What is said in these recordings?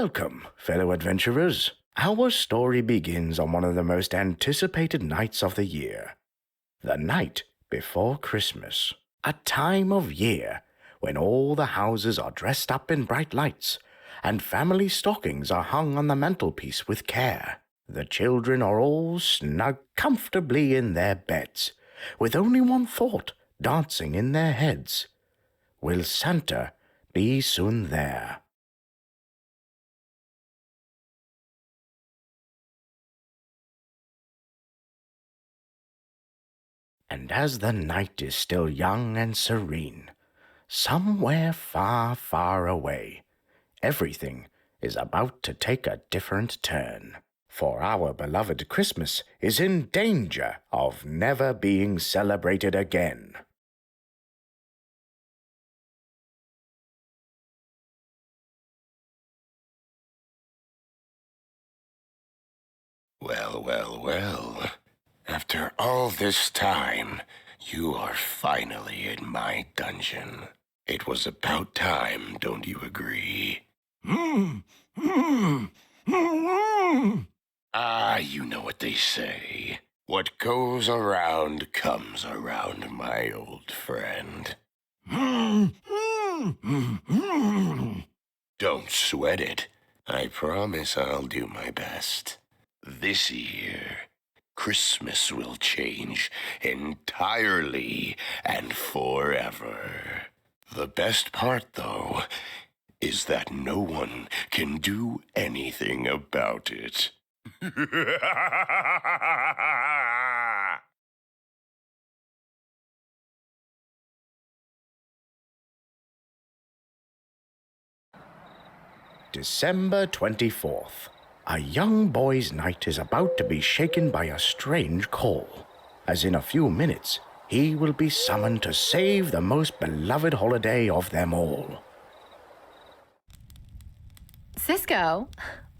Welcome, fellow adventurers. Our story begins on one of the most anticipated nights of the year. The night before Christmas. A time of year when all the houses are dressed up in bright lights and family stockings are hung on the mantelpiece with care. The children are all snug comfortably in their beds, with only one thought dancing in their heads. Will Santa be soon there? And as the night is still young and serene, somewhere far, far away, everything is about to take a different turn. For our beloved Christmas is in danger of never being celebrated again. Well, well, well. After all this time, you are finally in my dungeon. It was about time, don't you agree? Ah, you know what they say. What goes around comes around, my old friend. Don't sweat it. I promise I'll do my best. This year, Christmas will change entirely and forever. The best part, though, is that no one can do anything about it. December 24th. A young boy's night is about to be shaken by a strange call, as in a few minutes he will be summoned to save the most beloved holiday of them all. Cisco,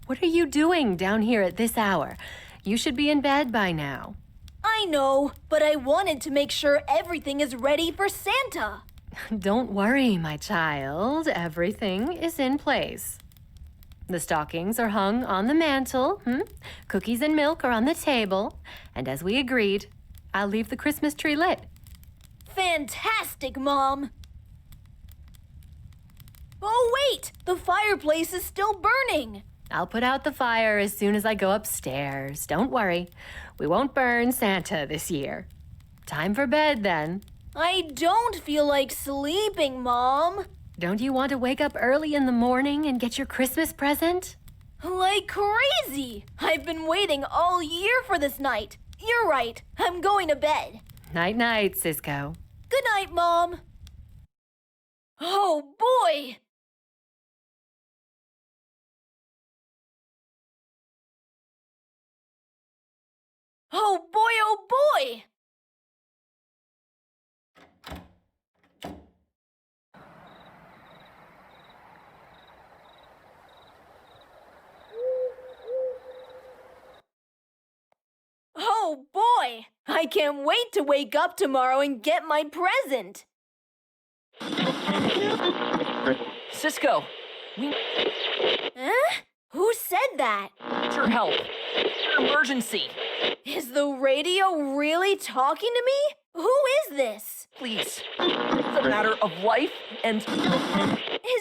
what are you doing down here at this hour? You should be in bed by now. I know, but I wanted to make sure everything is ready for Santa. Don't worry, my child. Everything is in place. The stockings are hung on the mantle. Cookies and milk are on the table. And as we agreed, I'll leave the Christmas tree lit. Fantastic, Mom! Oh, wait! The fireplace is still burning! I'll put out the fire as soon as I go upstairs. Don't worry. We won't burn Santa this year. Time for bed, then. I don't feel like sleeping, Mom. Don't you want to wake up early in the morning and get your Christmas present? Like crazy! I've been waiting all year for this night. You're right. I'm going to bed. Night-night, Cisco. Good night, Mom. Oh, boy! Oh, boy, oh, boy! Oh, boy! I can't wait to wake up tomorrow and get my present. Cisco, we Huh? Who said that? need your help. Emergency. Is the radio really talking to me? Who is this? Please. It's a matter of life and... Is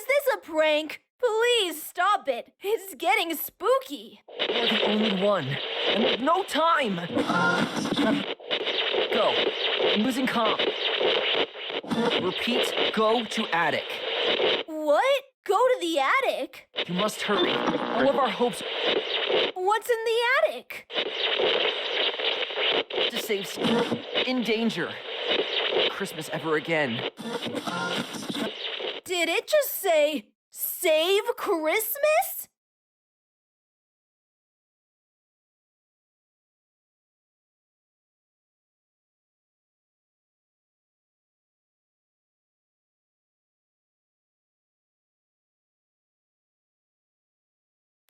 this a prank? Please stop it. It's getting spooky. You're the only one. And with no time. Go. I'm losing comp. Repeat, go to attic. What? Go to the attic? You must hurry. All of our hopes What's in the attic? to save in danger. Christmas ever again. Did it just say, save Christmas?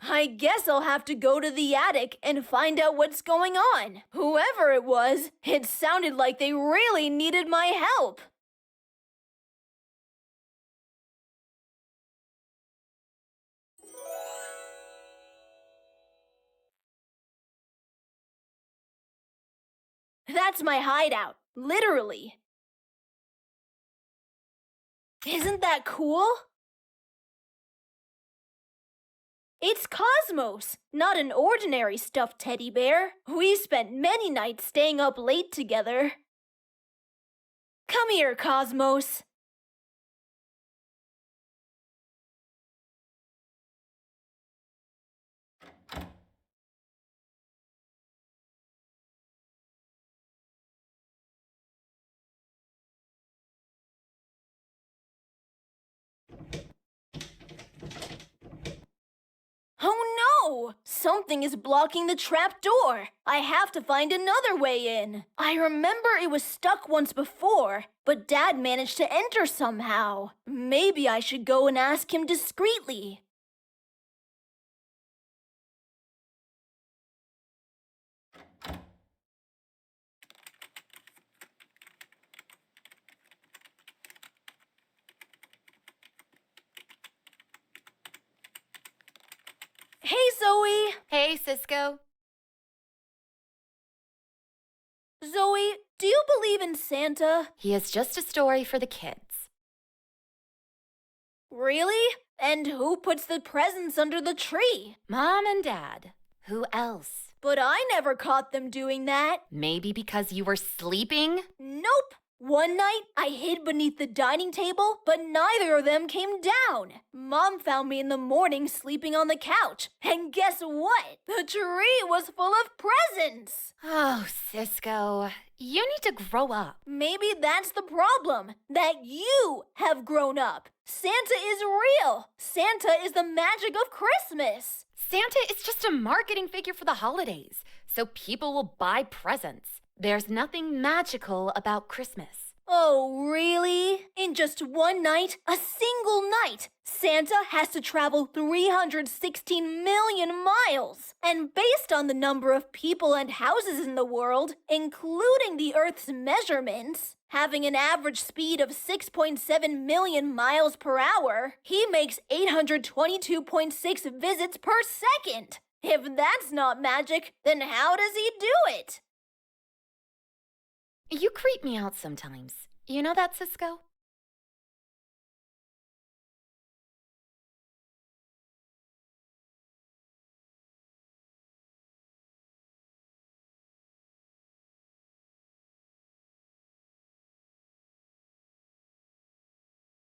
I guess I'll have to go to the attic and find out what's going on. Whoever it was, it sounded like they really needed my help. That's my hideout, literally. Isn't that cool? It's Cosmos, not an ordinary stuffed teddy bear. We spent many nights staying up late together. Come here, Cosmos. Oh no! Something is blocking the trap door. I have to find another way in. I remember it was stuck once before, but Dad managed to enter somehow. Maybe I should go and ask him discreetly. Hey, Zoe! Hey, Cisco. Zoe, do you believe in Santa? He is just a story for the kids. Really? And who puts the presents under the tree? Mom and Dad. Who else? But I never caught them doing that. Maybe because you were sleeping? Nope. One night, I hid beneath the dining table, but neither of them came down. Mom found me in the morning sleeping on the couch. And guess what? The tree was full of presents. Oh, Cisco. You need to grow up. Maybe that's the problem, that you have grown up. Santa is real. Santa is the magic of Christmas. Santa is just a marketing figure for the holidays, so people will buy presents. There's nothing magical about Christmas. Oh, really? In just one night, a single night, Santa has to travel 316 million miles. And based on the number of people and houses in the world, including the Earth's measurements, having an average speed of 6.7 million miles per hour, he makes 822.6 visits per second. If that's not magic, then how does he do it? You creep me out sometimes. You know that, Cisco?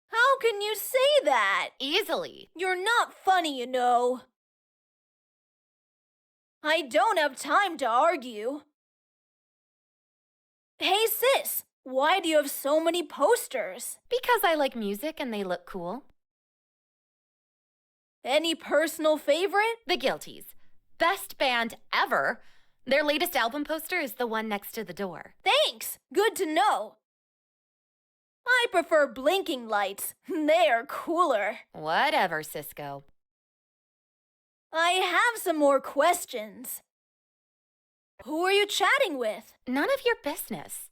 How can you say that? Easily. You're not funny, you know. I don't have time to argue. Hey, sis, why do you have so many posters? Because I like music and they look cool. Any personal favorite? The Guilties. Best band ever. Their latest album poster is the one next to the door. Thanks! Good to know. I prefer blinking lights. They are cooler. Whatever, Cisco. I have some more questions. Who are you chatting with? None of your business.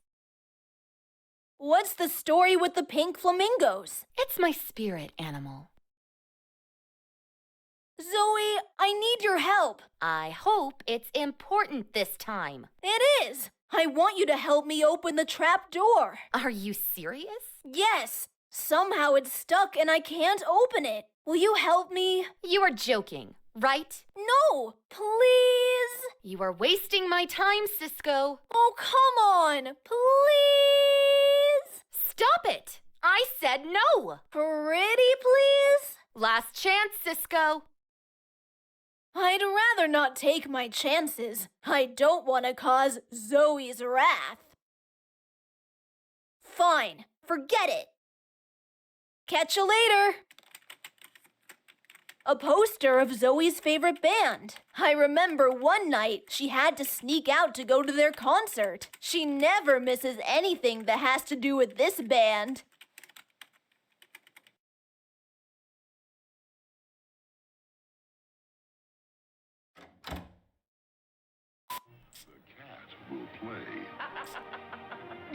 What's the story with the pink flamingos? It's my spirit animal. Zoe, I need your help. I hope it's important this time. It is. I want you to help me open the trap door. Are you serious? Yes. Somehow it's stuck and I can't open it. Will you help me? You are joking, right? No, please. You are wasting my time, Cisco. Oh, come on, please. Stop it! I said no! Pretty please? Last chance, Cisco. I'd rather not take my chances. I don't want to cause Zoe's wrath. Fine, forget it. Catch you later. A poster of Zoe's favorite band. I remember one night she had to sneak out to go to their concert. She never misses anything that has to do with this band.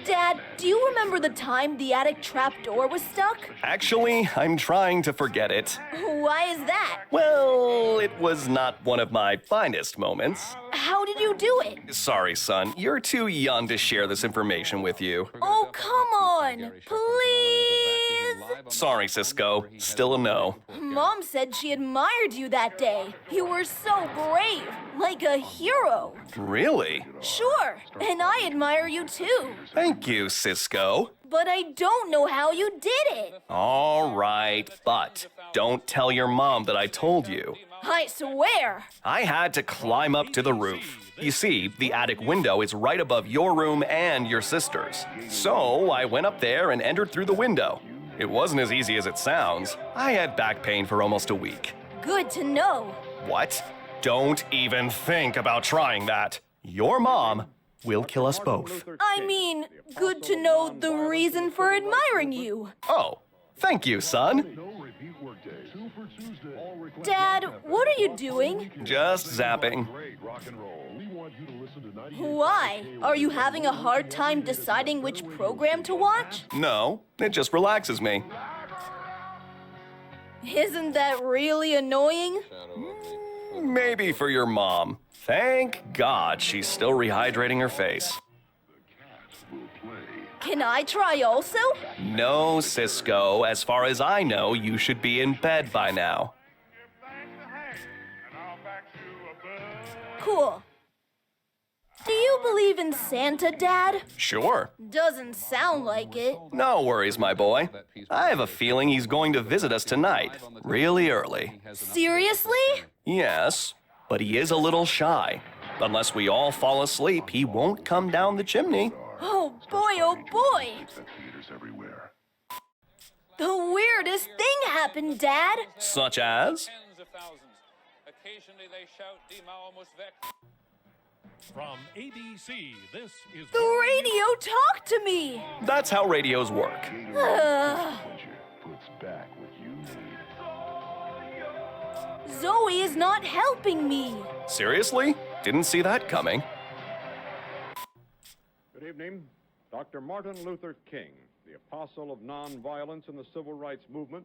Dad, do you remember the time the attic trap door was stuck? Actually, I'm trying to forget it. Why is that? Well, it was not one of my finest moments. How How did you do it? Sorry, son. You're too young to share this information with you. Oh, come on. Please. Sorry, Cisco. Still a no. Mom said she admired you that day. You were so brave, like a hero. Really? Sure, and I admire you too. Thank you, Cisco. But I don't know how you did it. All right, but don't tell your mom that I told you. I swear. I had to climb up to the roof. You see, the attic window is right above your room and your sister's. So I went up there and entered through the window. It wasn't as easy as it sounds. I had back pain for almost a week. Good to know. What? Don't even think about trying that. Your mom will kill us both. I mean, good to know the reason for admiring you. Oh, thank you, son. Dad, what are you doing? Just zapping. Why? Are you having a hard time deciding which program to watch? No, it just relaxes me. Isn't that really annoying? Maybe for your mom. Thank God she's still rehydrating her face. Can I try also? No, Cisco. As far as I know, you should be in bed by now. Cool. Do you believe in Santa, Dad? Sure. Doesn't sound like it. No worries, my boy. I have a feeling he's going to visit us tonight, really early. Seriously? Yes, but he is a little shy. Unless we all fall asleep, he won't come down the chimney. Oh boy. The weirdest thing happened, Dad. Such as? Tens of thousands. Occasionally they shout, "Die Mauer muss weg." From ABC, this is The radio talked to me. That's how radios work. Zoe is not helping me. Seriously? Didn't see that coming. Good evening. Dr. Martin Luther King, the apostle of nonviolence in the civil rights movement.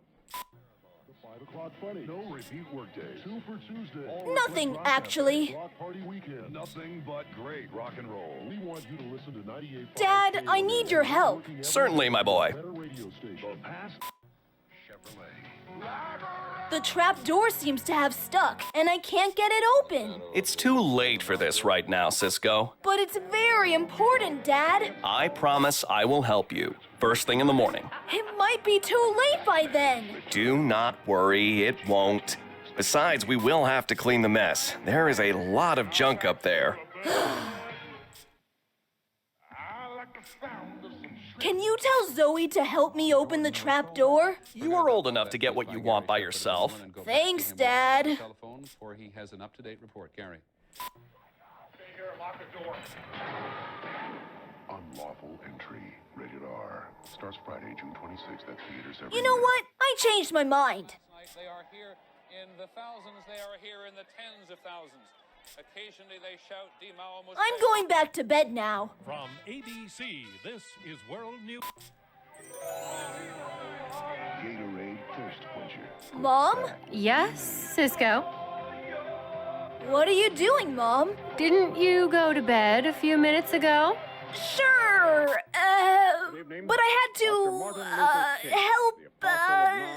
The 5 o'clock funny. No repeat workday. Super Tuesday. Nothing, actually. Rock party weekend. Nothing but great rock and roll. We want you to listen to 98. Dad, I need your help. Certainly, my boy. Better radio station. The past. Chevrolet. The trap door seems to have stuck, and I can't get it open. It's too late for this right now, Cisco. But it's very important, Dad. I promise I will help you. First thing in the morning. It might be too late by then. Do not worry, it won't. Besides, we will have to clean the mess. There is a lot of junk up there. Can you tell Zoe to help me open the trap door? You are old enough to get what you want by yourself. Thanks, Dad. Telephone for he has an up-to-date report. Gary. Unlawful entry. Rated R. Starts Friday, June 26th at theaters everywhere. You know what? I changed my mind. They are here in the thousands. They are here in the tens of thousands. Occasionally they shout, "Die Mauer muss I'm weg." going back to bed now. From ABC, this is World News. Gatorade Thirst Quencher. Mom? Yes, Cisco? What are you doing, Mom? Didn't you go to bed a few minutes ago? Sure, but I had to, help,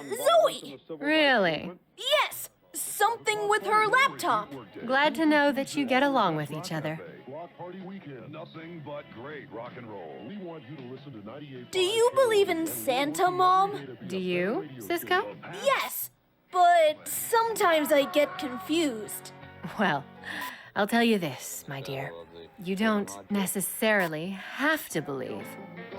Zoe. Really? Yes, something with her laptop. Glad to know that you get along with each other. Block party weekend. Nothing but great rock and roll. We want you to listen to 98. Do you believe in Santa, Mom? Do you, Cisco? Yes, but sometimes I get confused. Well, I'll tell you this, my dear. You don't necessarily have to believe.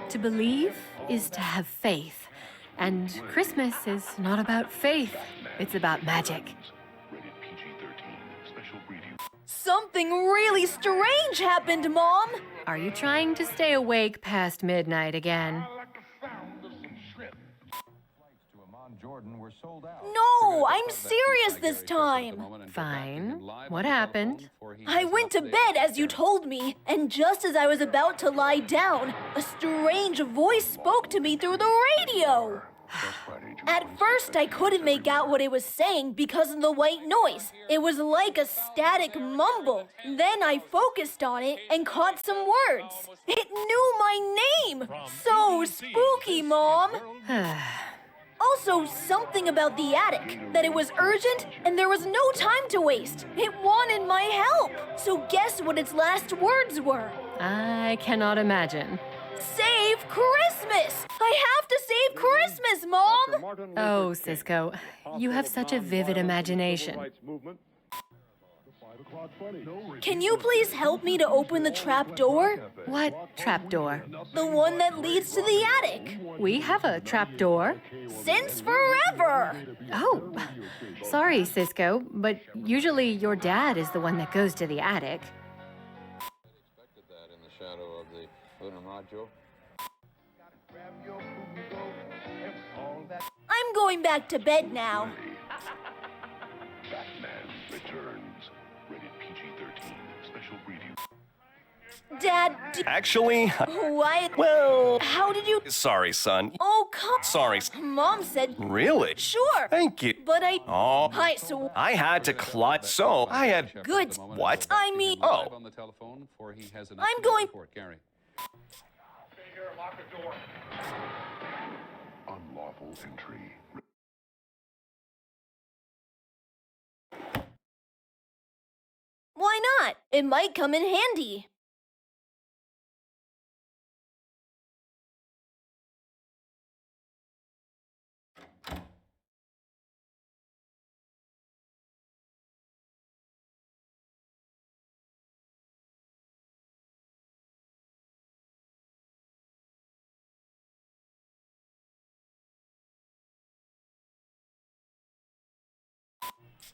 To believe is to have faith. And Christmas is not about faith, it's about magic. Rated PG-13. Special preview. Something really strange happened, Mom. Are you trying to stay awake past midnight again? No, I'm serious this time. Fine. What happened? I went to bed as you told me, and just as I was about to lie down, a strange voice spoke to me through the radio. Starts Friday, At first, I couldn't make out what it was saying because of the white noise. It was like a static mumble. Then I focused on it and caught some words. It knew my name! So spooky, Mom! Also, something about the attic, that it was urgent and there was no time to waste. It wanted my help. So guess what its last words were? I cannot imagine. Save Christmas! I have to save Christmas, Mom! Oh, Cisco, you have such a vivid imagination. Can you please help me to open the trap door? What trap door? The one that leads to the attic. We have a trap door. Since forever! Oh, sorry, Cisco, but usually your dad is the one that goes to the attic. Expected that in the shadow of the lunar module. I'm going back to bed now. Batman returns. Rated PG-13. Special preview. Dad, Actually, why? well, How did you? sorry, son. Oh, come. Sorry. Mom said. Really? Sure. Thank you. But I. Oh, Hi, so. I had to climb, so I had. Good. What? I mean. Oh. On the telephone for he has an I'm going- report. Gary. Unlawful entry. Why not? It might come in handy.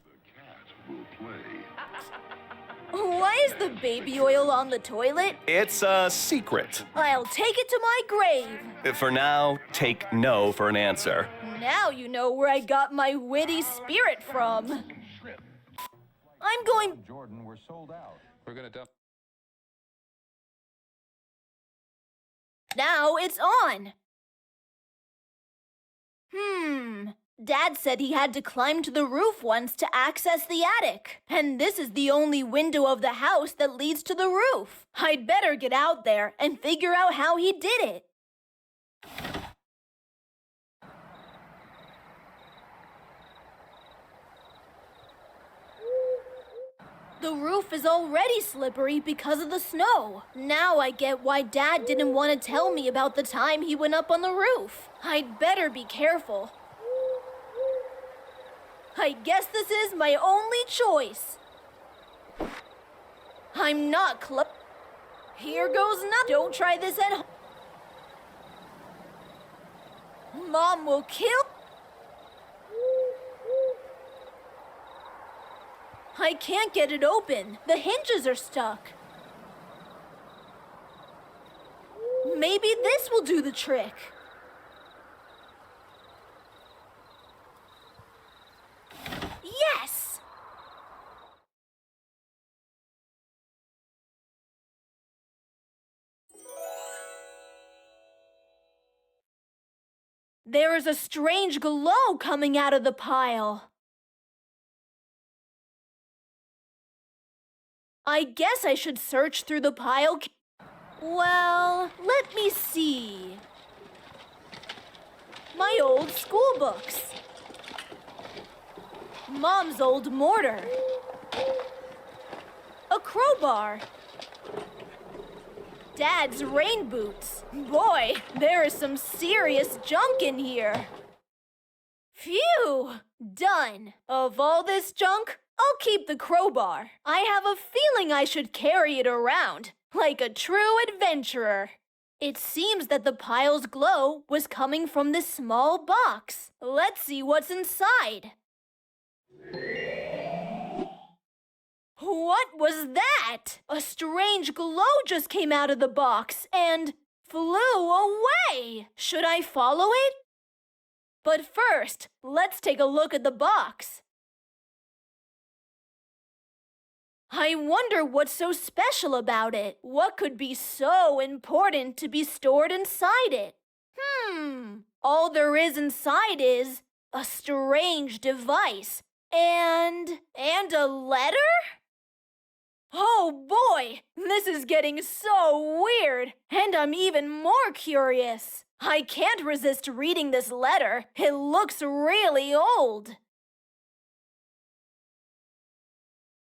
The cat will play. Why is the baby oil on the toilet? It's a secret. I'll take it to my grave. For now, take no for an answer. Now you know where I got my witty spirit from. I'm going. Jordan, we're sold out. We're gonna dump. Now it's on. Dad said he had to climb to the roof once to access the attic. And this is the only window of the house that leads to the roof. I'd better get out there and figure out how he did it. The roof is already slippery because of the snow. Now I get why Dad didn't want to tell me about the time he went up on the roof. I'd better be careful. I guess this is my only choice. I'm not Here goes nothing. Don't try this at home. Mom will kill. I can't get it open. The hinges are stuck. Maybe this will do the trick. Yes! There is a strange glow coming out of the pile. I guess I should search through the pile. Well, let me see. My old school books. Mom's old mortar. A crowbar. Dad's rain boots. Boy, there is some serious junk in here. Phew! Done. Of all this junk, I'll keep the crowbar. I have a feeling I should carry it around, like a true adventurer. It seems that the pile's glow was coming from this small box. Let's see what's inside. What was that? A strange glow just came out of the box and flew away. Should I follow it? But first, let's take a look at the box. I wonder what's so special about it. What could be so important to be stored inside it? All there is inside is a strange device, and a letter? Oh boy, this is getting so weird, and I'm even more curious. I can't resist reading this letter. It looks really old.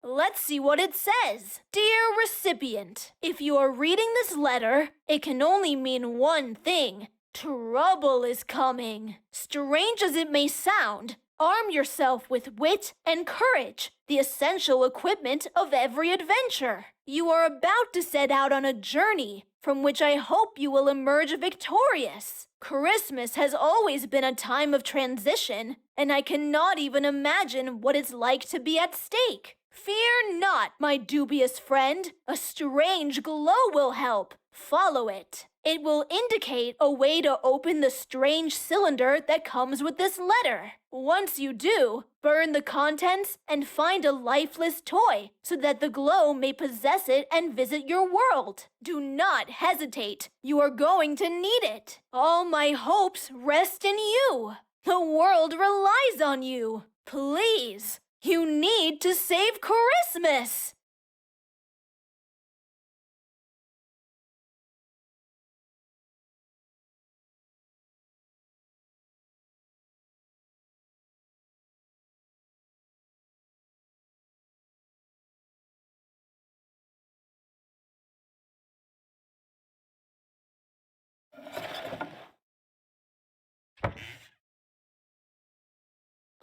Let's see what it says. Dear recipient, if you are reading this letter, it can only mean one thing. Trouble is coming. Strange as it may sound, arm yourself with wit and courage, the essential equipment of every adventure. You are about to set out on a journey from which I hope you will emerge victorious. Christmas has always been a time of transition, and I cannot even imagine what it's like to be at stake. Fear not, my dubious friend. A strange glow will help. Follow it. It will indicate a way to open the strange cylinder that comes with this letter. Once you do, burn the contents and find a lifeless toy so that the glow may possess it and visit your world. Do not hesitate. You are going to need it. All my hopes rest in you. The world relies on you. Please. You need to save Christmas!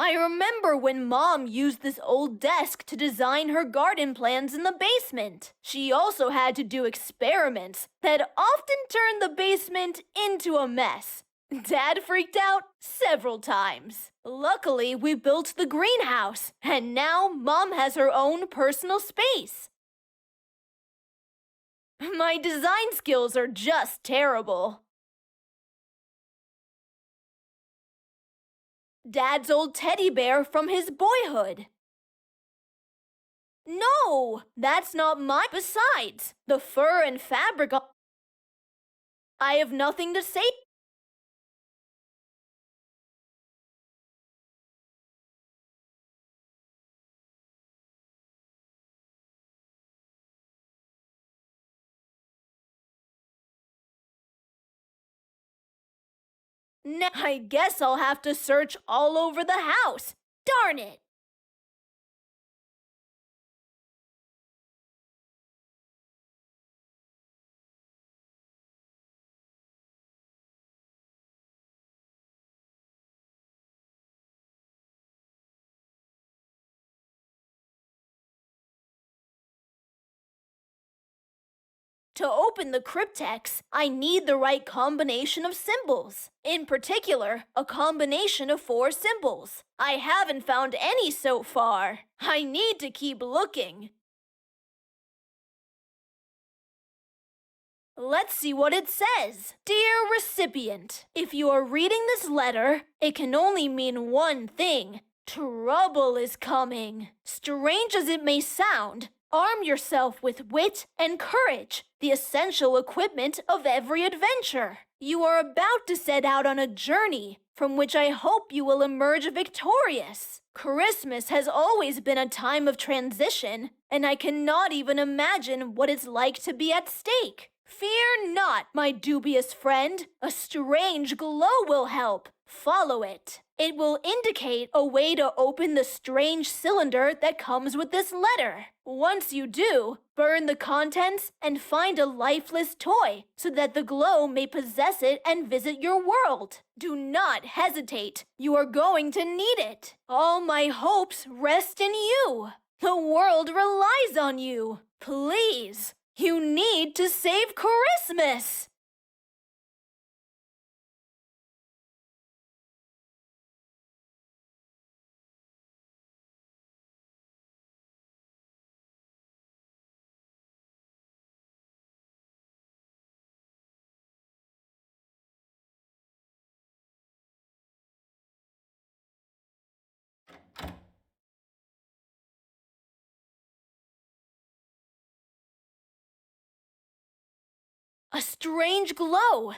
I remember when Mom used this old desk to design her garden plans in the basement. She also had to do experiments that often turned the basement into a mess. Dad freaked out several times. Luckily, we built the greenhouse, and now Mom has her own personal space. My design skills are just terrible. Dad's old teddy bear from his boyhood. No, that's not mine. Besides, the fur and fabric. I have nothing to say. I guess I'll have to search all over the house. Darn it! To open the cryptex, I need the right combination of symbols. In particular, a combination of 4 symbols. I haven't found any so far. I need to keep looking. Let's see what it says. Dear recipient, if you are reading this letter, it can only mean one thing. Trouble is coming. Strange as it may sound, arm yourself with wit and courage, the essential equipment of every adventure. You are about to set out on a journey from which I hope you will emerge victorious. Christmas has always been a time of transition, and I cannot even imagine what it's like to be at stake. Fear not, my dubious friend. A strange glow will help. Follow it. It will indicate a way to open the strange cylinder that comes with this letter. Once you do, burn the contents and find a lifeless toy so that the glow may possess it and visit your world. Do not hesitate. You are going to need it. All my hopes rest in you. The world relies on you. Please. You need to save Christmas! A strange glow.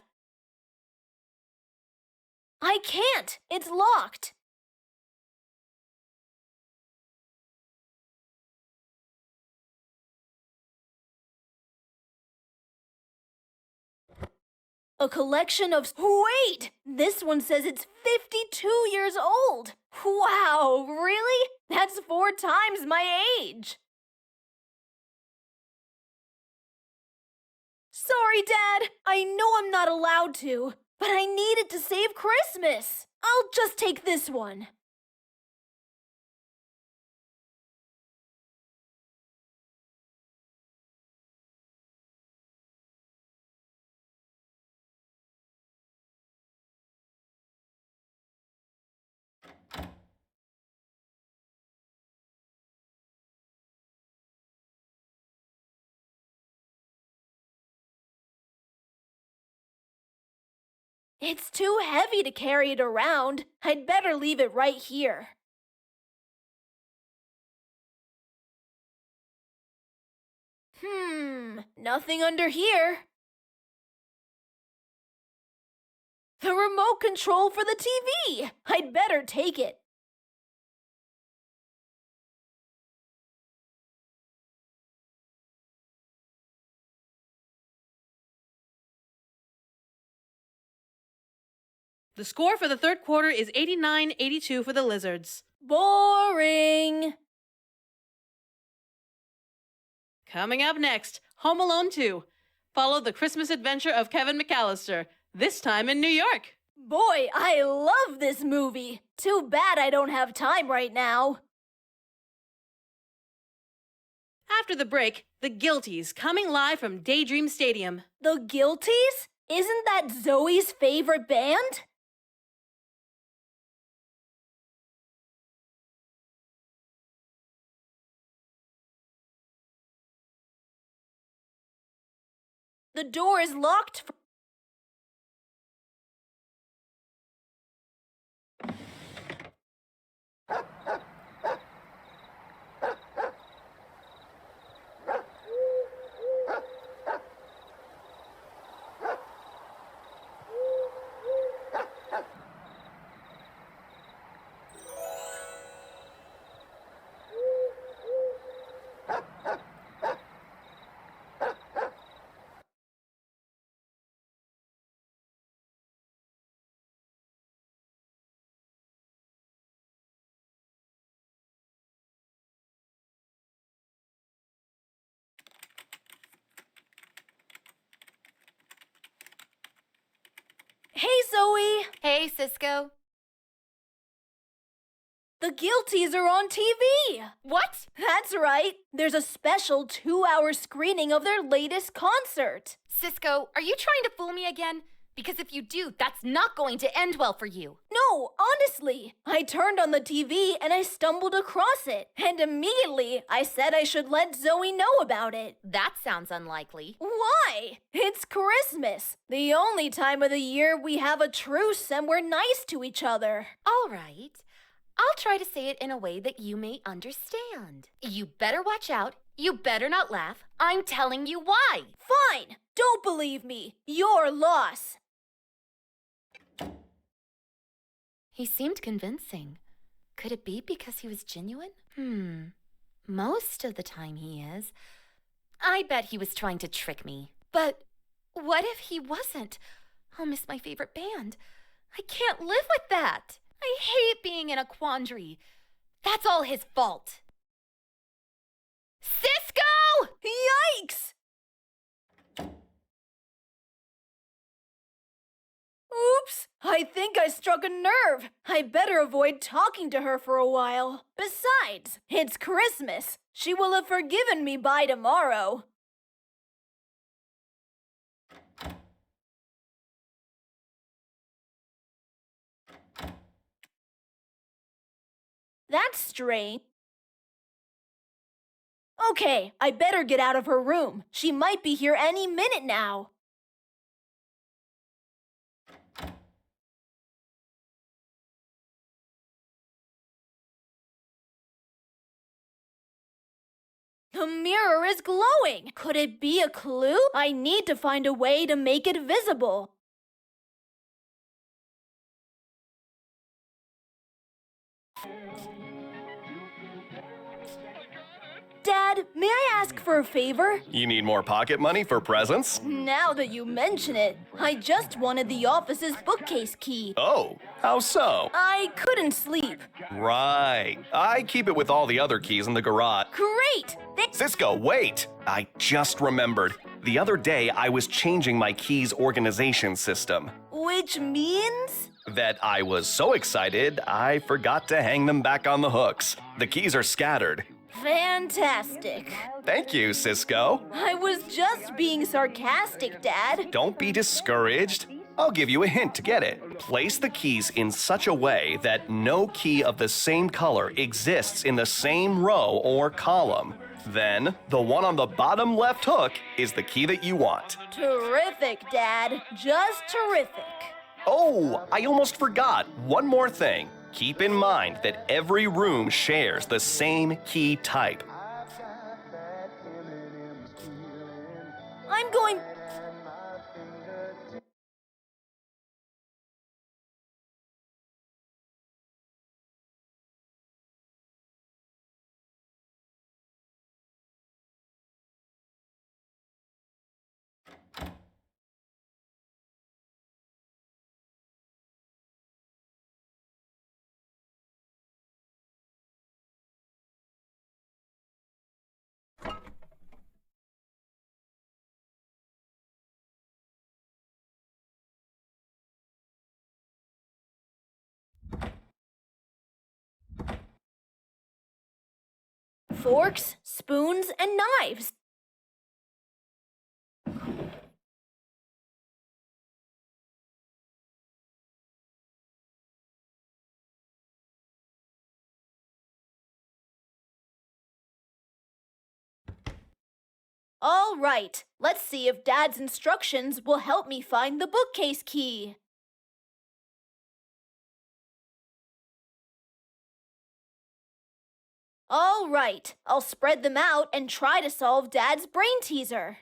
I can't. It's locked. A collection of... Wait! This one says it's 52 years old! Wow, really? That's 4 times my age! Sorry, Dad. I know I'm not allowed to, but I needed to save Christmas. I'll just take this one. It's too heavy to carry it around. I'd better leave it right here. Nothing under here. The remote control for the TV! I'd better take it. The score for the third quarter is 89-82 for the Lizards. Boring! Coming up next, Home Alone 2. Follow the Christmas adventure of Kevin McAllister, this time in New York. Boy, I love this movie. Too bad I don't have time right now. After the break, The Guilties, coming live from Daydream Stadium. The Guilties? Isn't that Zoe's favorite band? The door is locked. Hey, Zoe! Hey, Cisco. The Guilties are on TV! What? That's right. There's a special 2-hour screening of their latest concert. Cisco, are you trying to fool me again? Because if you do, that's not going to end well for you. No, honestly. I turned on the TV and I stumbled across it. And immediately, I said I should let Zoe know about it. That sounds unlikely. Why? It's Christmas. The only time of the year we have a truce and we're nice to each other. All right. I'll try to say it in a way that you may understand. You better watch out. You better not laugh. I'm telling you why. Fine. Don't believe me. Your loss. He seemed convincing. Could it be because he was genuine? Most of the time he is. I bet he was trying to trick me. But what if he wasn't? I'll miss my favorite band. I can't live with that. I hate being in a quandary. That's all his fault. Cisco! Yikes! Oops! I think I struck a nerve. I better avoid talking to her for a while. Besides, it's Christmas. She will have forgiven me by tomorrow. That's strange. Okay, I better get out of her room. She might be here any minute now. The mirror is glowing. Could it be a clue? I need to find a way to make it visible. Dad, may I ask for a favor? You need more pocket money for presents? Now that you mention it, I just wanted the office's bookcase key. Oh, how so? I couldn't sleep. Right. I keep it with all the other keys in the garage. Great! Cisco, wait! I just remembered. The other day, I was changing my keys organization system. Which means? That I was so excited, I forgot to hang them back on the hooks. The keys are scattered. Fantastic. Thank you, Cisco. I was just being sarcastic, Dad. Don't be discouraged. I'll give you a hint to get it. Place the keys in such a way that no key of the same color exists in the same row or column. Then, the one on the bottom left hook is the key that you want. Terrific, Dad. Just terrific. Oh, I almost forgot. One more thing. Keep in mind that every room shares the same key type. I'm going... Forks, spoons, and knives. All right, let's see if Dad's instructions will help me find the bookcase key. All right, I'll spread them out and try to solve Dad's brain teaser.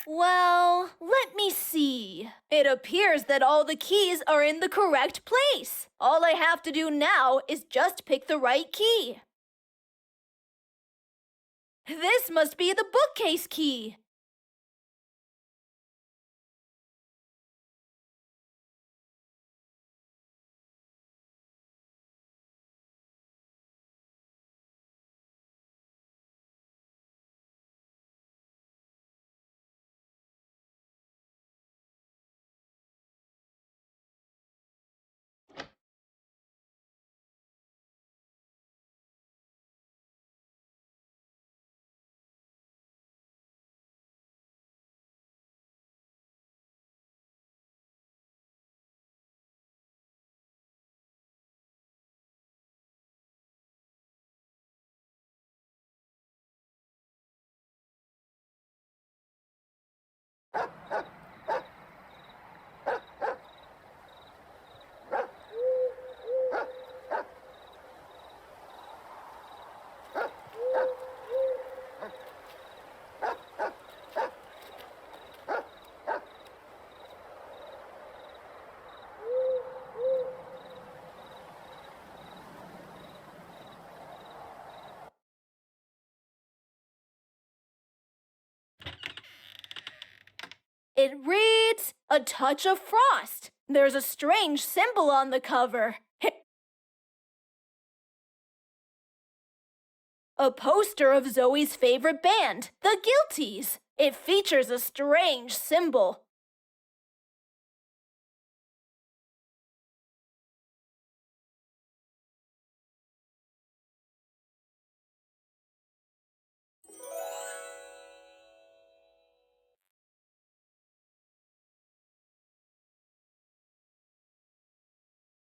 Well, let me see. It appears that all the keys are in the correct place. All I have to do now is just pick the right key. This must be the bookcase key. It reads, "A touch of frost." There's a strange symbol on the cover. A poster of Zoe's favorite band, the Guilties. It features a strange symbol.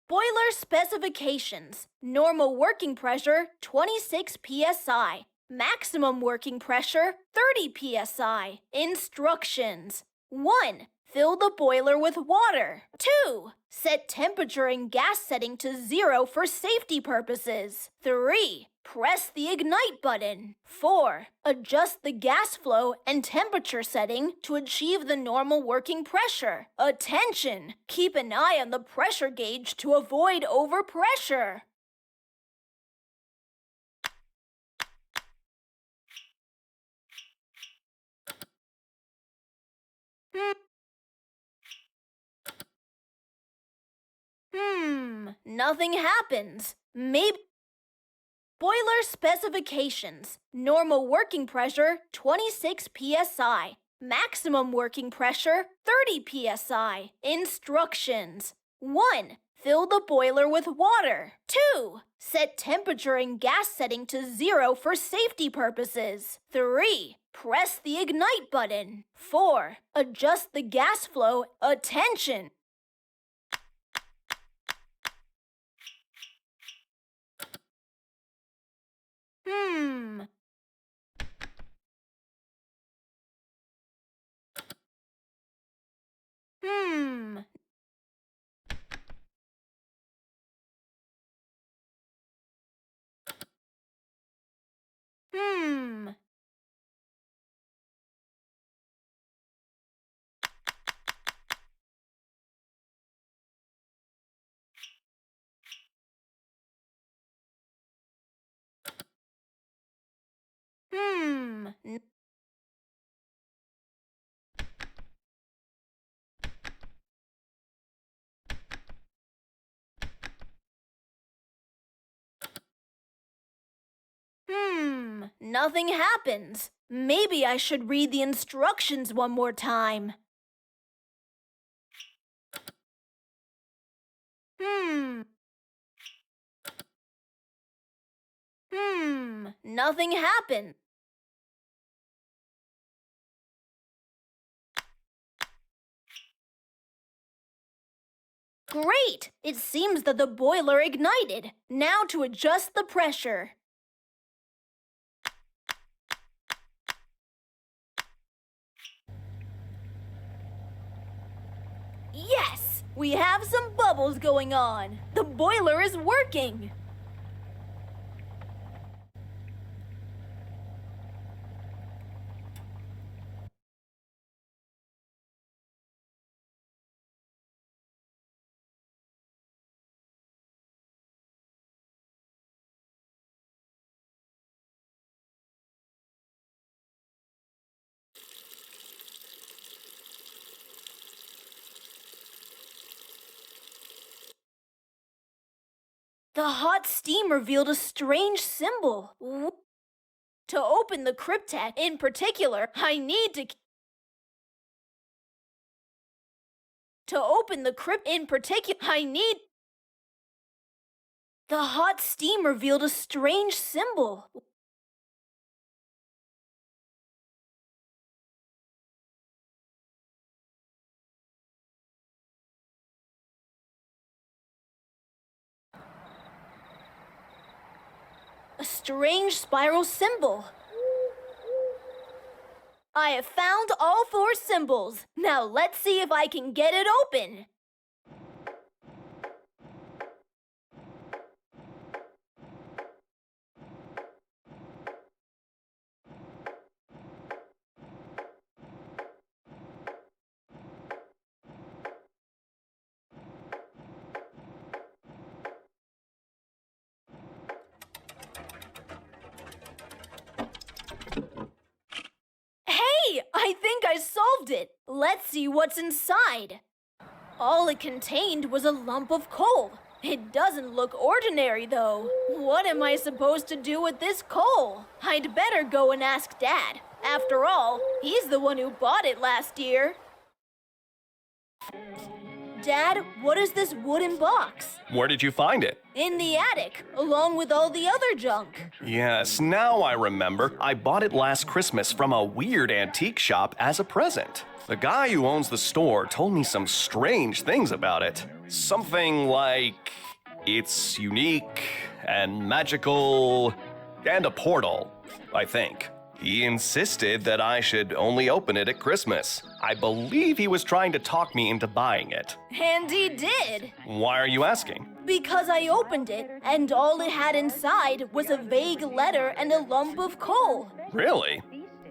Boiler specifications. Normal working pressure, 26 psi. Maximum working pressure, 30 psi. Instructions. 1. Fill the boiler with water. 2. Set temperature and gas setting to 0 for safety purposes. 3. Press the ignite button. 4. Adjust the gas flow and temperature setting to achieve the normal working pressure. Attention! Keep an eye on the pressure gauge to avoid overpressure. Nothing happens. Maybe. Boiler specifications. Normal working pressure, 26 psi. Maximum working pressure, 30 psi. Instructions. 1. Fill the boiler with water. 2. Set temperature and gas setting to 0 for safety purposes. 3. Press the ignite button. 4. Adjust the gas flow. Attention! Nothing happens. Maybe I should read the instructions one more time. Nothing happened. Great! It seems that the boiler ignited. Now to adjust the pressure. Yes! We have some bubbles going on. The boiler is working. The hot steam revealed a strange symbol. To open the cryptet in particular, I need to... To open the crypt in particular, I need... The hot steam revealed a strange symbol. A strange spiral symbol. I have found all 4 symbols. Now let's see if I can get it open. I think I solved it. Let's see what's inside. All it contained was a lump of coal. It doesn't look ordinary, though. What am I supposed to do with this coal? I'd better go and ask Dad. After all, he's the one who bought it last year. Dad, what is this wooden box? Where did you find it? In the attic, along with all the other junk. Yes, now I remember. I bought it last Christmas from a weird antique shop as a present. The guy who owns the store told me some strange things about it. Something like it's unique and magical and a portal, I think. He insisted that I should only open it at Christmas. I believe he was trying to talk me into buying it. And he did. Why are you asking? Because I opened it, and all it had inside was a vague letter and a lump of coal. Really?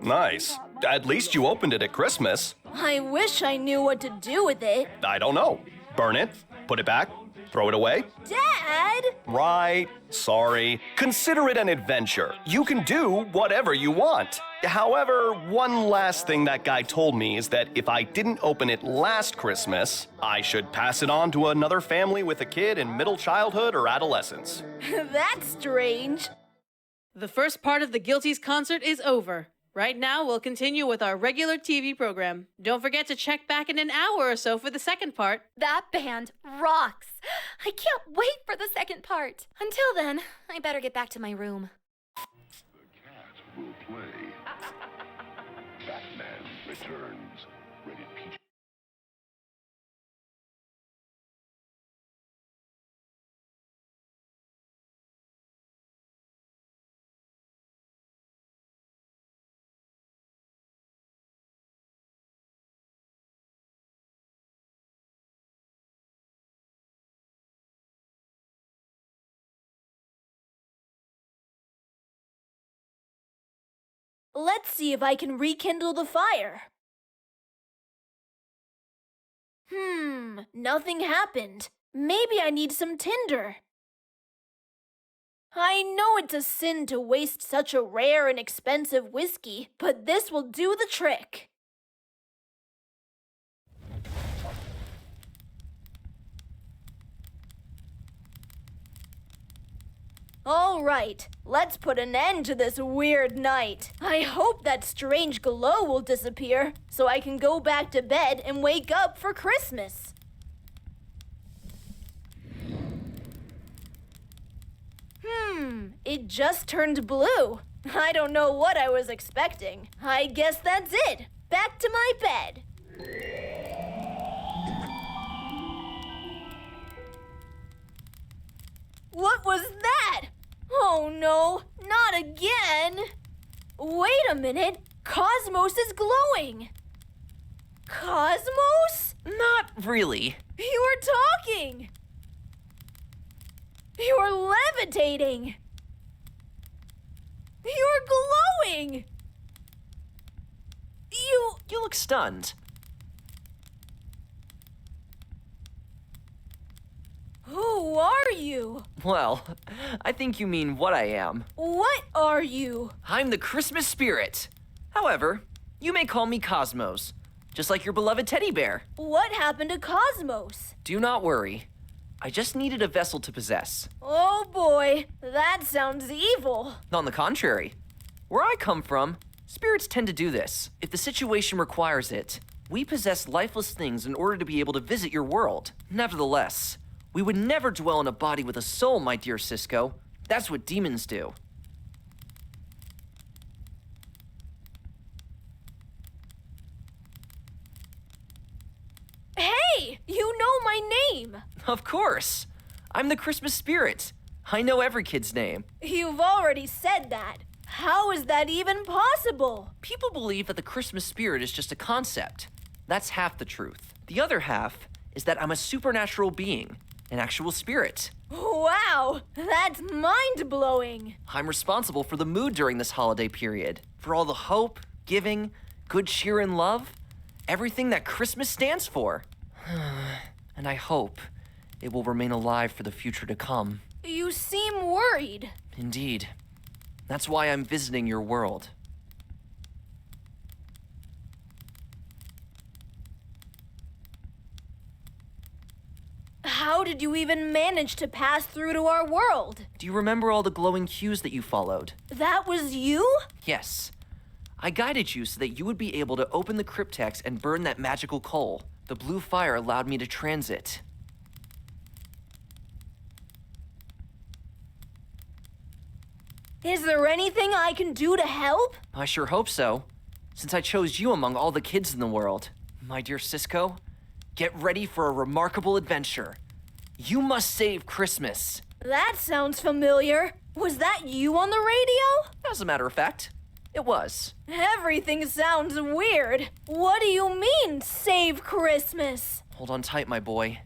Nice. At least you opened it at Christmas. I wish I knew what to do with it. I don't know. Burn it? Put it back? Throw it away? Dad! Right. Sorry. Consider it an adventure. You can do whatever you want. However, one last thing that guy told me is that if I didn't open it last Christmas, I should pass it on to another family with a kid in middle childhood or adolescence. That's strange. The first part of the Guilties concert is over. Right now, we'll continue with our regular TV program. Don't forget to check back in an hour or so for the second part. That band rocks. I can't wait for the second part. Until then, I better get back to my room. The cat will play. Batman Returns. Rated PG. Let's see if I can rekindle the fire. Nothing happened. Maybe I need some tinder. I know it's a sin to waste such a rare and expensive whiskey, but this will do the trick. All right, let's put an end to this weird night. I hope that strange glow will disappear so I can go back to bed and wake up for Christmas. It just turned blue. I don't know what I was expecting. I guess that's it. Back to my bed. What was that? Oh no, not again! Wait a minute, Cosmos is glowing! Cosmos? Not really. You are talking! You're levitating! You're glowing! You look stunned. Who are you? Well, I think you mean what I am. What are you? I'm the Christmas spirit. However, you may call me Cosmos, just like your beloved teddy bear. What happened to Cosmos? Do not worry. I just needed a vessel to possess. Oh boy, that sounds evil. On the contrary, where I come from, spirits tend to do this. If the situation requires it, we possess lifeless things in order to be able to visit your world. Nevertheless, we would never dwell in a body with a soul, my dear Cisco. That's what demons do. Hey, you know my name. Of course. I'm the Christmas spirit. I know every kid's name. You've already said that. How is that even possible? People believe that the Christmas spirit is just a concept. That's half the truth. The other half is that I'm a supernatural being, an actual spirit. Wow, that's mind-blowing. I'm responsible for the mood during this holiday period, for all the hope, giving, good cheer, and love, everything that Christmas stands for. And I hope it will remain alive for the future to come. You seem worried. Indeed. That's why I'm visiting your world. How did you even manage to pass through to our world? Do you remember all the glowing cues that you followed? That was you? Yes. I guided you so that you would be able to open the cryptex and burn that magical coal. The blue fire allowed me to transit. Is there anything I can do to help? I sure hope so, since I chose you among all the kids in the world. My dear Cisco, get ready for a remarkable adventure. You must save Christmas. That sounds familiar. Was that you on the radio? As a matter of fact, it was. Everything sounds weird. What do you mean, save Christmas? Hold on tight, my boy.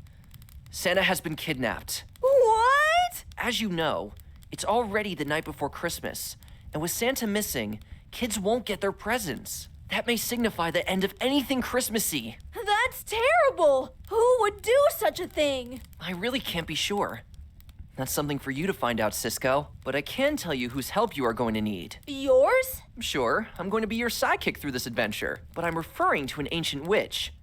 Santa has been kidnapped. What? As you know, it's already the night before Christmas, and with Santa missing, kids won't get their presents. That may signify the end of anything Christmassy. That's terrible. Who would do such a thing? I really can't be sure. That's something for you to find out, Cisco, but I can tell you whose help you are going to need. Yours? Sure, I'm going to be your sidekick through this adventure, but I'm referring to an ancient witch,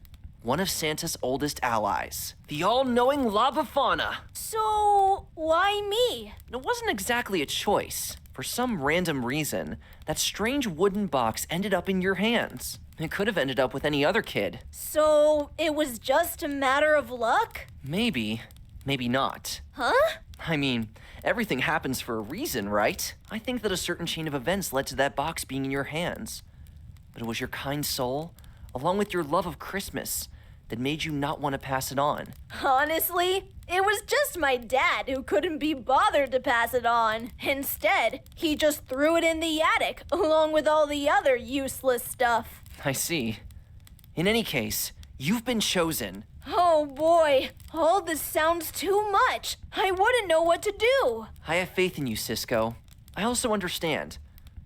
one of Santa's oldest allies, the all-knowing Befana. So, why me? It wasn't exactly a choice. For some random reason, that strange wooden box ended up in your hands. It could have ended up with any other kid. So, it was just a matter of luck? Maybe, maybe not. Huh? I mean, everything happens for a reason, right? I think that a certain chain of events led to that box being in your hands. But it was your kind soul, along with your love of Christmas, that made you not want to pass it on. Honestly, it was just my dad who couldn't be bothered to pass it on. Instead, he just threw it in the attic, along with all the other useless stuff. I see. In any case, you've been chosen. Oh boy, all this sounds too much. I wouldn't know what to do. I have faith in you, Cisco. I also understand.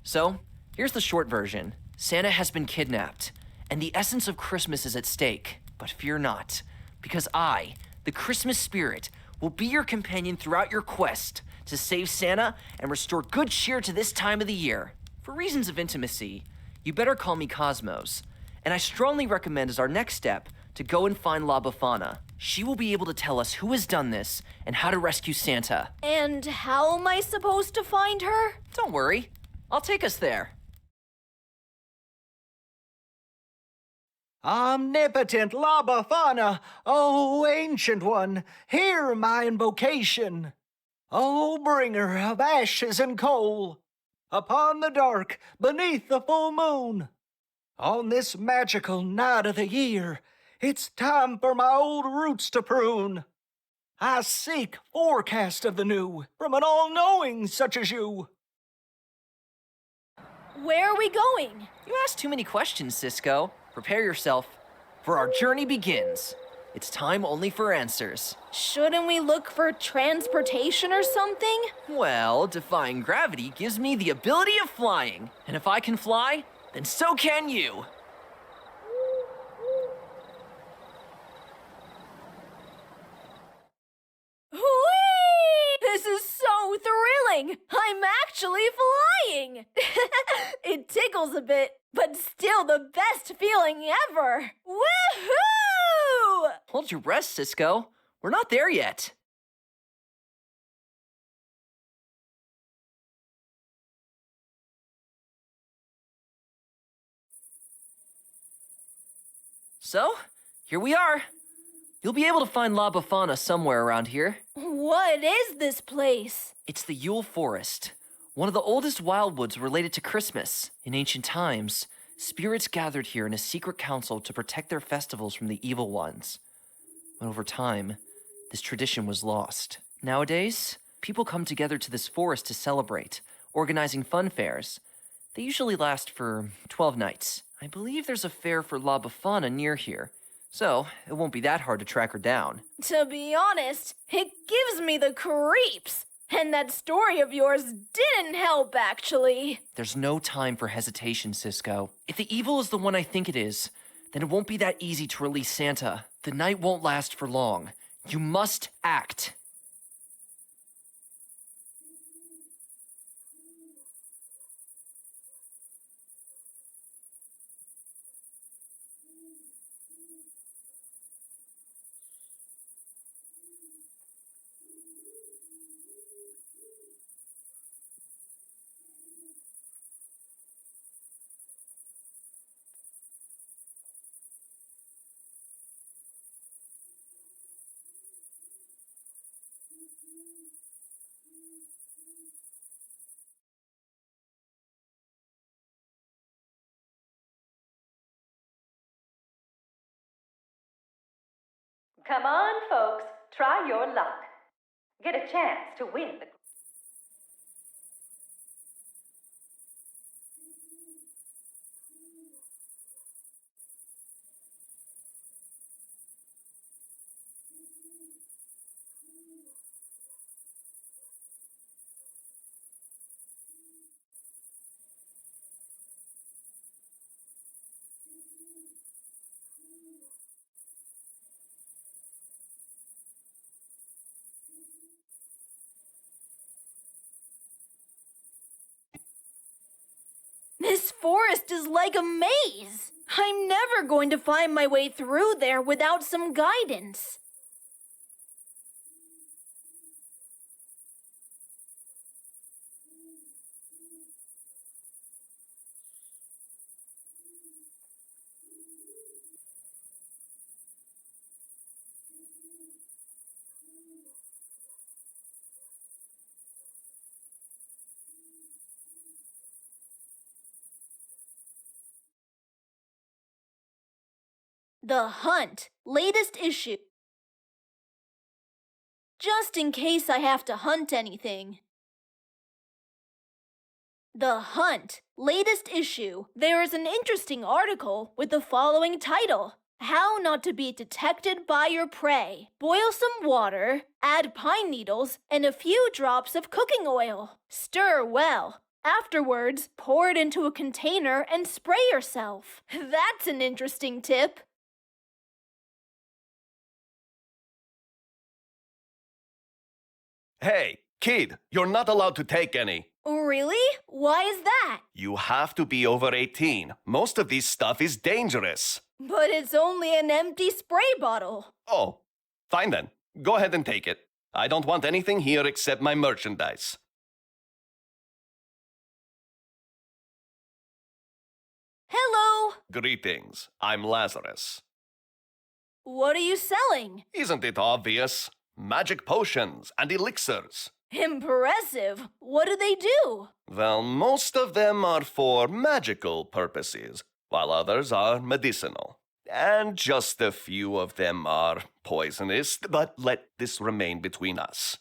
So, here's the short version. Santa has been kidnapped, and the essence of Christmas is at stake. But fear not, because I, the Christmas spirit, will be your companion throughout your quest to save Santa and restore good cheer to this time of the year. For reasons of intimacy, you better call me Cosmos, and I strongly recommend as our next step to go and find Befana. She will be able to tell us who has done this and how to rescue Santa. And how am I supposed to find her? Don't worry, I'll take us there. Omnipotent Befana, O ancient one, hear my invocation. O bringer of ashes and coal, upon the dark, beneath the full moon. On this magical night of the year, it's time for my old roots to prune. I seek forecast of the new from an all-knowing such as you. Where are we going? You asked too many questions, Cisco. Prepare yourself, for our journey begins. It's time only for answers. Shouldn't we look for transportation or something? Well, defying gravity gives me the ability of flying. And if I can fly, then so can you. Whee! This is so thrilling! I'm actually flying! It tickles a bit, but still the best feeling ever! Woohoo! Hold your breath, Cisco. We're not there yet. So, here we are. You'll be able to find Befana somewhere around here. What is this place? It's the Yule Forest, one of the oldest wildwoods related to Christmas. In ancient times, spirits gathered here in a secret council to protect their festivals from the evil ones. But over time, this tradition was lost. Nowadays, people come together to this forest to celebrate, organizing fun fairs. They usually last for 12 nights. I believe there's a fair for Befana near here, so it won't be that hard to track her down. To be honest, it gives me the creeps. And that story of yours didn't help, actually. There's no time for hesitation, Cisco. If the evil is the one I think it is, then it won't be that easy to release Santa. The night won't last for long. You must act. Come on, folks, try your luck. Get a chance to win the... This forest is like a maze. I'm never going to find my way through there without some guidance. The Hunt, latest issue. Just in case I have to hunt anything. The Hunt, latest issue. There is an interesting article with the following title. How not to be detected by your prey. Boil some water, add pine needles, and a few drops of cooking oil. Stir well. Afterwards, pour it into a container and spray yourself. That's an interesting tip. Hey, kid, you're not allowed to take any. Really? Why is that? You have to be over 18. Most of this stuff is dangerous. But it's only an empty spray bottle. Oh, fine then. Go ahead and take it. I don't want anything here except my merchandise. Hello. Greetings. I'm Lazarus. What are you selling? Isn't it obvious? Magic potions and elixirs. Impressive. What do they do? Well, most of them are for magical purposes, while others are medicinal. And just a few of them are poisonous, but let this remain between us.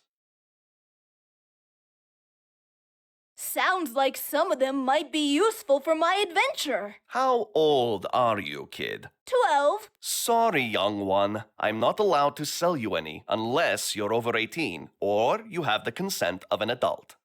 Sounds like some of them might be useful for my adventure. How old are you, kid? 12. Sorry, young one. I'm not allowed to sell you any unless you're over 18 or you have the consent of an adult.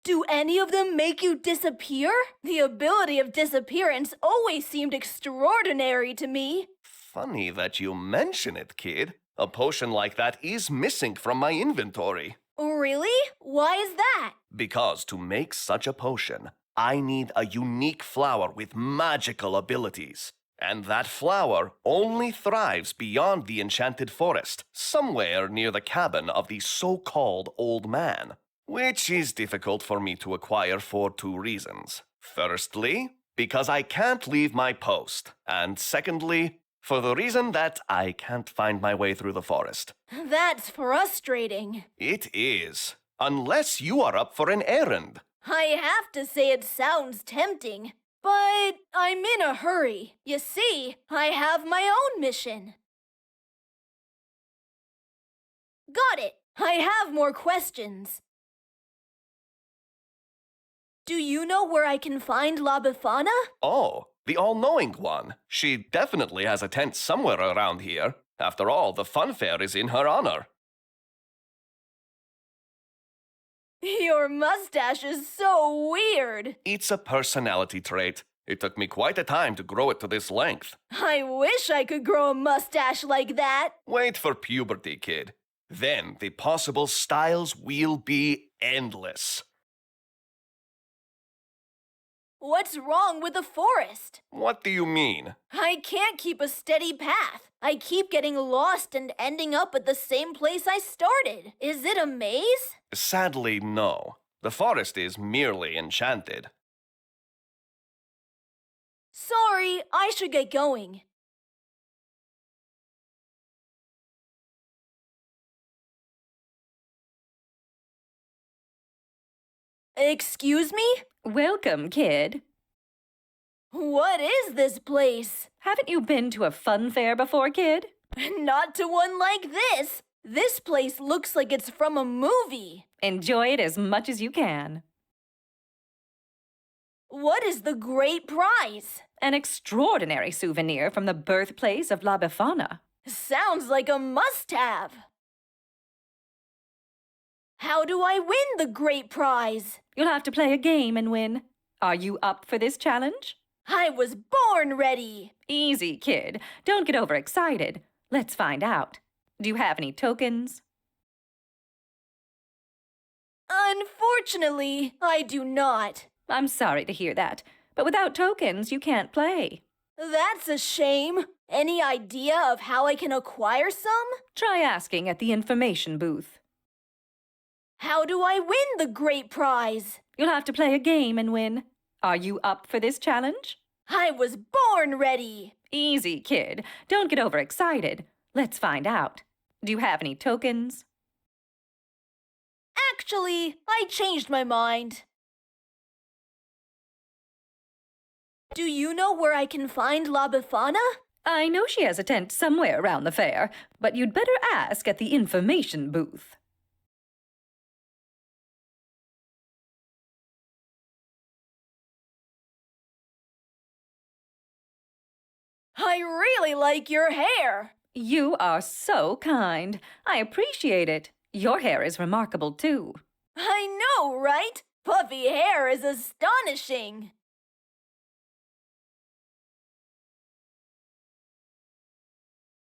Do any of them make you disappear? The ability of disappearance always seemed extraordinary to me. Funny that you mention it, kid. A potion like that is missing from my inventory. Really? Why is that? Because to make such a potion, I need a unique flower with magical abilities. And that flower only thrives beyond the enchanted forest, somewhere near the cabin of the so-called old man. Which is difficult for me to acquire for two reasons. Firstly, because I can't leave my post. And secondly, for the reason that I can't find my way through the forest. That's frustrating. It is. Unless you are up for an errand. I have to say it sounds tempting, but I'm in a hurry. You see, I have my own mission. Got it. I have more questions. Do you know where I can find La Befana? Oh, the all-knowing one. She definitely has a tent somewhere around here. After all, the fun fair is in her honor. Your mustache is so weird. It's a personality trait. It took me quite a time to grow it to this length. I wish I could grow a mustache like that. Wait for puberty, kid. Then the possible styles will be endless. What's wrong with the forest? What do you mean? I can't keep a steady path. I keep getting lost and ending up at the same place I started. Is it a maze? Sadly, no. The forest is merely enchanted. Sorry, I should get going. Excuse me? Welcome, kid. What is this place? Haven't you been to a fun fair before, kid? Not to one like this. This place looks like it's from a movie. Enjoy it as much as you can. What is the great prize? An extraordinary souvenir from the birthplace of La Befana. Sounds like a must-have. How do I win the great prize? You'll have to play a game and win. Are you up for this challenge? I was born ready. Easy, kid. Don't get overexcited. Let's find out. Do you have any tokens? Unfortunately, I do not. I'm sorry to hear that, but without tokens, you can't play. That's a shame. Any idea of how I can acquire some? Try asking at the information booth. How do I win the great prize? You'll have to play a game and win. Are you up for this challenge? I was born ready. Easy, kid. Don't get overexcited. Let's find out. Do you have any tokens? Actually, I changed my mind. Do you know where I can find La Befana? I know she has a tent somewhere around the fair, but you'd better ask at the information booth. I really like your hair. You are so kind. I appreciate it. Your hair is remarkable, too. I know, right? Puffy hair is astonishing.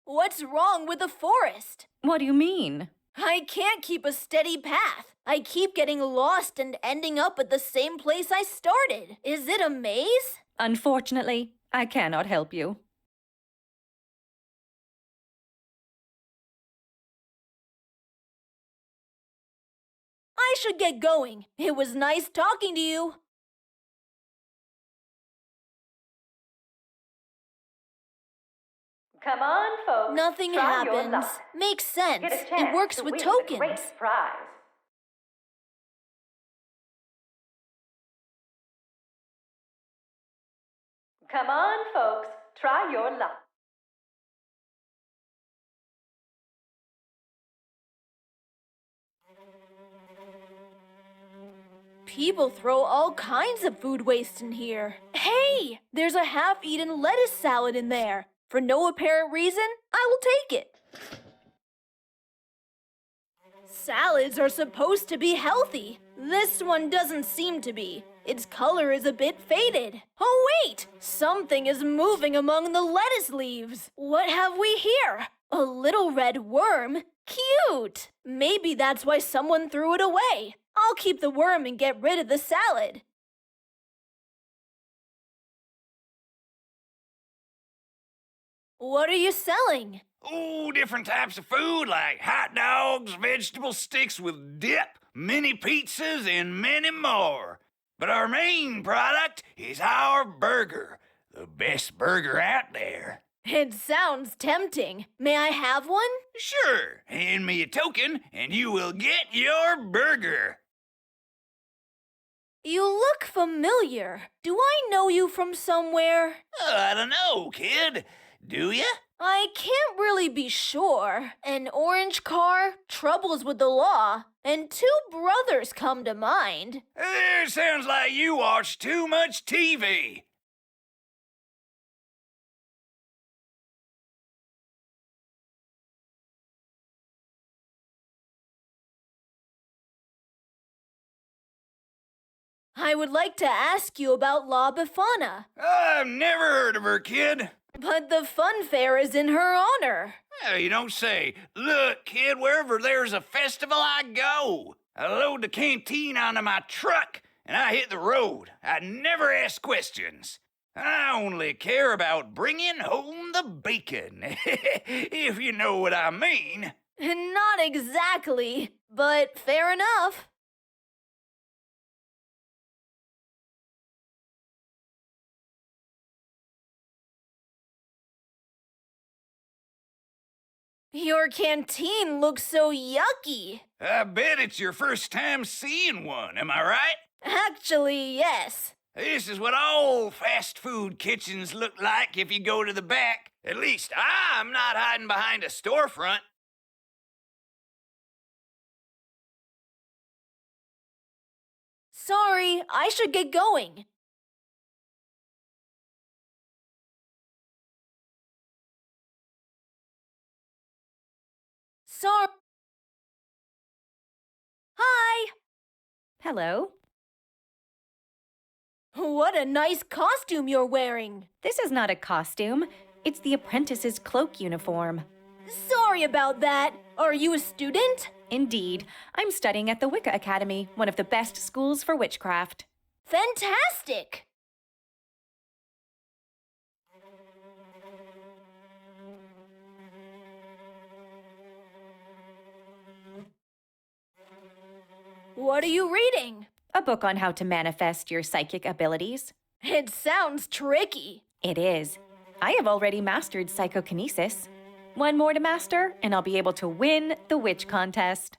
What's wrong with the forest? What do you mean? I can't keep a steady path. I keep getting lost and ending up at the same place I started. Is it a maze? Unfortunately, I cannot help you. I should get going. It was nice talking to you. Come on, folks. Nothing Try your happens. luck. Makes sense. Get a chance It works to with win the tokens. great prize. Come on, folks. Try your luck. People throw all kinds of food waste in here. Hey, there's a half-eaten lettuce salad in there. For no apparent reason, I will take it. Salads are supposed to be healthy. This one doesn't seem to be. Its color is a bit faded. Oh wait, something is moving among the lettuce leaves. What have we here? A little red worm? Cute! Maybe that's why someone threw it away. I'll keep the worm and get rid of the salad. What are you selling? Oh, different types of food like hot dogs, vegetable sticks with dip, mini pizzas, and many more. But our main product is our burger, the best burger out there. It sounds tempting. May I have one? Sure, hand me a token and you will get your burger. You look familiar. Do I know you from somewhere? I don't know, kid. Do ya? I can't really be sure. An orange car, troubles with the law, and two brothers come to mind. Sounds like you watch too much TV. I would like to ask you about La Befana. I've never heard of her, kid. But the fun fair is in her honor. You don't say. Look, kid, wherever there's a festival, I go. I load the canteen onto my truck, and I hit the road. I never ask questions. I only care about bringing home the bacon, if you know what I mean. Not exactly, but fair enough. Your canteen looks so yucky. I bet it's your first time seeing one, am I right? Actually, yes. This is what all fast food kitchens look like if you go to the back. At least I'm not hiding behind a storefront. Sorry, I should get going. Sorry. Hi. Hello. What a nice costume you're wearing. This is not a costume. It's the apprentice's cloak uniform. Sorry about that. Are you a student? Indeed. I'm studying at the Wicca Academy, one of the best schools for witchcraft. Fantastic! What are you reading? A book on how to manifest your psychic abilities. It sounds tricky. It is. I have already mastered psychokinesis. One more to master, and I'll be able to win the witch contest.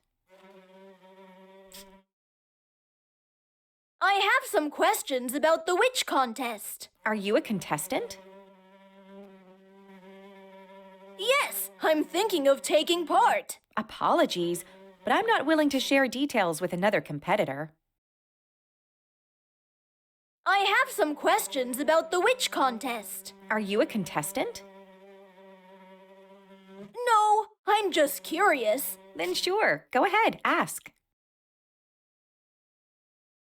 I have some questions about the witch contest. Are you a contestant? Yes, I'm thinking of taking part. Apologies, but I'm not willing to share details with another competitor. I have some questions about the witch contest. Are you a contestant? No, I'm just curious. Then sure, go ahead, ask.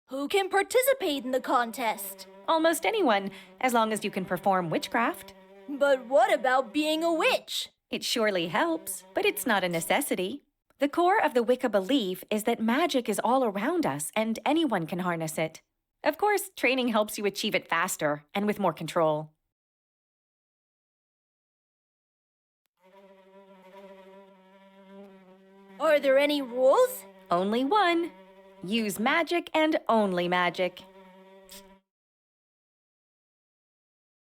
Who can participate in the contest? Almost anyone, as long as you can perform witchcraft. But what about being a witch? It surely helps, but it's not a necessity. The core of the Wicca belief is that magic is all around us and anyone can harness it. Of course, training helps you achieve it faster and with more control. Are there any rules? Only one. Use magic and only magic.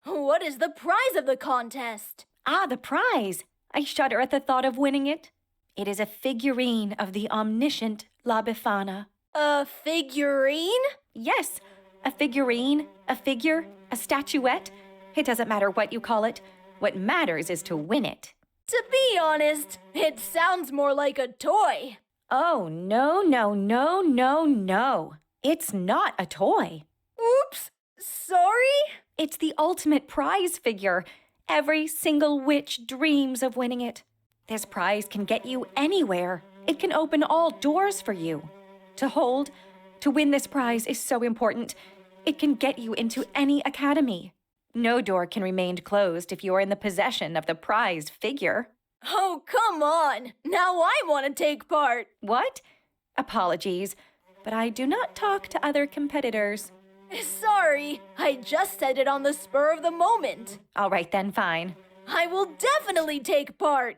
What is the prize of the contest? Ah, the prize! I shudder at the thought of winning it. It is a figurine of the omniscient La Befana. A figurine? Yes, a figurine, a figure, a statuette. It doesn't matter what you call it. What matters is to win it. To be honest, it sounds more like a toy. Oh, no, no, no, no, no. It's not a toy. Oops, sorry? It's the ultimate prize figure. Every single witch dreams of winning it. This prize can get you anywhere. It can open all doors for you. To win this prize is so important. It can get you into any academy. No door can remain closed if you are in the possession of the prized figure. Oh, come on. Now I want to take part. What? Apologies, but I do not talk to other competitors. Sorry, I just said it on the spur of the moment. All right then, fine. I will definitely take part.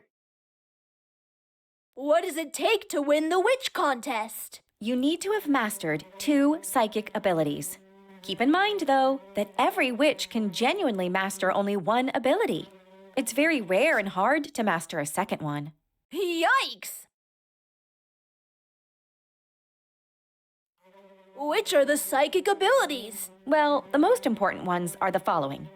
What does it take to win the witch contest? You need to have mastered 2 psychic abilities. Keep in mind, though, that every witch can genuinely master only one ability. It's very rare and hard to master a second one. Yikes! Which are the psychic abilities? Well, the most important ones are the following.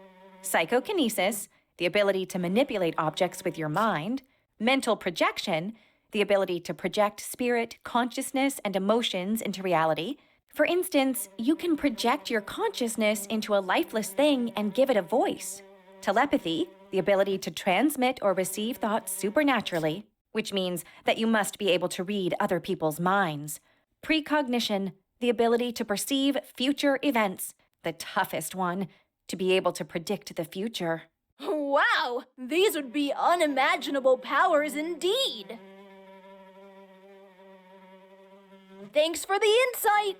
Psychokinesis, the ability to manipulate objects with your mind. Mental projection, the ability to project spirit, consciousness, and emotions into reality. For instance, you can project your consciousness into a lifeless thing and give it a voice. Telepathy, the ability to transmit or receive thoughts supernaturally, which means that you must be able to read other people's minds. Precognition, the ability to perceive future events, the toughest one, to be able to predict the future. Wow, these would be unimaginable powers indeed. Thanks for the insight.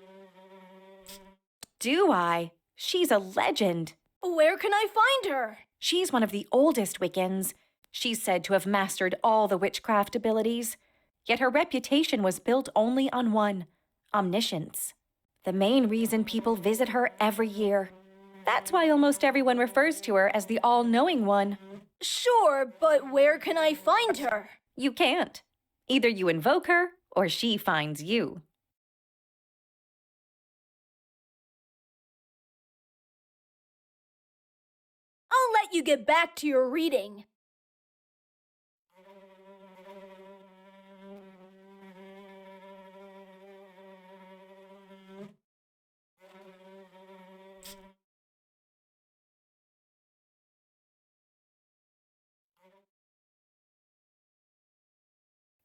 Do I? She's a legend. Where can I find her? She's one of the oldest Wiccans. She's said to have mastered all the witchcraft abilities. Yet her reputation was built only on one, omniscience. The main reason people visit her every year. That's why almost everyone refers to her as the all-knowing one. Sure, but where can I find her? You can't. Either you invoke her, or she finds you. let you get back to your reading.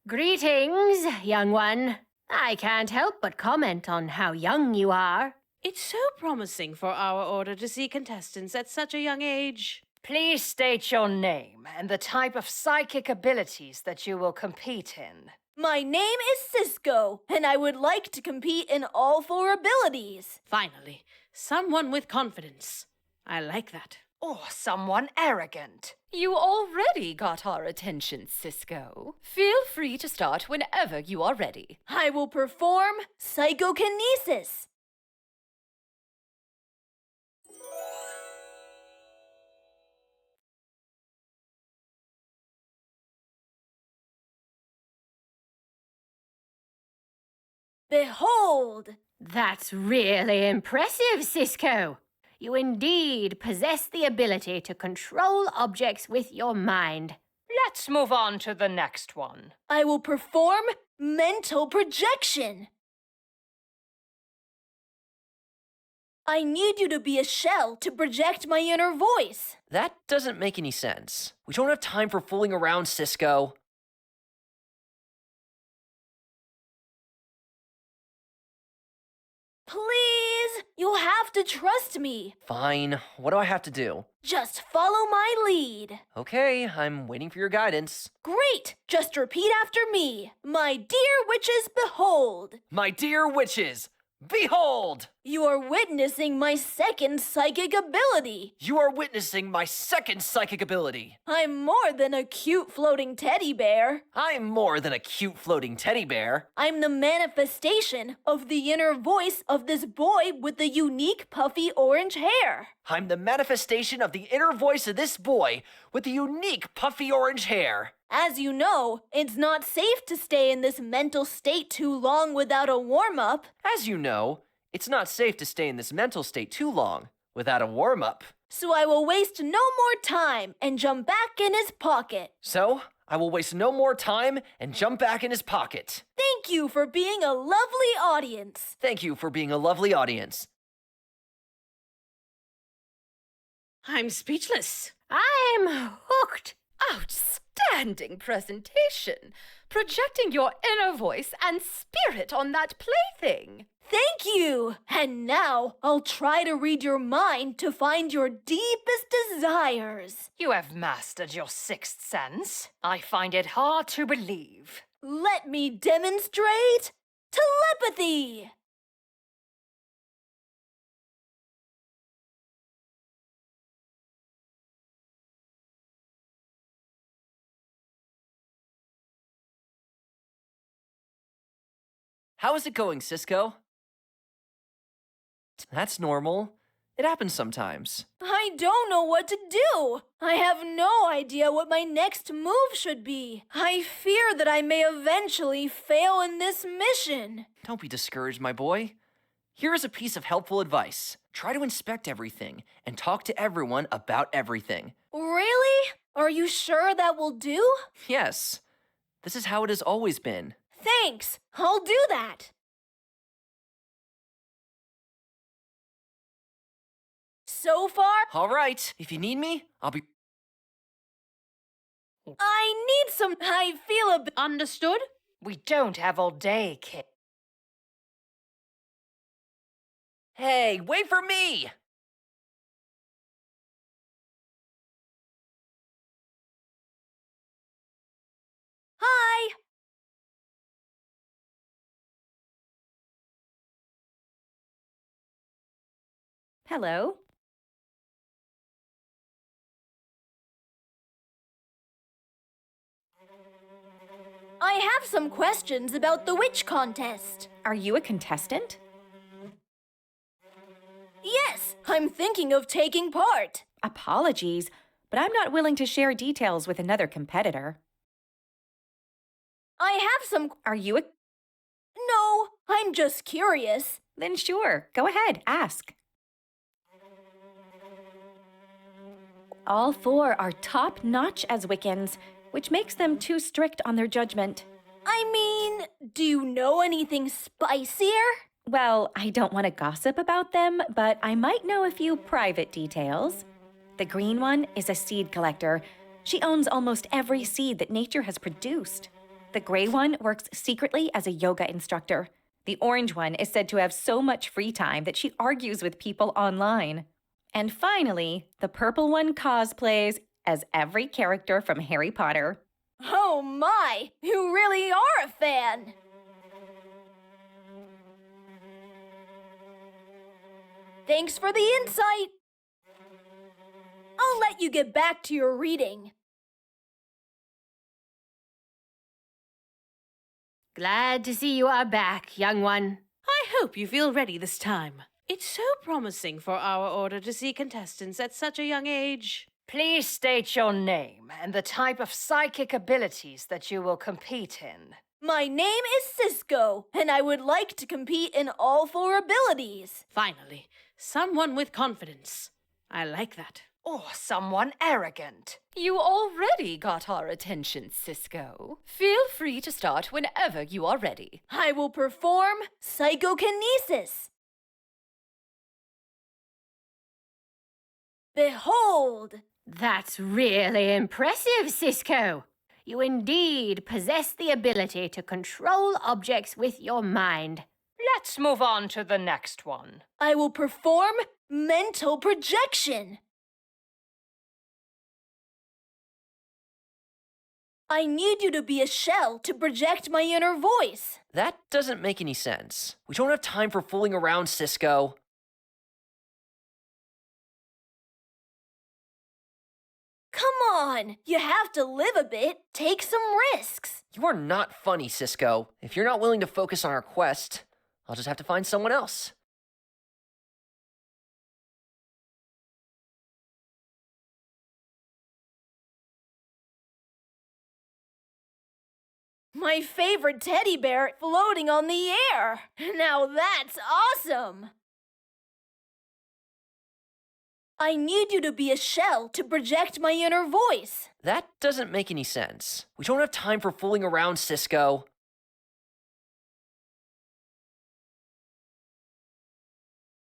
Greetings, young one. I can't help but comment on how young you are. It's so promising for our order to see contestants at such a young age. Please state your name and the type of psychic abilities that you will compete in. My name is Cisco, and I would like to compete in all 4 abilities. Finally, someone with confidence. I like that. Or someone arrogant. You already got our attention, Cisco. Feel free to start whenever you are ready. I will perform psychokinesis. Behold! That's really impressive, Cisco. You indeed possess the ability to control objects with your mind. Let's move on to the next one. I will perform mental projection. I need you to be a shell to project my inner voice. That doesn't make any sense. We don't have time for fooling around, Cisco. Please, you'll have to trust me. Fine. What do I have to do? Just follow my lead. Okay, I'm waiting for your guidance. Great! Just repeat after me. My dear witches, behold. My dear witches, behold! You are witnessing my second psychic ability. You are witnessing my second psychic ability. I'm more than a cute floating teddy bear. I'm more than a cute floating teddy bear. I'm the manifestation of the inner voice of this boy with the unique puffy orange hair. I'm the manifestation of the inner voice of this boy with the unique puffy orange hair. As you know, it's not safe to stay in this mental state too long without a warm-up. As you know, it's not safe to stay in this mental state too long without a warm-up. So I will waste no more time and jump back in his pocket. So, I will waste no more time and jump back in his pocket. Thank you for being a lovely audience. Thank you for being a lovely audience. I'm speechless. I'm hooked. Outstanding presentation. Projecting your inner voice and spirit on that plaything. Thank you! And now I'll try to read your mind to find your deepest desires. You have mastered your sixth sense. I find it hard to believe. Let me demonstrate telepathy! How is it going, Cisco? That's normal. It happens sometimes. I don't know what to do. I have no idea what my next move should be. I fear that I may eventually fail in this mission. Don't be discouraged, my boy. Here is a piece of helpful advice. Try to inspect everything and talk to everyone about everything. Really? Are you sure that will do? Yes. This is how it has always been. Thanks. I'll do that. So far, All right. If you need me, I'll be... I need some... I feel a bit... Understood? We don't have all day, kid. Hey, wait for me! Hi. Hello? I have some questions about the witch contest. Are you a contestant? Yes, I'm thinking of taking part. Apologies, but I'm not willing to share details with another competitor. I have some... Are you a... No, I'm just curious. Then sure, go ahead, ask. All four are top-notch as Wiccans, which makes them too strict on their judgment. I mean, do you know anything spicier? Well, I don't want to gossip about them, but I might know a few private details. The green one is a seed collector. She owns almost every seed that nature has produced. The gray one works secretly as a yoga instructor. The orange one is said to have so much free time that she argues with people online. And finally, the purple one cosplays as every character from Harry Potter. Oh my, you really are a fan! Thanks for the insight! I'll let you get back to your reading. Glad to see you are back, young one. I hope you feel ready this time. It's so promising for our order to see contestants at such a young age. Please state your name and the type of psychic abilities that you will compete in. My name is Cisco, and I would like to compete in all four abilities. Finally, someone with confidence. I like that. Or someone arrogant. You already got our attention, Cisco. Feel free to start whenever you are ready. I will perform psychokinesis. Behold! That's really impressive, Cisco. You indeed possess the ability to control objects with your mind. Let's move on to the next one. I will perform mental projection. I need you to be a shell to project my inner voice. That doesn't make any sense. We don't have time for fooling around, Cisco. Come on, you have to live a bit. Take some risks. You are not funny, Cisco. If you're not willing to focus on our quest, I'll just have to find someone else. My favorite teddy bear floating on the air. Now that's awesome. I need you to be a shell to project my inner voice. That doesn't make any sense. We don't have time for fooling around, Cisco.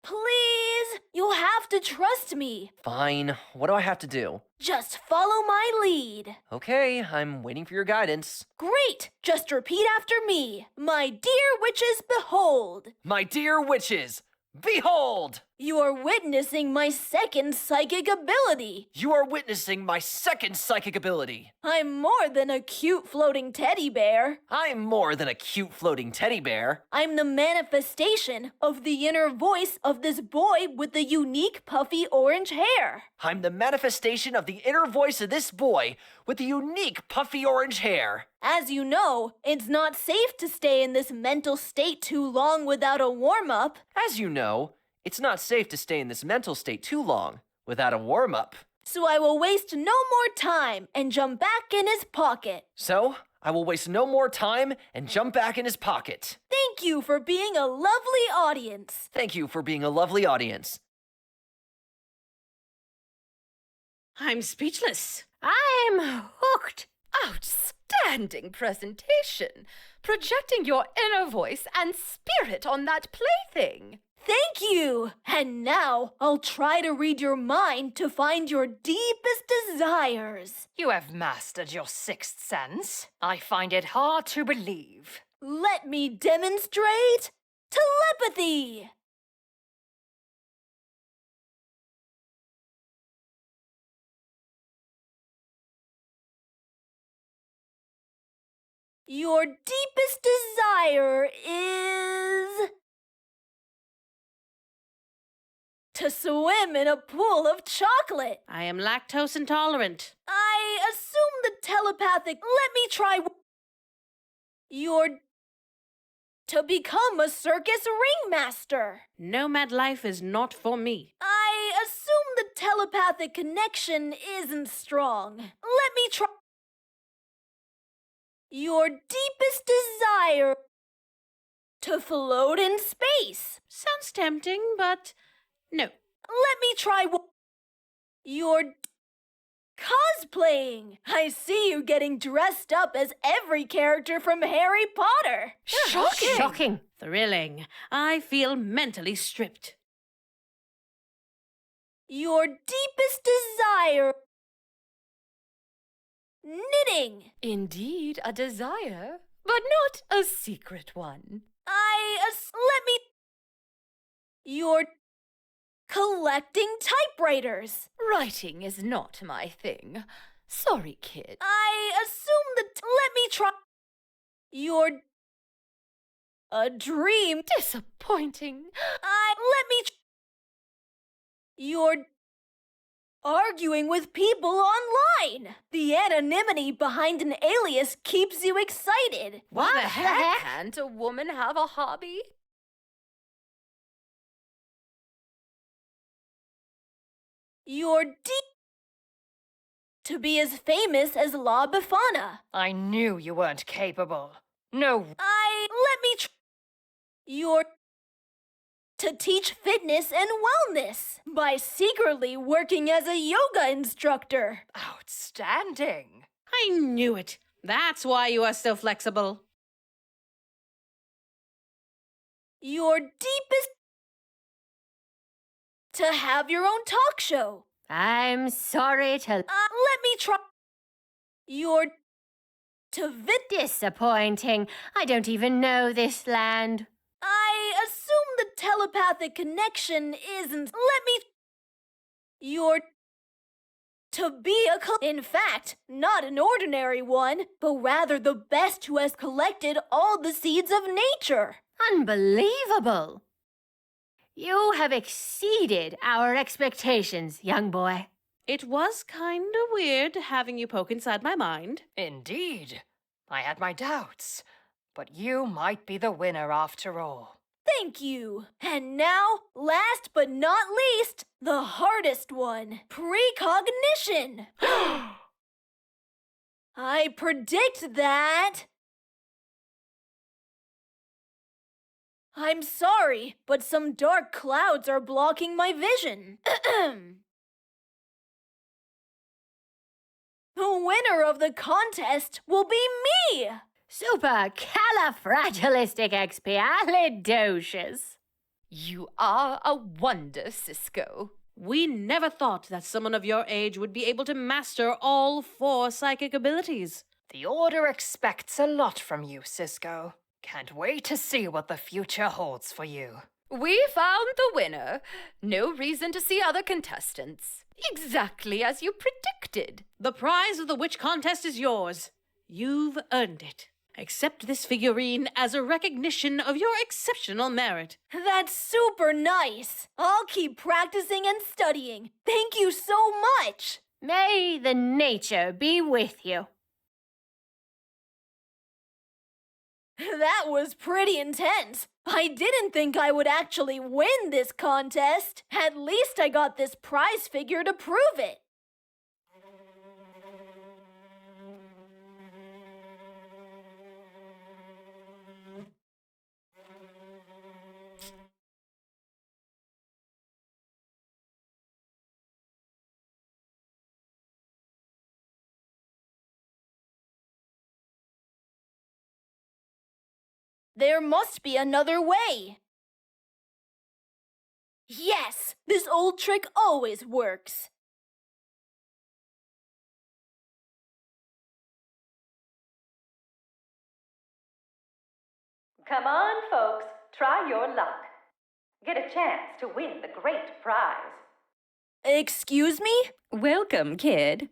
Please, you'll have to trust me. Fine. What do I have to do? Just follow my lead. Okay, I'm waiting for your guidance. Great! Just repeat after me. My dear witches, behold. My dear witches, behold! You are witnessing my second psychic ability. You are witnessing my second psychic ability. I'm more than a cute floating teddy bear. I'm more than a cute floating teddy bear. I'm the manifestation of the inner voice of this boy with the unique puffy orange hair. I'm the manifestation of the inner voice of this boy with the unique puffy orange hair. As you know, it's not safe to stay in this mental state too long without a warm-up. As you know, it's not safe to stay in this mental state too long without a warm-up. So I will waste no more time and jump back in his pocket. So, I will waste no more time and jump back in his pocket. Thank you for being a lovely audience. Thank you for being a lovely audience. I'm speechless. I'm hooked. Outstanding presentation. Projecting your inner voice and spirit on that plaything. Thank you! And now, I'll try to read your mind to find your deepest desires. You have mastered your sixth sense. I find it hard to believe. Let me demonstrate telepathy! Your deepest desire is to swim in a pool of chocolate. I am lactose intolerant. I assume the telepathic. Let me try. To become a circus ringmaster. Nomad life is not for me. I assume the telepathic connection isn't strong. Let me try. Your deepest desire to float in space. Sounds tempting, but no. Let me try. Cosplaying! I see you getting dressed up as every character from Harry Potter. Shocking. Thrilling. I feel mentally stripped. Your deepest desire. Knitting. Indeed, a desire, but not a secret one. Let me. You're collecting typewriters. Writing is not my thing. Sorry, kid. I assume that. Let me try. You're a dream. Disappointing. Let me. You're arguing with people online. The anonymity behind an alias keeps you excited. What the heck? Can't a woman have a hobby? You're to be as famous as La Befana. I knew you weren't capable. No. Let me You're to teach fitness and wellness by secretly working as a yoga instructor. Outstanding. I knew it. That's why you are so flexible. Your deepest to have your own talk show. I'm sorry to... let me try. You're to Disappointing. I don't even know this land. I assume the telepathic connection isn't. Let me. You're to be in fact, not an ordinary one, but rather the best who has collected all the seeds of nature. Unbelievable. You have exceeded our expectations, young boy. It was kinda weird having you poke inside my mind. Indeed. I had my doubts. But you might be the winner after all. Thank you. And now, last but not least, the hardest one. Precognition. I predict that... I'm sorry, but some dark clouds are blocking my vision. The winner of the contest will be me! Supercalifragilisticexpialidocious. You are a wonder, Cisco. We never thought that someone of your age would be able to master all 4 psychic abilities. The Order expects a lot from you, Cisco. Can't wait to see what the future holds for you. We found the winner. No reason to see other contestants. Exactly as you predicted. The prize of the witch contest is yours. You've earned it. Accept this figurine as a recognition of your exceptional merit. That's super nice. I'll keep practicing and studying. Thank you so much. May the nature be with you. That was pretty intense. I didn't think I would actually win this contest. At least I got this prize figure to prove it. There must be another way. Yes, this old trick always works. Come on, folks, try your luck. Get a chance to win the great prize. Excuse me? Welcome, kid.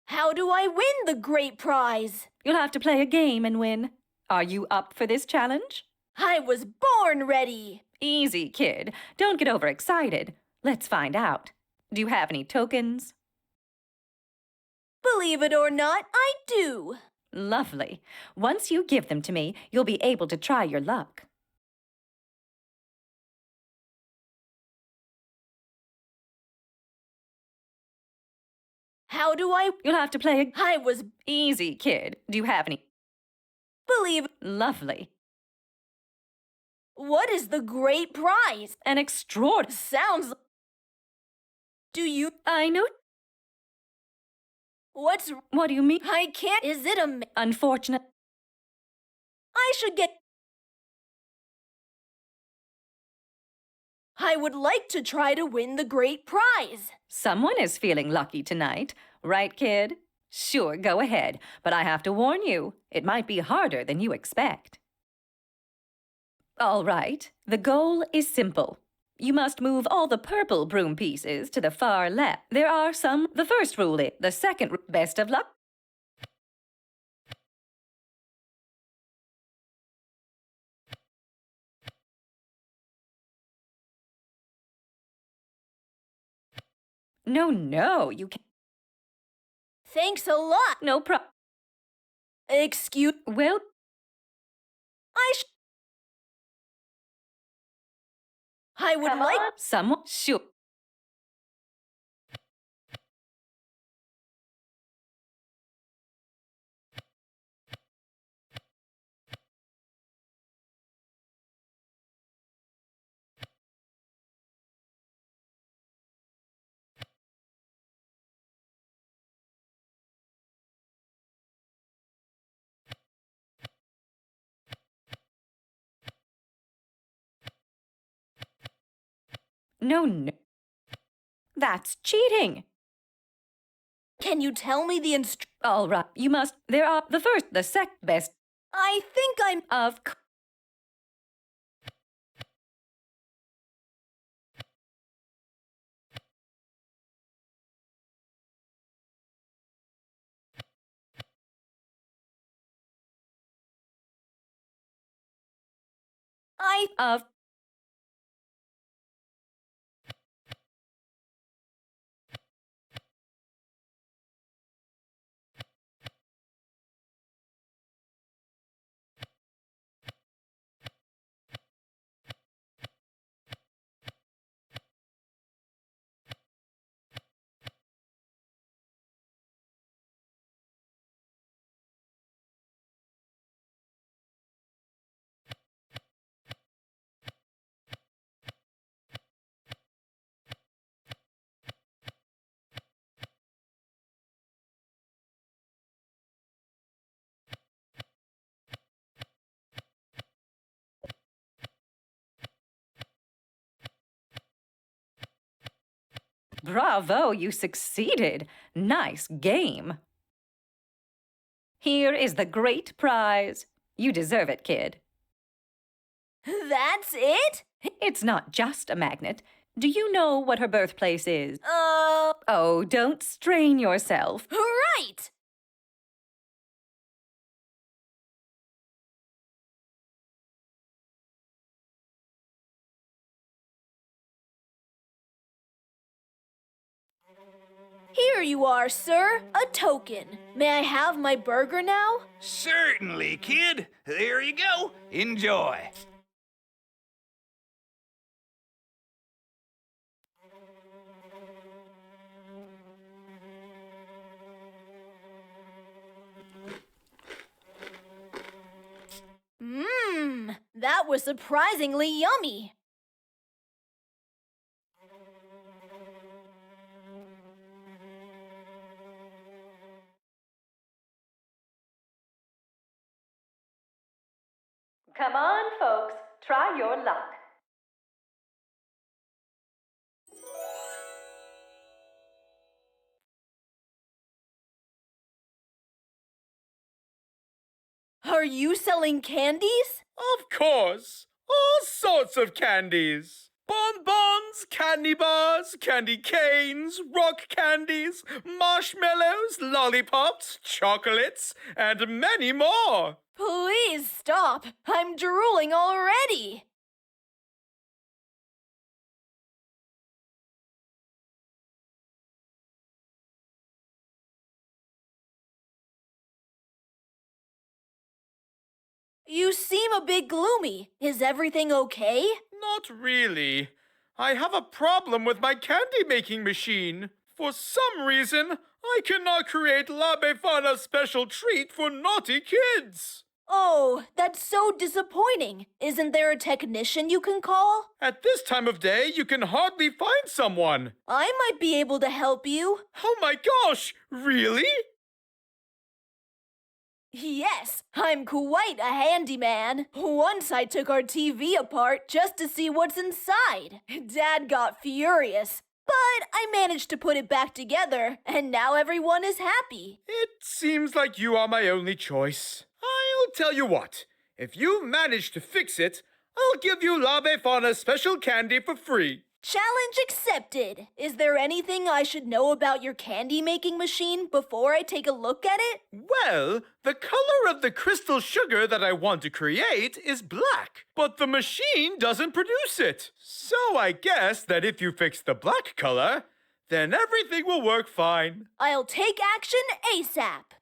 How do I win the great prize? You'll have to play a game and win. Are you up for this challenge? I was born ready. Easy, kid. Don't get overexcited. Let's find out. Do you have any tokens? Believe it or not, I do. Lovely. Once you give them to me, you'll be able to try your luck. How do I... You'll have to play a... I was... Easy, kid. Do you have any... Believe... Lovely. What is the great prize? An extraordinary... Sounds... Do you? I know. What's. What do you mean? I can't. Is it a. Unfortunate. I should get. I would like to try to win the great prize. Someone is feeling lucky tonight, right, kid? Sure, go ahead, but I have to warn you, it might be harder than you expect. All right, the goal is simple. You must move all the purple broom pieces to the far left. There are some. The first rule is the second. Best of luck. No, you can't. Thanks a lot. No problem. Excuse. Well, I would like. Someone. Sure. No. That's cheating. Can you tell me the All right, you must. There are the first, the second best. I think I'm. Of. Of. Bravo, you succeeded. Nice game. Here is the great prize. You deserve it, kid. That's it? It's not just a magnet. Do you know what her birthplace is? Oh, don't strain yourself. Right! Here you are, sir. A token. May I have my burger now? Certainly, kid. There you go. Enjoy. That was surprisingly yummy. Come on, folks. Try your luck. Are you selling candies? Of course! All sorts of candies! Bonbons, candy bars, candy canes, rock candies, marshmallows, lollipops, chocolates, and many more! Please stop! I'm drooling already! You seem a bit gloomy. Is everything okay? Not really. I have a problem with my candy-making machine. For some reason, I cannot create La Befana special treat for naughty kids. Oh, that's so disappointing. Isn't there a technician you can call? At this time of day, you can hardly find someone. I might be able to help you. Oh my gosh, really? Yes, I'm quite a handyman. Once I took our TV apart just to see what's inside. Dad got furious, but I managed to put it back together, and now everyone is happy. It seems like you are my only choice. I'll tell you what, if you manage to fix it, I'll give you La Befana special candy for free. Challenge accepted. Is there anything I should know about your candy-making machine before I take a look at it? Well, the color of the crystal sugar that I want to create is black, but the machine doesn't produce it. So I guess that if you fix the black color, then everything will work fine. I'll take action ASAP.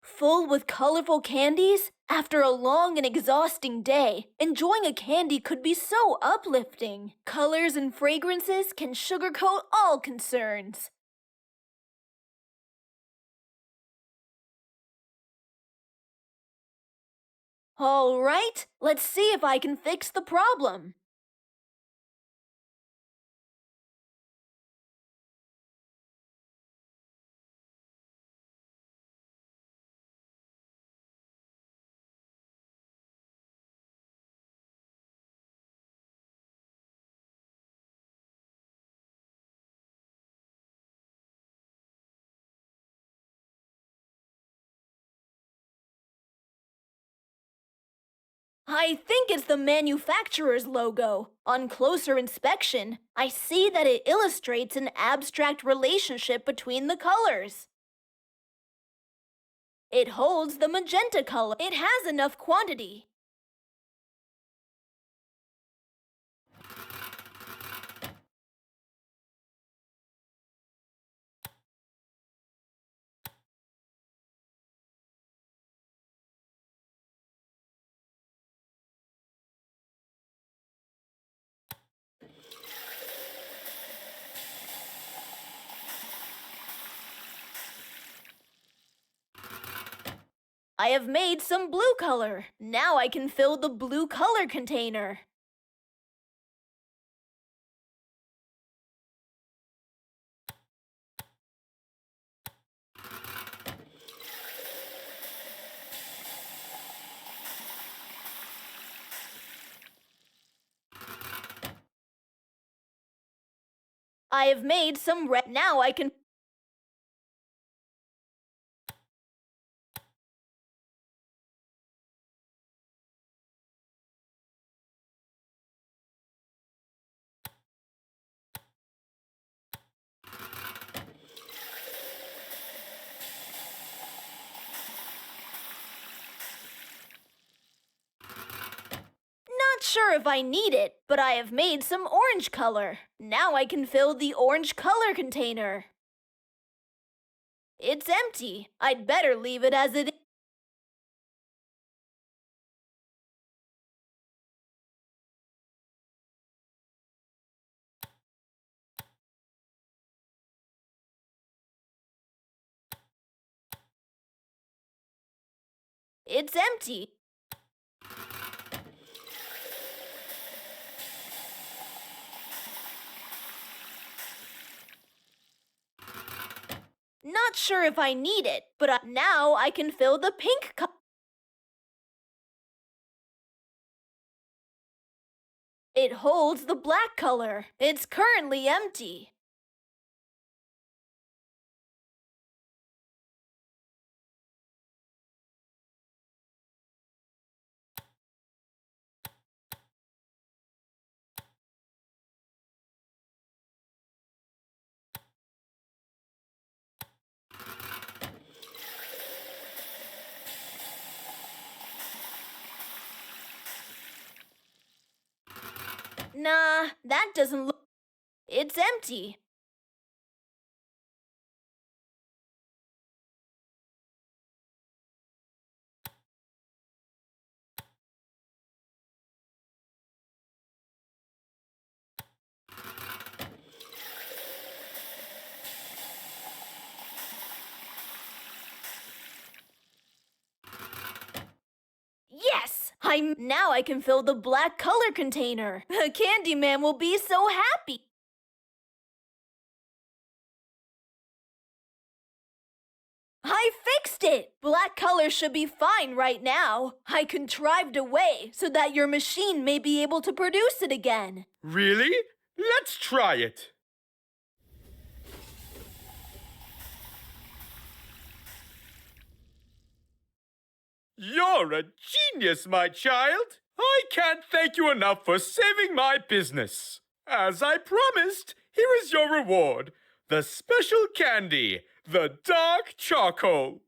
Full with colorful candies? After a long and exhausting day, enjoying a candy could be so uplifting. Colors and fragrances can sugarcoat all concerns. All right, let's see if I can fix the problem. I think it's the manufacturer's logo. On closer inspection, I see that it illustrates an abstract relationship between the colors. It holds the magenta color. It has enough quantity. I have made some blue color. Now I can fill the blue color container. I have made some red. Now I can... Not sure if I need it, but I have made some orange color. Now I can fill the orange color container. It's empty. I'd better leave it as it is. It's empty. Not sure if I need it, but now I can fill the pink color. It holds the black color. It's currently empty. Nah, that doesn't look... It's empty. Now I can fill the black color container. The Candyman will be so happy. I fixed it! Black color should be fine right now. I contrived a way so that your machine may be able to produce it again. Really? Let's try it. You're a genius, my child. I can't thank you enough for saving my business. As I promised, here is your reward. The special candy, the dark charcoal.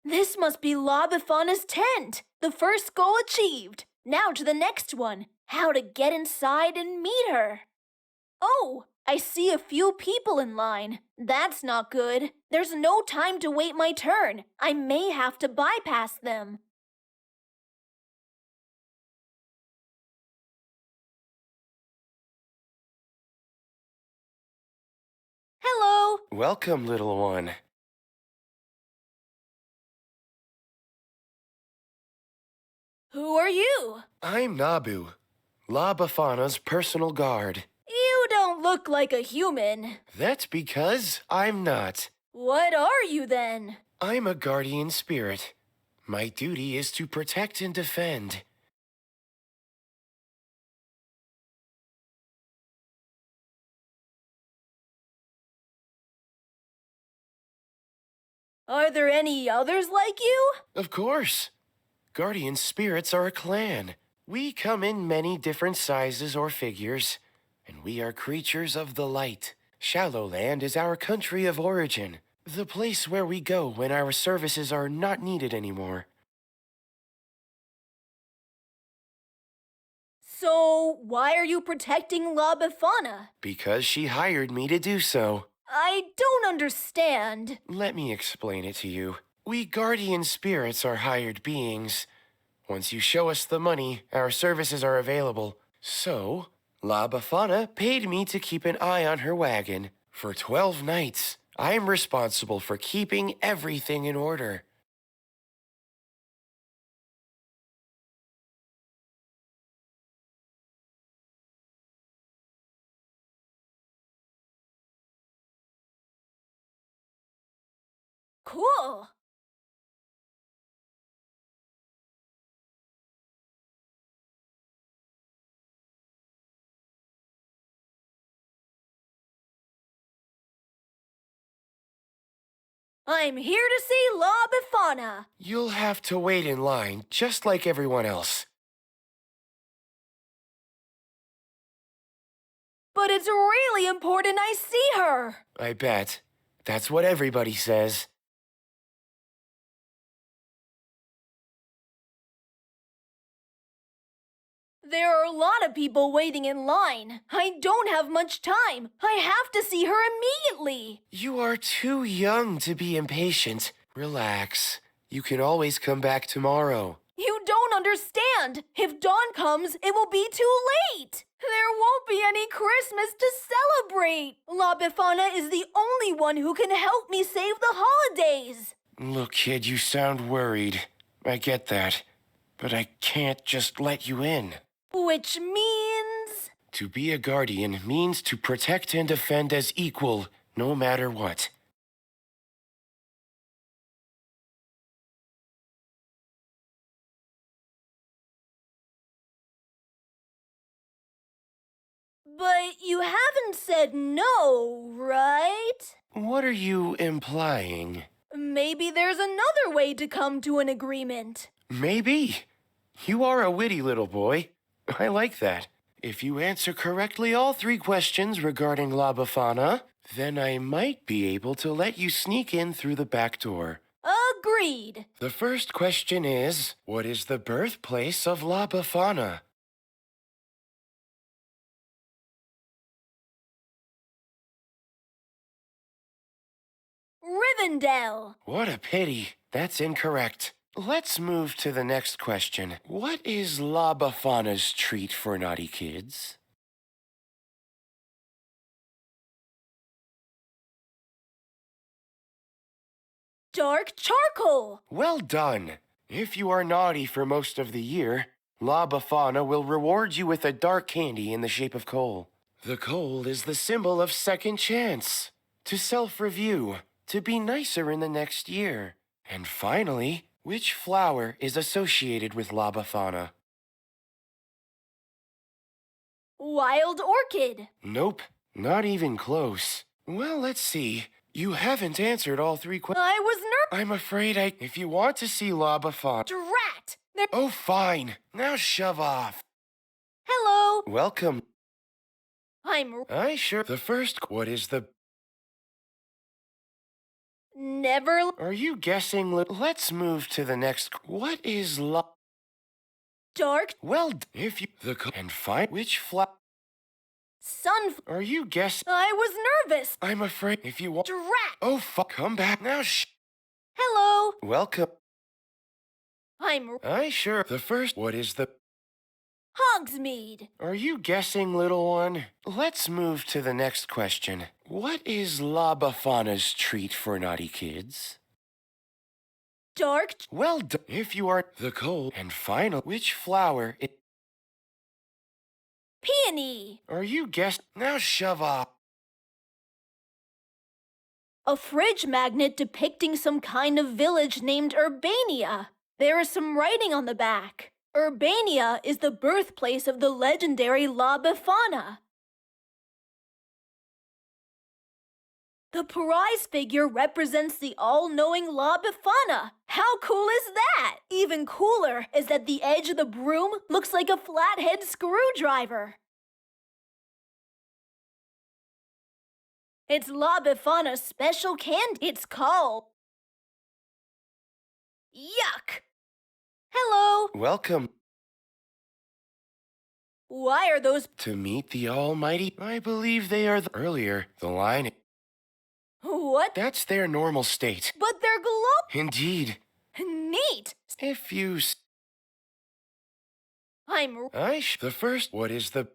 This must be La Befana's tent. The first goal achieved. Now to the next one. How to get inside and meet her. Oh, I see a few people in line. That's not good. There's no time to wait my turn. I may have to bypass them. Hello. Welcome, little one. Who are you? I'm Nabu, La Befana's personal guard. You don't look like a human. That's because I'm not. What are you then? I'm a guardian spirit. My duty is to protect and defend. Are there any others like you? Of course. Guardian spirits are a clan. We come in many different sizes or figures, and we are creatures of the light. Shallowland is our country of origin, the place where we go when our services are not needed anymore. So, why are you protecting La Befana? Because she hired me to do so. I don't understand. Let me explain it to you. We guardian spirits are hired beings. Once you show us the money, our services are available. So, La Befana paid me to keep an eye on her wagon. For 12 nights, I'm responsible for keeping everything in order. Cool. I'm here to see La Befana. You'll have to wait in line, just like everyone else. But it's really important I see her. I bet. That's what everybody says. There are a lot of people waiting in line. I don't have much time. I have to see her immediately. You are too young to be impatient. Relax. You can always come back tomorrow. You don't understand. If dawn comes, it will be too late. There won't be any Christmas to celebrate. La Befana is the only one who can help me save the holidays. Look, kid, you sound worried. I get that. But I can't just let you in. Which means... To be a guardian means to protect and defend as equal, no matter what. But you haven't said no, right? What are you implying? Maybe there's another way to come to an agreement. Maybe. You are a witty little boy. I like that. If you answer correctly all 3 questions regarding La Befana, then I might be able to let you sneak in through the back door. Agreed. The first question is, what is the birthplace of La Befana? Rivendell. What a pity. That's incorrect. Let's move to the next question. What is La Befana's treat for naughty kids? Dark charcoal! Well done. If you are naughty for most of the year, La Befana will reward you with a dark candy in the shape of coal. The coal is the symbol of second chance, to self-review, to be nicer in the next year. And finally, which flower is associated with La Befana? Wild orchid! Nope, not even close. Well, let's see. You haven't answered all three questions. I was I'm afraid if you want to see La Befana... Drat! Oh, fine. Now shove off. Hello! Welcome. I'm... The first... What is the... Never... Are you guessing? Let's move to the next... What is Dark... Well, if you... And find which Sun... Are you guessing? I was nervous! I'm afraid if you want... Drat! Oh, fuck. Come back now, Hello! Welcome. I'm... The first... What is the... Hogsmeade! Are you guessing, little one? Let's move to the next question. What is La Befana's treat for naughty kids? Dark... Well, if you are the coal. And final... Which flower... Peony! Are you guessing? Now shove off. A fridge magnet depicting some kind of village named Urbania. There is some writing on the back. Urbania is the birthplace of the legendary La Befana. The prize figure represents the all-knowing La Befana. How cool is that? Even cooler is that the edge of the broom looks like a flathead screwdriver. It's La Befana's special candy. It's called... Yuck! Hello! Welcome. Why are those... To meet the Almighty? I believe they are earlier. The line... What? That's their normal state. But they're Indeed. Neat! If you... I'm... The first... What is the...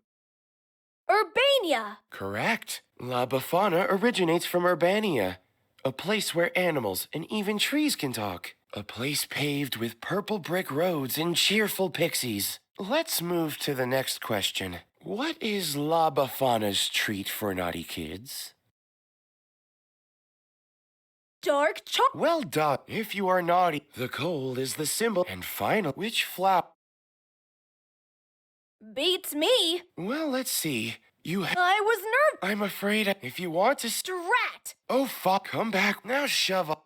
Urbania! Correct. La Befana originates from Urbania, a place where animals and even trees can talk. A place paved with purple brick roads and cheerful pixies. Let's move to the next question. What is La Befana's treat for naughty kids? Dark chocolate. Well done. If you are naughty, the coal is the symbol. And final, which flower? Beats me. Well, let's see. I was nervous. I'm afraid if you want to... Drat! Oh, fuck. Come back. Now shove off.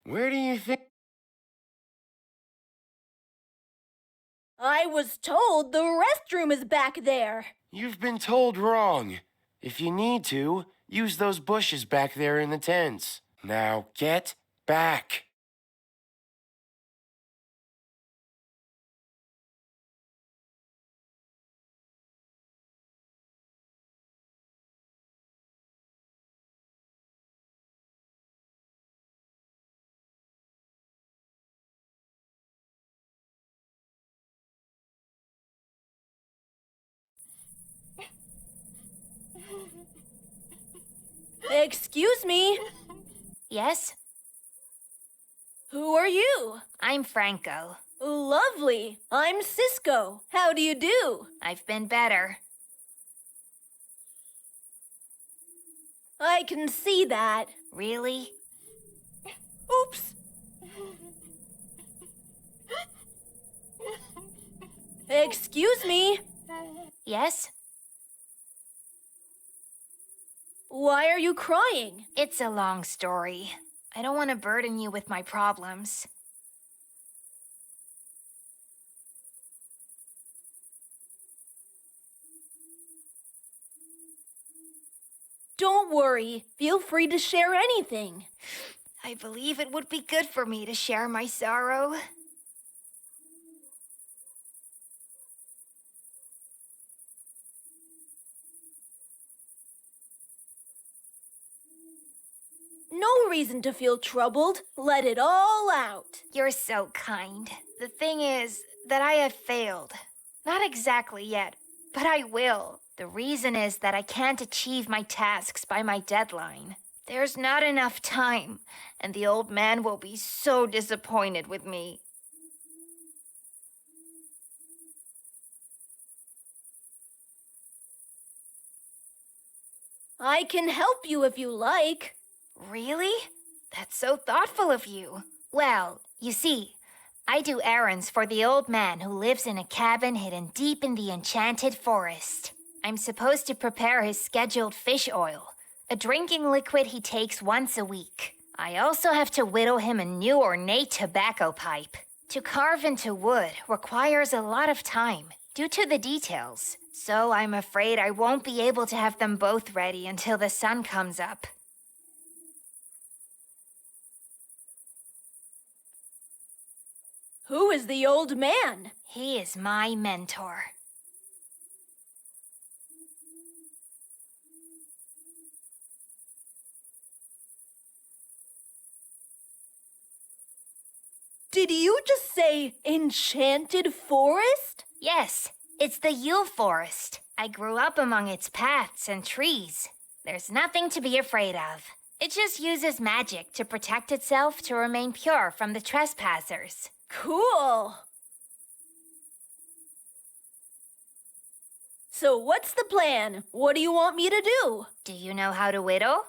Where do you think... I was told the restroom is back there. You've been told wrong. If you need to, use those bushes back there in the tents. Now get back. Excuse me. Yes? Who are you? I'm Franco. Lovely. I'm Cisco. How do you do? I've been better. I can see that. Really? Oops. Excuse me. Yes? Why are you crying? It's a long story. I don't want to burden you with my problems. Don't worry. Feel free to share anything. I believe it would be good for me to share my sorrow. No reason to feel troubled. Let it all out. You're so kind. The thing is that I have failed. Not exactly yet, but I will. The reason is that I can't achieve my tasks by my deadline. There's not enough time, and the old man will be so disappointed with me. I can help you if you like. Really? That's so thoughtful of you. Well, you see, I do errands for the old man who lives in a cabin hidden deep in the enchanted forest. I'm supposed to prepare his scheduled fish oil, a drinking liquid he takes once a week. I also have to whittle him a new ornate tobacco pipe. To carve into wood requires a lot of time due to the details, so I'm afraid I won't be able to have them both ready until the sun comes up. Who is the old man? He is my mentor. Did you just say enchanted forest? Yes, it's the Yule forest. I grew up among its paths and trees. There's nothing to be afraid of. It just uses magic to protect itself to remain pure from the trespassers. Cool. So what's the plan? What do you want me to do? Do you know how to whittle?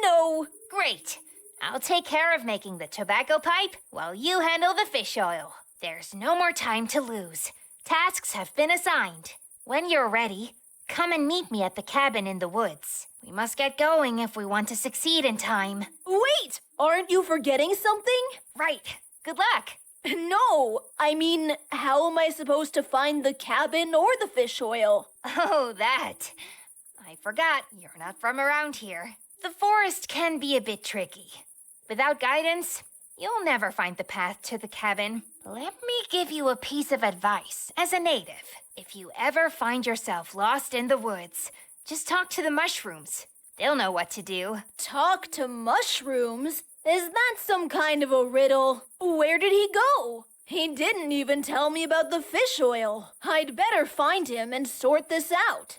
No. Great. I'll take care of making the tobacco pipe while you handle the fish oil. There's no more time to lose. Tasks have been assigned. When you're ready, come and meet me at the cabin in the woods. We must get going if we want to succeed in time. Wait! Aren't you forgetting something? Right. Good luck. No! I mean, how am I supposed to find the cabin or the fish oil? Oh, that. I forgot. You're not from around here. The forest can be a bit tricky. Without guidance, you'll never find the path to the cabin. Let me give you a piece of advice as a native. If you ever find yourself lost in the woods, just talk to the mushrooms. They'll know what to do. Talk to mushrooms? Is that some kind of a riddle? Where did he go? He didn't even tell me about the fish oil. I'd better find him and sort this out.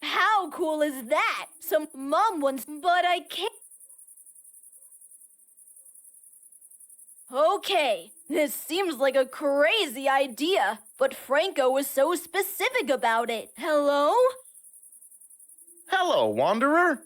How cool is that? Some mom ones, but I can't. Okay, this seems like a crazy idea, but Franco was so specific about it. Hello? Hello, Wanderer.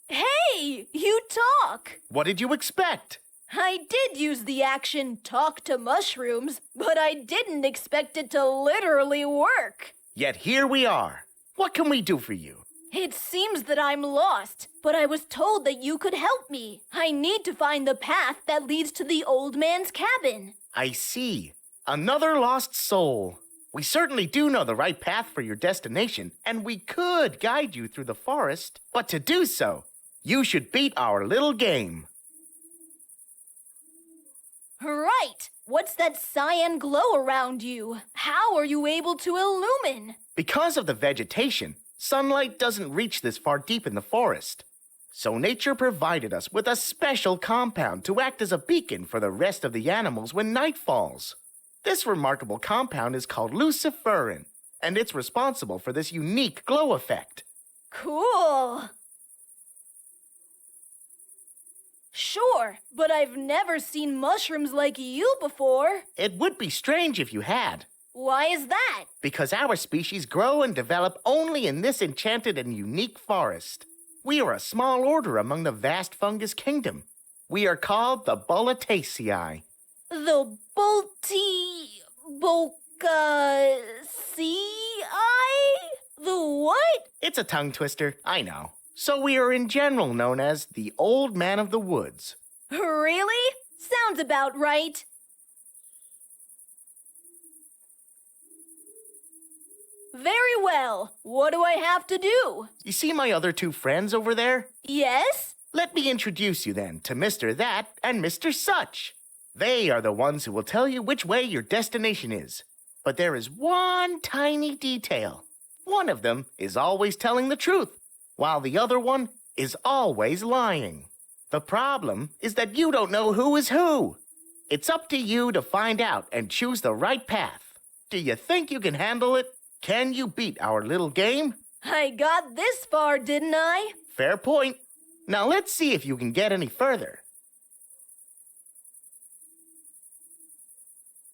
Hey, you talk. What did you expect? I did use the action talk to mushrooms, but I didn't expect it to literally work. Yet here we are. What can we do for you? It seems that I'm lost, but I was told that you could help me. I need to find the path that leads to the old man's cabin. I see. Another lost soul. We certainly do know the right path for your destination, and we could guide you through the forest. But to do so, you should beat our little game. Right. What's that cyan glow around you? How are you able to illumine? Because of the vegetation, sunlight doesn't reach this far deep in the forest. So nature provided us with a special compound to act as a beacon for the rest of the animals when night falls. This remarkable compound is called luciferin, and it's responsible for this unique glow effect. Cool. Sure, but I've never seen mushrooms like you before. It would be strange if you had. Why is that? Because our species grow and develop only in this enchanted and unique forest. We are a small order among the vast fungus kingdom. We are called the Boletaceae. The The what? It's a tongue twister, I know. So we are in general known as the Old Man of the Woods. Really? Sounds about right. Very well. What do I have to do? You see my other two friends over there? Yes? Let me introduce you then to Mr. That and Mr. Such. They are the ones who will tell you which way your destination is. But there is one tiny detail. One of them is always telling the truth, while the other one is always lying. The problem is that you don't know who is who. It's up to you to find out and choose the right path. Do you think you can handle it? Can you beat our little game? I got this far, didn't I? Fair point. Now let's see if you can get any further.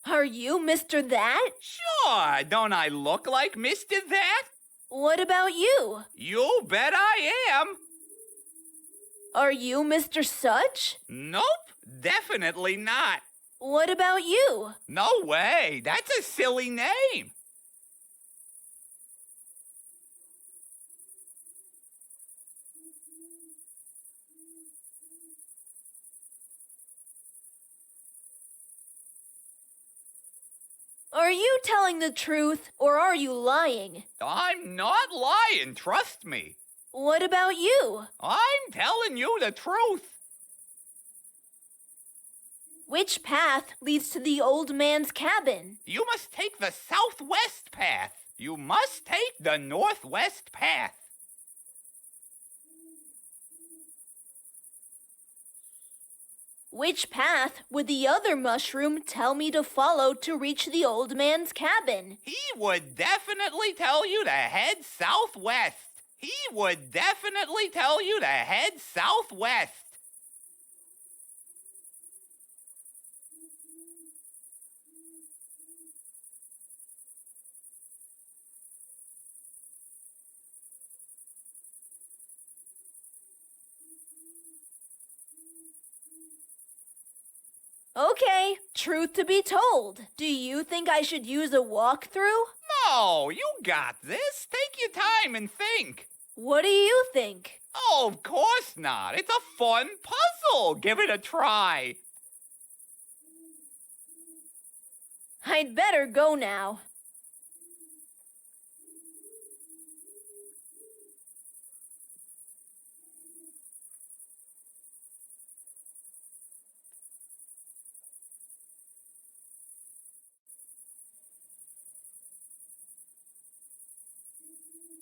Are you Mr. That? Sure, don't I look like Mr. That? What about you? You bet I am. Are you Mr. Such? Nope, definitely not. What about you? No way, that's a silly name. Are you telling the truth, or are you lying? I'm not lying, trust me. What about you? I'm telling you the truth. Which path leads to the old man's cabin? You must take the southwest path. You must take the northwest path. Which path would the other mushroom tell me to follow to reach the old man's cabin? He would definitely tell you to head southwest. He would definitely tell you to head southwest. Okay, truth to be told. Do you think I should use a walkthrough? No, you got this. Take your time and think. What do you think? Oh, of course not. It's a fun puzzle. Give it a try. I'd better go now.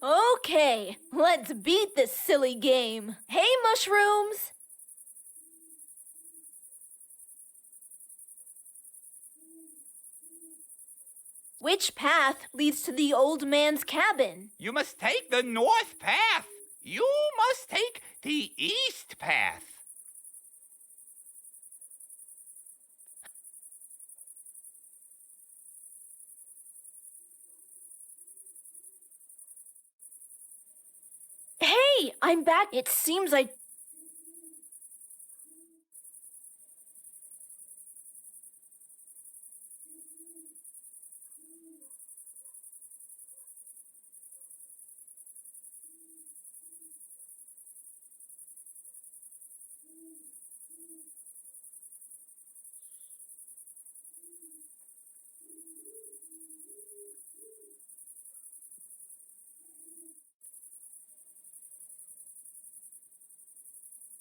Okay, let's beat this silly game. Hey, mushrooms! Which path leads to the old man's cabin? You must take the north path. You must take the east path. Hey, I'm back. It seems I...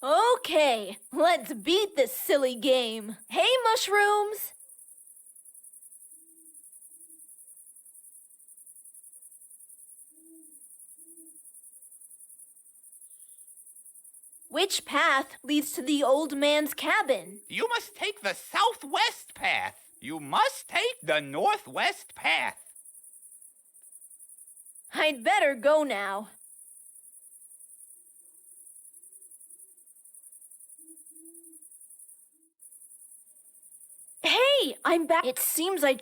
Okay, let's beat this silly game. Hey, mushrooms! Which path leads to the old man's cabin? You must take the southwest path. You must take the northwest path. I'd better go now. Hey, I'm back. It seems I...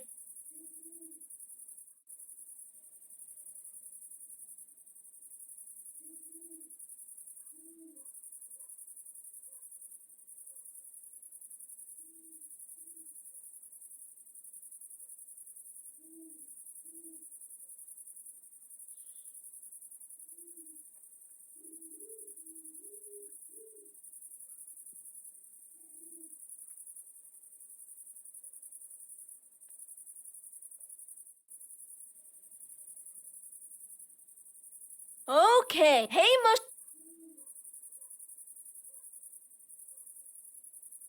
Okay, hey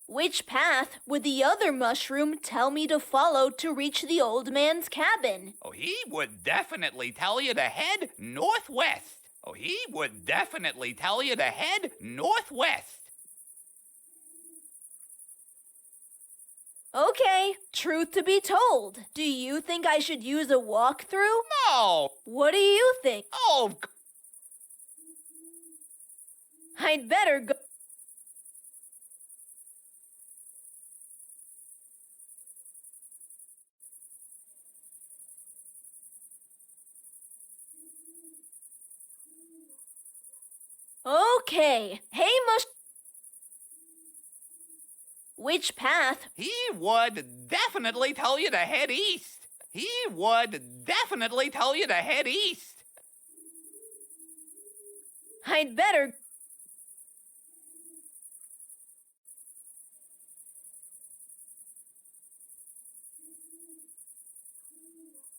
Which path would the other mushroom tell me to follow to reach the old man's cabin? Oh, he would definitely tell you to head northwest. Oh, he would definitely tell you to head northwest. Okay, truth to be told, do you think I should use a walkthrough? No! What do you think? Oh, I'd better go. Okay, hey Which path? he would definitely tell you to head east. He would definitely tell you to head east. I'd better.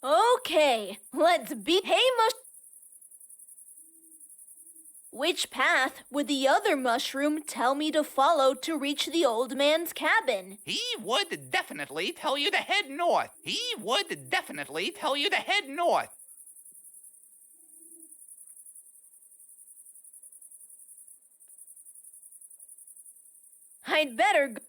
Okay, let's beat. Hey Which path would the other mushroom tell me to follow to reach the old man's cabin? He would definitely tell you to head north. He would definitely tell you to head north. I'd better go.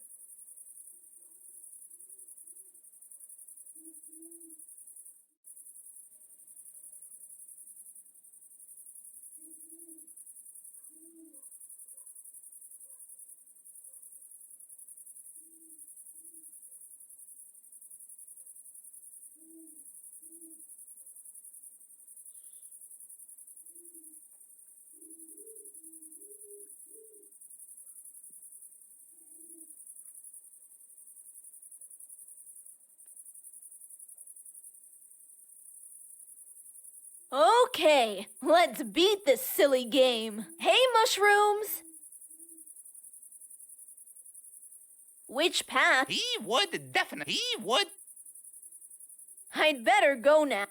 Okay, let's beat this silly game. Hey mushrooms! Which path? He would definitely. He would. I'd better go now.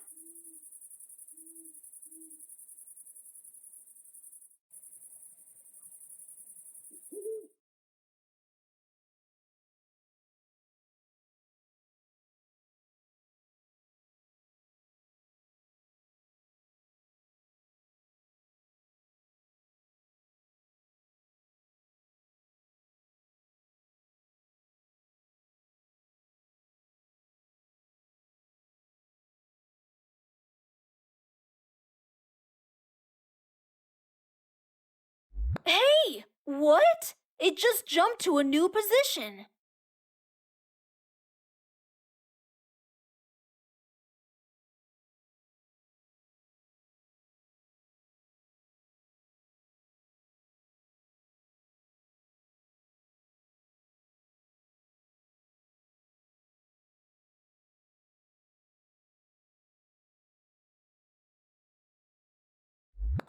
Hey! What? It just jumped to a new position.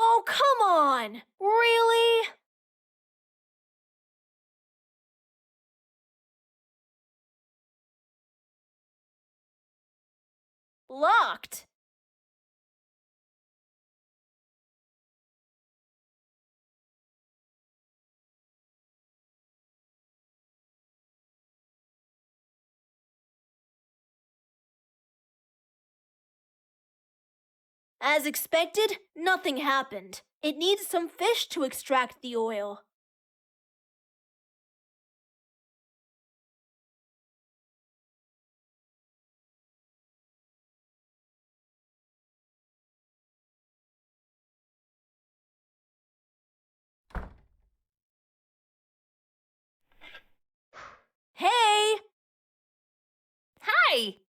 Oh, come on! Really? Locked. As expected, nothing happened. It needs some fish to extract the oil. Hey! Hi!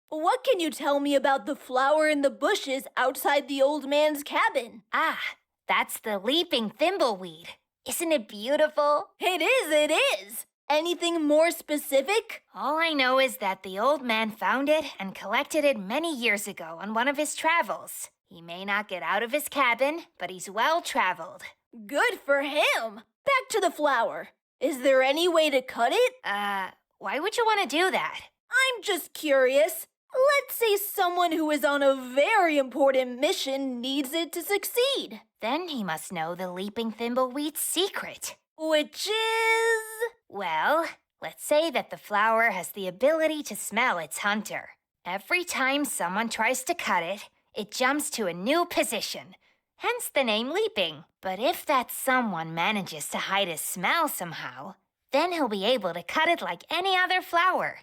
What can you tell me about the flower in the bushes outside the old man's cabin? Ah, that's the leaping thimbleweed. Isn't it beautiful? It is! Anything more specific? All I know is that the old man found it and collected it many years ago on one of his travels. He may not get out of his cabin, but he's well traveled. Good for him! back to the flower. Is there any way to cut it? Why would you want to do that? I'm just curious. Let's say someone who is on a very important mission needs it to succeed. Then he must know the leaping thimbleweed's secret. Which is? Well, let's say that the flower has the ability to smell its hunter. Every time someone tries to cut it, it jumps to a new position. Hence the name leaping. But if that someone manages to hide his smell somehow, then he'll be able to cut it like any other flower.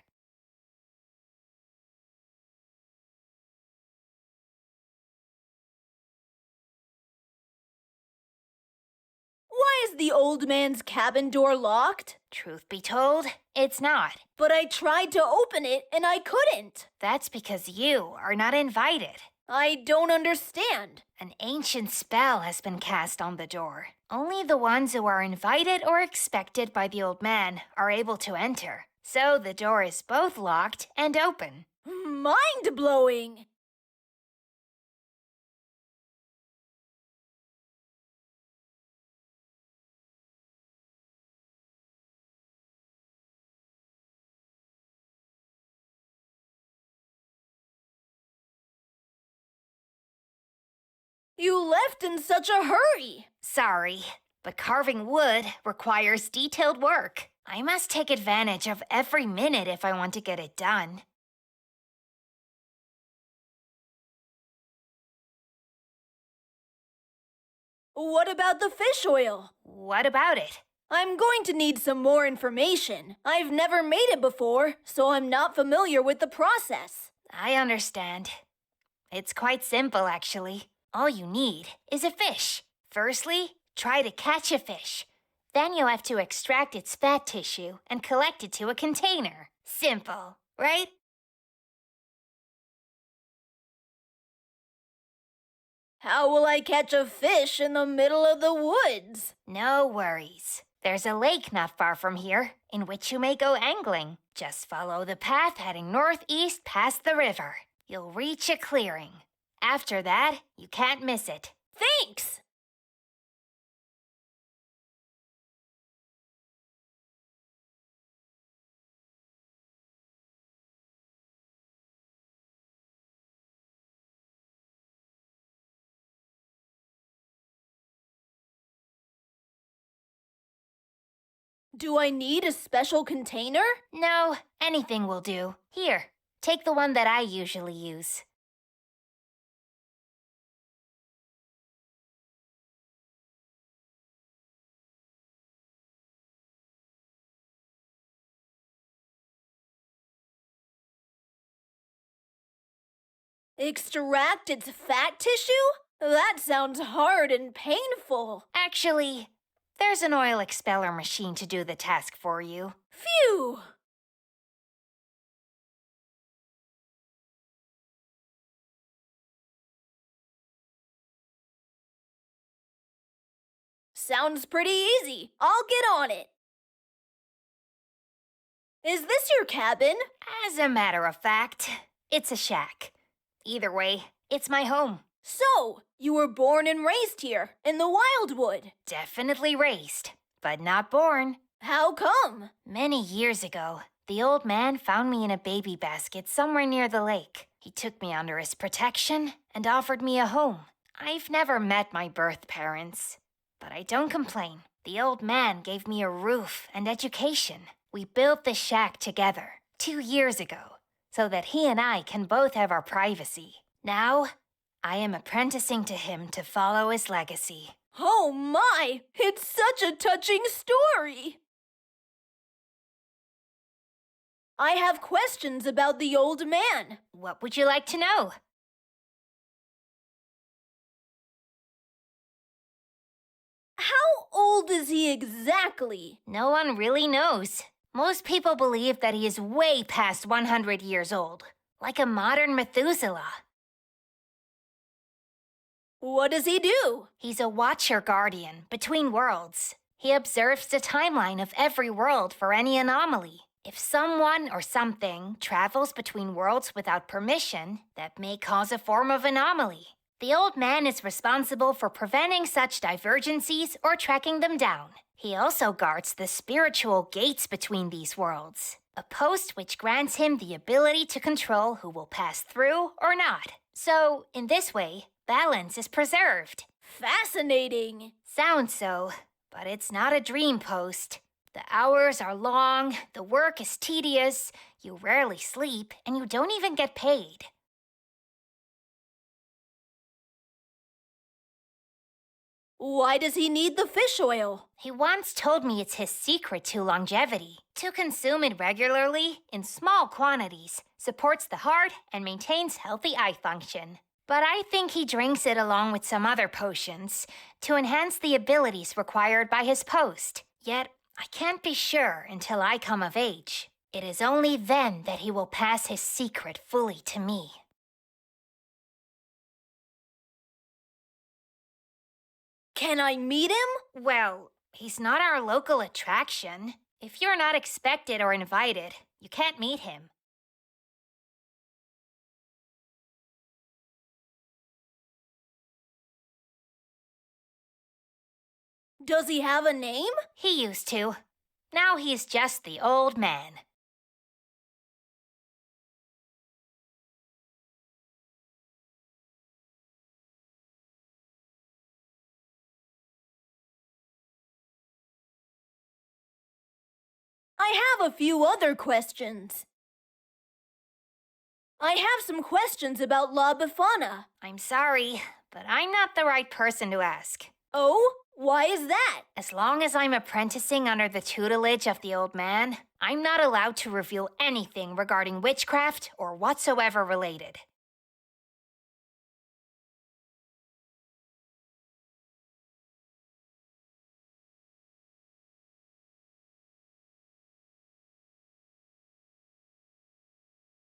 Why is the old man's cabin door locked? Truth be told, it's not. But I tried to open it and I couldn't. That's because you are not invited. I don't understand. An ancient spell has been cast on the door. Only the ones who are invited or expected by the old man are able to enter. So the door is both locked and open. Mind-blowing! You left in such a hurry. Sorry, but carving wood requires detailed work. I must take advantage of every minute if I want to get it done. What about the fish oil? What about it? I'm going to need some more information. I've never made it before, so I'm not familiar with the process. I understand. It's quite simple, actually. All you need is a fish. Firstly, try to catch a fish. Then you'll have to extract its fat tissue and collect it to a container. Simple, right? How will I catch a fish in the middle of the woods? No worries. There's a lake not far from here, in which you may go angling. Just follow the path heading northeast past the river. You'll reach a clearing. After that, you can't miss it. Thanks! Do I need a special container? No, anything will do. Here, take the one that I usually use. Extract its fat tissue? That sounds hard and painful. Actually, there's an oil expeller machine to do the task for you. Phew! Sounds pretty easy. I'll get on it. Is this your cabin? As a matter of fact, it's a shack. Either way, it's my home. So, you were born and raised here, in the Wildwood? Definitely raised, but not born. How come? Many years ago, the old man found me in a baby basket somewhere near the lake. He took me under his protection and offered me a home. I've never met my birth parents, but I don't complain. The old man gave me a roof and education. We built the shack together 2 years ago, so that he and I can both have our privacy. Now, I am apprenticing to him to follow his legacy. Oh my! It's such a touching story! I have questions about the old man. What would you like to know? How old is he exactly? No one really knows. Most people believe that he is way past 100 years old, like a modern Methuselah. What does he do? He's a watcher-guardian between worlds. He observes the timeline of every world for any anomaly. If someone or something travels between worlds without permission, that may cause a form of anomaly. The old man is responsible for preventing such divergencies or tracking them down. He also guards the spiritual gates between these worlds, a post which grants him the ability to control who will pass through or not. So, in this way, balance is preserved. Fascinating. Sounds so, but it's not a dream post. The hours are long, the work is tedious, you rarely sleep, and you don't even get paid. Why does he need the fish oil? He once told me it's his secret to longevity. To consume it regularly, in small quantities, supports the heart and maintains healthy eye function. But I think he drinks it along with some other potions to enhance the abilities required by his post. Yet, I can't be sure until I come of age. It is only then that he will pass his secret fully to me. Can I meet him? Well, he's not our local attraction. If you're not expected or invited, you can't meet him. Does he have a name? He used to. Now he's just the old man. I have a few other questions. I have some questions about La Befana. I'm sorry, but I'm not the right person to ask. Oh? Why is that? As long as I'm apprenticing under the tutelage of the old man, I'm not allowed to reveal anything regarding witchcraft or whatsoever related.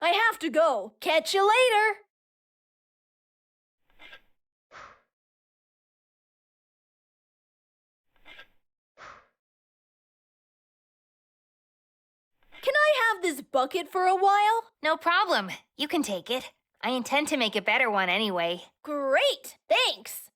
I have to go. Catch you later. Can I have this bucket for a while? No problem. You can take it. I intend to make a better one anyway. Great! Thanks!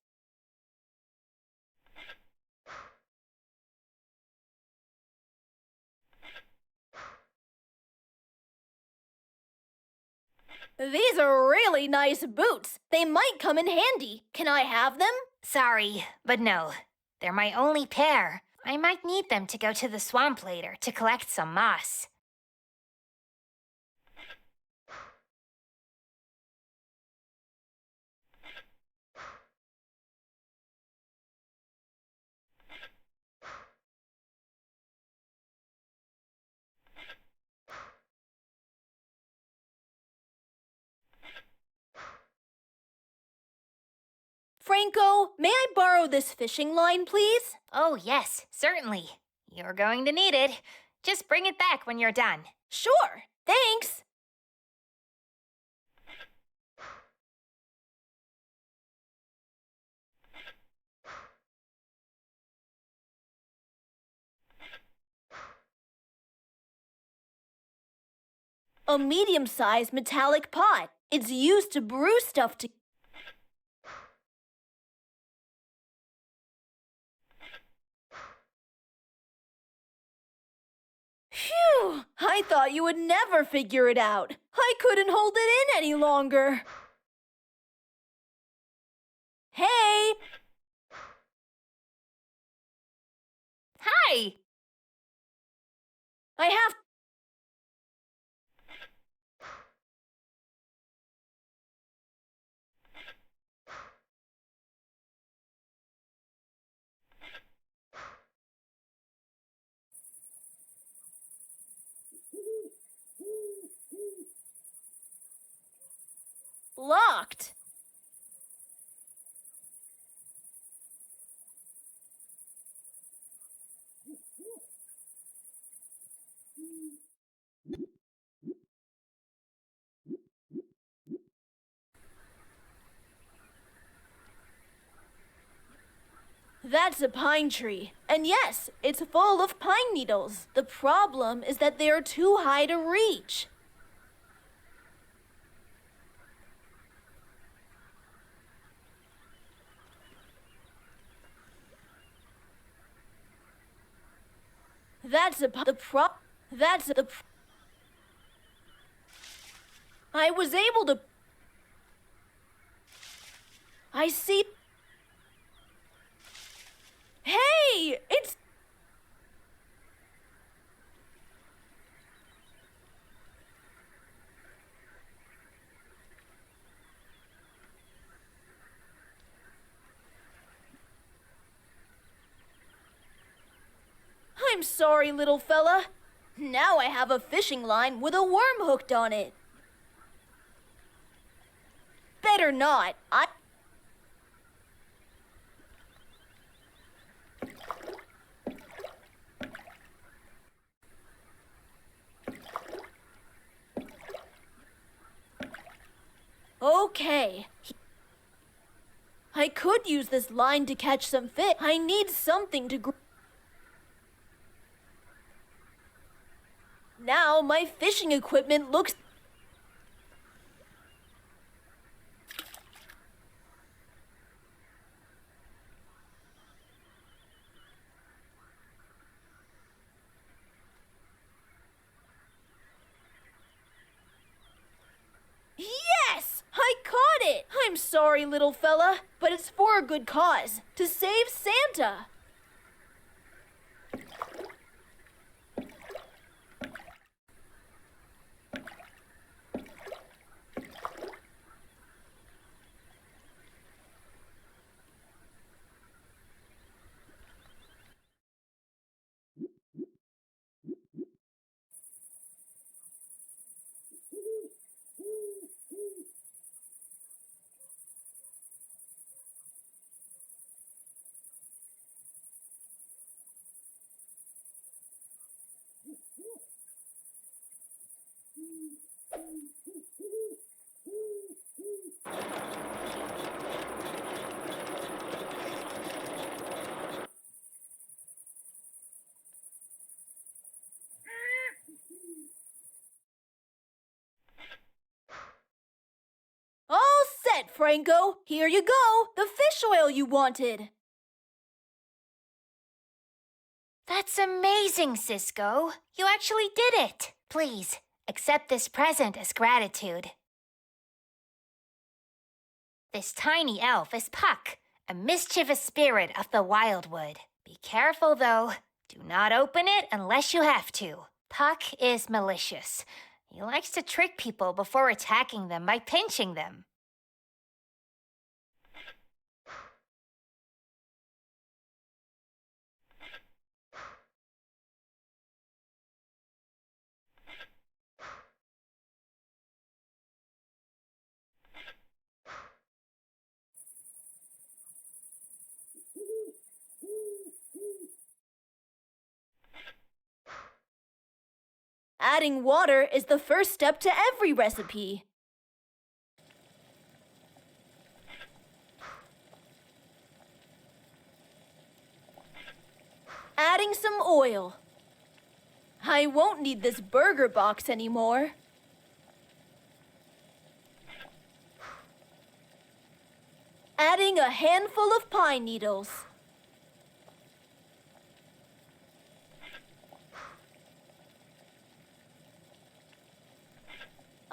These are really nice boots. They might come in handy. Can I have them? Sorry, but no. They're my only pair. I might need them to go to the swamp later to collect some moss. Franco, may I borrow this fishing line, please? Oh, yes, certainly. You're going to need it. Just bring it back when you're done. Sure, thanks. A medium-sized metallic pot. It's used to brew stuff to... Phew! I thought you would never figure it out. I couldn't hold it in any longer. Hey! Hi! I have... Locked. That's a pine tree. And yes, it's full of pine needles. The problem is that they are too high to reach. That's the pro. That's the. I was able to. I see. Hey! It's. I'm sorry, little fella. Now I have a fishing line with a worm hooked on it. Better not. Okay. I could use this line to catch some fish. I need something to Now my fishing equipment looks... Yes! I caught it! I'm sorry, little fella, but it's for a good cause. To save Santa. All set, Franco. Here you go. The fish oil you wanted. That's amazing, Cisco. You actually did it. Please, accept this present as gratitude. This tiny elf is Puck, a mischievous spirit of the wildwood. Be careful, though. Do not open it unless you have to. Puck is malicious. He likes to trick people before attacking them by pinching them. Adding water is the first step to every recipe. Adding some oil. I won't need this burger box anymore. Adding a handful of pine needles.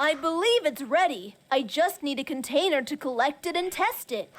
I believe it's ready. I just need a container to collect it and test it.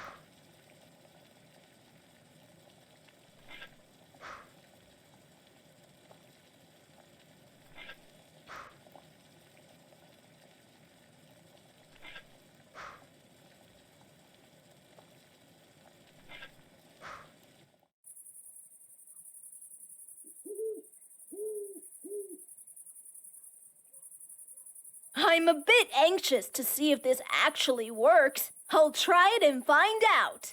I'm a bit anxious to see if this actually works. I'll try it and find out.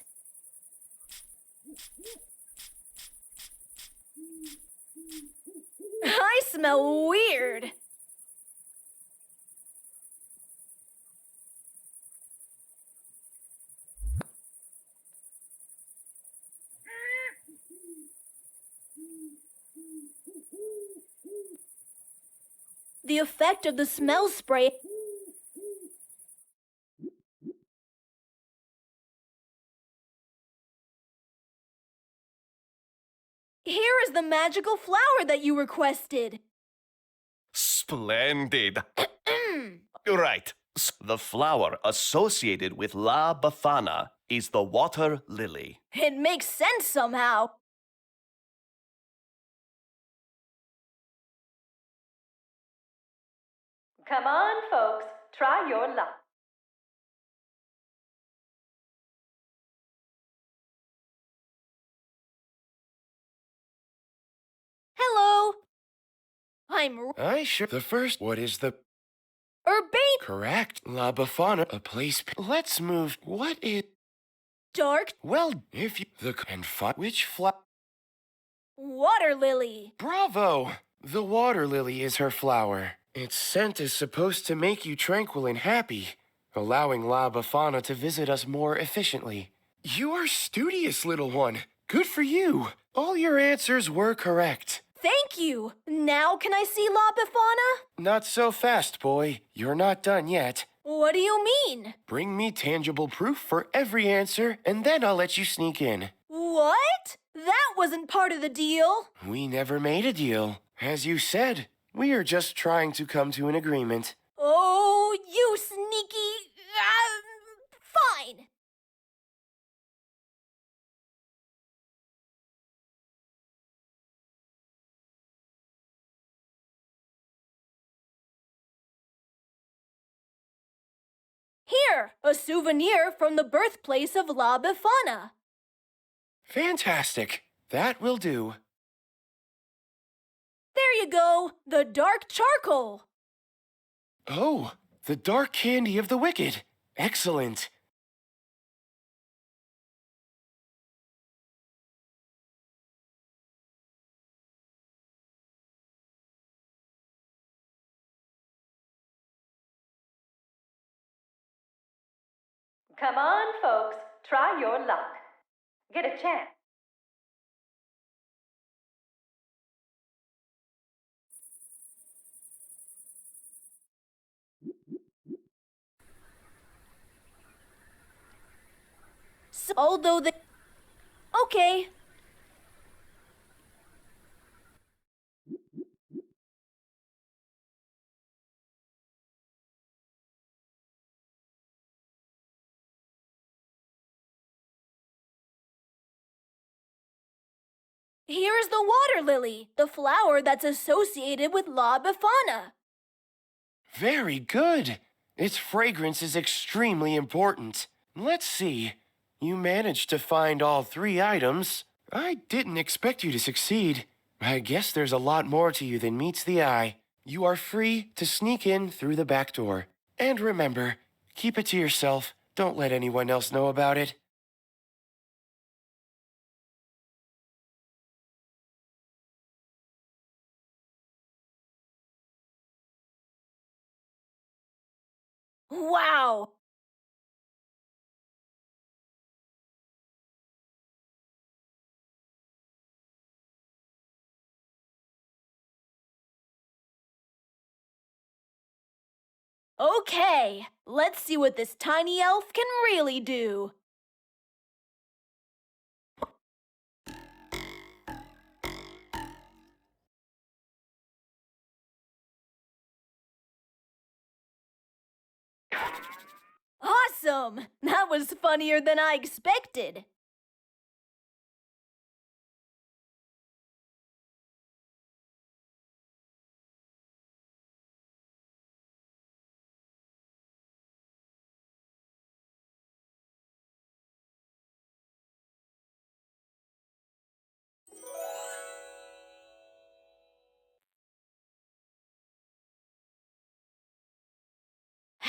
I smell weird. The effect of the smell spray Here is the magical flower that you requested. Splendid. Right. The flower associated with La Befana is the water lily. It makes sense somehow. Come on, folks, try your luck. Hello. I sure. The first. What is the. Urbane. Correct. La Befana. A place. Let's move. What is. Dark. Well, if you. The. And which flower? Water lily. Bravo! The water lily is her flower. Its scent is supposed to make you tranquil and happy, allowing La Befana to visit us more efficiently. You are studious, little one. Good for you. All your answers were correct. Thank you. Now can I see La Befana? Not so fast, boy. You're not done yet. What do you mean? Bring me tangible proof for every answer, and then I'll let you sneak in. What? That wasn't part of the deal. We never made a deal. As you said, we are just trying to come to an agreement. Oh, you sneaky... fine. Here, a souvenir from the birthplace of La Befana. Fantastic. That will do. There you go, the dark charcoal. Oh, the dark candy of the wicked. Excellent. Come on, folks, try your luck. Get a chance. So, although the... Okay. Here is the water lily, the flower that's associated with La Befana. Very good. Its fragrance is extremely important. Let's see. You managed to find all 3 items. I didn't expect you to succeed. I guess there's a lot more to you than meets the eye. You are free to sneak in through the back door. And remember, keep it to yourself. Don't let anyone else know about it. Wow! Okay, let's see what this tiny elf can really do. Awesome! That was funnier than I expected.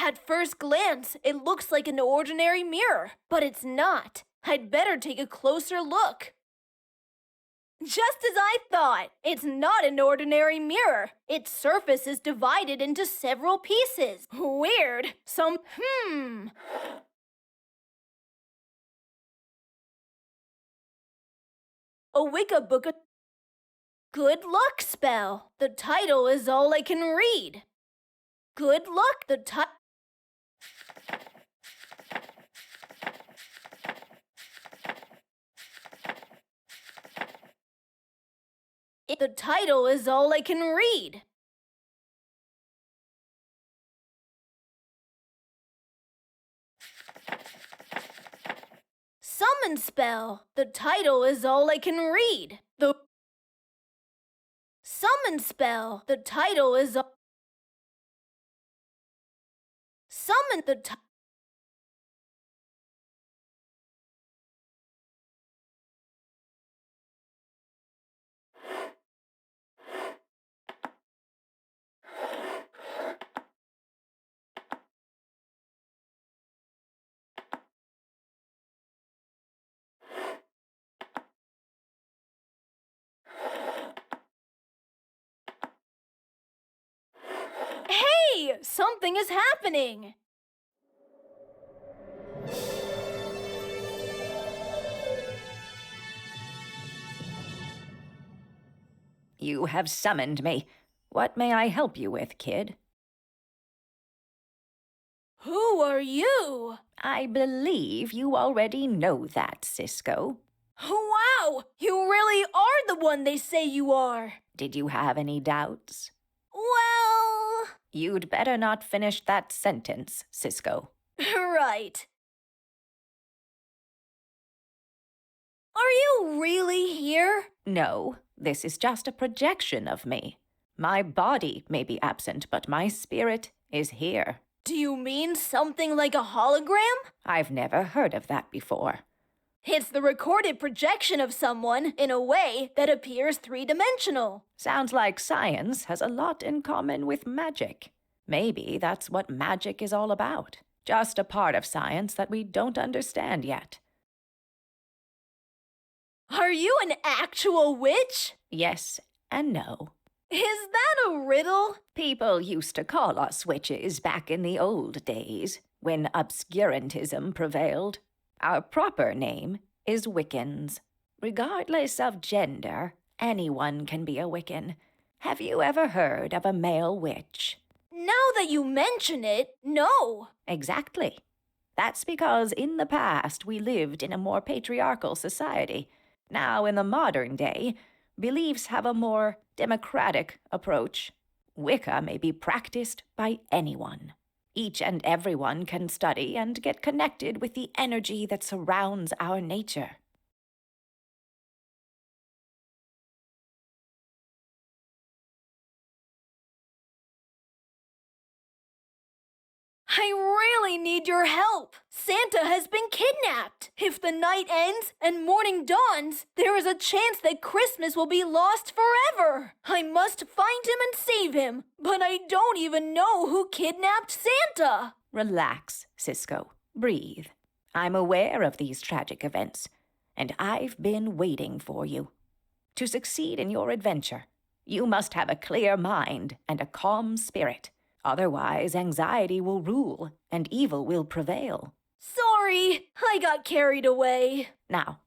At first glance, it looks like an ordinary mirror, but it's not. I'd better take a closer look. Just as I thought, it's not an ordinary mirror. Its surface is divided into several pieces. Weird. A Wicca book. Good luck spell. The title is all I can read. Good luck. The title. The title is all I can read. Summon spell. The title is all I can read. The summon spell. The title is all. Summon the Hey! Something is happening! You have summoned me. What may I help you with, kid? Who are you? I believe you already know that, Cisco. Wow! You really are the one they say you are! Did you have any doubts? Well... You'd better not finish that sentence, Cisco. Right. Are you really here? No, this is just a projection of me. My body may be absent, but my spirit is here. Do you mean something like a hologram? I've never heard of that before. It's the recorded projection of someone in a way that appears three-dimensional. Sounds like science has a lot in common with magic. Maybe that's what magic is all about. Just a part of science that we don't understand yet. Are you an actual witch? Yes and no. Is that a riddle? People used to call us witches back in the old days, when obscurantism prevailed. Our proper name is Wiccans. Regardless of gender, anyone can be a Wiccan. Have you ever heard of a male witch? Now that you mention it, no. Exactly. That's because in the past we lived in a more patriarchal society. Now, in the modern day, beliefs have a more democratic approach. Wicca may be practiced by anyone. Each and everyone can study and get connected with the energy that surrounds our nature. I really need your help. Santa has been kidnapped. If the night ends and morning dawns, there is a chance that Christmas will be lost forever. I must find him and save him, but I don't even know who kidnapped Santa. Relax, Cisco. Breathe. I'm aware of these tragic events, and I've been waiting for you. To succeed in your adventure, you must have a clear mind and a calm spirit. Otherwise, anxiety will rule, and evil will prevail. Sorry, I got carried away. Now,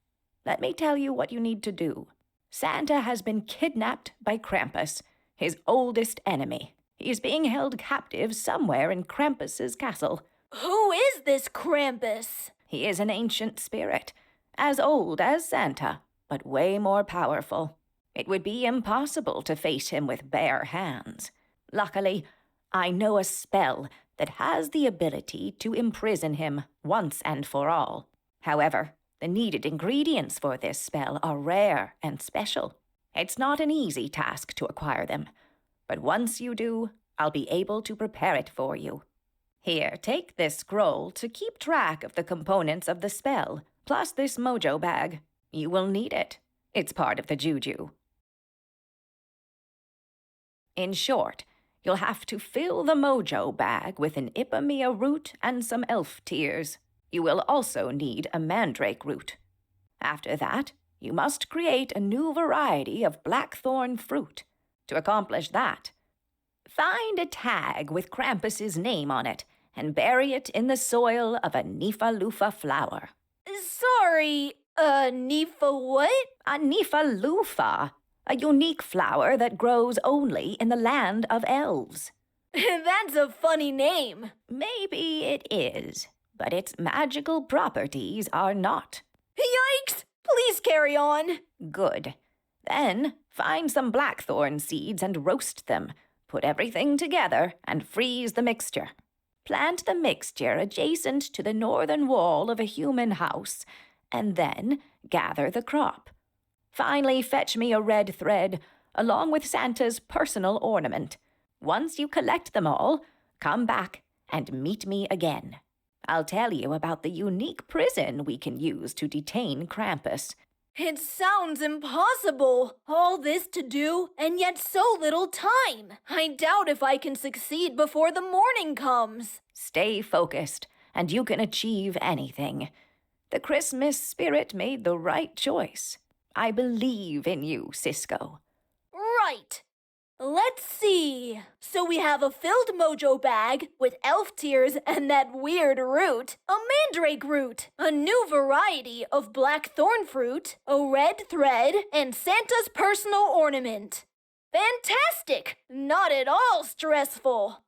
let me tell you what you need to do. Santa has been kidnapped by Krampus, his oldest enemy. He is being held captive somewhere in Krampus's castle. Who is this Krampus? He is an ancient spirit, as old as Santa, but way more powerful. It would be impossible to face him with bare hands. Luckily, I know a spell that has the ability to imprison him once and for all. However, the needed ingredients for this spell are rare and special. It's not an easy task to acquire them, but once you do, I'll be able to prepare it for you. Here, take this scroll to keep track of the components of the spell, plus this mojo bag. You will need it. It's part of the juju. In short, you'll have to fill the mojo bag with an Ipomoea root and some elf tears. You will also need a mandrake root. After that, you must create a new variety of blackthorn fruit. To accomplish that, find a tag with Krampus's name on it and bury it in the soil of a Nifa-Lufa flower. Sorry, Nifa what? A Nifa-Lufa, a unique flower that grows only in the land of elves. That's a funny name. Maybe it is, but its magical properties are not. Yikes! Please carry on. Good. Then find some blackthorn seeds and roast them. Put everything together and freeze the mixture. Plant the mixture adjacent to the northern wall of a human house, and then gather the crop. Finally, fetch me a red thread, along with Santa's personal ornament. Once you collect them all, come back and meet me again. I'll tell you about the unique prison we can use to detain Krampus. It sounds impossible. All this to do, and yet so little time. I doubt if I can succeed before the morning comes. Stay focused, and you can achieve anything. The Christmas spirit made the right choice. I believe in you, Cisco. Right. Let's see. So we have a filled mojo bag with elf tears and that weird root, a mandrake root, a new variety of black thorn fruit, a red thread, and Santa's personal ornament. Fantastic! Not at all stressful.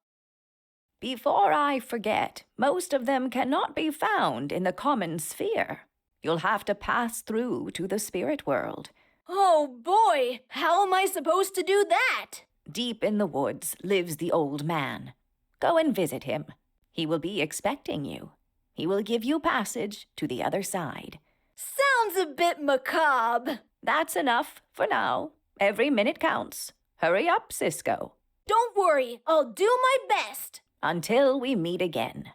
Before I forget, most of them cannot be found in the common sphere. You'll have to pass through to the spirit world. Oh boy, how am I supposed to do that? Deep in the woods lives the old man. Go and visit him. He will be expecting you. He will give you passage to the other side. Sounds a bit macabre. That's enough for now. Every minute counts. Hurry up, Cisco. Don't worry, I'll do my best. Until we meet again.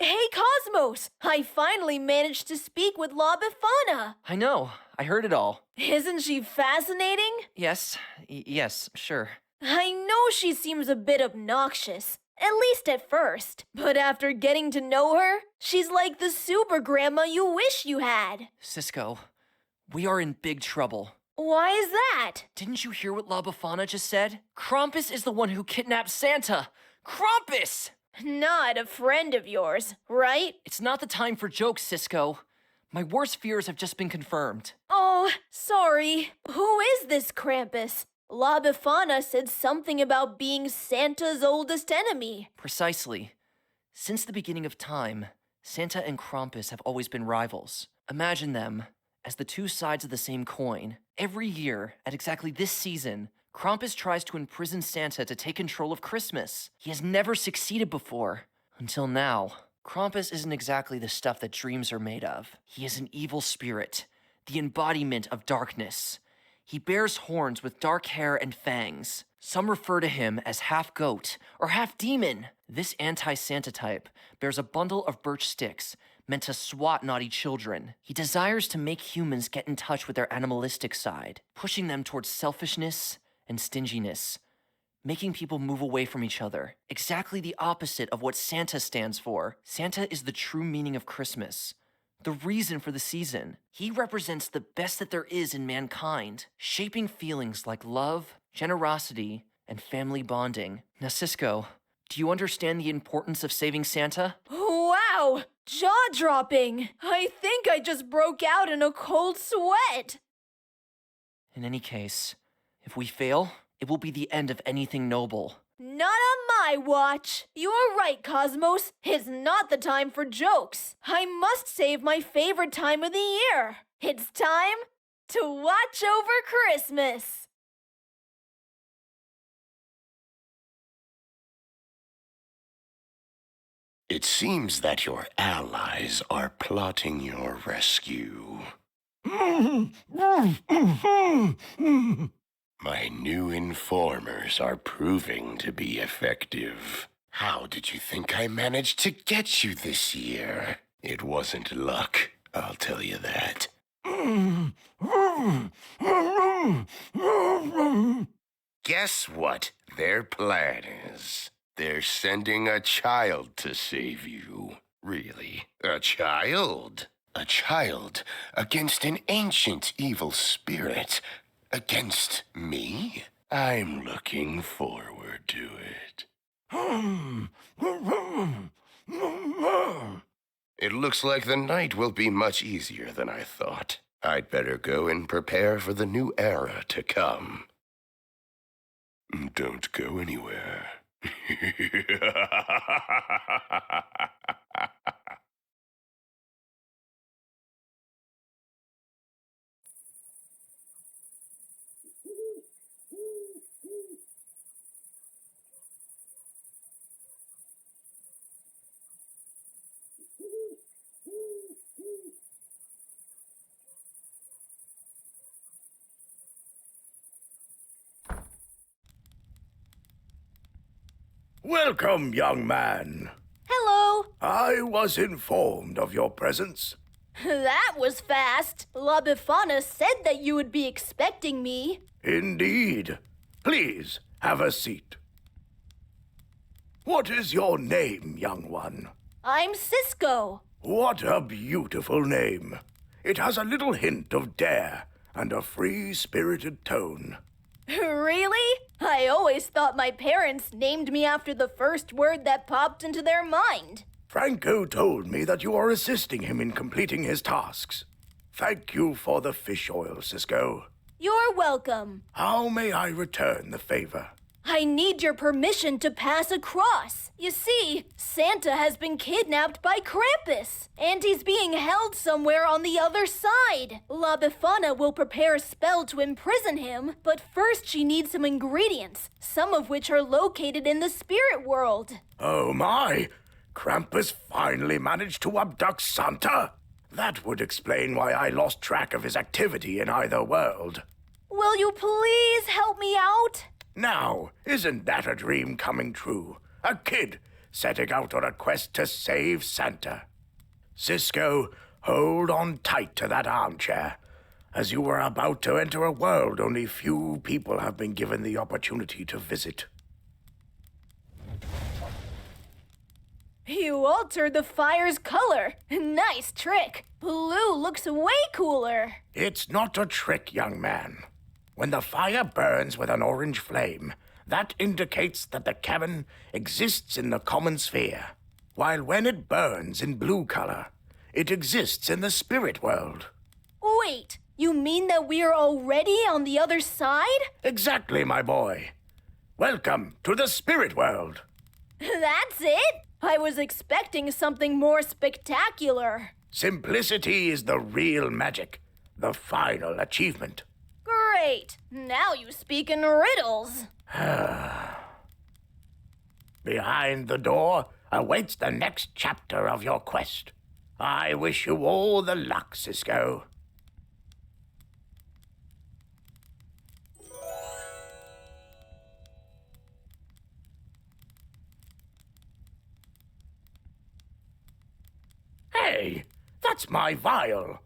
Hey, Cosmos! I finally managed to speak with La Befana. I know. I heard it all. Isn't she fascinating? Yes. Yes, sure. I know she seems a bit obnoxious, at least at first. But after getting to know her, she's like the super grandma you wish you had. Cisco, we are in big trouble. Why is that? Didn't you hear what La Befana just said? Krampus is the one who kidnapped Santa. Krampus! Not a friend of yours, right? It's not the time for jokes, Cisco. My worst fears have just been confirmed. Oh, sorry. Who is this Krampus? La Befana said something about being Santa's oldest enemy. Precisely. Since the beginning of time, Santa and Krampus have always been rivals. Imagine them as the two sides of the same coin. Every year, at exactly this season, Krampus tries to imprison Santa to take control of Christmas. He has never succeeded before. Until now. Krampus isn't exactly the stuff that dreams are made of. He is an evil spirit, the embodiment of darkness. He bears horns with dark hair and fangs. Some refer to him as half goat or half demon. This anti-Santa type bears a bundle of birch sticks meant to swat naughty children. He desires to make humans get in touch with their animalistic side, pushing them towards selfishness and stinginess, making people move away from each other. Exactly the opposite of what Santa stands for. Santa is the true meaning of Christmas, the reason for the season. He represents the best that there is in mankind, shaping feelings like love, generosity, and family bonding. Now, Cisco, do you understand the importance of saving Santa? Wow! Jaw-dropping! I think I just broke out in a cold sweat! In any case, if we fail, it will be the end of anything noble. Not on my watch. You're right, Cosmos. It's not the time for jokes. I must save my favorite time of the year. It's time to watch over Christmas. It seems that your allies are plotting your rescue. My new informers are proving to be effective. How did you think I managed to get you this year? It wasn't luck, I'll tell you that. Guess what their plan is? They're sending a child to save you. Really? A child? A child against an ancient evil spirit. Against me? I'm looking forward to it. It looks like the night will be much easier than I thought. I'd better go and prepare for the new era to come. Don't go anywhere. Welcome, young man. Hello. I was informed of your presence. That was fast. La Befana said that you would be expecting me. Indeed. Please, have a seat. What is your name, young one? I'm Cisco. What a beautiful name. It has a little hint of dare and a free-spirited tone. Really? I always thought my parents named me after the first word that popped into their mind. Franco told me that you are assisting him in completing his tasks. Thank you for the fish oil, Cisco. You're welcome. How may I return the favor? I need your permission to pass across. You see, Santa has been kidnapped by Krampus, and he's being held somewhere on the other side. La Befana will prepare a spell to imprison him, but first she needs some ingredients, some of which are located in the spirit world. Oh my! Krampus finally managed to abduct Santa? That would explain why I lost track of his activity in either world. Will you please help me out? Now, isn't that a dream coming true? A kid setting out on a quest to save Santa. Cisco, hold on tight to that armchair, as you are about to enter a world only few people have been given the opportunity to visit. You altered the fire's color. Nice trick. Blue looks way cooler. It's not a trick, young man. When the fire burns with an orange flame, that indicates that the cabin exists in the common sphere, while when it burns in blue color, it exists in the spirit world. Wait, you mean that we are already on the other side? Exactly, my boy. Welcome to the spirit world. That's it? I was expecting something more spectacular. Simplicity is the real magic, the final achievement. Great! Now you speak in riddles. Behind the door awaits the next chapter of your quest. I wish you all the luck, Cisco. Hey, that's my vial.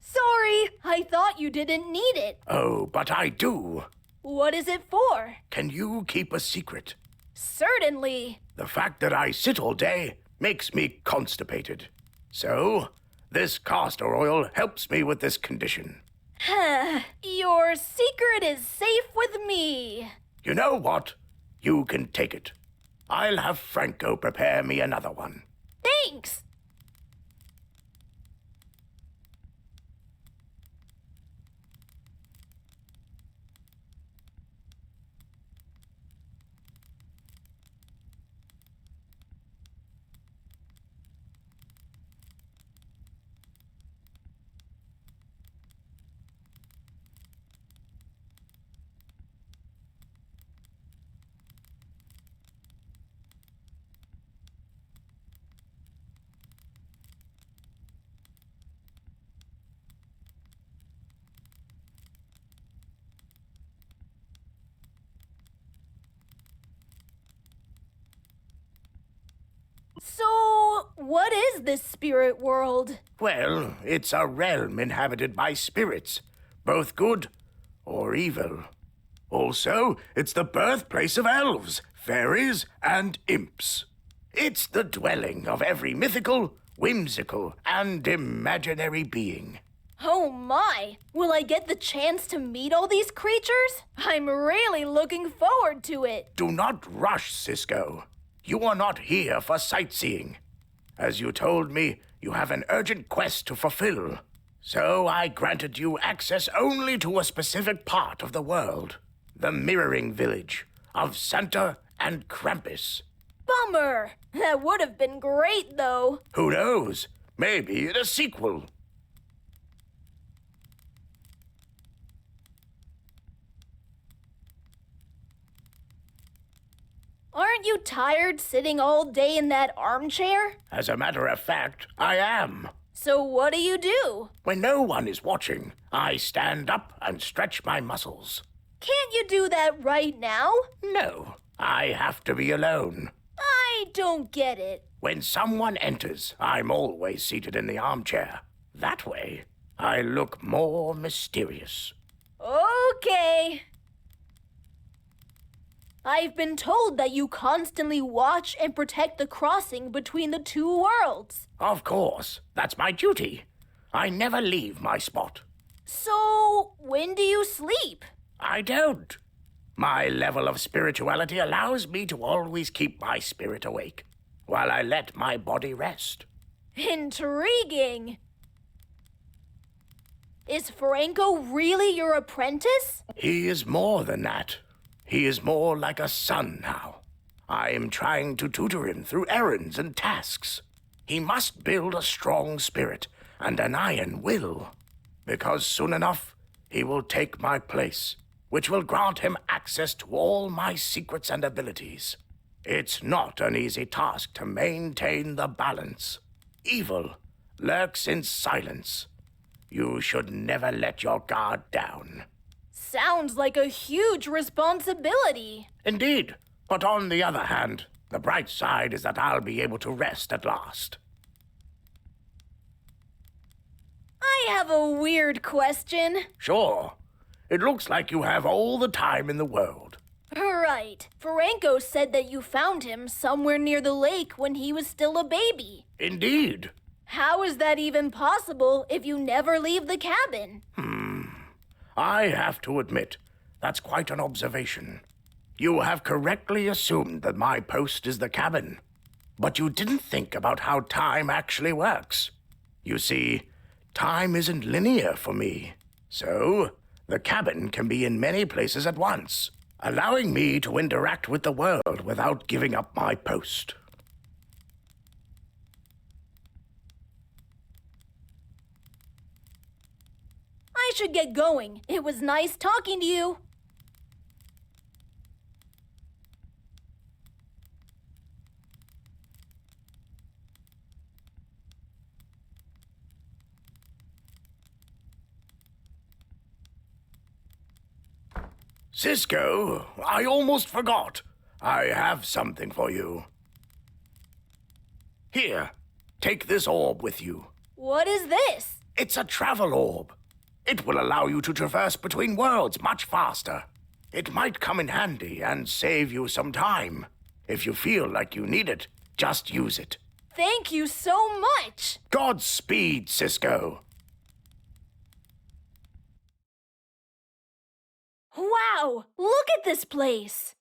Sorry, I thought you didn't need it. Oh, but I do. What is it for? Can you keep a secret? Certainly. The fact that I sit all day makes me constipated. So, this castor oil helps me with this condition. Your secret is safe with me. You know what? You can take it. I'll have Franco prepare me another one. Thanks. So, what is this spirit world? Well, it's a realm inhabited by spirits, both good or evil. Also, it's the birthplace of elves, fairies, and imps. It's the dwelling of every mythical, whimsical, and imaginary being. Oh my! Will I get the chance to meet all these creatures? I'm really looking forward to it. Do not rush, Cisco. You are not here for sightseeing. As you told me, you have an urgent quest to fulfill. So I granted you access only to a specific part of the world. The mirroring village of Santa and Krampus. Bummer! That would have been great, though. Who knows? Maybe in a sequel. Aren't you tired sitting all day in that armchair? As a matter of fact, I am. So what do you do? When no one is watching, I stand up and stretch my muscles. Can't you do that right now? No, I have to be alone. I don't get it. When someone enters, I'm always seated in the armchair. That way, I look more mysterious. Okay. I've been told that you constantly watch and protect the crossing between the two worlds. Of course, that's my duty. I never leave my spot. So, when do you sleep? I don't. My level of spirituality allows me to always keep my spirit awake, while I let my body rest. Intriguing. Is Franco really your apprentice? He is more than that. He is more like a son now. I am trying to tutor him through errands and tasks. He must build a strong spirit and an iron will, because soon enough he will take my place, which will grant him access to all my secrets and abilities. It's not an easy task to maintain the balance. Evil lurks in silence. You should never let your guard down. Sounds like a huge responsibility. Indeed, but on the other hand, the bright side is that I'll be able to rest at last. I have a weird question. Sure. It looks like you have all the time in the world. Right. Franco said that you found him somewhere near the lake when he was still a baby. Indeed. How is that even possible if you never leave the cabin? I have to admit, that's quite an observation. You have correctly assumed that my post is the cabin, but you didn't think about how time actually works. You see, time isn't linear for me, so the cabin can be in many places at once, allowing me to interact with the world without giving up my post. I should get going. It was nice talking to you. Cisco, I almost forgot. I have something for you. Here, take this orb with you. What is this? It's a travel orb. It will allow you to traverse between worlds much faster. It might come in handy and save you some time. If you feel like you need it, just use it. Thank you so much. Godspeed, Cisco. Wow, look at this place.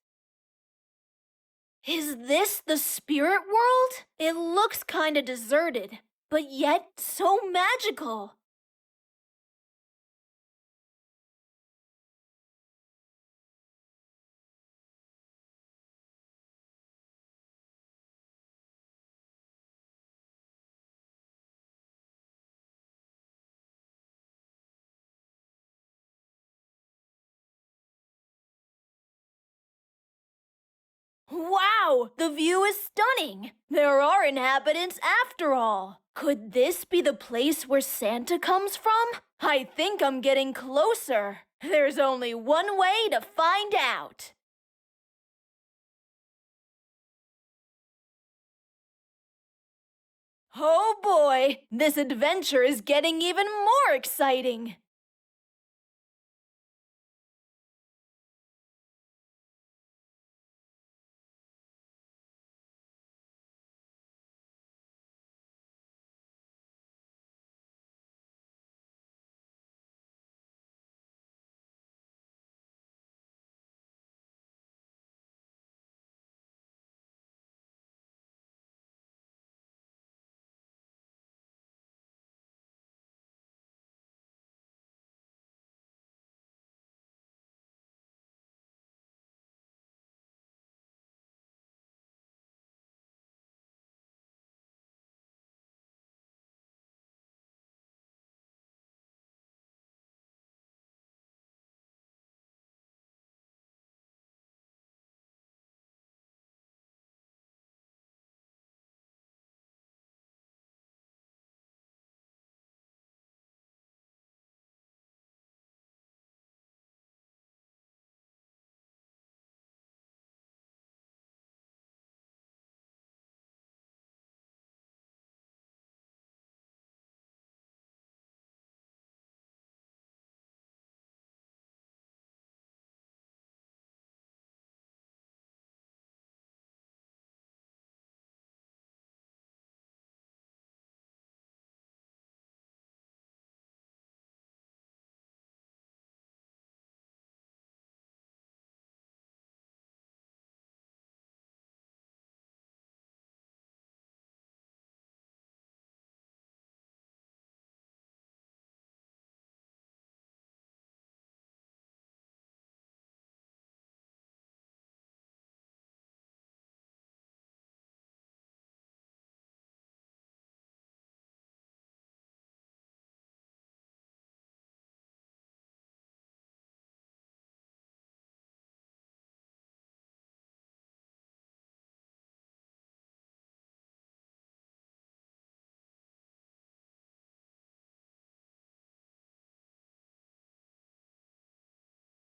Is this the spirit world? It looks kinda deserted, but yet so magical. Wow, the view is stunning. There are inhabitants after all. Could this be the place where Santa comes from? I think I'm getting closer. There's only one way to find out. Oh boy, this adventure is getting even more exciting.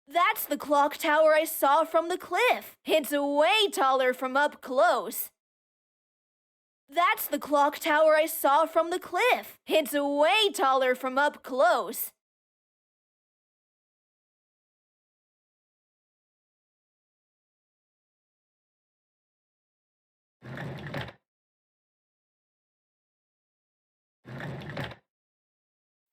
That's the clock tower I saw from the cliff. It's way taller from up close. That's the clock tower I saw from the cliff. It's way taller from up close.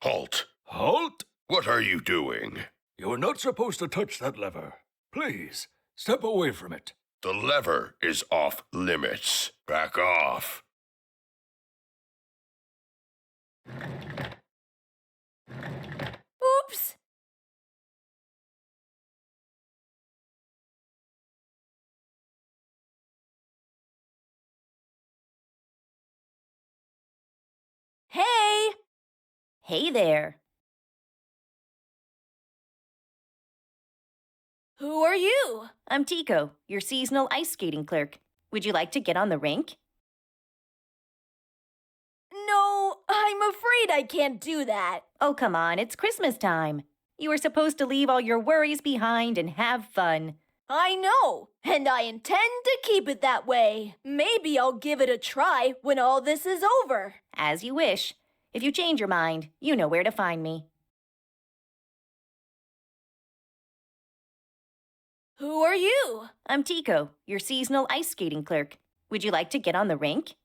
Halt! Halt! What are you doing? You're not supposed to touch that lever. Please, step away from it. The lever is off limits. Back off. Oops! Hey! Hey there. Who are you? I'm Tico, your seasonal ice skating clerk. Would you like to get on the rink? No, I'm afraid I can't do that. Oh, come on, it's Christmas time. You are supposed to leave all your worries behind and have fun. I know, and I intend to keep it that way. Maybe I'll give it a try when all this is over. As you wish. If you change your mind, you know where to find me. Who are you? I'm Tico, your seasonal ice skating clerk. Would you like to get on the rink?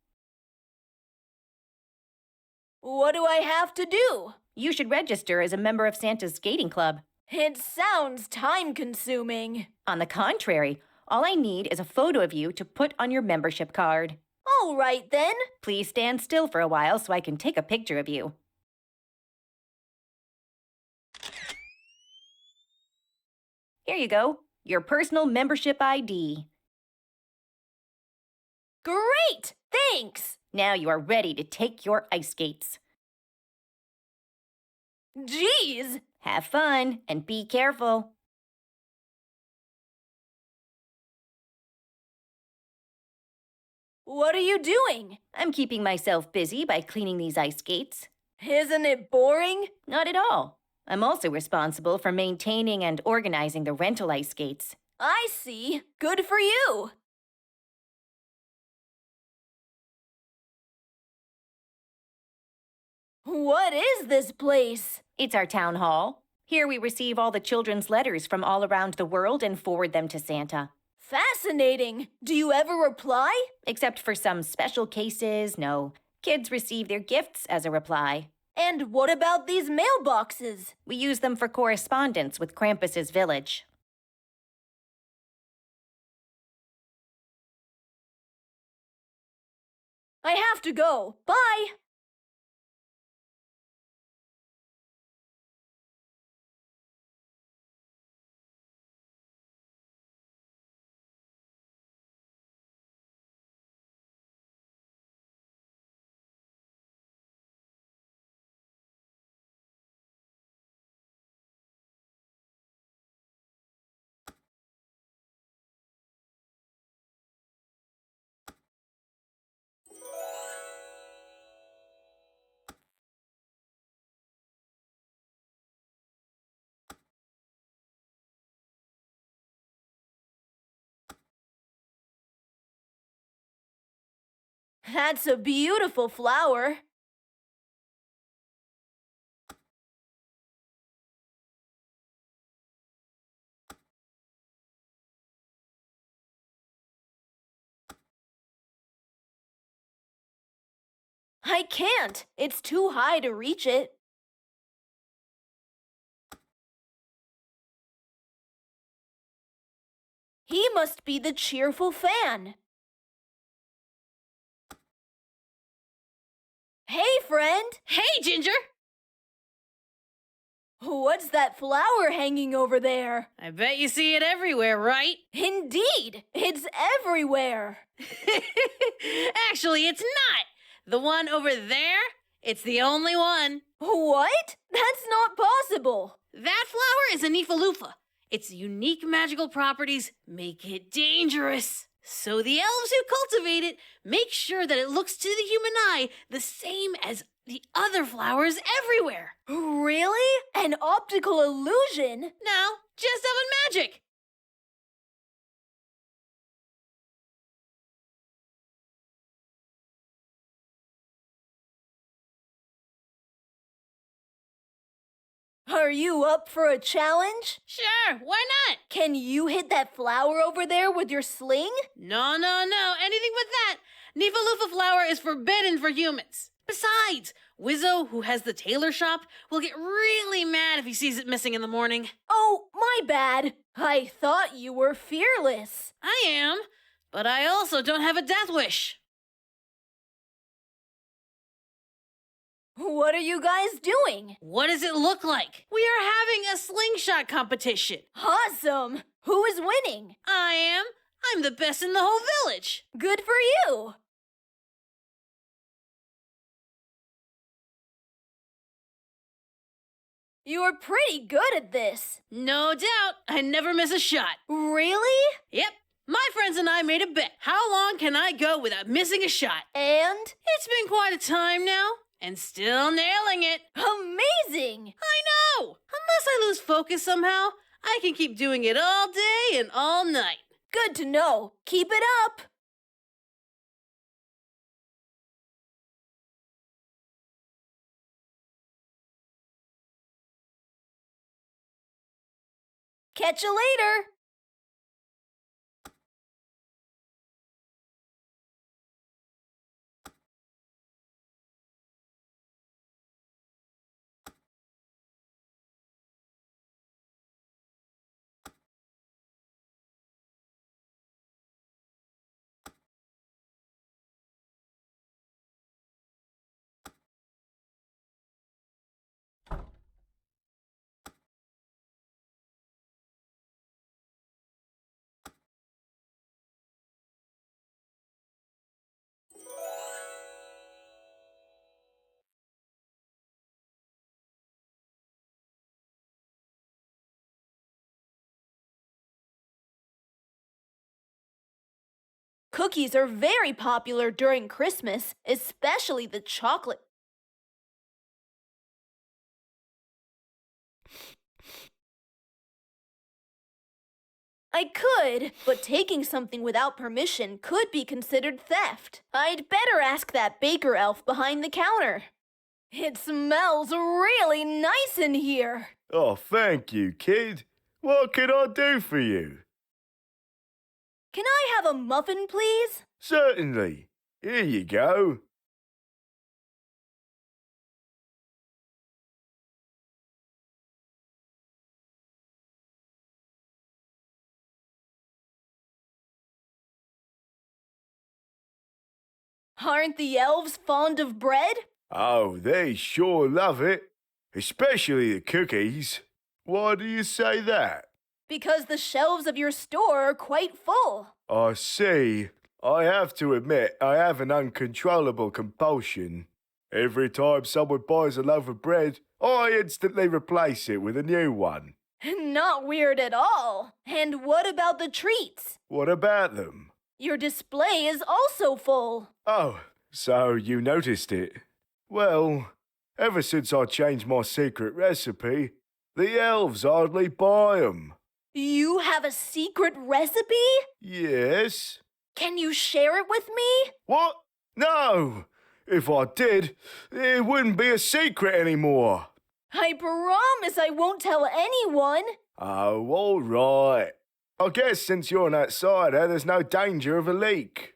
What do I have to do? You should register as a member of Santa's skating club. It sounds time-consuming. On the contrary, all I need is a photo of you to put on your membership card. All right, then. Please stand still for a while so I can take a picture of you. Here you go, your personal membership ID. Great! Thanks! Now you are ready to take your ice skates. Geez! Have fun and be careful. What are you doing? I'm keeping myself busy by cleaning these ice skates. Isn't it boring? Not at all. I'm also responsible for maintaining and organizing the rental ice skates. I see. Good for you. What is this place? It's our town hall. Here we receive all the children's letters from all around the world and forward them to Santa. Fascinating. Do you ever reply? Except for some special cases, no. Kids receive their gifts as a reply. And what about these mailboxes? We use them for correspondence with Krampus's village. I have to go. Bye! That's a beautiful flower. I can't. It's too high to reach it. He must be the cheerful fan. Hey, friend! Hey, Ginger! What's that flower hanging over there? I bet you see it everywhere, right? Indeed! It's everywhere! Actually, it's not! The one over there, it's the only one. What? That's not possible! That flower is a Nifalufa. Its unique magical properties make it dangerous. So the elves who cultivate it make sure that it looks to the human eye the same as the other flowers everywhere. Really? An optical illusion? Now, just having magic. Are you up for a challenge? Sure, why not? Can you hit that flower over there with your sling? No, anything but that. Nifalufa flower is forbidden for humans. Besides, Wizzo, who has the tailor shop, will get really mad if he sees it missing in the morning. Oh, my bad. I thought you were fearless. I am, but I also don't have a death wish. What are you guys doing? What does it look like? We are having a slingshot competition. Awesome! Who is winning? I am. I'm the best in the whole village. Good for you! You are pretty good at this. No doubt. I never miss a shot. Really? Yep. My friends and I made a bet. How long can I go without missing a shot? And? It's been quite a time now. And still nailing it. Amazing! I know! Unless I lose focus somehow, I can keep doing it all day and all night. Good to know. Keep it up! Catch you later! Cookies are very popular during Christmas, especially the chocolate. I could, but taking something without permission could be considered theft. I'd better ask that baker elf behind the counter. It smells really nice in here. Oh, thank you, kid. What can I do for you? Can I have a muffin, please? Certainly. Here you go. Aren't the elves fond of bread? Oh, they sure love it. Especially the cookies. Why do you say that? Because the shelves of your store are quite full. I see. I have to admit, I have an uncontrollable compulsion. Every time someone buys a loaf of bread, I instantly replace it with a new one. Not weird at all. And what about the treats? What about them? Your display is also full. Oh, so you noticed it. Well, ever since I changed my secret recipe, the elves hardly buy 'em. You have a secret recipe? Yes. Can you share it with me? What? No! If I did, it wouldn't be a secret anymore. I promise I won't tell anyone. Oh, all right. I guess since you're an outsider, there's no danger of a leak.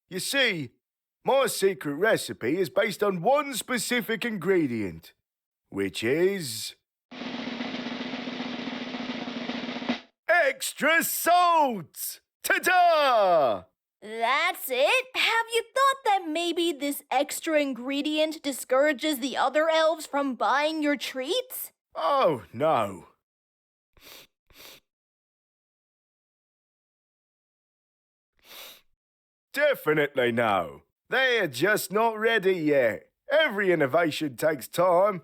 You see, my secret recipe is based on one specific ingredient, which is... extra salt! Ta-da! That's it? Have you thought that maybe this extra ingredient discourages the other elves from buying your treats? Oh, no. Definitely no. They're just not ready yet. Every innovation takes time.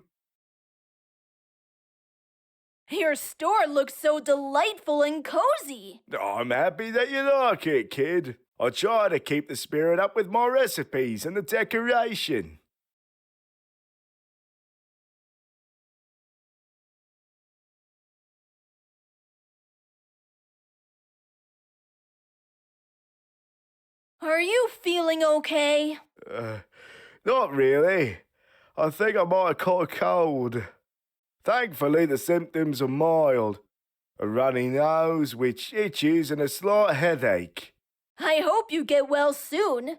Your store looks so delightful and cozy. I'm happy that you like it, kid. I try to keep the spirit up with my recipes and the decoration. Are you feeling okay? Not really. I think I might have caught a cold. Thankfully, the symptoms are mild. A runny nose, which itches, and a slight headache. I hope you get well soon.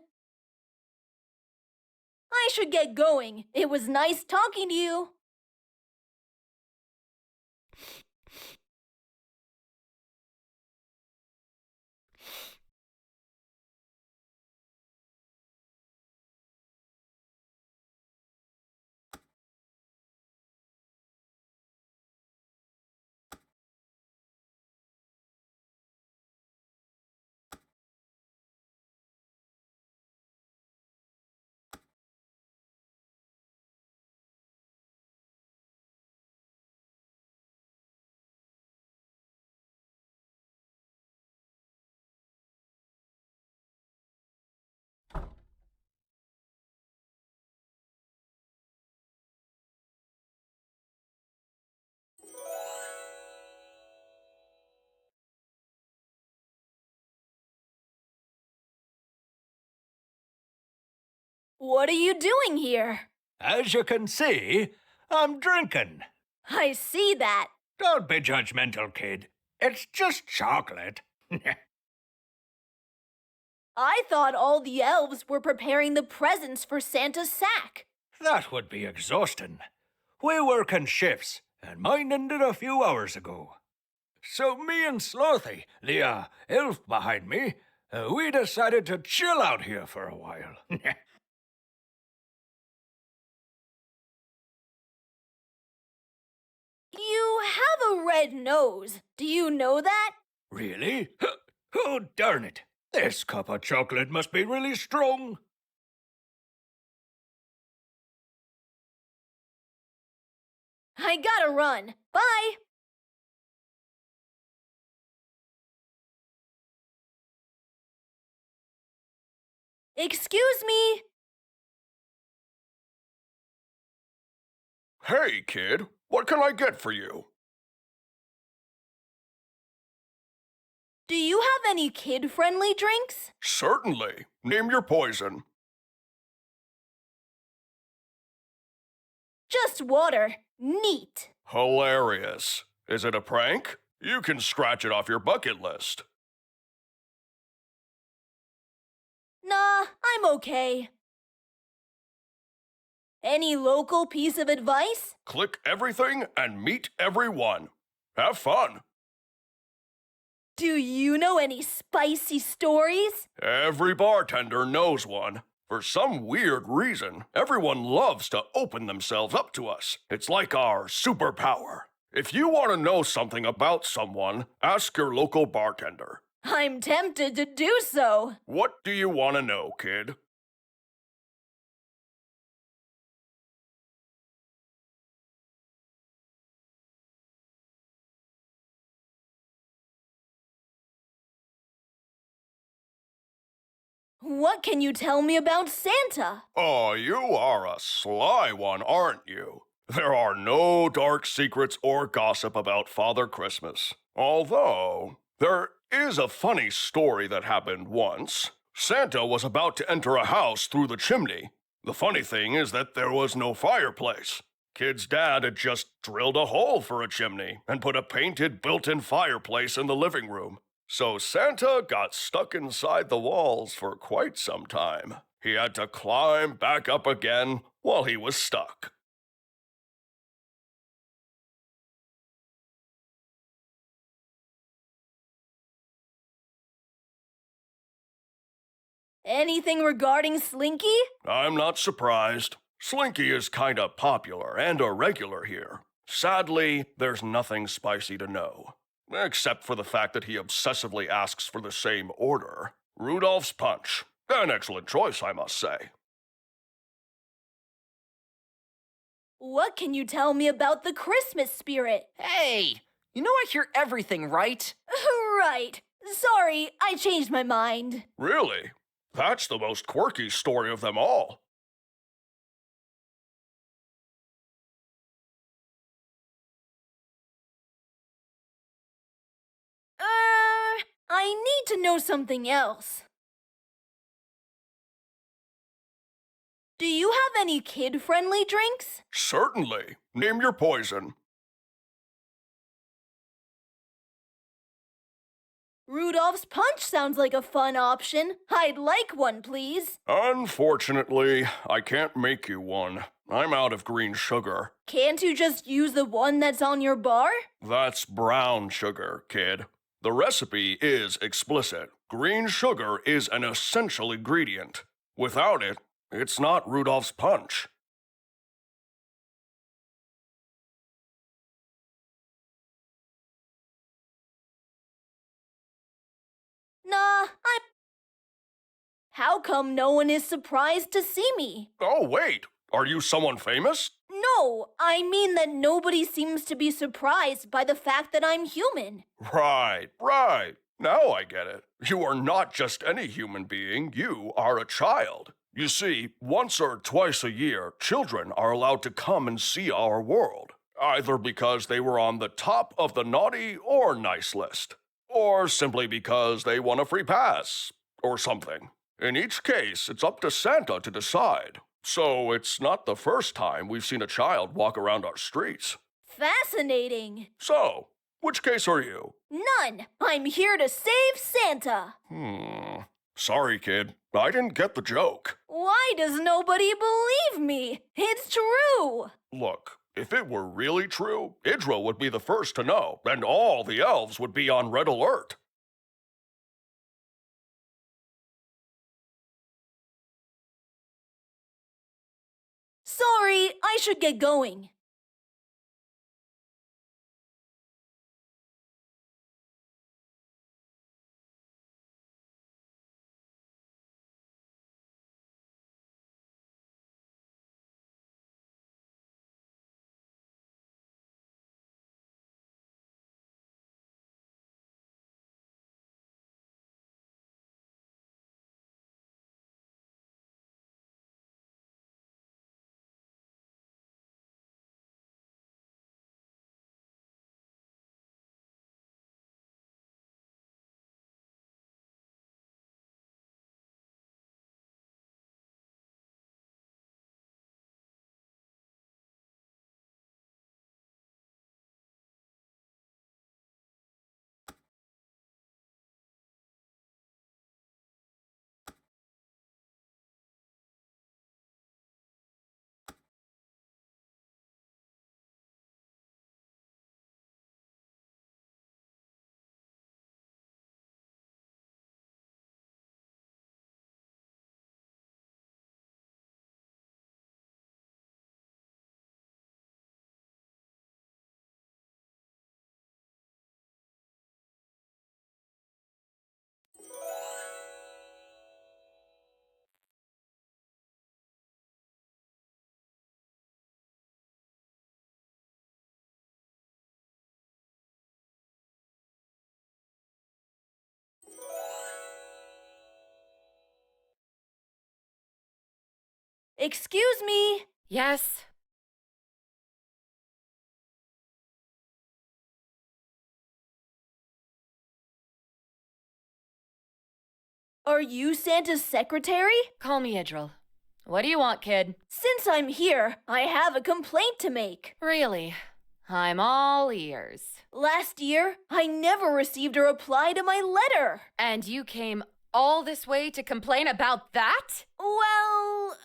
I should get going. It was nice talking to you. What are you doing here? As you can see, I'm drinking. I see that. Don't be judgmental, kid. It's just chocolate. I thought all the elves were preparing the presents for Santa's sack. That would be exhausting. We work in shifts, and mine ended a few hours ago. So me and Slothy, the elf behind me, we decided to chill out here for a while. You have a red nose. Do you know that? Really? Oh, darn it. This cup of chocolate must be really strong. I gotta run. Bye. Excuse me. Hey, kid, what can I get for you? Do you have any kid-friendly drinks? Certainly. Name your poison. Just water. Neat. Hilarious. Is it a prank? You can scratch it off your bucket list. Nah, I'm okay. Any local piece of advice? Click everything and meet everyone. Have fun. Do you know any spicy stories? Every bartender knows one. For some weird reason, everyone loves to open themselves up to us. It's like our superpower. If you want to know something about someone, ask your local bartender. I'm tempted to do so. What do you want to know, kid? What can you tell me about Santa? Oh, you are a sly one, aren't you? There are no dark secrets or gossip about Father Christmas. Although, there is a funny story that happened once. Santa was about to enter a house through the chimney. The funny thing is that there was no fireplace. Kid's dad had just drilled a hole for a chimney and put a painted built-in fireplace in the living room. So Santa got stuck inside the walls for quite some time. He had to climb back up again while he was stuck. Anything regarding Slinky? I'm not surprised. Slinky is kinda popular and a regular here. Sadly, there's nothing spicy to know. Except for the fact that he obsessively asks for the same order. Rudolph's Punch. An excellent choice, I must say. What can you tell me about the Christmas spirit? Hey, you know I hear everything, right? Right. Sorry, I changed my mind. Really? That's the most quirky story of them all. I need to know something else. Do you have any kid-friendly drinks? Certainly. Name your poison. Rudolph's Punch sounds like a fun option. I'd like one, please. Unfortunately, I can't make you one. I'm out of green sugar. Can't you just use the one that's on your bar? That's brown sugar, kid. The recipe is explicit. Green sugar is an essential ingredient. Without it, it's not Rudolph's Punch. Nah, How come no one is surprised to see me? Oh, wait. Are you someone famous? No, I mean that nobody seems to be surprised by the fact that I'm human. Right. Now I get it. You are not just any human being, you are a child. You see, once or twice a year, children are allowed to come and see our world, either because they were on the top of the naughty or nice list, or simply because they won a free pass, or something. In each case, it's up to Santa to decide. So it's not the first time we've seen a child walk around our streets. Fascinating. So, which case are you? None. I'm here to save Santa. Sorry, kid. I didn't get the joke. Why does nobody believe me? It's true. Look, if it were really true, Idra would be the first to know, and all the elves would be on red alert. Sorry, I should get going. Excuse me. Yes? Are you Santa's secretary? Call me Idril. What do you want, kid? Since I'm here, I have a complaint to make. Really? I'm all ears. Last year, I never received a reply to my letter. And you came all this way to complain about that? Well,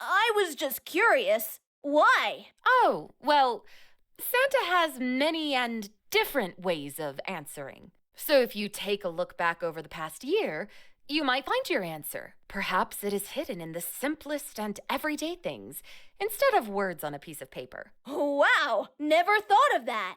I was just curious. Why? Oh, well, Santa has many and different ways of answering. So if you take a look back over the past year, you might find your answer. Perhaps it is hidden in the simplest and everyday things, instead of words on a piece of paper. Wow, never thought of that.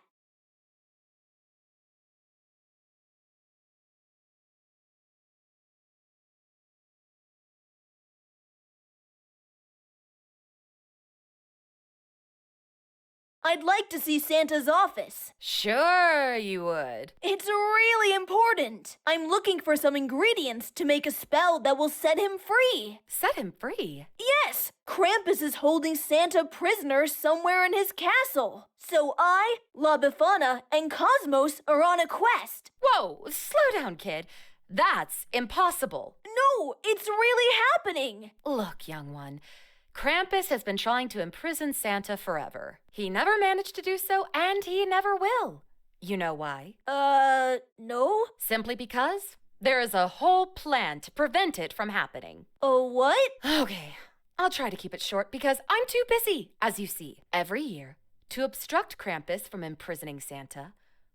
I'd like to see Santa's office. Sure you would. It's really important. I'm looking for some ingredients to make a spell that will set him free. Set him free? Yes! Krampus is holding Santa prisoner somewhere in his castle. So I, La Befana, and Cosmos are on a quest. Whoa, slow down, kid. That's impossible. No, it's really happening. Look, young one. Krampus has been trying to imprison Santa forever. He never managed to do so, and he never will. You know why? No? Simply because there is a whole plan to prevent it from happening. Oh, what? Okay, I'll try to keep it short because I'm too busy, as you see. Every year, to obstruct Krampus from imprisoning Santa,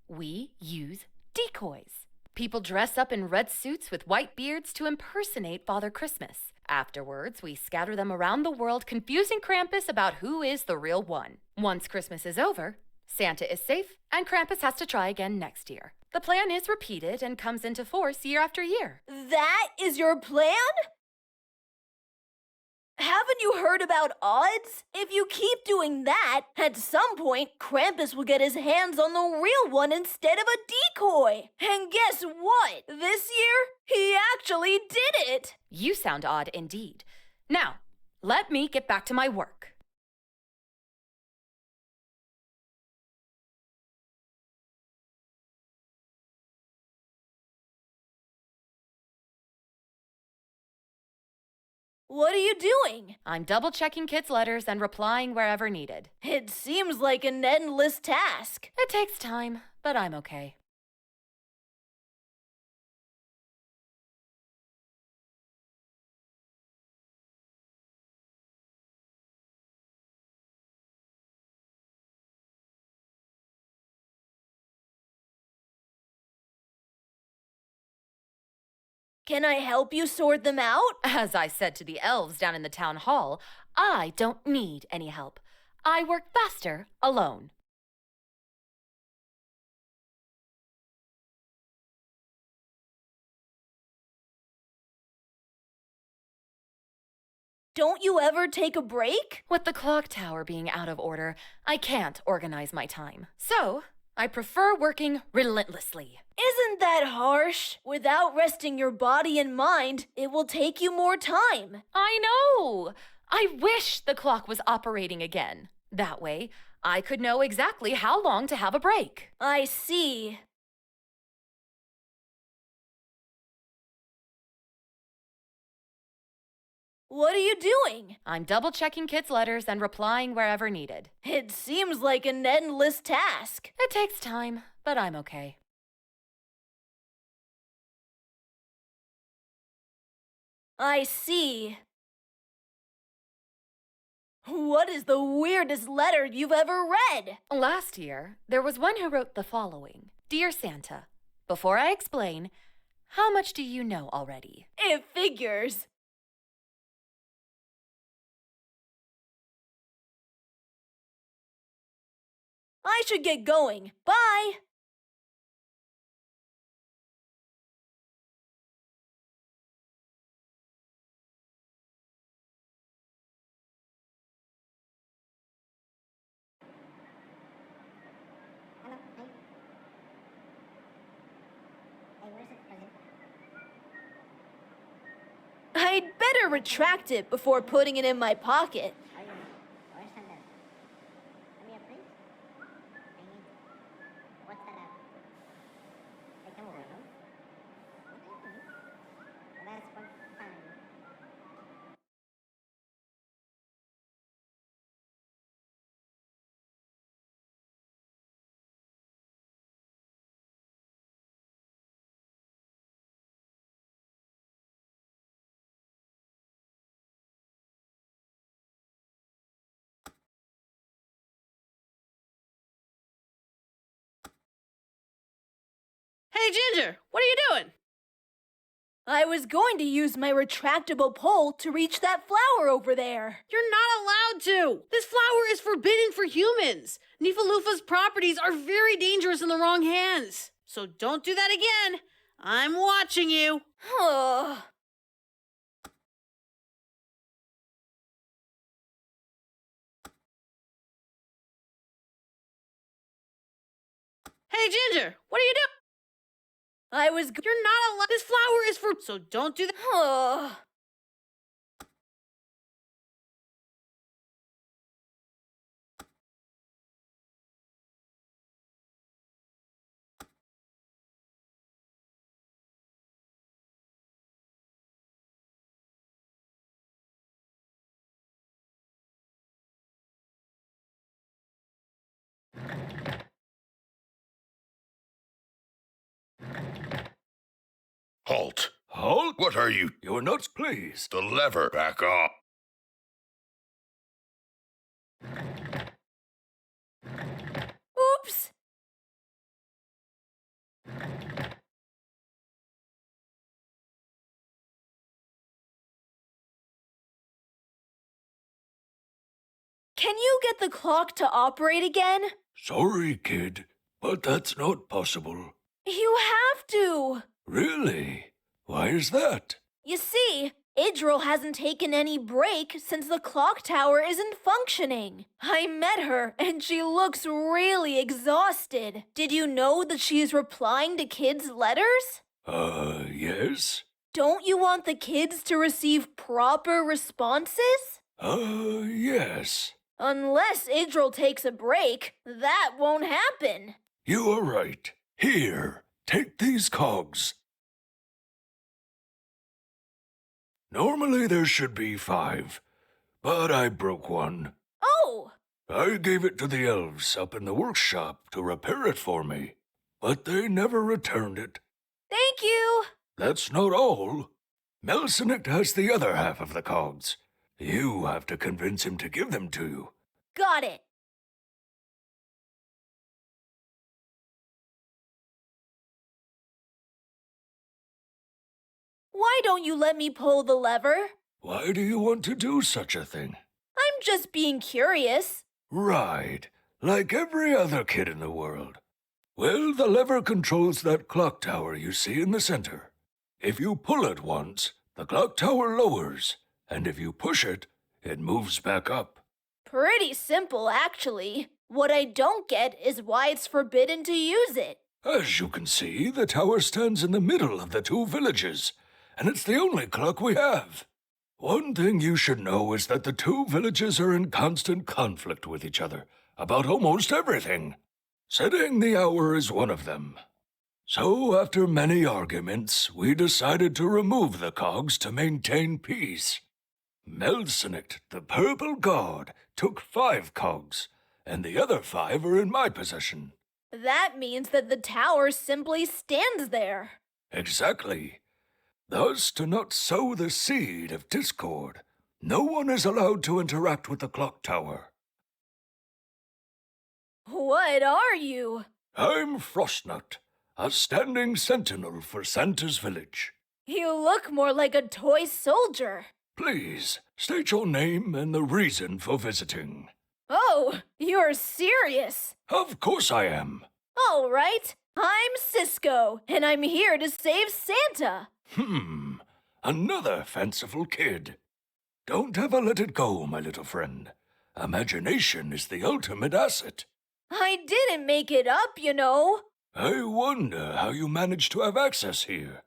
we use decoys. People dress up in red suits with white beards to impersonate Father Christmas. Afterwards, we scatter them around the world, confusing Krampus about who is the real one. Once Christmas is over, Santa is safe, and Krampus has to try again next year. The plan is repeated and comes into force year after year. That is your plan? Haven't you heard about odds? If you keep doing that, at some point, Krampus will get his hands on the real one instead of a decoy. And guess what? This year, he actually did it. You sound odd indeed. Now, let me get back to my work. What are you doing? I'm double-checking kids' letters and replying wherever needed. It seems like an endless task. It takes time, but I'm okay. Can I help you sort them out? As I said to the elves down in the town hall, I don't need any help. I work faster alone. Don't you ever take a break? With the clock tower being out of order, I can't organize my time. So, I prefer working relentlessly. Isn't that harsh? Without resting your body and mind, it will take you more time. I know! I wish the clock was operating again. That way, I could know exactly how long to have a break. I see. What are you doing? I'm double-checking kids' letters and replying wherever needed. It seems like an endless task. It takes time, but I'm okay. I see. What is the weirdest letter you've ever read? Last year, there was one who wrote the following. Dear Santa, before I explain, how much do you know already? It figures. I should get going. Bye! I'd better retract it before putting it in my pocket. Hey, Ginger, what are you doing? I was going to use my retractable pole to reach that flower over there. You're not allowed to. This flower is forbidden for humans. Nifalufa's properties are very dangerous in the wrong hands. So don't do that again. I'm watching you. Hey, Ginger, what are you doing? You're not allowed. This flower is for. So don't do that. Halt! Halt? What are you? You're nuts, please. The lever. Back off. Oops! Can you get the clock to operate again? Sorry, kid, but that's not possible. You have to! Really? Why is that? You see, Idril hasn't taken any break since the clock tower isn't functioning. I met her, and she looks really exhausted. Did you know that she's replying to kids' letters? Yes? Don't you want the kids to receive proper responses? Yes. Unless Idril takes a break, that won't happen. You are right. Here, take these cogs. Normally there should be 5, but I broke one. Oh! I gave it to the elves up in the workshop to repair it for me, but they never returned it. Thank you! That's not all. Melsenik has the other half of the cogs. You have to convince him to give them to you. Got it. Why don't you let me pull the lever? Why do you want to do such a thing? I'm just being curious. Right, like every other kid in the world. Well, the lever controls that clock tower you see in the center. If you pull it once, the clock tower lowers, and if you push it, it moves back up. Pretty simple, actually. What I don't get is why it's forbidden to use it. As you can see, the tower stands in the middle of the 2 villages, and it's the only clock we have. One thing you should know is that the 2 villages are in constant conflict with each other about almost everything. Setting the hour is one of them. So, after many arguments, we decided to remove the cogs to maintain peace. Melsenik, the purple god, took 5 cogs, and the other 5 are in my possession. That means that the tower simply stands there. Exactly. Thus, to not sow the seed of discord, no one is allowed to interact with the clock tower. What are you? I'm Frostnut, a standing sentinel for Santa's village. You look more like a toy soldier. Please, state your name and the reason for visiting. Oh, you're serious. Of course I am. All right, I'm Cisco, and I'm here to save Santa. Another fanciful kid. Don't ever let it go, my little friend. Imagination is the ultimate asset. I didn't make it up, you know. I wonder how you managed to have access here.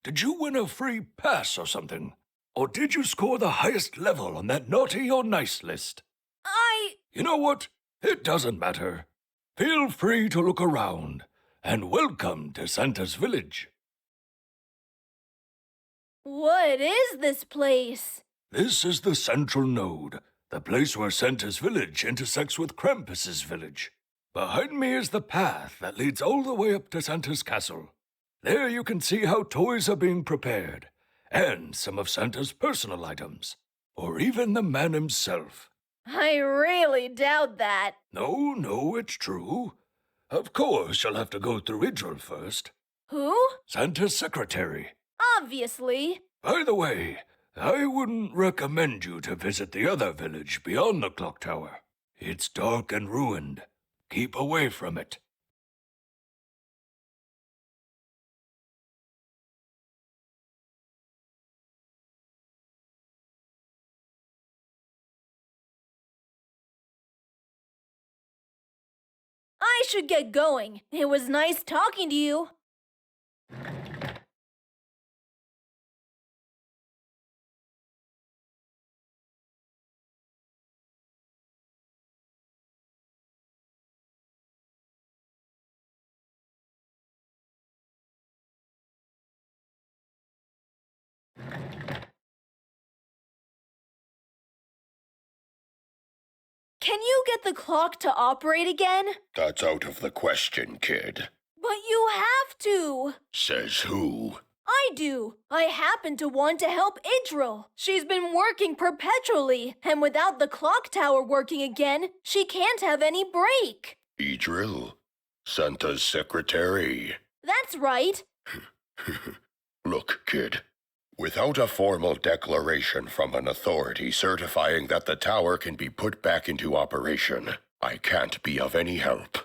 Did you win a free pass or something? Or did you score the highest level on that naughty or nice list? You know what? It doesn't matter. Feel free to look around, and welcome to Santa's village. What is this place? This is the central node, the place where Santa's village intersects with Krampus's village. Behind me is the path that leads all the way up to Santa's castle. There you can see how toys are being prepared, and some of Santa's personal items, or even the man himself. I really doubt that. No, it's true. Of course, you'll have to go through Idril first. Who? Santa's secretary. Obviously. By the way, I wouldn't recommend you to visit the other village beyond the clock tower. It's dark and ruined. Keep away from it. I should get going. It was nice talking to you. Can you get the clock to operate again? That's out of the question, kid. But you have to. Says who? I do. I happen to want to help Idril. She's been working perpetually, and without the clock tower working again, she can't have any break. Idril? Santa's secretary. That's right. Look, kid. Without a formal declaration from an authority certifying that the tower can be put back into operation, I can't be of any help.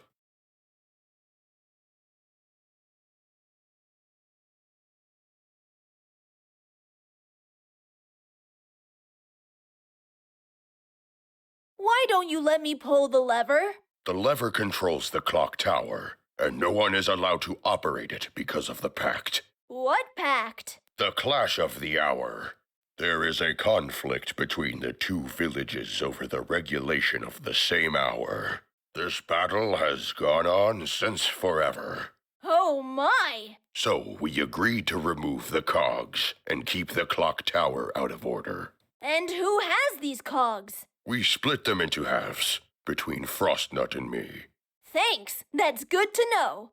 Why don't you let me pull the lever? The lever controls the clock tower, and no one is allowed to operate it because of the pact. What pact? The clash of the hour. There is a conflict between the two villages over the regulation of the same hour. This battle has gone on since forever. Oh my! So we agreed to remove the cogs and keep the clock tower out of order. And who has these cogs? We split them into halves, between Frostnut and me. Thanks, that's good to know.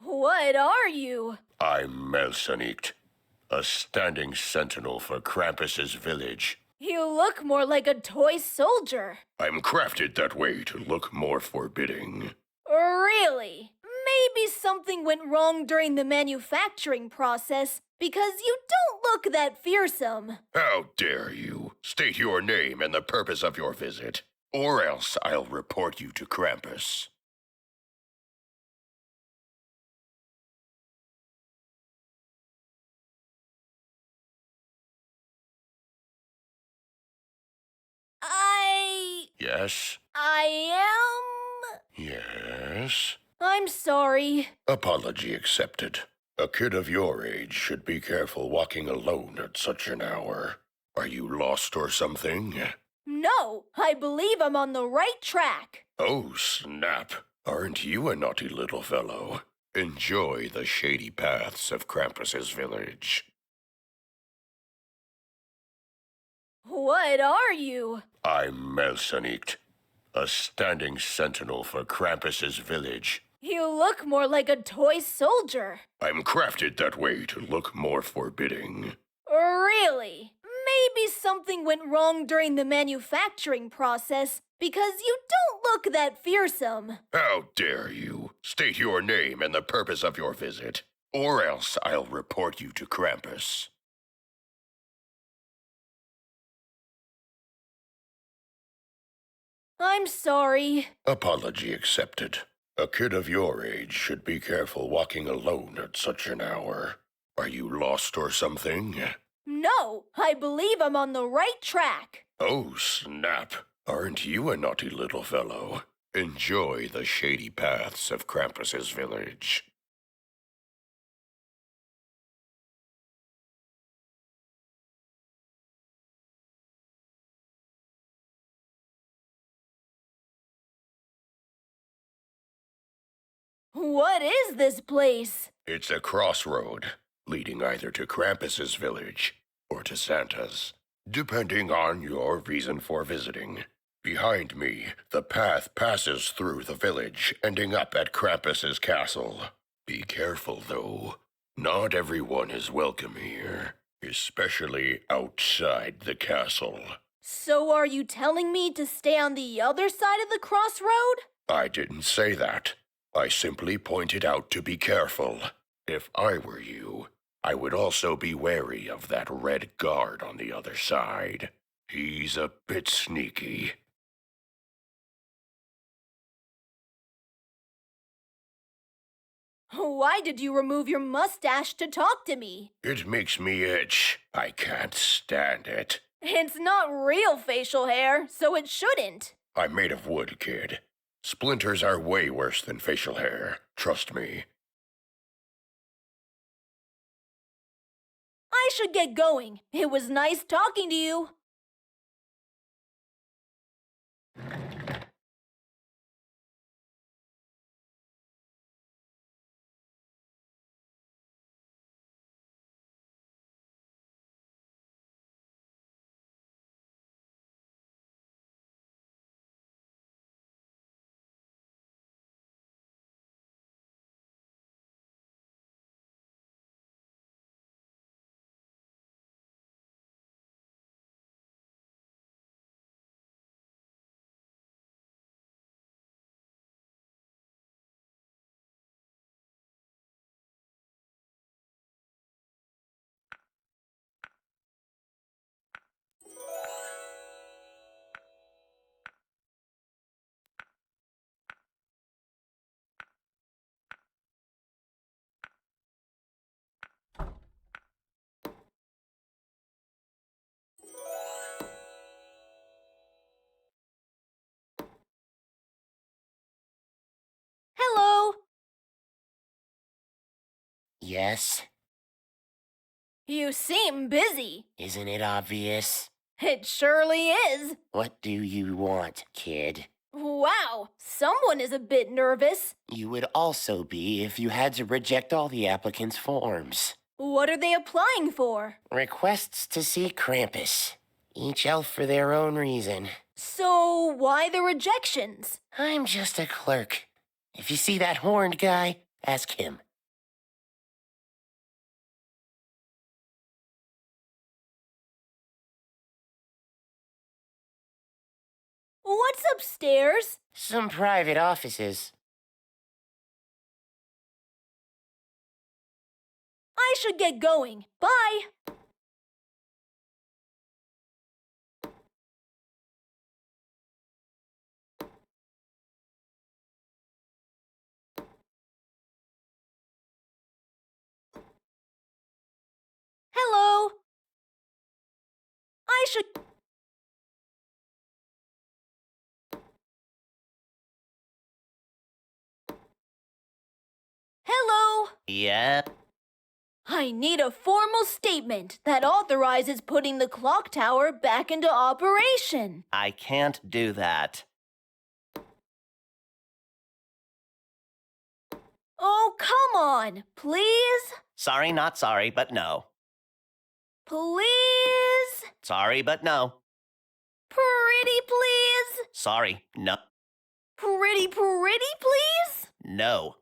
What are you? I'm Melsanicht, a standing sentinel for Krampus's village. You look more like a toy soldier. I'm crafted that way to look more forbidding. Really? Maybe something went wrong during the manufacturing process, because you don't look that fearsome. How dare you? State your name and the purpose of your visit, or else I'll report you to Krampus. Yes? Yes? I'm sorry. Apology accepted. A kid of your age should be careful walking alone at such an hour. Are you lost or something? No, I believe I'm on the right track. Oh, snap. Aren't you a naughty little fellow? Enjoy the shady paths of Krampus's village. What are you? I'm Melsanicht, a standing sentinel for Krampus's village. You look more like a toy soldier. I'm crafted that way to look more forbidding. Really? Maybe something went wrong during the manufacturing process, because you don't look that fearsome. How dare you? State your name and the purpose of your visit, or else I'll report you to Krampus. I'm sorry. Apology accepted. A kid of your age should be careful walking alone at such an hour. Are you lost or something? No, I believe I'm on the right track. Oh, snap. Aren't you a naughty little fellow? Enjoy the shady paths of Krampus's village. What is this place? It's a crossroad, leading either to Krampus's village or to Santa's, depending on your reason for visiting. Behind me, the path passes through the village, ending up at Krampus's castle. Be careful, though. Not everyone is welcome here, especially outside the castle. So are you telling me to stay on the other side of the crossroad? I didn't say that. I simply pointed out to be careful. If I were you, I would also be wary of that red guard on the other side. He's a bit sneaky. Why did you remove your mustache to talk to me? It makes me itch. I can't stand it. It's not real facial hair, so it shouldn't. I'm made of wood, kid. Splinters are way worse than facial hair. Trust me. I should get going. It was nice talking to you. Hello. Yes? You seem busy. Isn't it obvious? It surely is. What do you want, kid? Wow, someone is a bit nervous. You would also be if you had to reject all the applicants' forms. What are they applying for? Requests to see Krampus. Each elf for their own reason. So, why the rejections? I'm just a clerk. If you see that horned guy, ask him. What's upstairs? Some private offices. I should get going. Bye. Hello. I should... Hello. Yeah? I need a formal statement that authorizes putting the clock tower back into operation. I can't do that. Oh, come on, please? Sorry, not sorry, but no. Please? Sorry, but no. Pretty please? Sorry, no. Pretty please? No.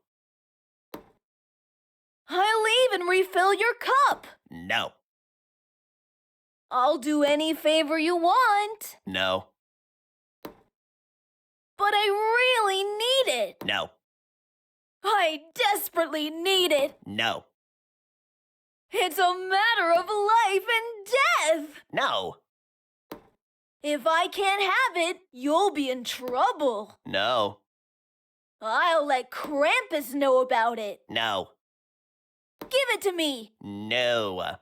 I'll even refill your cup. No. I'll do any favor you want. No. But I really need it. No. I desperately need it. No. It's a matter of life and death. No. If I can't have it, you'll be in trouble. No. I'll let Krampus know about it. No. Give it to me. No.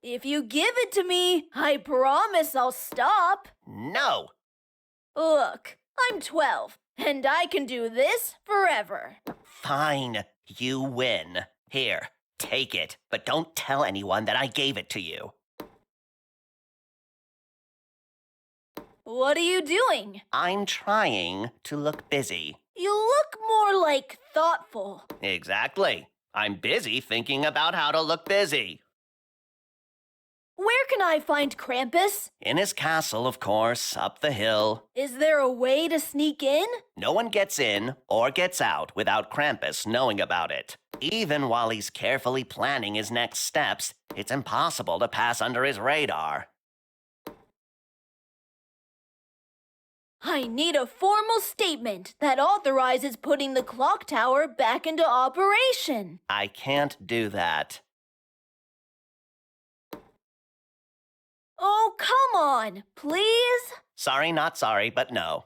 If you give it to me, I promise I'll stop. No. Look, I'm 12, and I can do this forever. Fine. You win. Here, take it, but don't tell anyone that I gave it to you. What are you doing? I'm trying to look busy. You look more like thoughtful. Exactly. I'm busy thinking about how to look busy. Where can I find Krampus? In his castle, of course, up the hill. Is there a way to sneak in? No one gets in or gets out without Krampus knowing about it. Even while he's carefully planning his next steps, it's impossible to pass under his radar. I need a formal statement that authorizes putting the clock tower back into operation. I can't do that. Oh, come on, please? Sorry, not sorry, but no.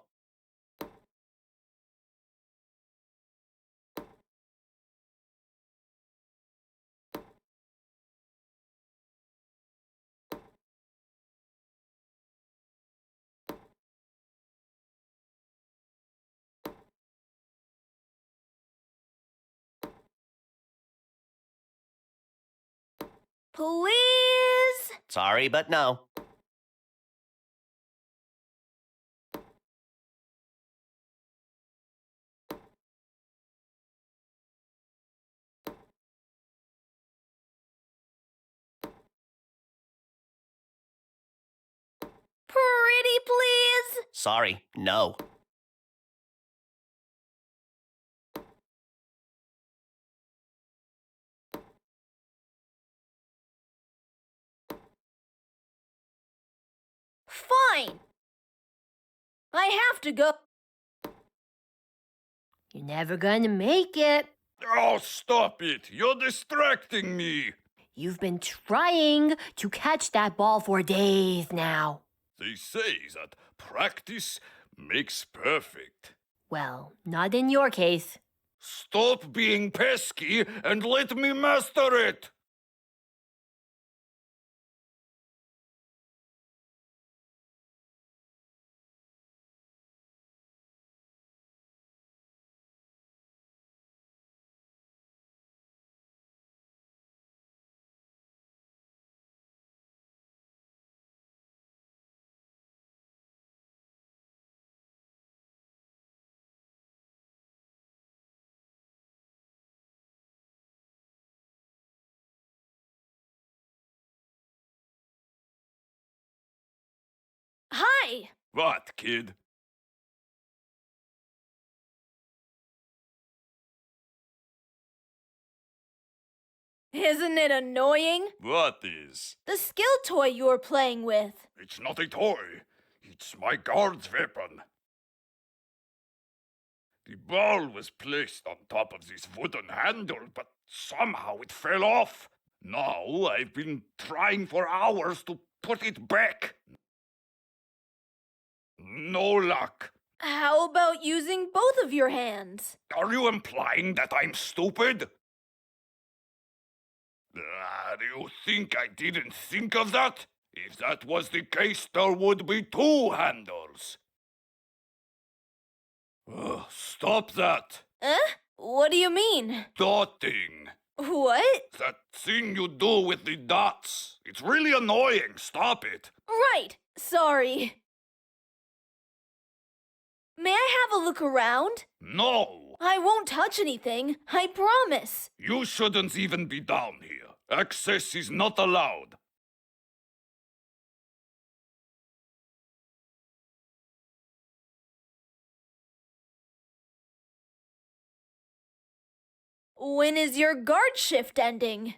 Please? Sorry, but no. Pretty please? Sorry, no. Fine. I have to go. You're never gonna make it. Oh, stop it! You're distracting me! You've been trying to catch that ball for days now. They say that practice makes perfect. Well, not in your case. Stop being pesky and let me master it! Hi. What, kid? Isn't it annoying? What is? The skill toy you're playing with. It's not a toy. It's my guard's weapon. The ball was placed on top of this wooden handle, but somehow it fell off. Now I've been trying for hours to put it back. No luck. How about using both of your hands? Are you implying that I'm stupid? Do you think I didn't think of that? If that was the case, there would be two handles. Stop that. What do you mean? Dotting. What? That thing you do with the dots. It's really annoying. Stop it. Right. Sorry. May I have a look around? No. I won't touch anything. I promise. You shouldn't even be down here. Access is not allowed. When is your guard shift ending?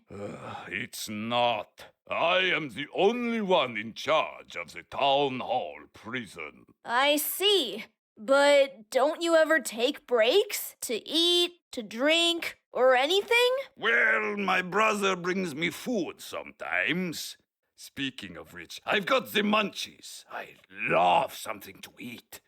It's not. I am the only one in charge of the town hall prison. I see. But don't you ever take breaks? To eat, to drink, or anything? Well, my brother brings me food sometimes. Speaking of which, I've got the munchies. I love something to eat.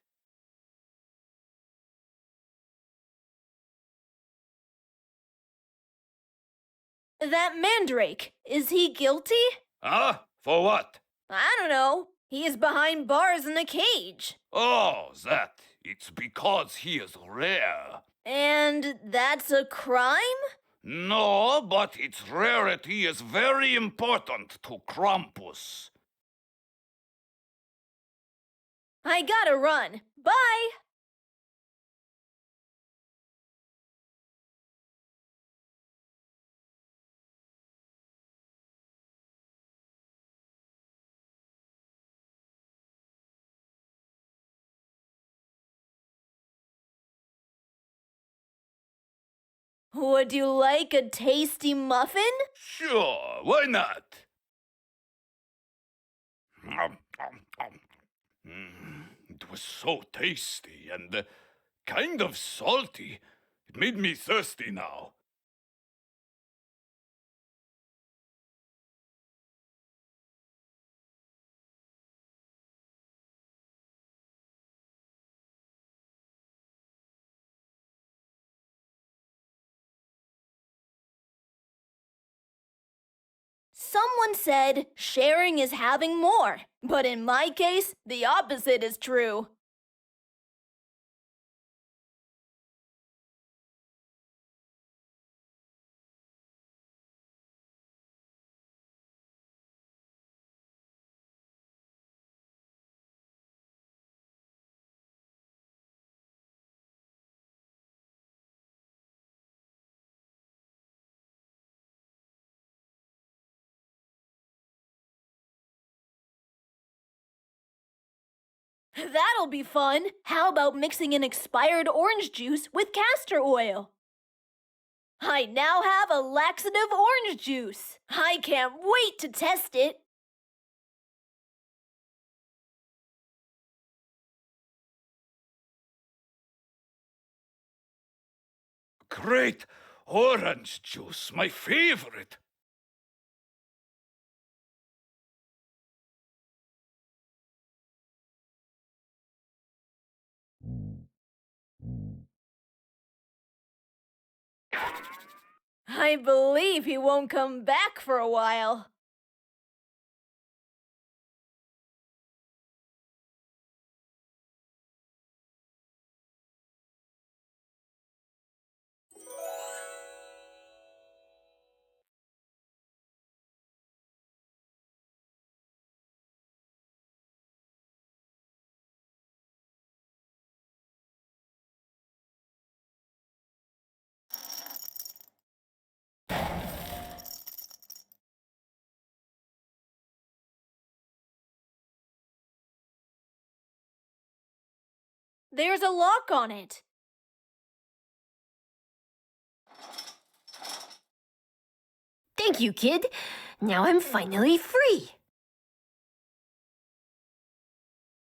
That mandrake, is he guilty? Huh? For what? I don't know. He is behind bars in a cage. Oh, that. It's because he is rare. And that's a crime? No, but its rarity is very important to Krampus. I gotta run. Bye! Would you like a tasty muffin? Sure, why not? It was so tasty and kind of salty. It made me thirsty now. Someone said sharing is having more, but in my case, the opposite is true. That'll be fun. How about mixing in expired orange juice with castor oil? I now have a laxative orange juice. I can't wait to test it. Great! Orange juice, my favorite. I believe he won't come back for a while. There's a lock on it. Thank you, kid. Now I'm finally free.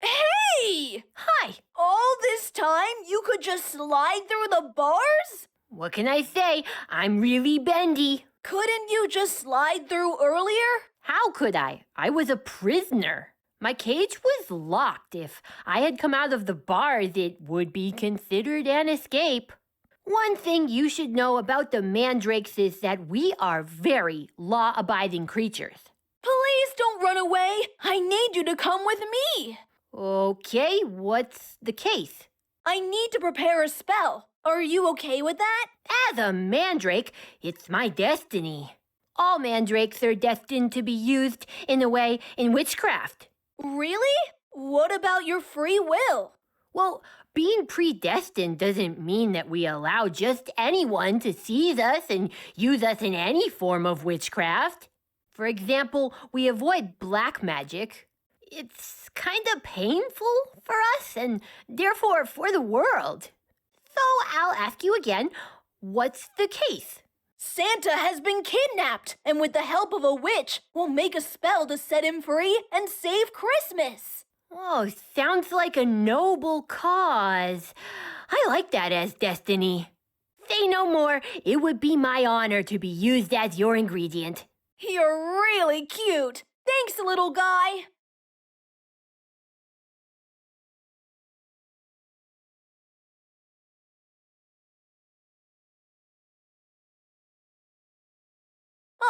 Hey! Hi. All this time you could just slide through the bars? What can I say? I'm really bendy. Couldn't you just slide through earlier? How could I? I was a prisoner. My cage was locked. If I had come out of the bars, it would be considered an escape. One thing you should know about the mandrakes is that we are very law-abiding creatures. Please don't run away. I need you to come with me. Okay, what's the case? I need to prepare a spell. Are you okay with that? As a mandrake, it's my destiny. All mandrakes are destined to be used in a way in witchcraft. Really? What about your free will? Well, being predestined doesn't mean that we allow just anyone to seize us and use us in any form of witchcraft. For example, we avoid black magic. It's kind of painful for us and therefore for the world. So I'll ask you again, what's the case? Santa has been kidnapped, and with the help of a witch, we'll make a spell to set him free and save Christmas. Oh, sounds like a noble cause. I like that as destiny. Say no more. It would be my honor to be used as your ingredient. You're really cute. Thanks, little guy.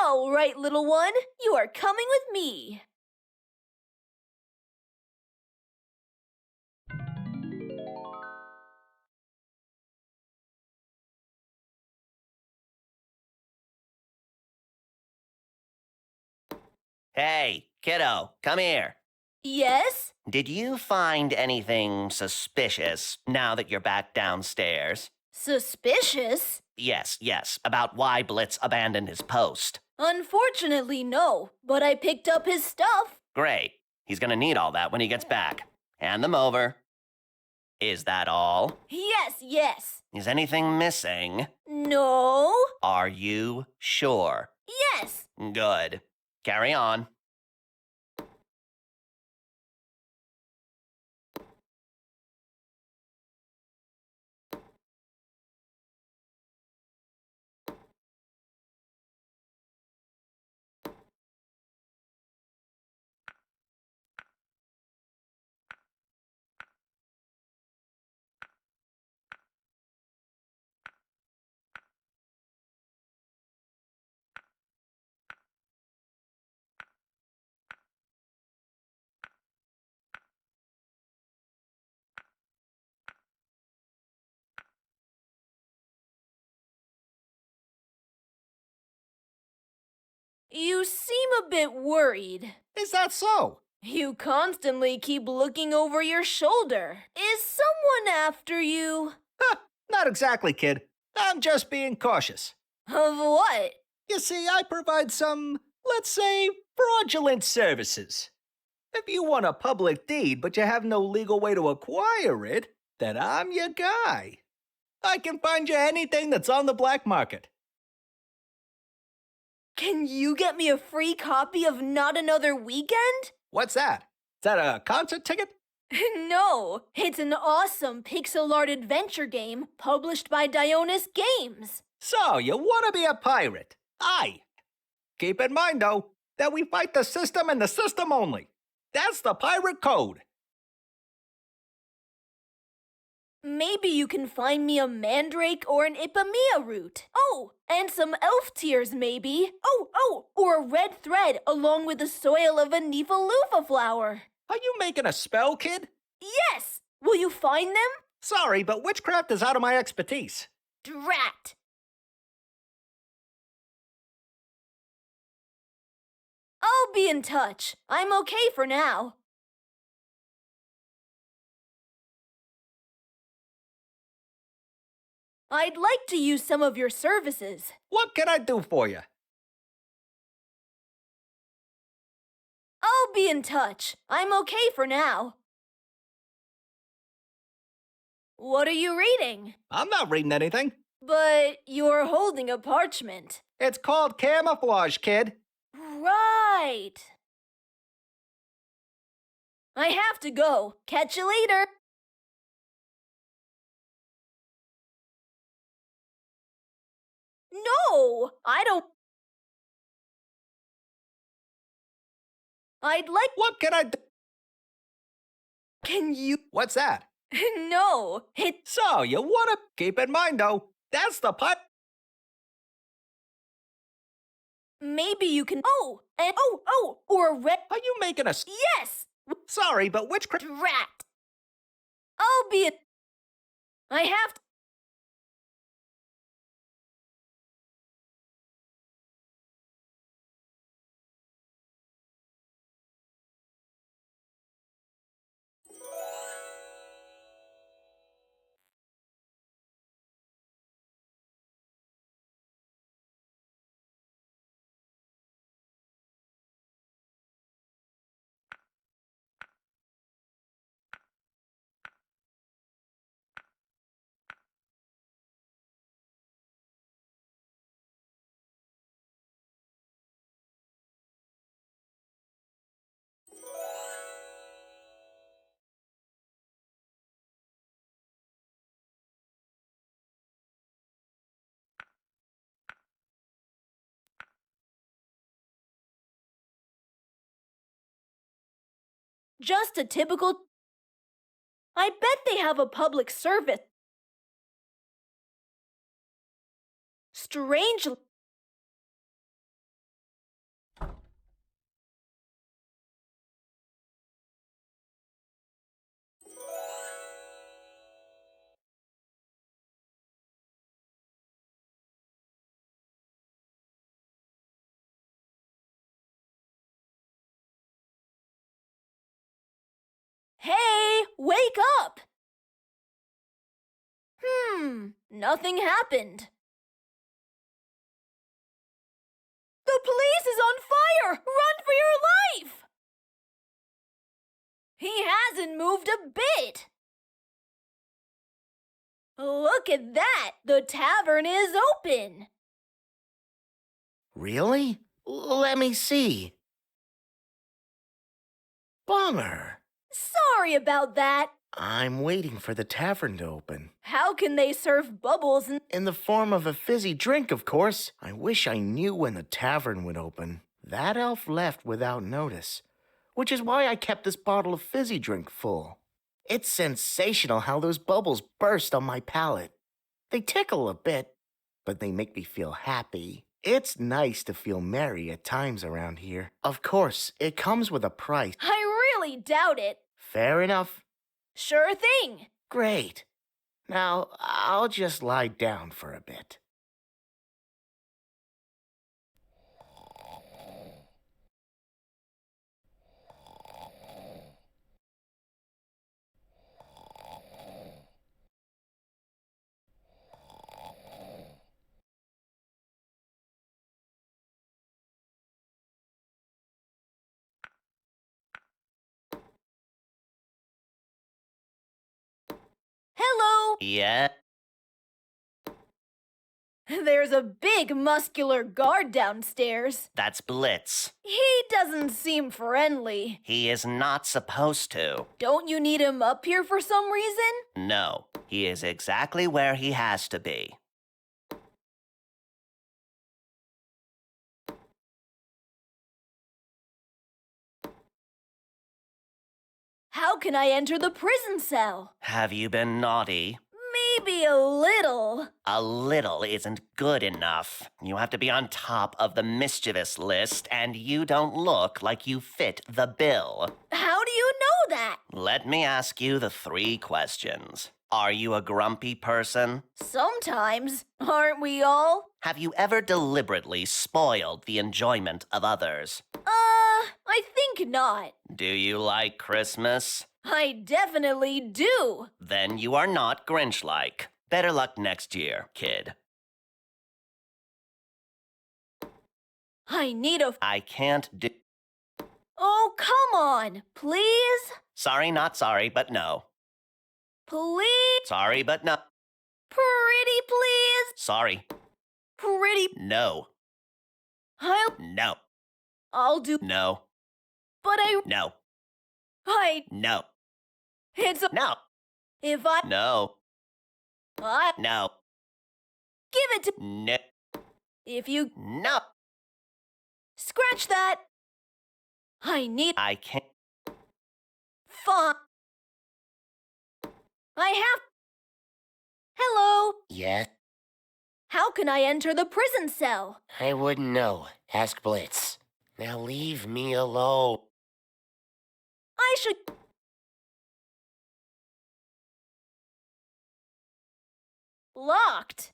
All right, little one. You are coming with me. Hey, kiddo, come here. Yes? Did you find anything suspicious now that you're back downstairs? Suspicious? Yes, about why Blitz abandoned his post. Unfortunately, no, but I picked up his stuff. Great. He's gonna need all that when he gets back. Hand them over. Is that all? Yes. Is anything missing? No. Are you sure? Yes. Good. Carry on. You seem a bit worried. Is that so? You constantly keep looking over your shoulder. Is someone after you? Not exactly, kid. I'm just being cautious. Of what? You see, I provide some, let's say, fraudulent services. If you want a public deed but you have no legal way to acquire it, then I'm your guy. I can find you anything that's on the black market. Can you get me a free copy of Not Another Weekend? What's that? Is that a concert ticket? No, it's an awesome pixel art adventure game published by Dionis Games. So, you want to be a pirate? Aye. Keep in mind, though, that we fight the system and the system only. That's the pirate code. Maybe you can find me a mandrake or an Ipamea root. Oh, and some elf tears, maybe. Or a red thread along with the soil of a Nifalufa flower. Are you making a spell, kid? Yes! Will you find them? Sorry, but witchcraft is out of my expertise. Drat! I'll be in touch. I'm okay for now. I'd like to use some of your services. What can I do for you? I'll be in touch. I'm okay for now. What are you reading? I'm not reading anything. But you're holding a parchment. It's called camouflage, kid. Right. I have to go. Catch you later. No, I don't. I'd like. What can I do? Can you? What's that? No, it. So, you want to keep in mind, though, that's the part. Maybe you can. Or a red. Are you making a. Yes! Sorry, but witchcraft. Drat! I'll be a. I have to. Just a typical. I bet they have a public service. Strange. Hey, wake up! Nothing happened. The police is on fire! Run for your life! He hasn't moved a bit. Look at that! The tavern is open! Really? Let me see. Bummer. Sorry about that. I'm waiting for the tavern to open. How can they serve bubbles in the form of a fizzy drink, of course. I wish I knew when the tavern would open. That elf left without notice, which is why I kept this bottle of fizzy drink full. It's sensational how those bubbles burst on my palate. They tickle a bit, but they make me feel happy. It's nice to feel merry at times around here. Of course, it comes with a price. I really doubt it. Fair enough. Sure thing. Great. Now, I'll just lie down for a bit. Yeah? There's a big muscular guard downstairs. That's Blitz. He doesn't seem friendly. He is not supposed to. Don't you need him up here for some reason? No, he is exactly where he has to be. How can I enter the prison cell? Have you been naughty? Maybe a little. A little isn't good enough. You have to be on top of the mischievous list, and you don't look like you fit the bill. How do you know that? Let me ask you the 3 questions. Are you a grumpy person? Sometimes. Aren't we all? Have you ever deliberately spoiled the enjoyment of others? I think not. Do you like Christmas? I definitely do. Then you are not Grinch-like. Better luck next year, kid. I need a... I can't do... Oh, come on. Please? Sorry, not sorry, but no. Please? Sorry, but no. Pretty please? Sorry. Pretty... No. No. I'll do... No. But No. No. It's a... No. If I... No. No. Give it to... No. If you... No. Scratch that. I can't... Fine. I have... Hello. Yeah? How can I enter the prison cell? I wouldn't know. Ask Blitz. Now leave me alone. I should... Locked.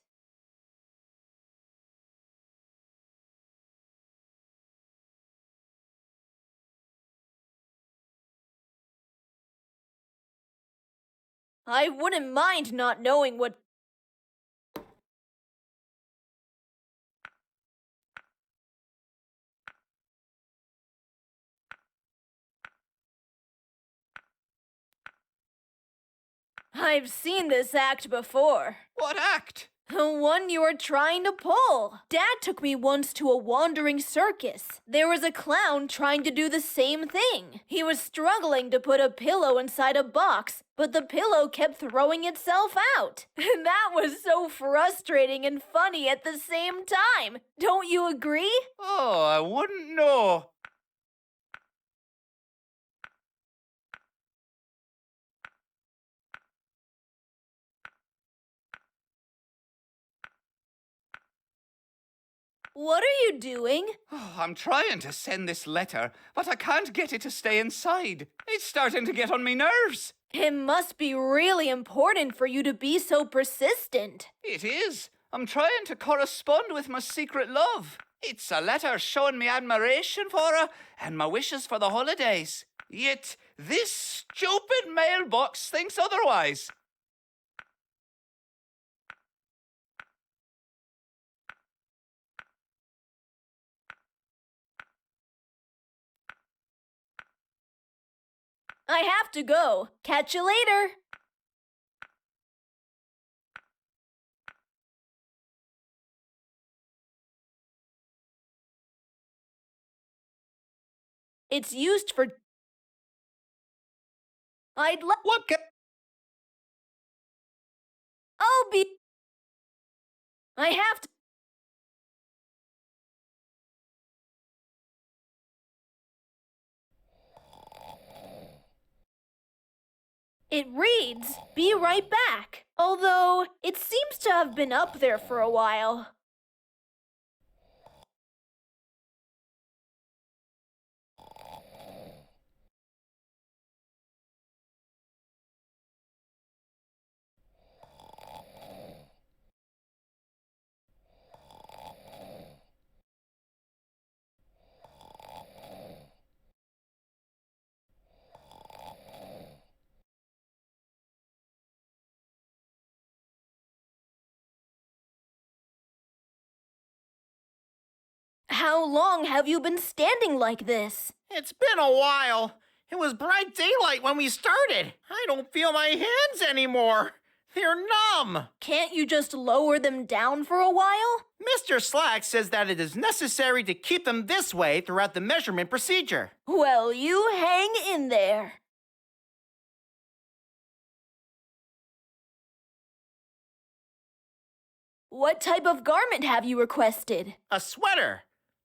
I wouldn't mind not knowing what... I've seen this act before. What act? The one you were trying to pull. Dad took me once to a wandering circus. There was a clown trying to do the same thing. He was struggling to put a pillow inside a box, but the pillow kept throwing itself out. And that was so frustrating and funny at the same time. Don't you agree? Oh, I wouldn't know. What are you doing? Oh, I'm trying to send this letter, but I can't get it to stay inside. It's starting to get on me nerves. It must be really important for you to be so persistent. It is. I'm trying to correspond with my secret love. It's a letter showing me admiration for her and my wishes for the holidays. Yet this stupid mailbox thinks otherwise. I have to go. Catch you later. It's used for... What I'll be... I have to... It reads, "Be right back," although it seems to have been up there for a while. How long have you been standing like this? It's been a while. It was bright daylight when we started. I don't feel my hands anymore. They're numb! Can't you just lower them down for a while? Mr. Slack says that it is necessary to keep them this way throughout the measurement procedure. Well, you hang in there. What type of garment have you requested? A sweater.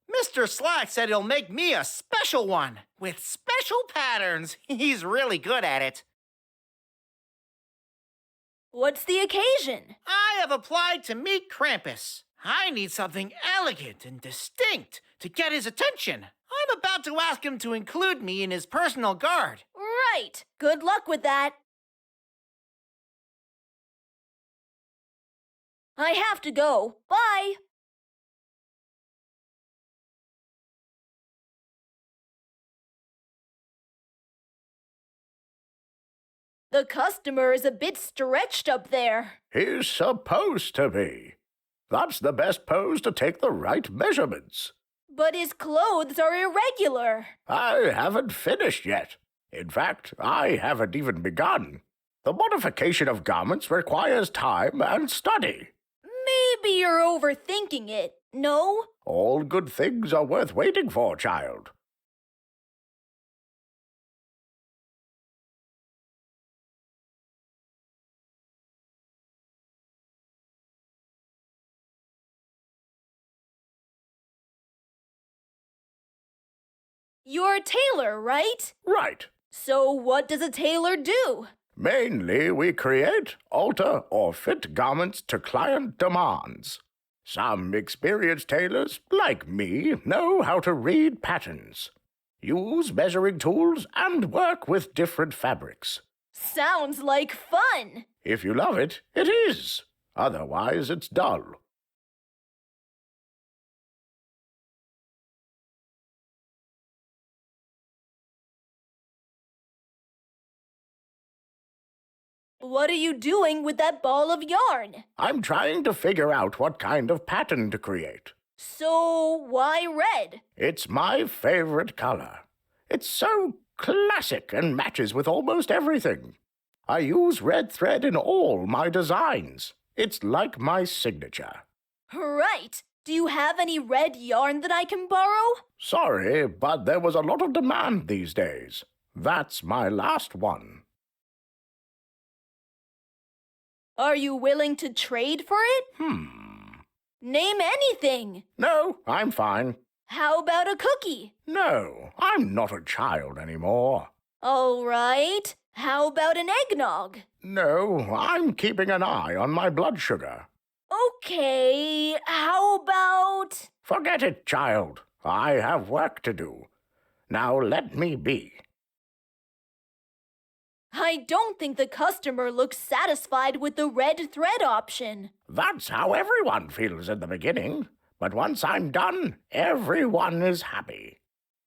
Mr. Slack said he'll make me a special one, with special patterns. He's really good at it. What's the occasion? I have applied to meet Krampus. I need something elegant and distinct to get his attention. I'm about to ask him to include me in his personal guard. Right. Good luck with that. I have to go. Bye. The customer is a bit stretched up there. He's supposed to be. That's the best pose to take the right measurements. But his clothes are irregular. I haven't finished yet. In fact, I haven't even begun. The modification of garments requires time and study. Maybe you're overthinking it, no? All good things are worth waiting for, child. You're a tailor, right? Right. So what does a tailor do? Mainly, we create, alter, or fit garments to client demands. Some experienced tailors, like me, know how to read patterns, use measuring tools, and work with different fabrics. Sounds like fun. If you love it, it is. Otherwise, it's dull. What are you doing with that ball of yarn? I'm trying to figure out what kind of pattern to create. So, why red? It's my favorite color. It's so classic and matches with almost everything. I use red thread in all my designs. It's like my signature. Right. Do you have any red yarn that I can borrow? Sorry, but there was a lot of demand these days. That's my last one. Are you willing to trade for it? Name anything. No, I'm fine. How about a cookie? No, I'm not a child anymore. All right. How about an eggnog? No, I'm keeping an eye on my blood sugar. Okay, how about... Forget it, child. I have work to do. Now let me be. I don't think the customer looks satisfied with the red thread option. That's how everyone feels in the beginning. But once I'm done, everyone is happy.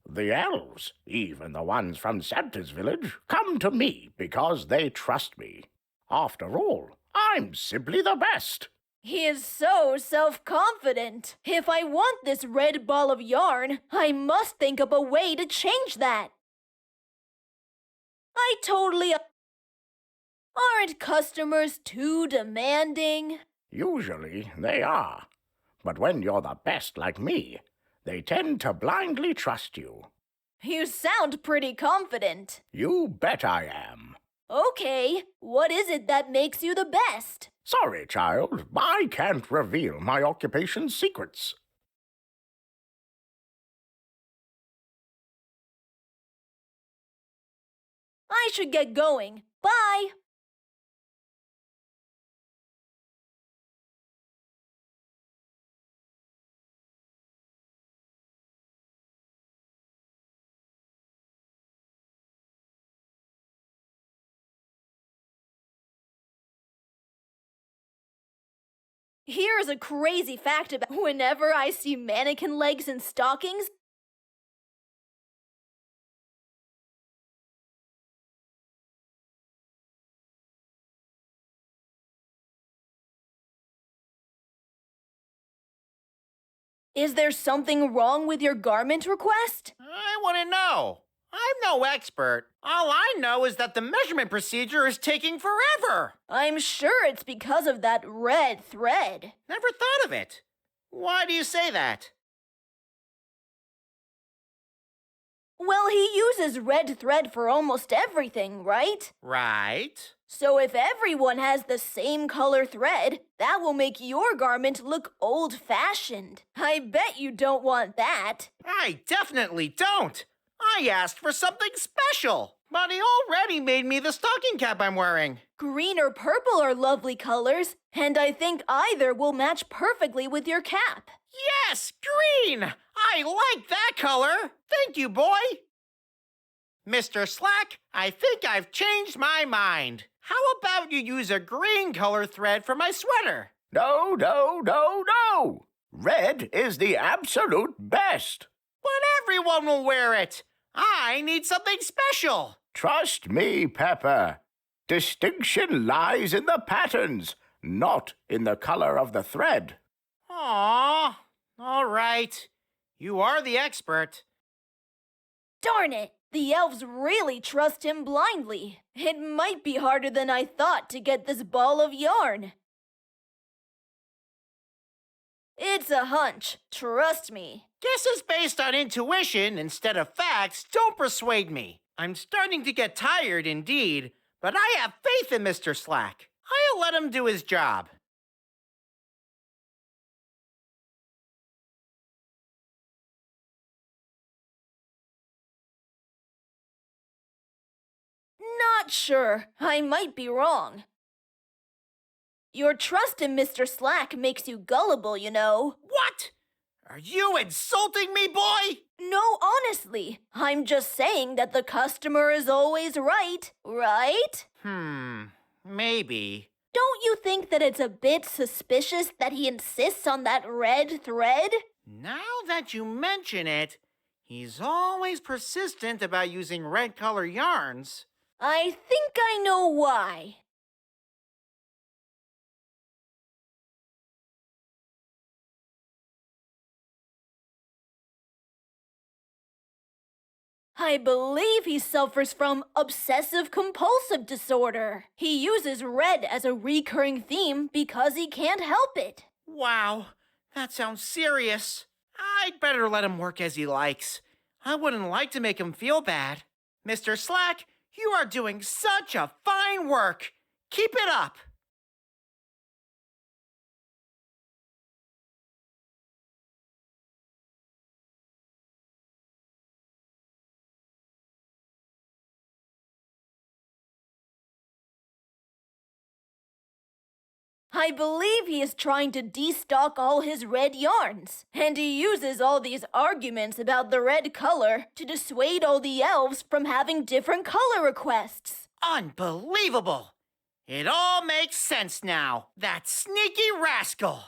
The elves, even the ones from Santa's village, come to me because they trust me. After all, I'm simply the best. He is so self-confident. If I want this red ball of yarn, I must think up a way to change that. I totally... Aren't customers too demanding? Usually they are. But when you're the best like me, they tend to blindly trust you. You sound pretty confident. You bet I am. Okay, what is it that makes you the best? Sorry, child, I can't reveal my occupation's secrets. I should get going. Bye! Here's a crazy fact about whenever I see mannequin legs in stockings, is there something wrong with your garment request? I want to know. I'm no expert. All I know is that the measurement procedure is taking forever. I'm sure it's because of that red thread. Never thought of it. Why do you say that? Well, he uses red thread for almost everything, right? Right. So if everyone has the same color thread, that will make your garment look old-fashioned. I bet you don't want that. I definitely don't. I asked for something special, but he already made me the stocking cap I'm wearing. Green or purple are lovely colors, and I think either will match perfectly with your cap. Yes, green! I like that color. Thank you, boy. Mr. Slack, I think I've changed my mind. How about you use a green color thread for my sweater? No, no, no, no! Red is the absolute best. But everyone will wear it. I need something special. Trust me, Pepper. Distinction lies in the patterns, not in the color of the thread. Aww. All right. You are the expert. Darn it! The elves really trust him blindly. It might be harder than I thought to get this ball of yarn. It's a hunch, trust me. Guesses based on intuition instead of facts don't persuade me. I'm starting to get tired indeed, but I have faith in Mr. Slack. I'll let him do his job. Not sure. I might be wrong. Your trust in Mr. Slack makes you gullible, you know. What? Are you insulting me, boy? No, honestly. I'm just saying that the customer is always right, right? Maybe. Don't you think that it's a bit suspicious that he insists on that red thread? Now that you mention it, he's always persistent about using red color yarns. I think I know why. I believe he suffers from obsessive-compulsive disorder. He uses red as a recurring theme because he can't help it. Wow, that sounds serious. I'd better let him work as he likes. I wouldn't like to make him feel bad. Mr. Slack, you are doing such a fine work. Keep it up. I believe he is trying to destock all his red yarns, and he uses all these arguments about the red color to dissuade all the elves from having different color requests. Unbelievable! It all makes sense now. That sneaky rascal!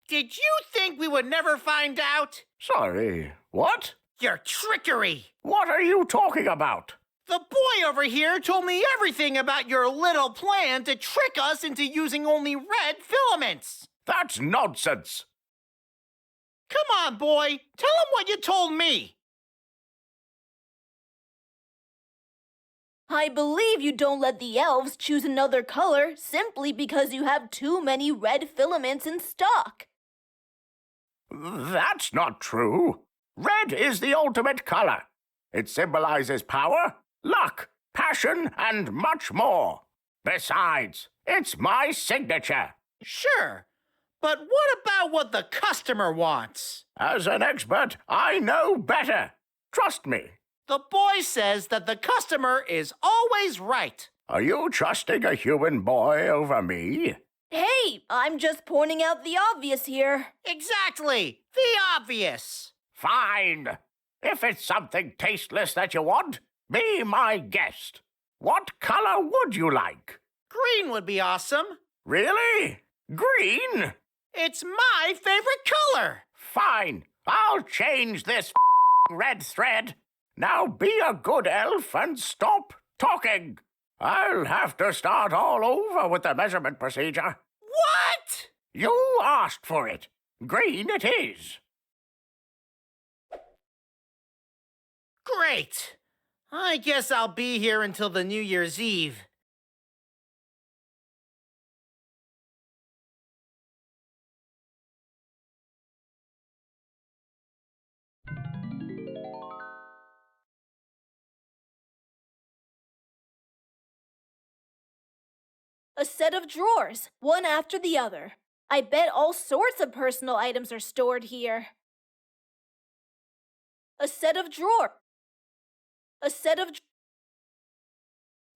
Did you think we would never find out? Sorry, what? Your trickery! What are you talking about? The boy over here told me everything about your little plan to trick us into using only red filaments. That's nonsense. Come on, boy. Tell him what you told me. I believe you don't let the elves choose another color simply because you have too many red filaments in stock. That's not true. Red is the ultimate color. It symbolizes power, luck, passion, and much more. Besides, it's my signature. Sure, but what about what the customer wants? As an expert, I know better. Trust me. The boy says that the customer is always right. Are you trusting a human boy over me? Hey, I'm just pointing out the obvious here. Exactly, the obvious. Fine. If it's something tasteless that you want, be my guest. What color would you like? Green would be awesome. Really? Green? It's my favorite color. Fine. I'll change this red thread. Now be a good elf and stop talking. I'll have to start all over with the measurement procedure. What? You asked for it. Green it is. Great! I guess I'll be here until the New Year's Eve. A set of drawers, one after the other. I bet all sorts of personal items are stored here. A set of drawers. A set of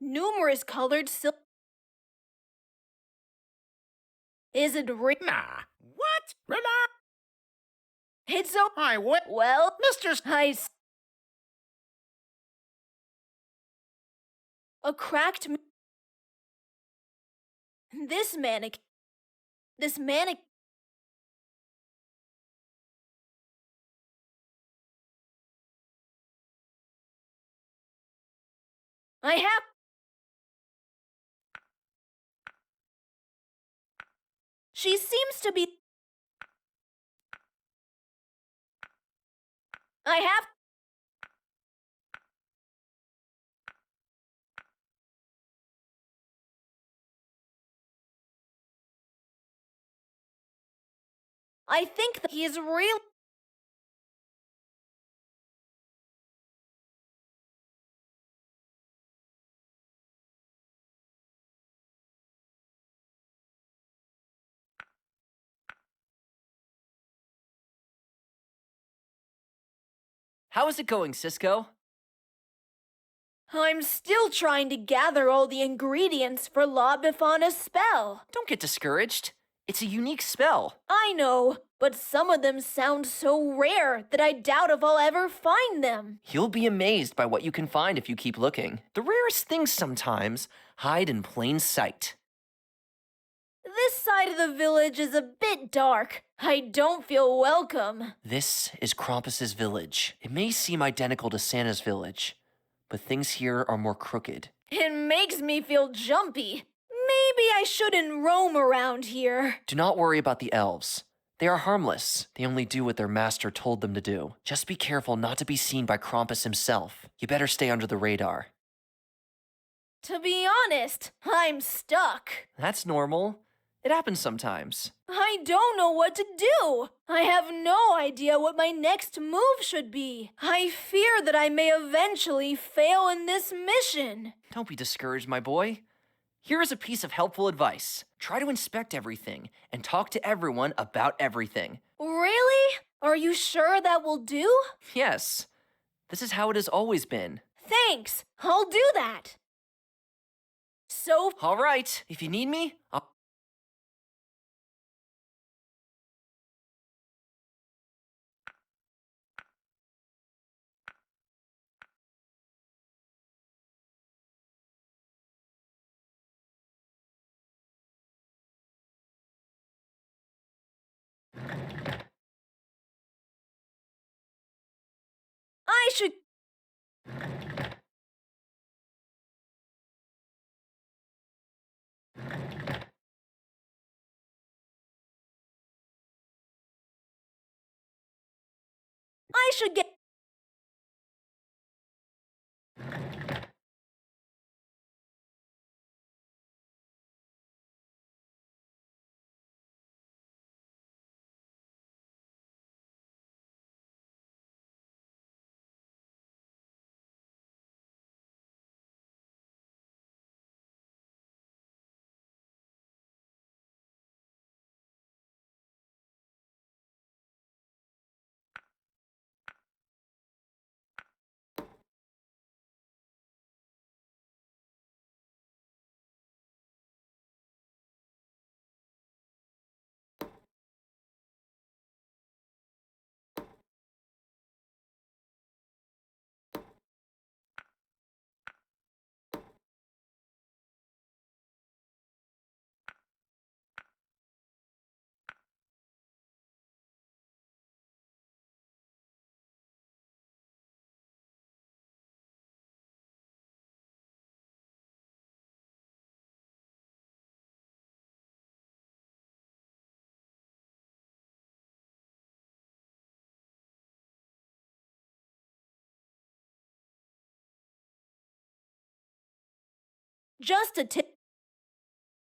numerous colored silk. Is it real? Nah. What? Relax. It's so. I will. Well, Mr. A cracked. This mannequin. This mannequin. I have. She seems to be. I have. I think that he is real. How is it going, Cisco? I'm still trying to gather all the ingredients for La Befana's spell. Don't get discouraged. It's a unique spell. I know, but some of them sound so rare that I doubt if I'll ever find them. You'll be amazed by what you can find if you keep looking. The rarest things sometimes hide in plain sight. This side of the village is a bit dark. I don't feel welcome. This is Krampus's village. It may seem identical to Santa's village, but things here are more crooked. It makes me feel jumpy. Maybe I shouldn't roam around here. Do not worry about the elves. They are harmless. They only do what their master told them to do. Just be careful not to be seen by Krampus himself. You better stay under the radar. To be honest, I'm stuck. That's normal. It happens sometimes. I don't know what to do. I have no idea what my next move should be. I fear that I may eventually fail in this mission. Don't be discouraged, my boy. Here is a piece of helpful advice. Try to inspect everything and talk to everyone about everything. Really? Are you sure that will do? Yes. This is how it has always been. Thanks. I'll do that. So... All right. If you need me, I should... I should get... Just a tip.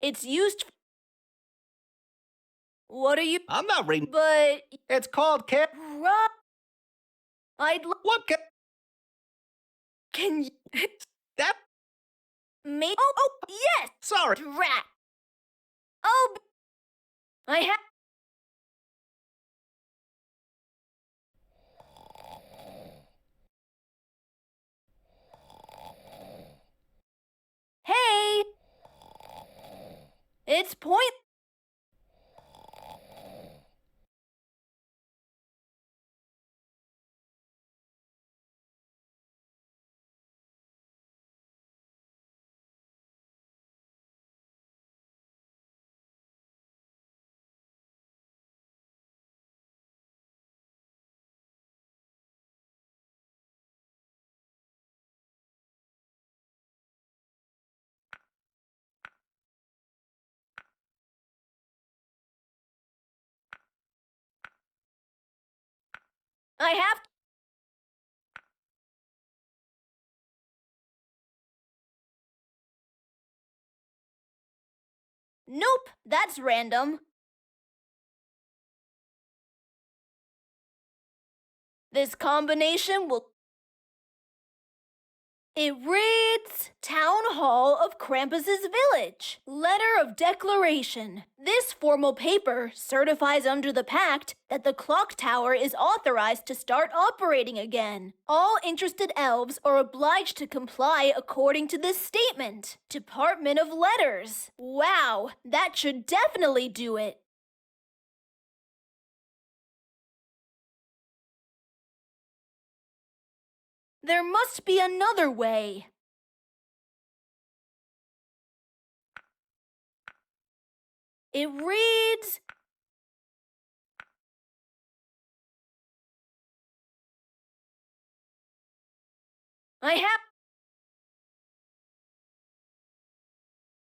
It's used. What are you? I'm not reading. But It's called cat. What? Can you? That. Me? Oh, yes. Sorry. Drat. Oh, I have. Hey! It's point. I have. Nope, that's random. This combination will. It reads Town Hall of Krampus's Village. Letter of Declaration. This formal paper certifies under the pact that the clock tower is authorized to start operating again. All interested elves are obliged to comply according to this statement. Department of Letters. Wow, that should definitely do it. There must be another way. It reads... I have...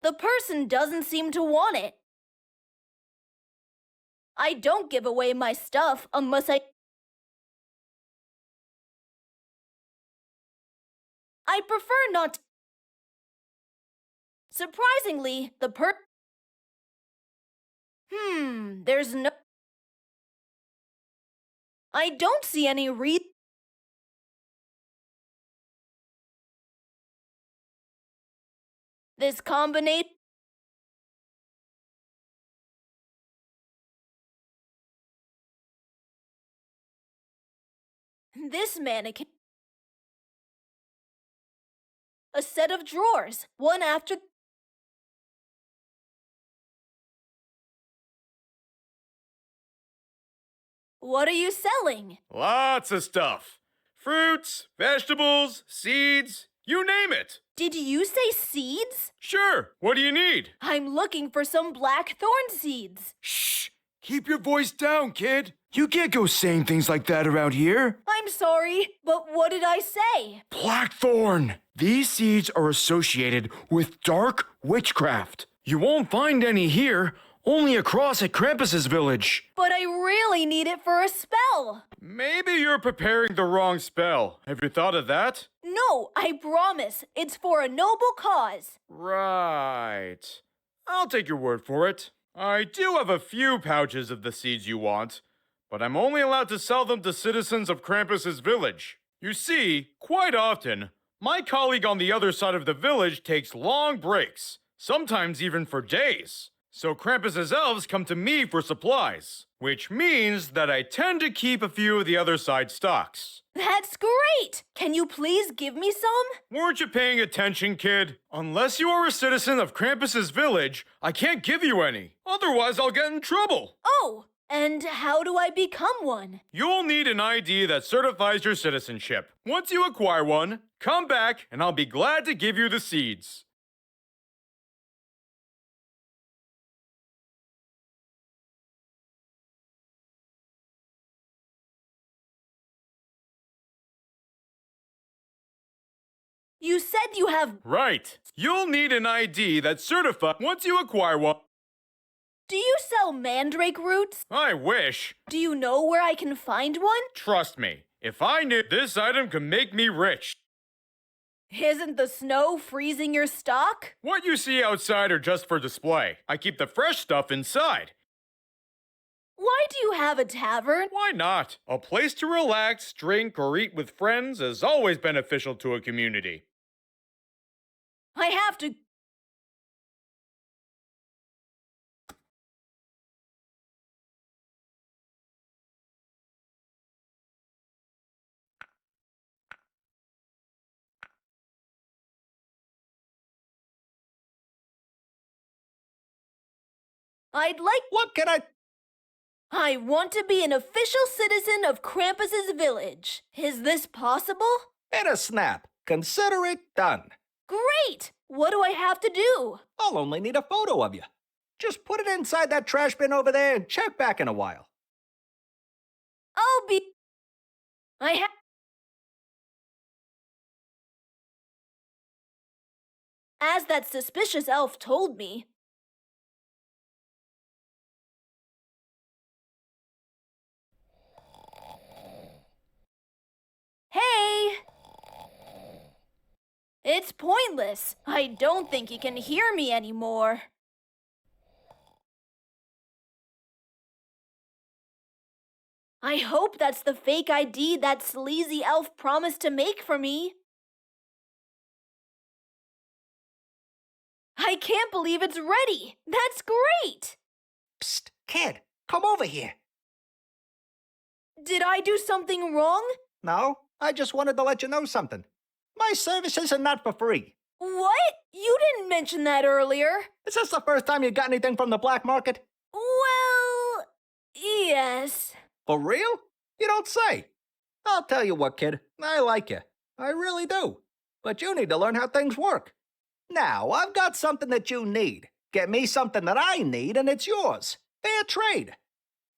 The person doesn't seem to want it. I don't give away my stuff unless I prefer not. Surprisingly, there's no. I don't see any This combination. This mannequin. A set of drawers, one after. What are you selling? Lots of stuff. Fruits, vegetables, seeds, you name it. Did you say seeds? Sure. What do you need? I'm looking for some black thorn seeds. Shh! Keep your voice down, kid. You can't go saying things like that around here. I'm sorry, but what did I say? Blackthorn! These seeds are associated with dark witchcraft. You won't find any here, only across at Krampus's village. But I really need it for a spell. Maybe you're preparing the wrong spell. Have you thought of that? No, I promise. It's for a noble cause. Right. I'll take your word for it. I do have a few pouches of the seeds you want, but I'm only allowed to sell them to citizens of Krampus's village. You see, quite often, my colleague on the other side of the village takes long breaks, sometimes even for days. So Krampus's elves come to me for supplies, which means that I tend to keep a few of the other side stocks. That's great! Can you please give me some? Weren't you paying attention, kid? Unless you are a citizen of Krampus's village, I can't give you any. Otherwise, I'll get in trouble. Oh, and how do I become one? You'll need an ID that certifies your citizenship. Once you acquire one, come back and I'll be glad to give you the seeds. You said you have... Right. You'll need an ID that certifies once you acquire one. Do you sell mandrake roots? I wish. Do you know where I can find one? Trust me, if I knew, this item could make me rich. Isn't the snow freezing your stock? What you see outside are just for display. I keep the fresh stuff inside. Why do you have a tavern? Why not? A place to relax, drink, or eat with friends is always beneficial to a community. I have to... I'd like... What can I want to be an official citizen of Krampus's village. Is this possible? In a snap. Consider it done. Great! What do I have to do? I'll only need a photo of you. Just put it inside that trash bin over there and check back in a while. I'll be... As that suspicious elf told me. Hey! It's pointless. I don't think you can hear me anymore. I hope that's the fake ID that sleazy elf promised to make for me. I can't believe it's ready. That's great. Psst, kid, come over here. Did I do something wrong? No, I just wanted to let you know something. My services are not for free. What? You didn't mention that earlier. Is this the first time you got anything from the black market? Well, yes. For real? You don't say. I'll tell you what, kid. I like you. I really do. But you need to learn how things work. Now, I've got something that you need. Get me something that I need, and it's yours. Fair trade.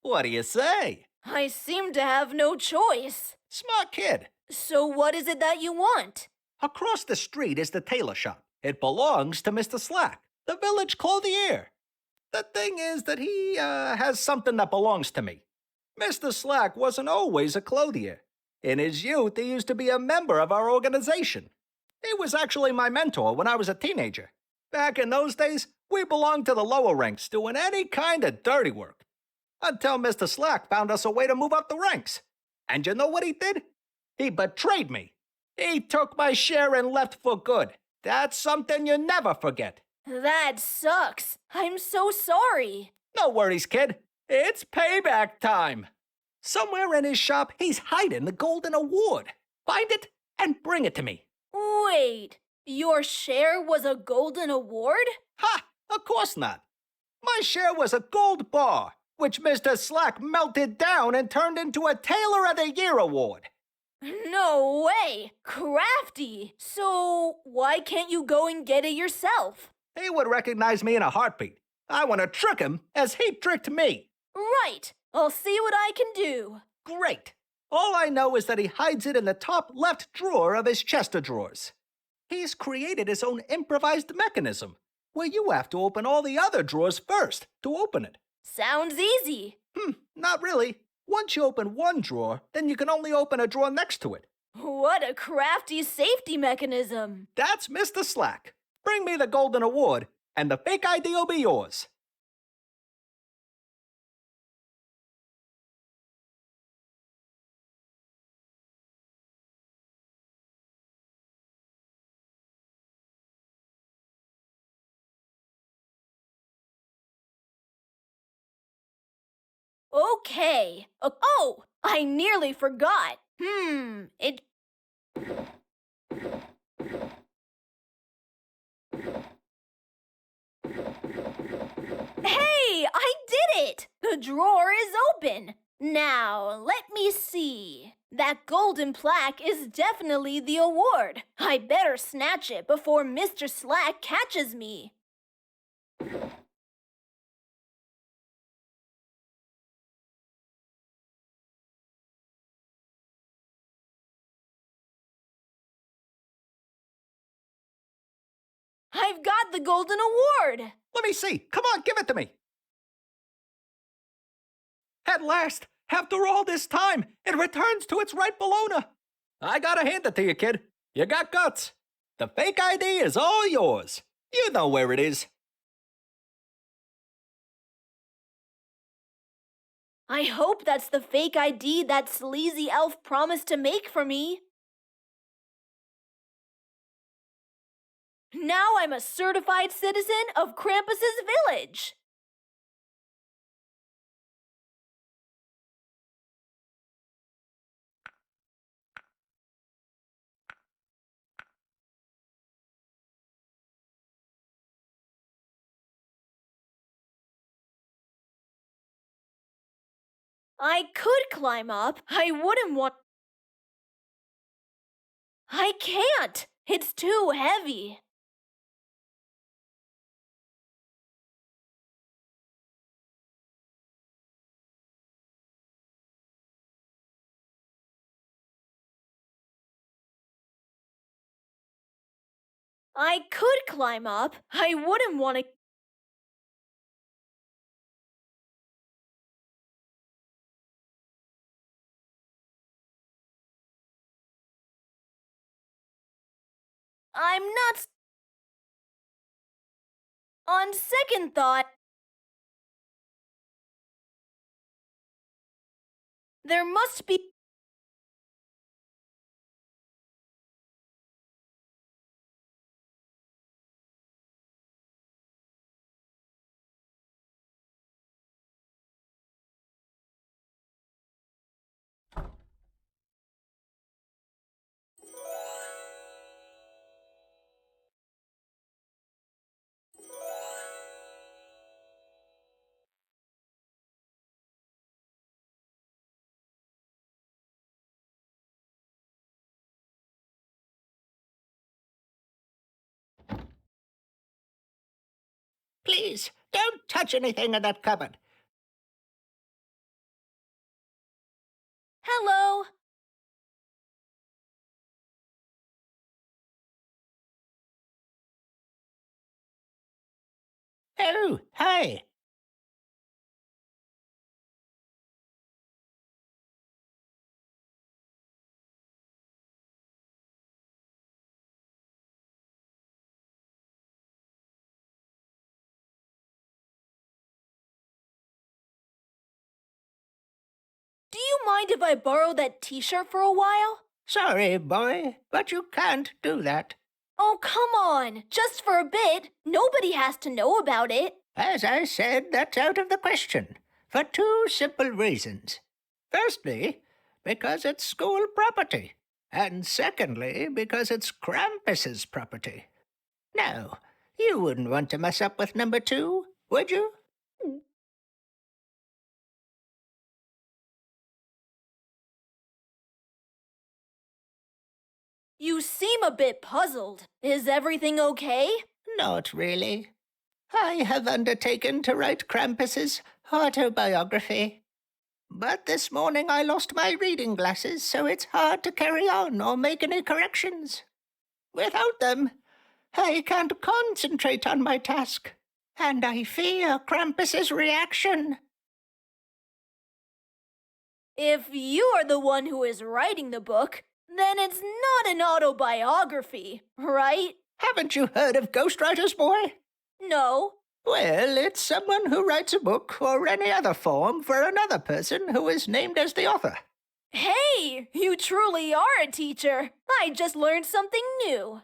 What do you say? I seem to have no choice. Smart kid. So what is it that you want? Across the street is the tailor shop. It belongs to Mr. Slack, the village clothier. The thing is that he has something that belongs to me. Mr. Slack wasn't always a clothier. In his youth, he used to be a member of our organization. He was actually my mentor when I was a teenager. Back in those days, we belonged to the lower ranks, doing any kind of dirty work. Until Mr. Slack found us a way to move up the ranks. And you know what he did? He betrayed me. He took my share and left for good. That's something you never forget. That sucks. I'm so sorry. No worries, kid. It's payback time. Somewhere in his shop, he's hiding the golden award. Find it and bring it to me. Wait, your share was a golden award? Ha! Of course not. My share was a gold bar, which Mr. Slack melted down and turned into a Tailor of the Year award. No way! Crafty! So, why can't you go and get it yourself? He would recognize me in a heartbeat. I want to trick him as he tricked me. Right! I'll see what I can do. Great! All I know is that he hides it in the top left drawer of his chest of drawers. He's created his own improvised mechanism, where you have to open all the other drawers first to open it. Sounds easy. Not really. Once you open one drawer, then you can only open a drawer next to it. What a crafty safety mechanism. That's Mr. Slack. Bring me the golden award, and the fake ID will be yours. Okay. Oh, I nearly forgot. It... Hey, I did it! The drawer is open. Now, let me see. That golden plaque is definitely the award. I better snatch it before Mr. Slack catches me. I've got the golden award! Let me see. Come on, give it to me. At last, after all this time, it returns to its rightful owner. I gotta hand it to you, kid. You got guts. The fake ID is all yours. You know where it is. I hope that's the fake ID that sleazy elf promised to make for me. Now I'm a certified citizen of Krampus's village. I could climb up. I wouldn't want... I can't. It's too heavy. I could climb up. I wouldn't want to... I'm not... On second thought... There must be... Please, don't touch anything in that cupboard. Hello. Oh, hi. Do you mind if I borrow that t-shirt for a while? Sorry, boy, but you can't do that. Oh, come on. Just for a bit. Nobody has to know about it. As I said, that's out of the question. For two simple reasons. Firstly, because it's school property. And secondly, because it's Krampus's property. Now, you wouldn't want to mess up with number two, would you? You seem a bit puzzled. Is everything okay? Not really. I have undertaken to write Krampus's autobiography. But this morning I lost my reading glasses, so it's hard to carry on or make any corrections. Without them, I can't concentrate on my task, and I fear Krampus's reaction. If you are the one who is writing the book, then it's not an autobiography, right? Haven't you heard of ghostwriters, boy? No. Well, it's someone who writes a book or any other form for another person who is named as the author. Hey, you truly are a teacher. I just learned something new.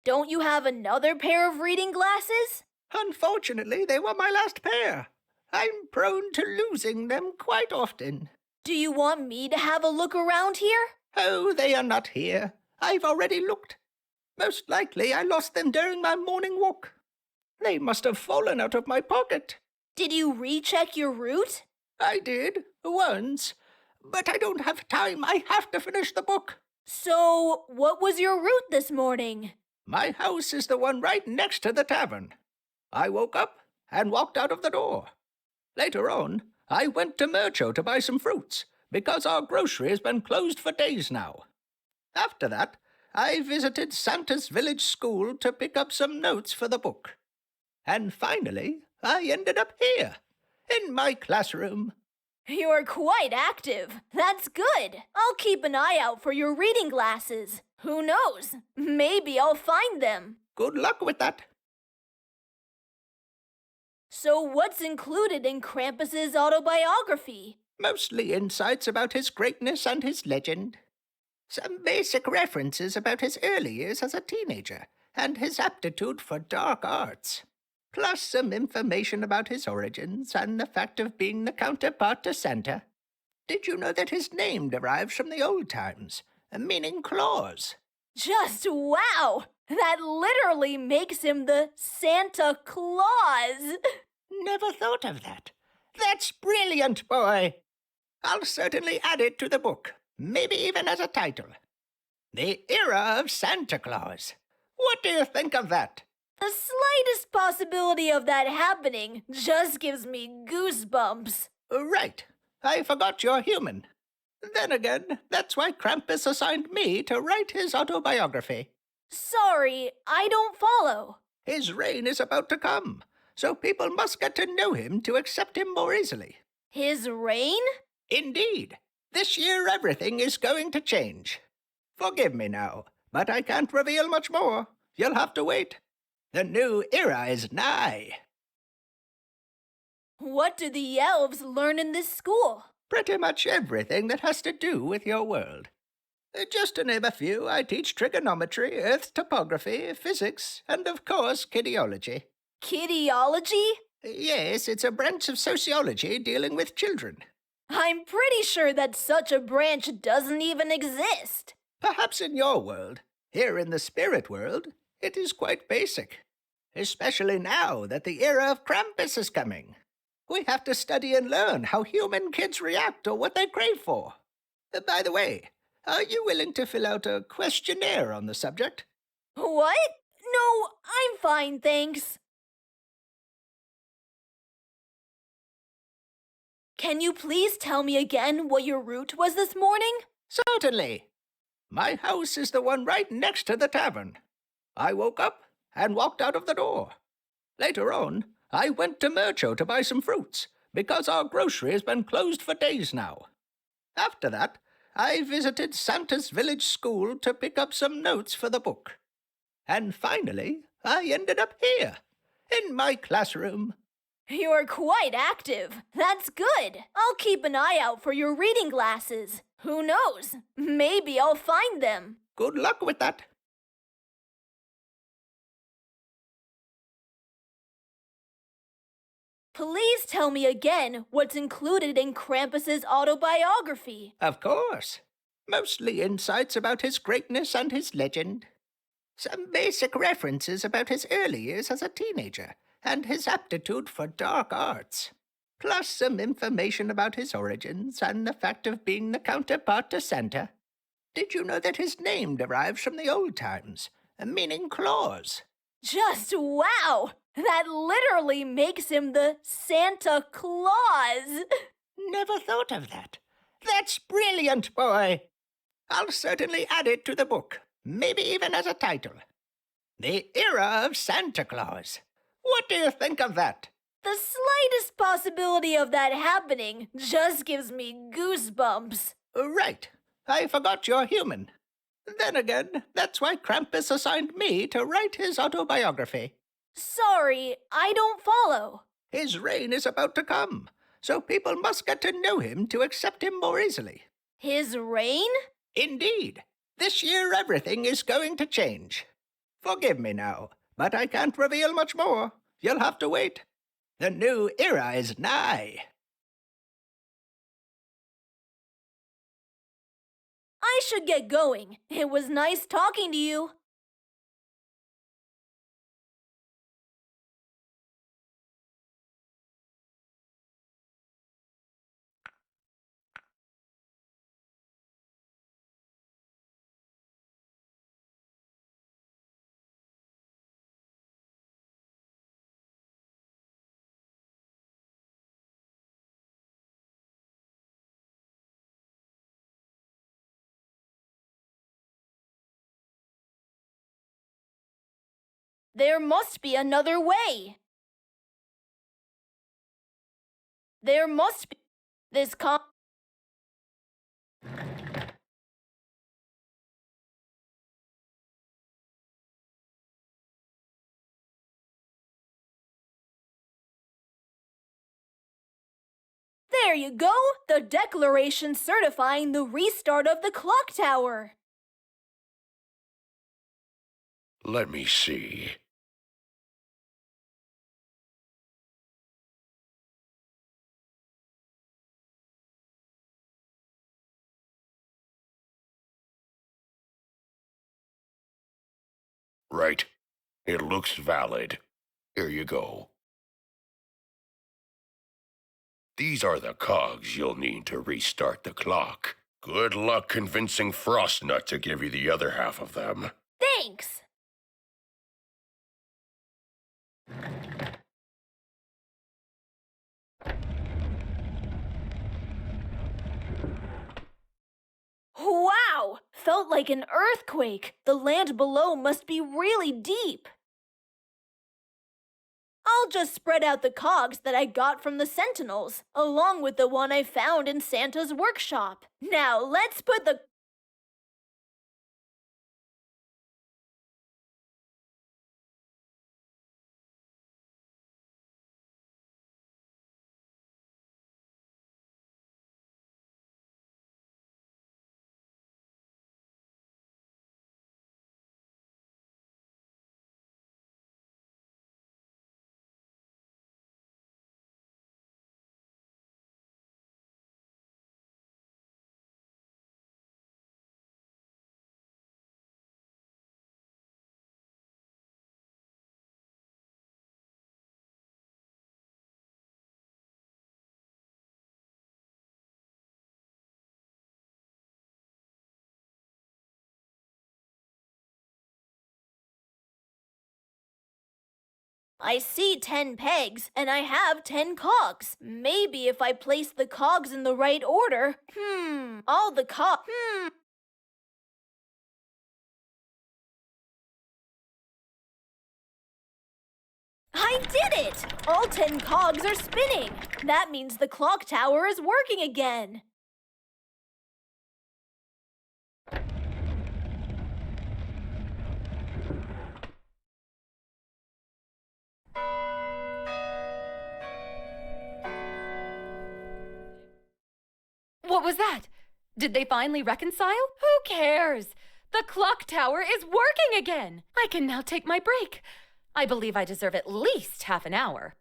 Don't you have another pair of reading glasses? Unfortunately, they were my last pair. I'm prone to losing them quite often. Do you want me to have a look around here? Oh, they are not here. I've already looked. Most likely I lost them during my morning walk. They must have fallen out of my pocket. Did you recheck your route? I did, once. But I don't have time. I have to finish the book. So, what was your route this morning? My house is the one right next to the tavern. I woke up and walked out of the door. Later on, I went to Mercho to buy some fruits, because our grocery has been closed for days now. After that, I visited Santa's village school to pick up some notes for the book. And finally, I ended up here, in my classroom. You're quite active. That's good. I'll keep an eye out for your reading glasses. Who knows? Maybe I'll find them. Good luck with that. So what's included in Krampus's autobiography? Mostly insights about his greatness and his legend. Some basic references about his early years as a teenager and his aptitude for dark arts. Plus some information about his origins and the fact of being the counterpart to Santa. Did you know that his name derives from the old times, meaning claws? Just wow! That literally makes him the Santa Claus! Never thought of that. That's brilliant, boy. I'll certainly add it to the book, maybe even as a title. The Era of Santa Claus. What do you think of that? The slightest possibility of that happening just gives me goosebumps. Right. I forgot you're human. Then again, that's why Krampus assigned me to write his autobiography. Sorry, I don't follow. His reign is about to come, so people must get to know him to accept him more easily. His reign? Indeed. This year everything is going to change. Forgive me now, but I can't reveal much more. You'll have to wait. The new era is nigh. What do the elves learn in this school? Pretty much everything that has to do with your world. Just to name a few, I teach trigonometry, earth topography, physics, and of course, kidiology. Kidiology? Yes, it's a branch of sociology dealing with children. I'm pretty sure that such a branch doesn't even exist. Perhaps in your world. Here in the spirit world, it is quite basic. Especially now that the era of Krampus is coming. We have to study and learn how human kids react or what they crave for. By the way, are you willing to fill out a questionnaire on the subject? What? No, I'm fine, thanks. Can you please tell me again what your route was this morning? Certainly. My house is the one right next to the tavern. I woke up and walked out of the door. Later on, I went to Mercho to buy some fruits, because our grocery has been closed for days now. After that, I visited Santa's village school to pick up some notes for the book. And finally, I ended up here, in my classroom. You're quite active. That's good. I'll keep an eye out for your reading glasses. Who knows? Maybe I'll find them. Good luck with that. Please tell me again what's included in Krampus's autobiography. Of course. Mostly insights about his greatness and his legend. Some basic references about his early years as a teenager and his aptitude for dark arts. Plus some information about his origins and the fact of being the counterpart to Santa. Did you know that his name derives from the old times, meaning claws? Just wow! That literally makes him the Santa Claus! Never thought of that. That's brilliant, boy. I'll certainly add it to the book, maybe even as a title. The Era of Santa Claus. What do you think of that? The slightest possibility of that happening just gives me goosebumps. Right. I forgot you're human. Then again, that's why Krampus assigned me to write his autobiography. Sorry, I don't follow. His reign is about to come, so people must get to know him to accept him more easily. His reign? Indeed. This year everything is going to change. Forgive me now, but I can't reveal much more. You'll have to wait. The new era is nigh. I should get going. It was nice talking to you. There must be another way. There must be... This con- There you go! The declaration certifying the restart of the clock tower. Let me see. Right. It looks valid. Here you go. These are the cogs you'll need to restart the clock. Good luck convincing Frostnut to give you the other half of them. Thanks! Wow! Felt like an earthquake. The land below must be really deep. I'll just spread out the cogs that I got from the Sentinels, along with the one I found in Santa's workshop. Now let's put the... I see 10 pegs, and I have 10 cogs. Maybe if I place the cogs in the right order... all the I did it! All 10 cogs are spinning. That means the clock tower is working again. What was that? Did they finally reconcile? Who cares? The clock tower is working again. I can now take my break. I believe I deserve at least half an hour.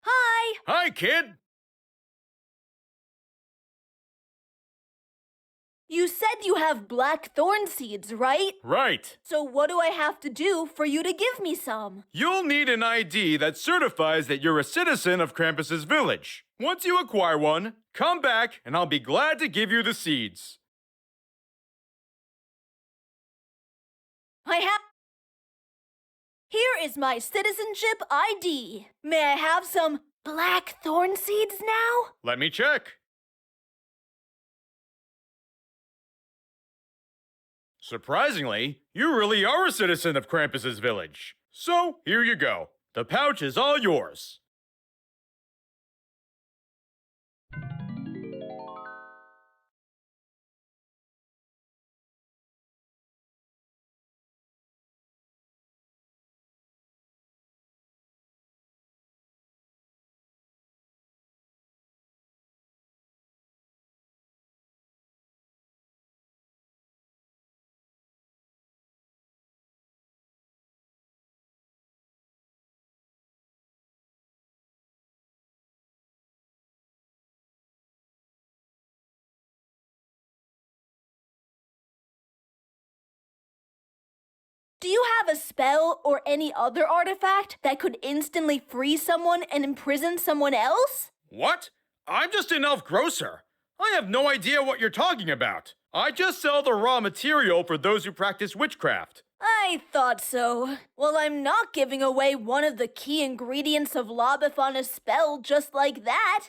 Hi! Hi, kid! You said you have black thorn seeds, right? Right. So what do I have to do for you to give me some? You'll need an ID that certifies that you're a citizen of Krampus's village. Once you acquire one, come back and I'll be glad to give you the seeds. I have... Here is my citizenship ID. May I have some black thorn seeds now? Let me check. Surprisingly, you really are a citizen of Krampus's village. So, here you go. The pouch is all yours. Do you have a spell or any other artifact that could instantly free someone and imprison someone else? What? I'm just an elf grocer. I have no idea what you're talking about. I just sell the raw material for those who practice witchcraft. I thought so. Well, I'm not giving away one of the key ingredients of La Befana's spell just like that.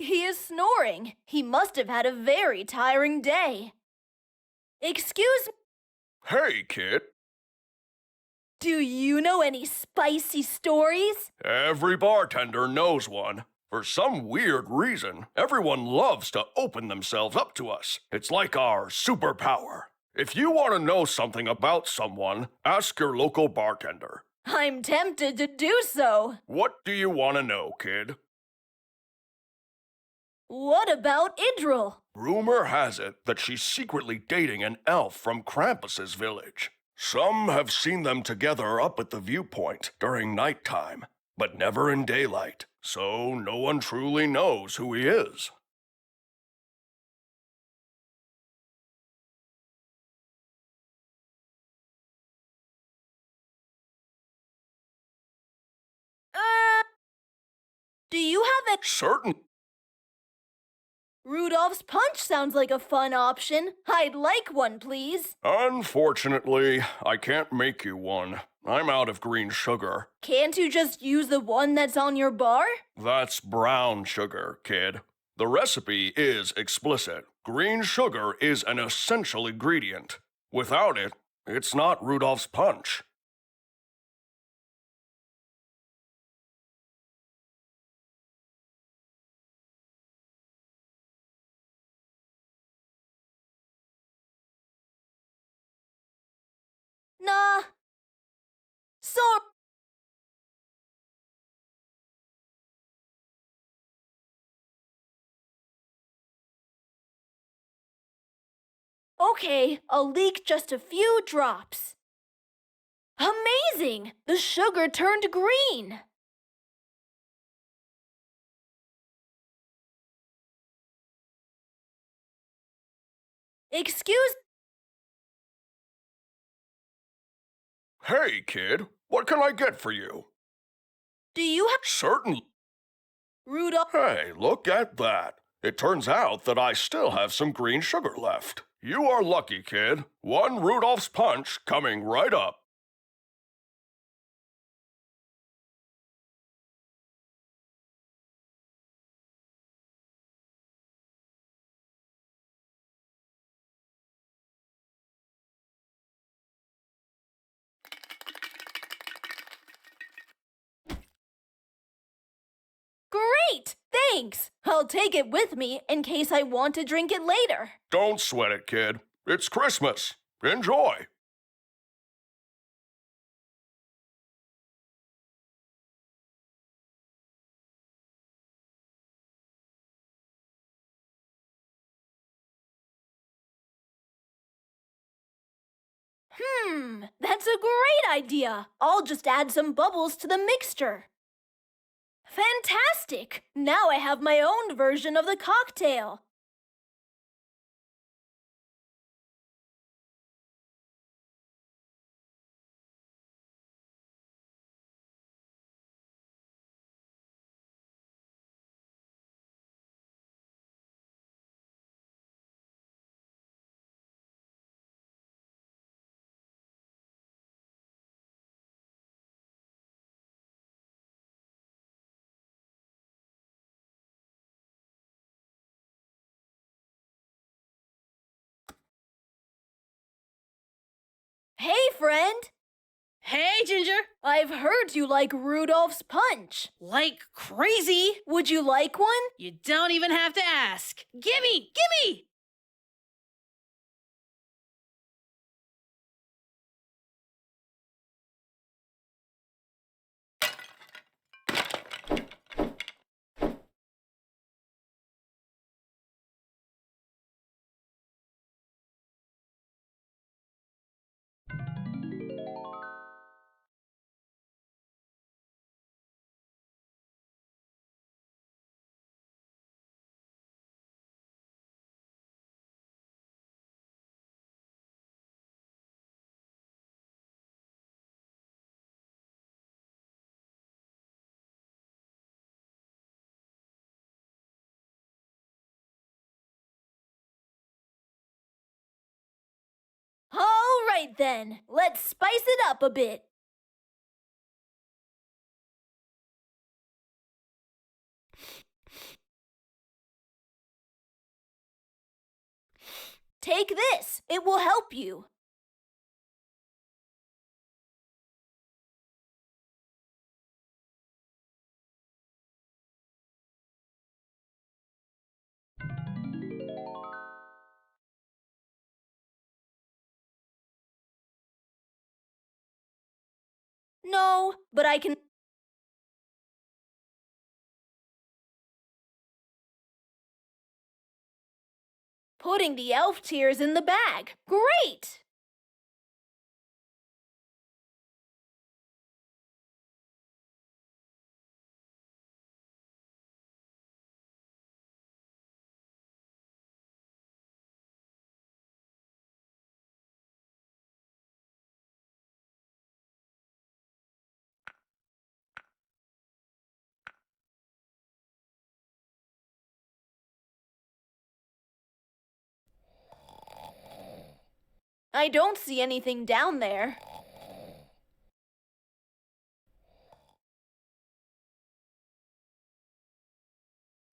He is snoring. He must have had a very tiring day. Excuse me. Hey, kid. Do you know any spicy stories? Every bartender knows one. For some weird reason, everyone loves to open themselves up to us. It's like our superpower. If you want to know something about someone, ask your local bartender. I'm tempted to do so. What do you want to know, kid? What about Idril? Rumor has it that she's secretly dating an elf from Krampus's village. Some have seen them together up at the viewpoint during nighttime, but never in daylight, so no one truly knows who he is. Do you have a... Certain. Rudolph's Punch sounds like a fun option. I'd like one, please. Unfortunately, I can't make you one. I'm out of green sugar. Can't you just use the one that's on your bar? That's brown sugar, kid. The recipe is explicit. Green sugar is an essential ingredient. Without it, it's not Rudolph's Punch. Nah. So... Okay, I'll leak just a few drops. Amazing! The sugar turned green. Excuse... Hey, kid, what can I get for you? Do you have... Certainly. Rudolph... Hey, look at that. It turns out that I still have some green sugar left. You are lucky, kid. One Rudolph's Punch coming right up. Great! Thanks! I'll take it with me in case I want to drink it later. Don't sweat it, kid. It's Christmas. Enjoy. That's a great idea. I'll just add some bubbles to the mixture. Fantastic! Now I have my own version of the cocktail. Hey, friend! Hey, Ginger! I've heard you like Rudolph's Punch. Like crazy! Would you like one? You don't even have to ask. Gimme! Gimme! right then, let's spice it up a bit. Take this, it will help you. No, but I can... Putting the elf tears in the bag. Great! I don't see anything down there.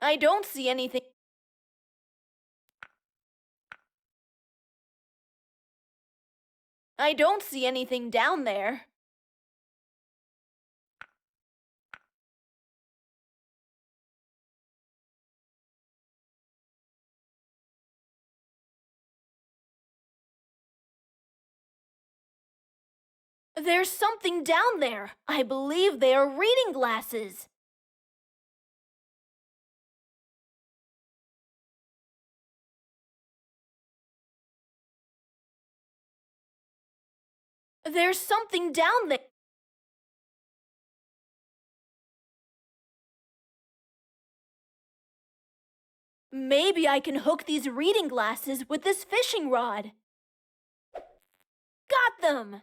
I don't see anything. I don't see anything down there. There's something down there. I believe they are reading glasses. There's something down there. Maybe I can hook these reading glasses with this fishing rod. Got them!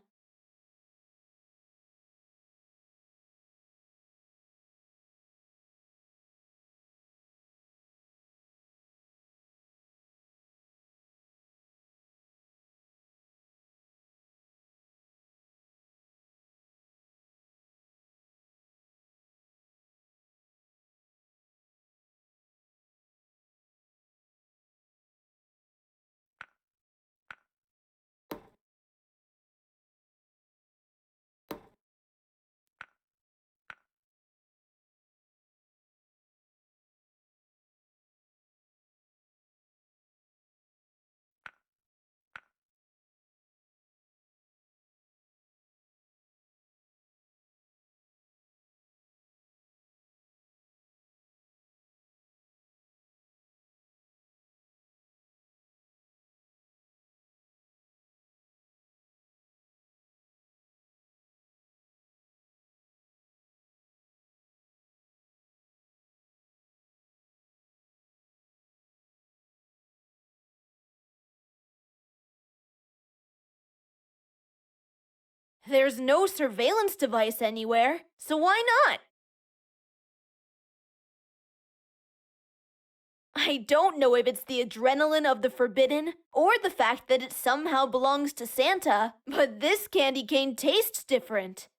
There's no surveillance device anywhere, so why not? I don't know if it's the adrenaline of the forbidden or the fact that it somehow belongs to Santa, but this candy cane tastes different.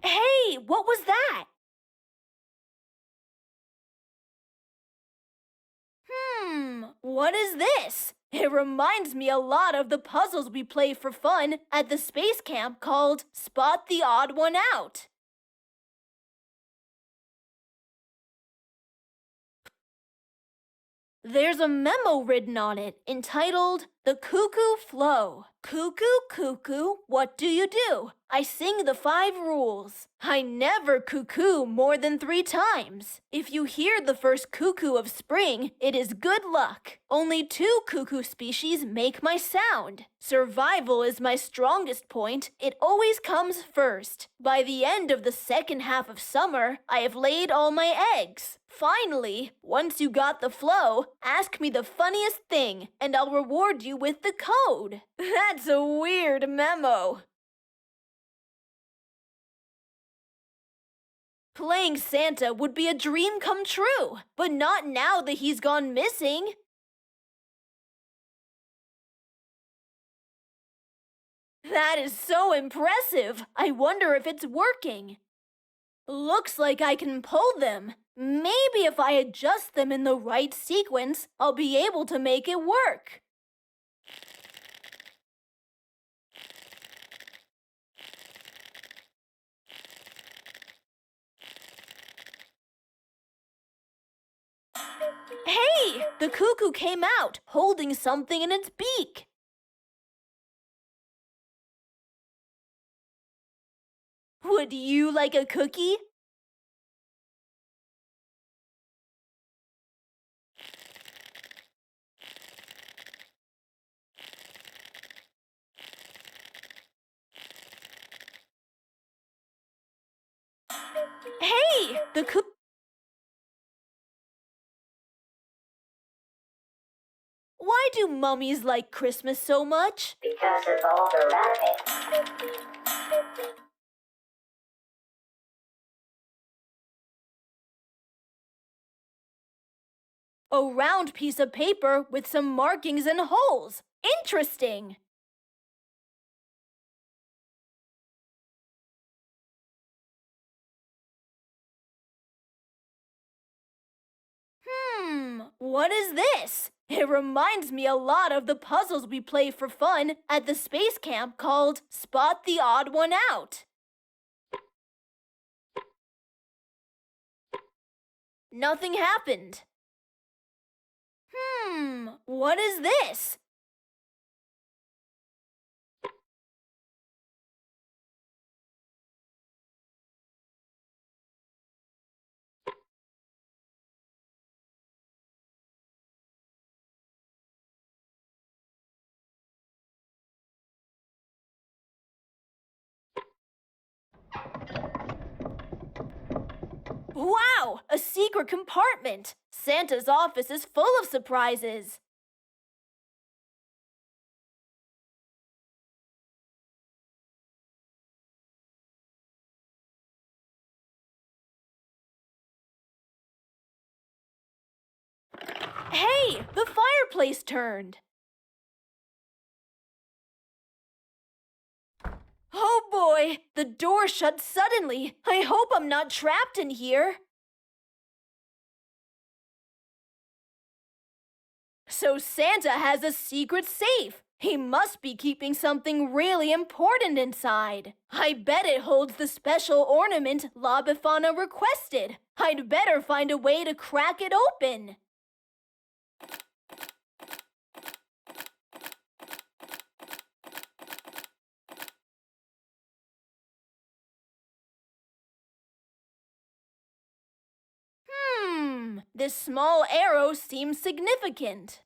Hey, what was that? What is this? It reminds me a lot of the puzzles we play for fun at the space camp called Spot the Odd One Out. There's a memo written on it entitled, The cuckoo flow. Cuckoo, cuckoo, what do you do? I sing the 5 rules. I never cuckoo more than 3 times. If you hear the first cuckoo of spring, it is good luck. Only 2 cuckoo species make my sound. Survival is my strongest point. It always comes first. By the end of the second half of summer, I have laid all my eggs. Finally, once you got the flow, ask me the funniest thing, and I'll reward you with the code. That's a weird memo. Playing Santa would be a dream come true, but not now that he's gone missing. That is so impressive. I wonder if it's working. Looks like I can pull them. Maybe if I adjust them in the right sequence, I'll be able to make it work. Hey! The cuckoo came out, holding something in its beak. Would you like a cookie? Hey! The cuckoo... Why do mummies like Christmas so much? Because it's all dramatic. A round piece of paper with some markings and holes. Interesting! What is this? It reminds me a lot of the puzzles we play for fun at the space camp called Spot the Odd One Out. Nothing happened. What is this? Wow! A secret compartment! Santa's office is full of surprises. Hey! The fireplace turned! Oh boy! The door shut suddenly! I hope I'm not trapped in here! So Santa has a secret safe! He must be keeping something really important inside. I bet it holds the special ornament La Befana requested. I'd better find a way to crack it open. This small arrow seems significant.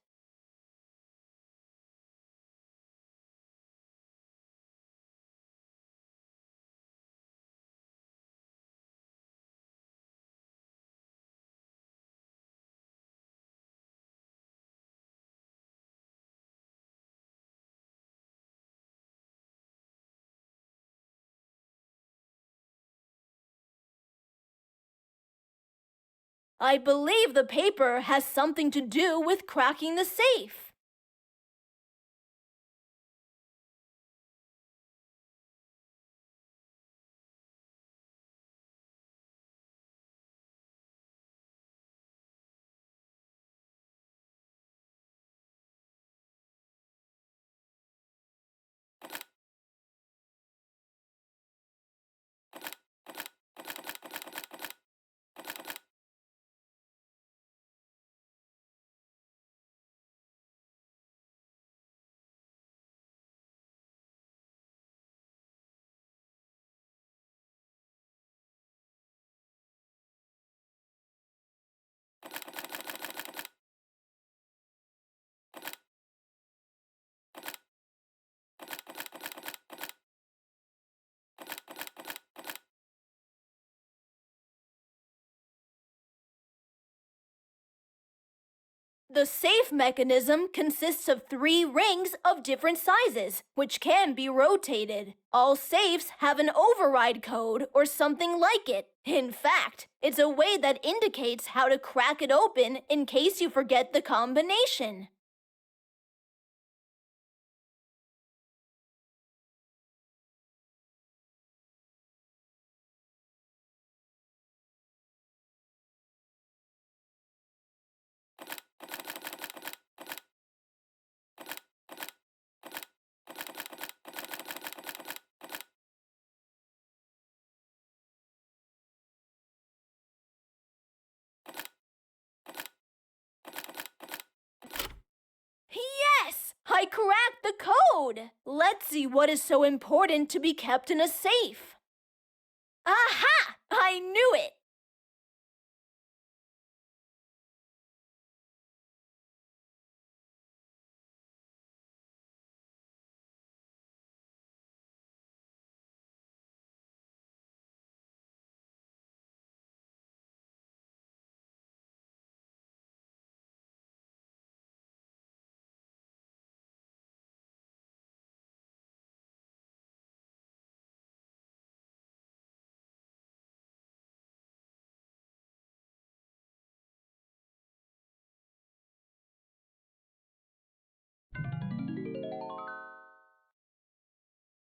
I believe the paper has something to do with cracking the safe. The safe mechanism consists of 3 rings of different sizes, which can be rotated. All safes have an override code or something like it. In fact, it's a way that indicates how to crack it open in case you forget the combination. Yes! I cracked the code! Let's see what is so important to be kept in a safe. Aha! I knew it!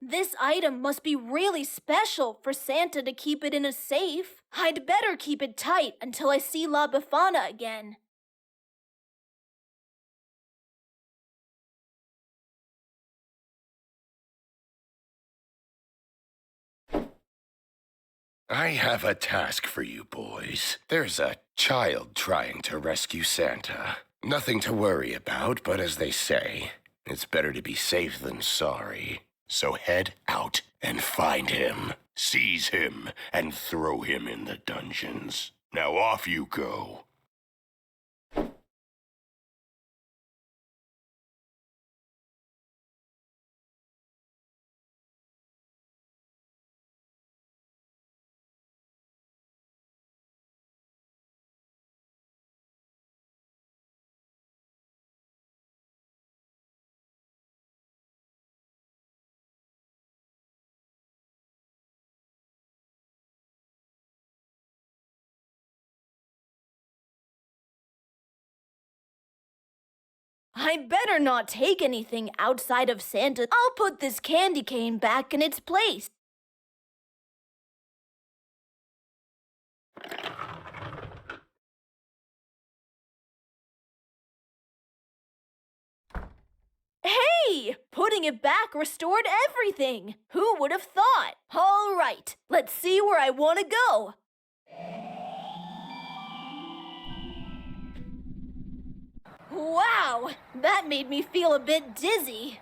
This item must be really special for Santa to keep it in a safe. I'd better keep it tight until I see La Befana again. I have a task for you boys. There's a child trying to rescue Santa. Nothing to worry about, but as they say, it's better to be safe than sorry. So head out and find him. Seize him and throw him in the dungeons. Now off you go. I better not take anything outside of Santa. I'll put this candy cane back in its place. Hey! Putting it back restored everything! Who would have thought? All right, let's see where I want to go. Wow! That made me feel a bit dizzy.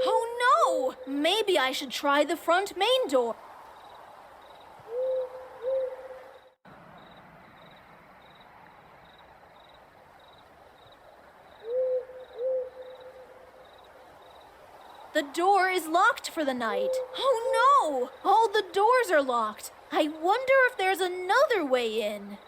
Oh no! Maybe I should try the front main door. The door is locked for the night. Oh no! All the doors are locked. I wonder if there's another way in.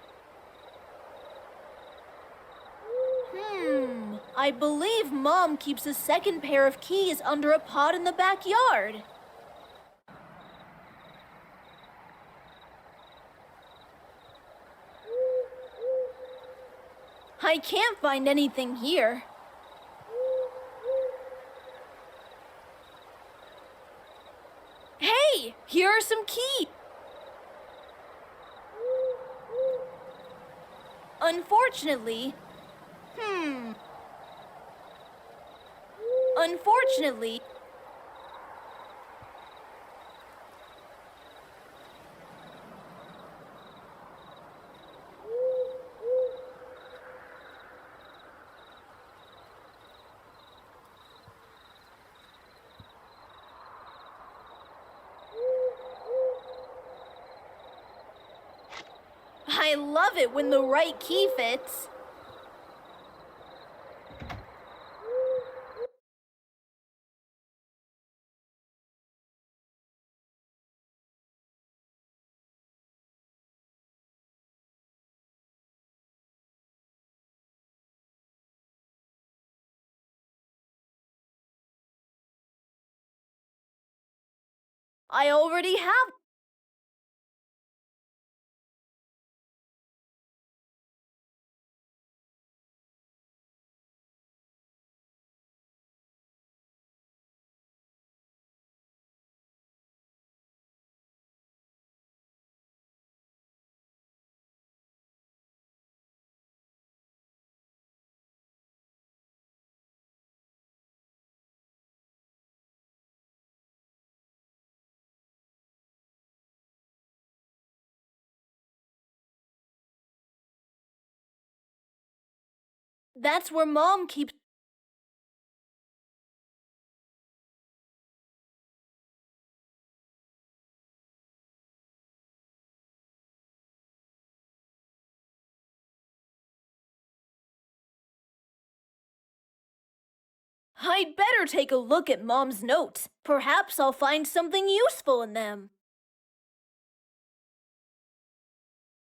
I believe Mom keeps a second pair of keys under a pot in the backyard. I can't find anything here. Hey, here are some keys. Unfortunately, I love it when the right key fits. I already have. That's where Mom keeps. I'd better take a look at Mom's notes. Perhaps I'll find something useful in them.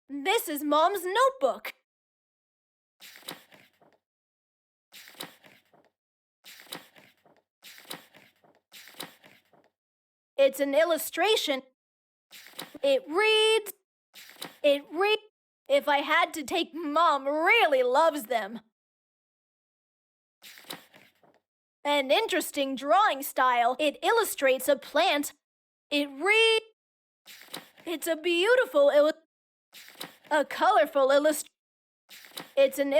This is Mom's notebook. It's an illustration. It reads. If I had to take, Mom really loves them. An interesting drawing style. It illustrates a plant. It's a beautiful a colorful illustration. It's an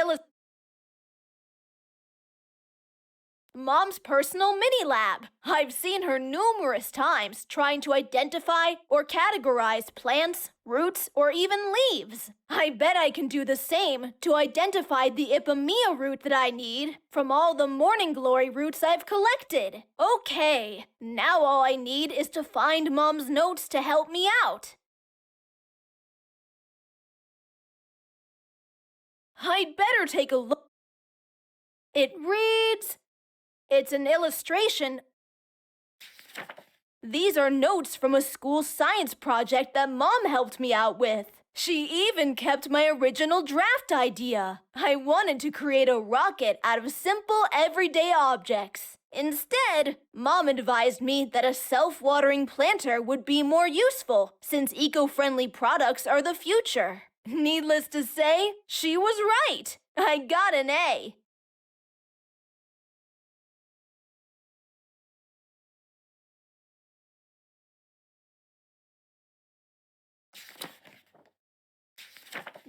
Mom's personal mini lab. I've seen her numerous times trying to identify or categorize plants, roots, or even leaves. I bet I can do the same to identify the Ipomoea root that I need from all the morning glory roots I've collected. Okay, now all I need is to find Mom's notes to help me out. I'd better take a look. It reads. It's an illustration. These are notes from a school science project that Mom helped me out with. She even kept my original draft idea. I wanted to create a rocket out of simple everyday objects. Instead, Mom advised me that a self-watering planter would be more useful since eco-friendly products are the future. Needless to say, she was right. I got an A.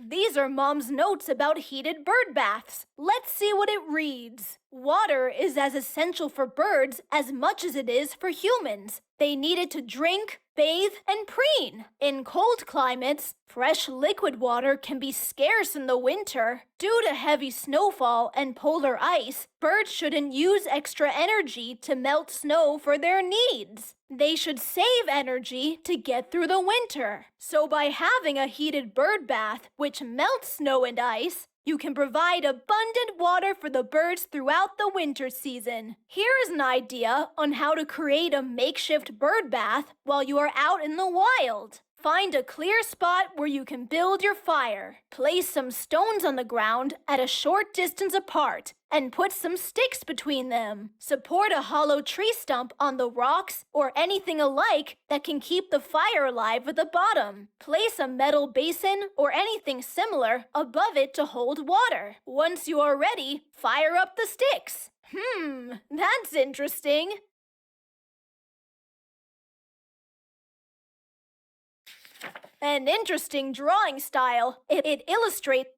These are Mom's notes about heated bird baths. Let's see what it reads. Water is as essential for birds as much as it is for humans. They need it to drink, bathe, and preen. In cold climates, fresh liquid water can be scarce in the winter. Due to heavy snowfall and polar ice, birds shouldn't use extra energy to melt snow for their needs. They should save energy to get through the winter. So by having a heated bird bath, which melts snow and ice, you can provide abundant water for the birds throughout the winter season. Here is an idea on how to create a makeshift bird bath while you are out in the wild. Find a clear spot where you can build your fire. Place some stones on the ground at a short distance apart and put some sticks between them. Support a hollow tree stump on the rocks or anything alike that can keep the fire alive at the bottom. Place a metal basin or anything similar above it to hold water. Once you are ready, fire up the sticks. That's interesting. An interesting drawing style. It illustrates.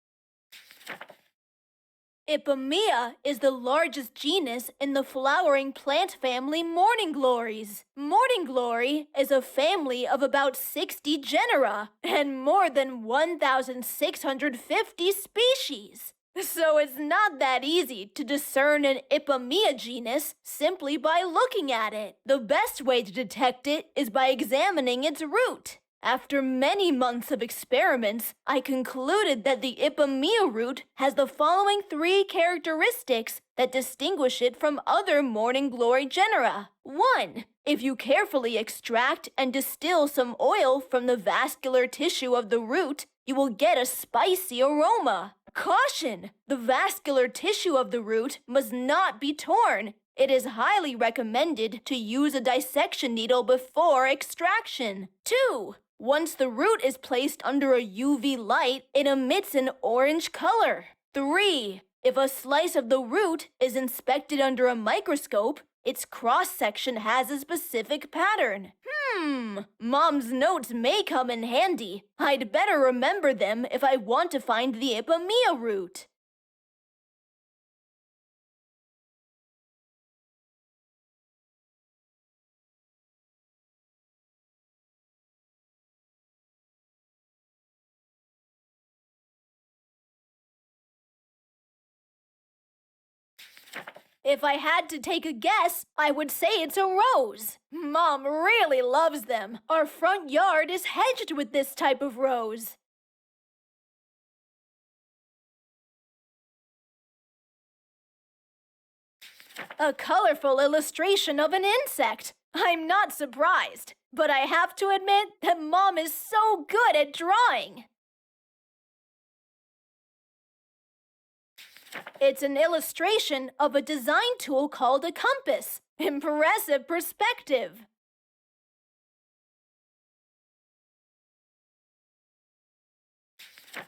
Ipomoea is the largest genus in the flowering plant family Morning Glories. Morning Glory is a family of about 60 genera and more than 1,650 species. So it's not that easy to discern an Ipomoea genus simply by looking at it. The best way to detect it is by examining its root. After many months of experiments, I concluded that the Ipomoea root has the following 3 characteristics that distinguish it from other morning glory genera. 1. If you carefully extract and distill some oil from the vascular tissue of the root, you will get a spicy aroma. Caution! The vascular tissue of the root must not be torn, It is highly recommended to use a dissection needle before extraction. 2. Once the root is placed under a UV light, it emits an orange color. 3. If a slice of the root is inspected under a microscope, its cross-section has a specific pattern. Mom's notes may come in handy. I'd better remember them if I want to find the Ipomoea root. If I had to take a guess, I would say it's a rose. Mom really loves them. Our front yard is hedged with this type of rose. A colorful illustration of an insect. I'm not surprised, but I have to admit that Mom is so good at drawing. It's an illustration of a design tool called a compass. Impressive perspective.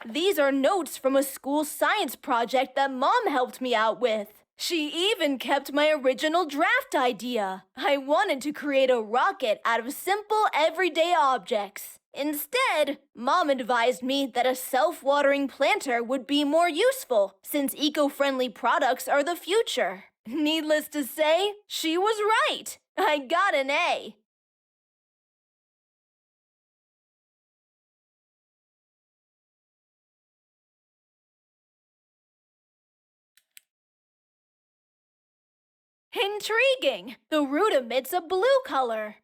These are notes from a school science project that Mom helped me out with. She even kept my original draft idea. I wanted to create a rocket out of simple, everyday objects. Instead, Mom advised me that a self-watering planter would be more useful, since eco-friendly products are the future. Needless to say, she was right. I got an A. Intriguing! The root emits a blue color.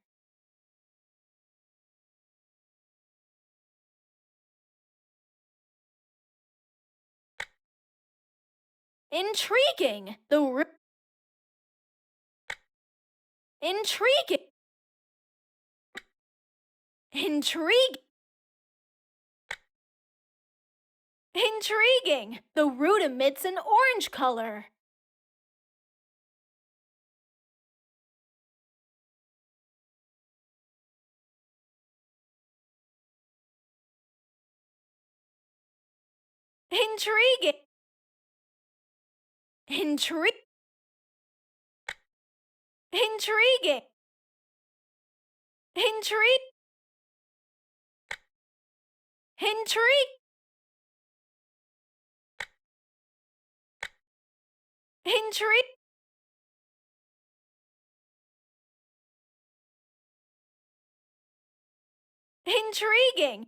Intriguing! The root... Intriguing! Intriguing! The root emits an orange color. Intriguing! Intriguing! Intriguing! Intriguing!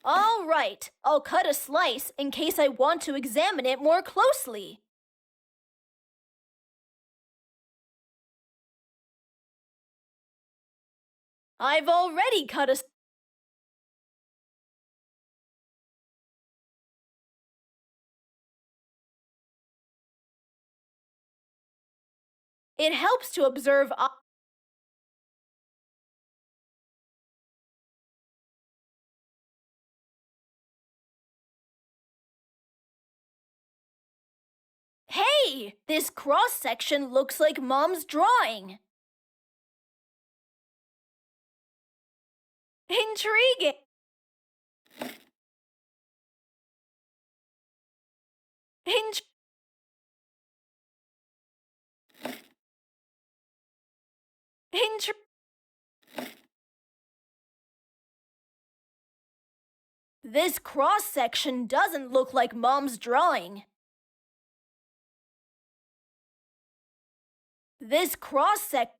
All right, I'll cut a slice in case I want to examine it more closely. I've already cut a... It helps to observe... Hey! This cross-section looks like Mom's drawing. Intriguing! This cross-section doesn't look like Mom's drawing. This cross-section...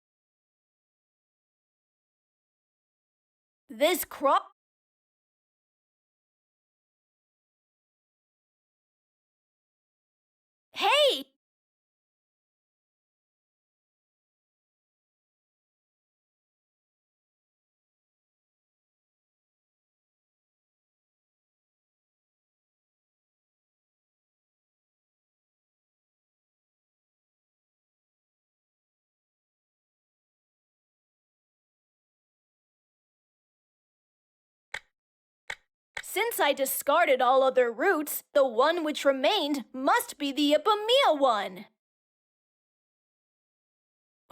Hey! Since I discarded all other roots, the one which remained must be the Ipomoea one.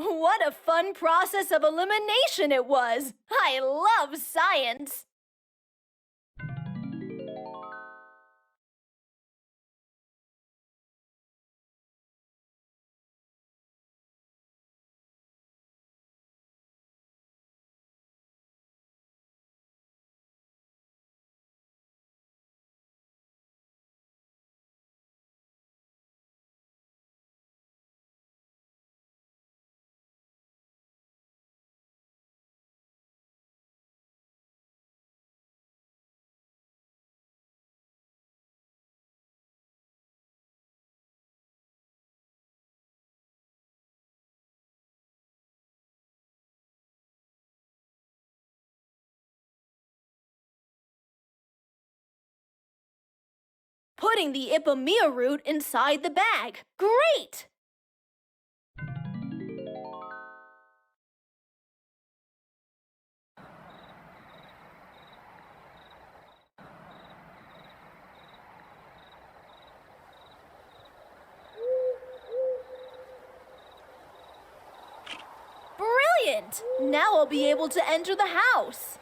What a fun process of elimination it was! I love science! Putting the Ipomoea root inside the bag. Great! Brilliant! Now I'll be able to enter the house.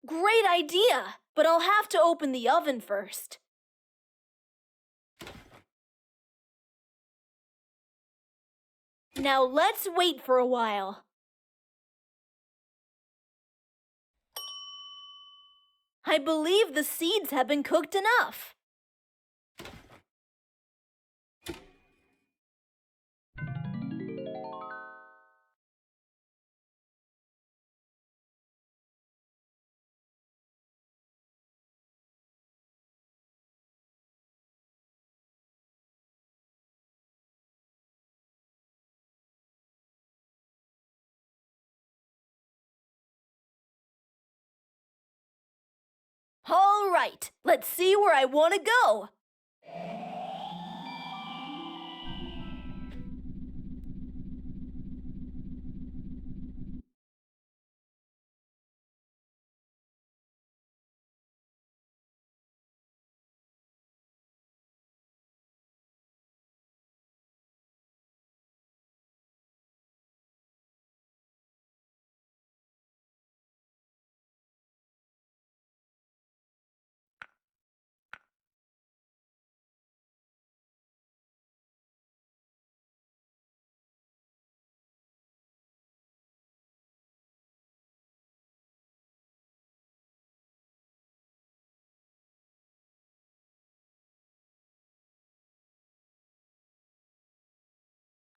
Great idea, but I'll have to open the oven first. Now let's wait for a while. I believe the seeds have been cooked enough. All right, let's see where I want to go.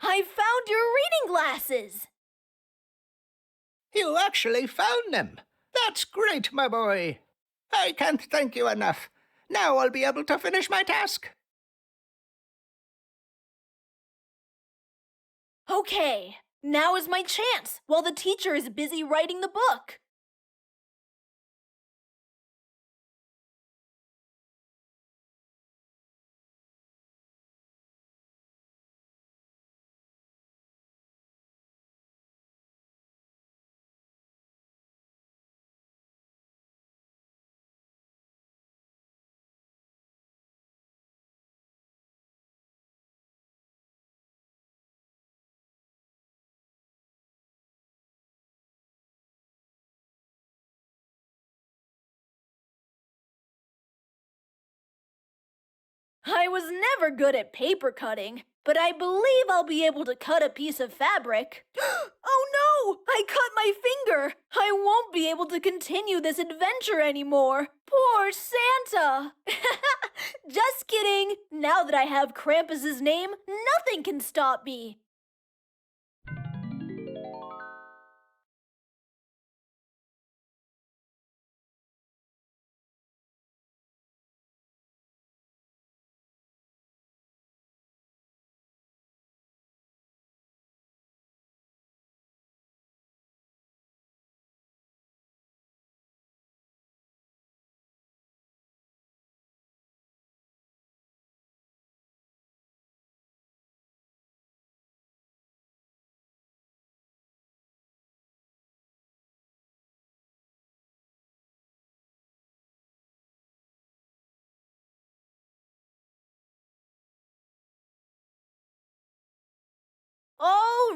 I found your reading glasses! You actually found them. That's great, my boy. I can't thank you enough. Now I'll be able to finish my task. Okay, now is my chance while the teacher is busy writing the book. I was never good at paper cutting, but I believe I'll be able to cut a piece of fabric. Oh no! I cut my finger! I won't be able to continue this adventure anymore. Poor Santa! Just kidding! Now that I have Krampus's name, nothing can stop me.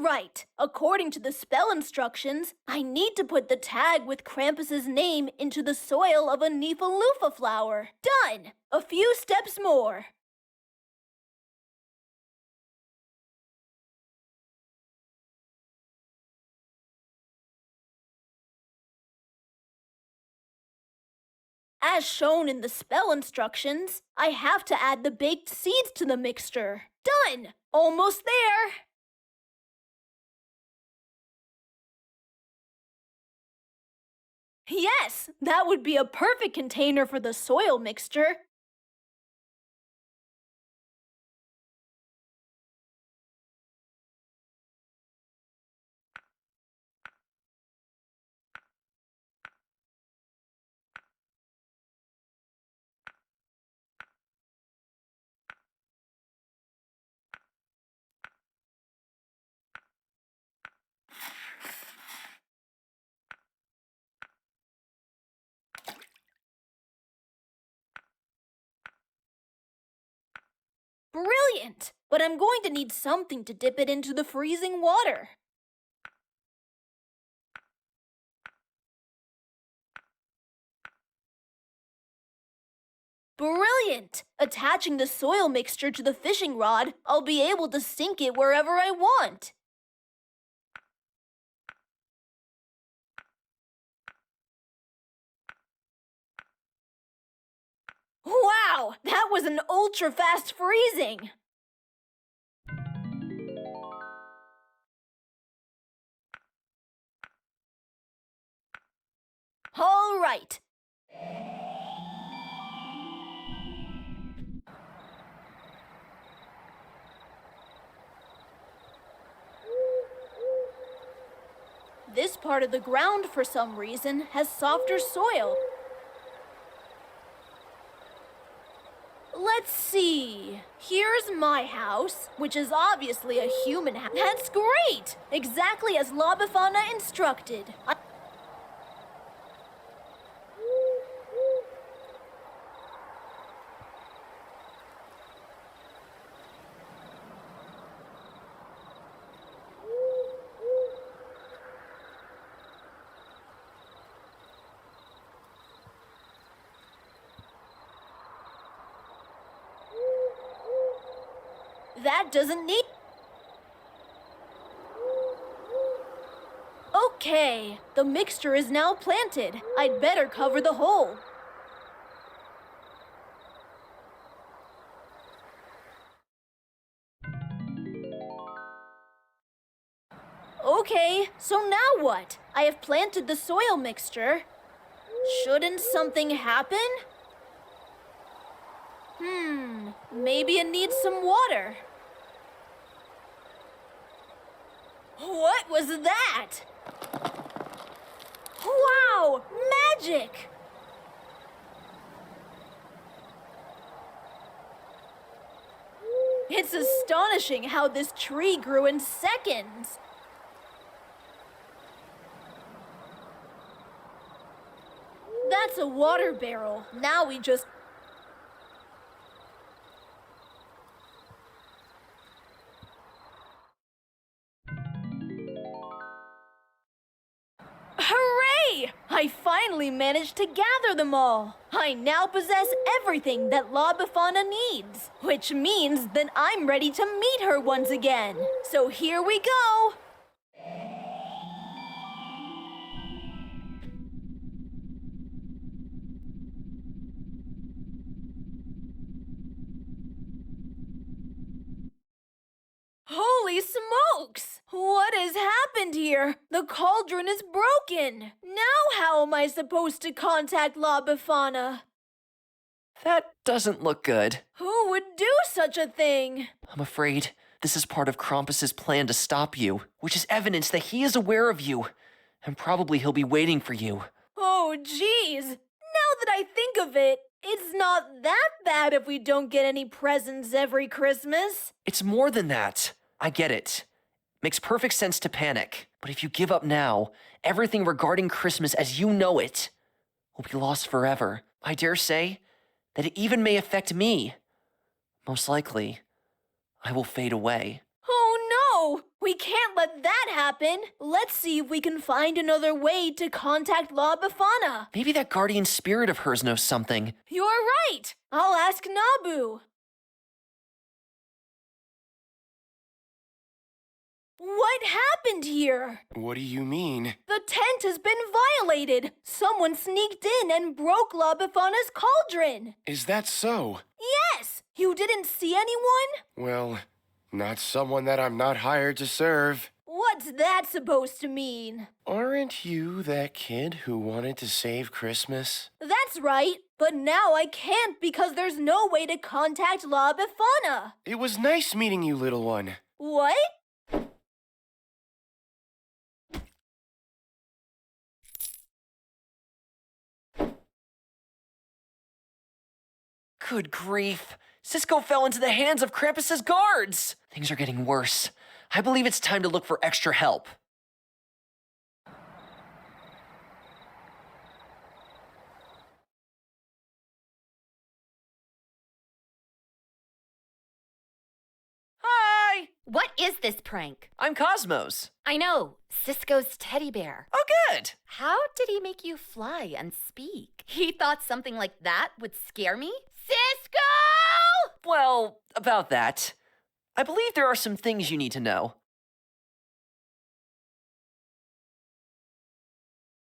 right. According to the spell instructions, I need to put the tag with Krampus's name into the soil of a Nifaloofa flower. Done! A few steps more. As shown in the spell instructions, I have to add the baked seeds to the mixture. Done! Almost there! Yes, that would be a perfect container for the soil mixture. Brilliant! But I'm going to need something to dip it into the freezing water. Brilliant! Attaching the soil mixture to the fishing rod, I'll be able to sink it wherever I want. Wow! That was an ultra-fast freezing! All right. This part of the ground, for some reason, has softer soil. Let's see. Here's my house, which is obviously a human house. That's great! Exactly as La Befana instructed. That doesn't need... Okay, the mixture is now planted. I'd better cover the hole. Okay, so now what? I have planted the soil mixture. Shouldn't something happen? Maybe it needs some water. What was that? Wow! Magic! It's astonishing how this tree grew in seconds. That's a water barrel. Now we just... Hooray! I finally managed to gather them all. I now possess everything that La Befana needs, which means that I'm ready to meet her once again. So here we go. Holy smokes! What has happened here? The cauldron is broken. Now how am I supposed to contact La Befana? That doesn't look good. Who would do such a thing? I'm afraid this is part of Krampus's plan to stop you, which is evidence that he is aware of you, and probably he'll be waiting for you. Oh, geez. Now that I think of it, it's not that bad if we don't get any presents every Christmas. It's more than that. I get it. Makes perfect sense to panic. But if you give up now, everything regarding Christmas as you know it will be lost forever. I dare say that it even may affect me. Most likely, I will fade away. Oh no! We can't let that happen. Let's see if we can find another way to contact La Befana. Maybe that guardian spirit of hers knows something. You're right. I'll ask Nabu. What happened here? What do you mean? The tent has been violated. Someone sneaked in and broke La Befana's cauldron. Is that so? Yes! You didn't see anyone? Well, not someone that I'm not hired to serve. What's that supposed to mean? Aren't you that kid who wanted to save Christmas? That's right, but now I can't because there's no way to contact La Befana. It was nice meeting you, little one. What? Good grief. Cisco fell into the hands of Krampus's guards. Things are getting worse. I believe it's time to look for extra help. Hi! What is this prank? I'm Cosmos. I know, Cisco's teddy bear. Oh, good! How did he make you fly and speak? He thought something like that would scare me? Cisco! Well, about that. I believe there are some things you need to know.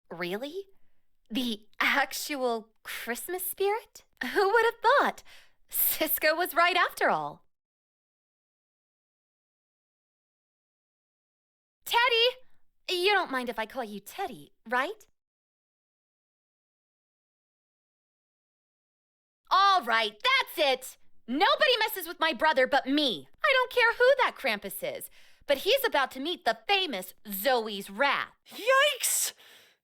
Really? The actual Christmas spirit? Who would have thought? Cisco was right after all. Teddy! You don't mind if I call you Teddy, right? All right, that's it. Nobody messes with my brother but me. I don't care who that Krampus is, but he's about to meet the famous Zoe's wrath. Yikes!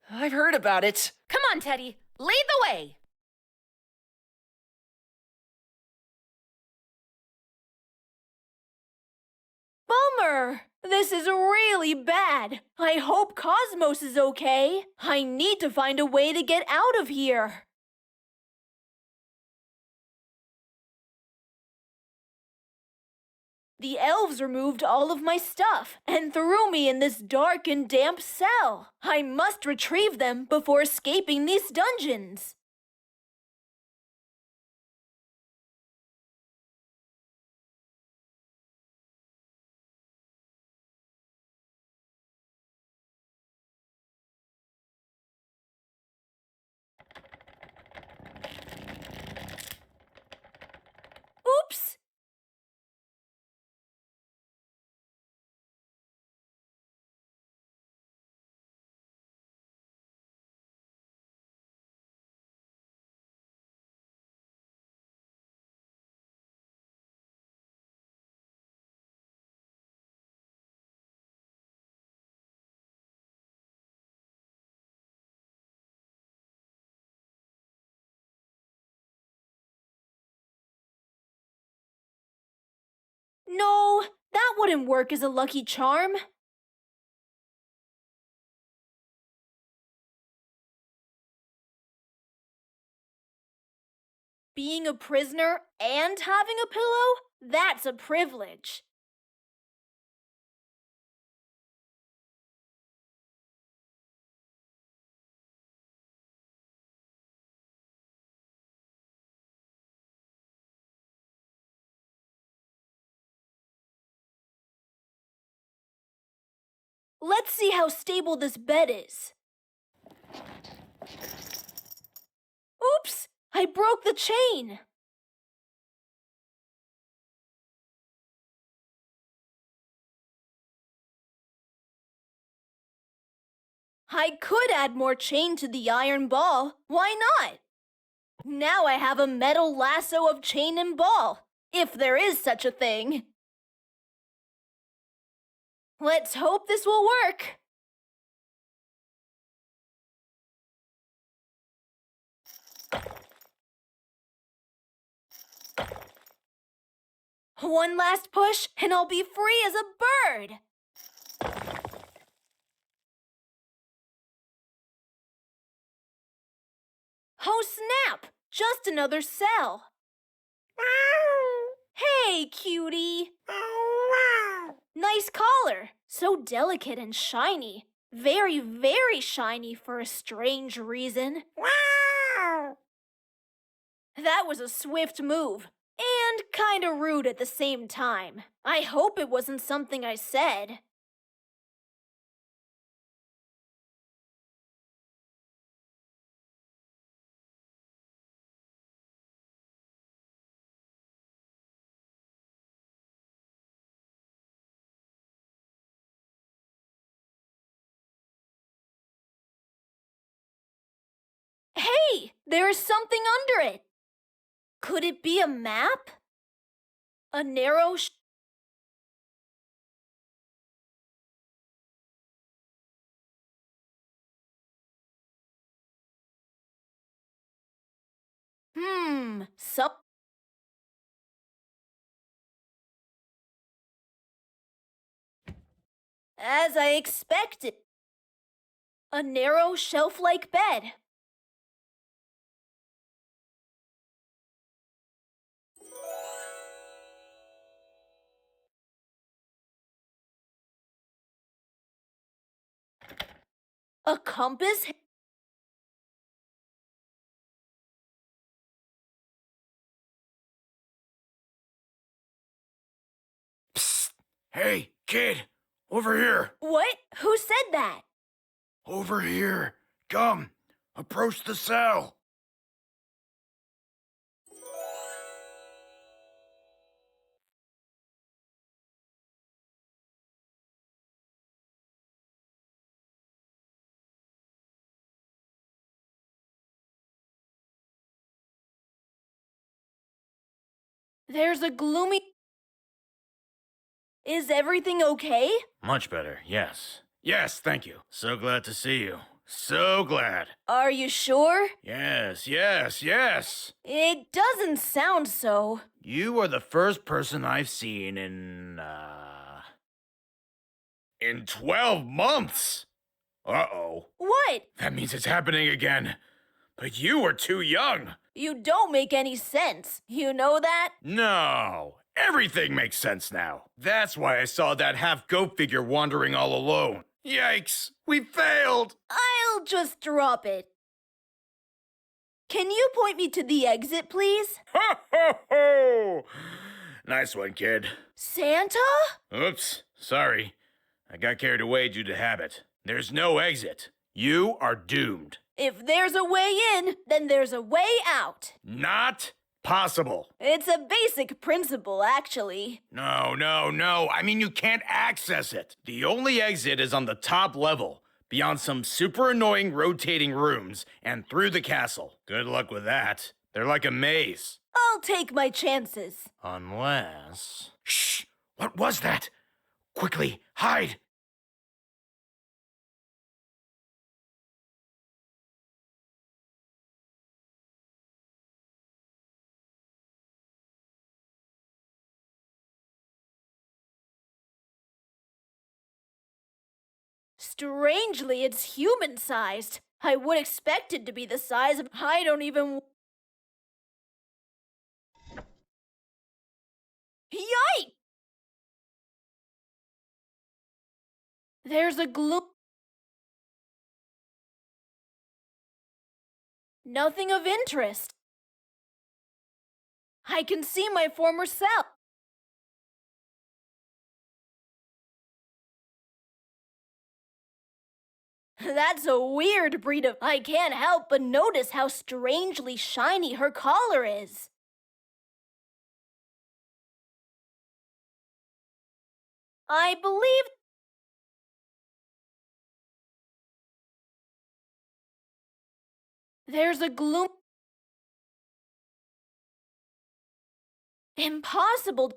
I've heard about it. Come on, Teddy, lead the way. Bummer! This is really bad. I hope Cosmos is okay. I need to find a way to get out of here. The elves removed all of my stuff and threw me in this dark and damp cell. I must retrieve them before escaping these dungeons. Oops! No, that wouldn't work as a lucky charm. Being a prisoner and having a pillow? That's a privilege. Let's see how stable this bed is. Oops! I broke the chain! I could add more chain to the iron ball. Why not? Now I have a metal lasso of chain and ball, if there is such a thing. Let's hope this will work. One last push, and I'll be free as a bird. Oh snap! Just another cell. Hey, cutie. Nice nice collar. So delicate and shiny. Very, very shiny for a strange reason. Wow! That was a swift move. And kinda rude at the same time. I hope it wasn't something I said. Hey! There is something under it! Could it be a map? A narrow some... As I expected. A narrow shelf-like bed. A compass? Hey, kid, over here. What? Who said that? Over here. Come, approach the cell. There's a gloomy... Is everything okay? Much better, yes. Yes, thank you. So glad to see you. So glad. Are you sure? Yes, yes, yes. It doesn't sound so. You are the first person I've seen in 12 months. Uh-oh. What? That means it's happening again. But you were too young. You don't make any sense. You know that? No. Everything makes sense now. That's why I saw that half-goat figure wandering all alone. Yikes. We failed. I'll just drop it. Can you point me to the exit, please? Ho, ho, ho! Nice one, kid. Santa? Oops. Sorry. I got carried away due to habit. There's no exit. You are doomed. If there's a way in, then there's a way out. Not possible. It's a basic principle, actually. No, no, no. I mean, you can't access it. The only exit is on the top level, beyond some super annoying rotating rooms, and through the castle. Good luck with that. They're like a maze. I'll take my chances. Unless... Shh! What was that? Quickly, hide! Strangely, it's human-sized. I would expect it to be the size of... I don't even... Yikes! There's a Nothing of interest. I can see my former self. That's a weird breed of... I can't help but notice how strangely shiny her collar is. I believe... There's a gloom... Impossible...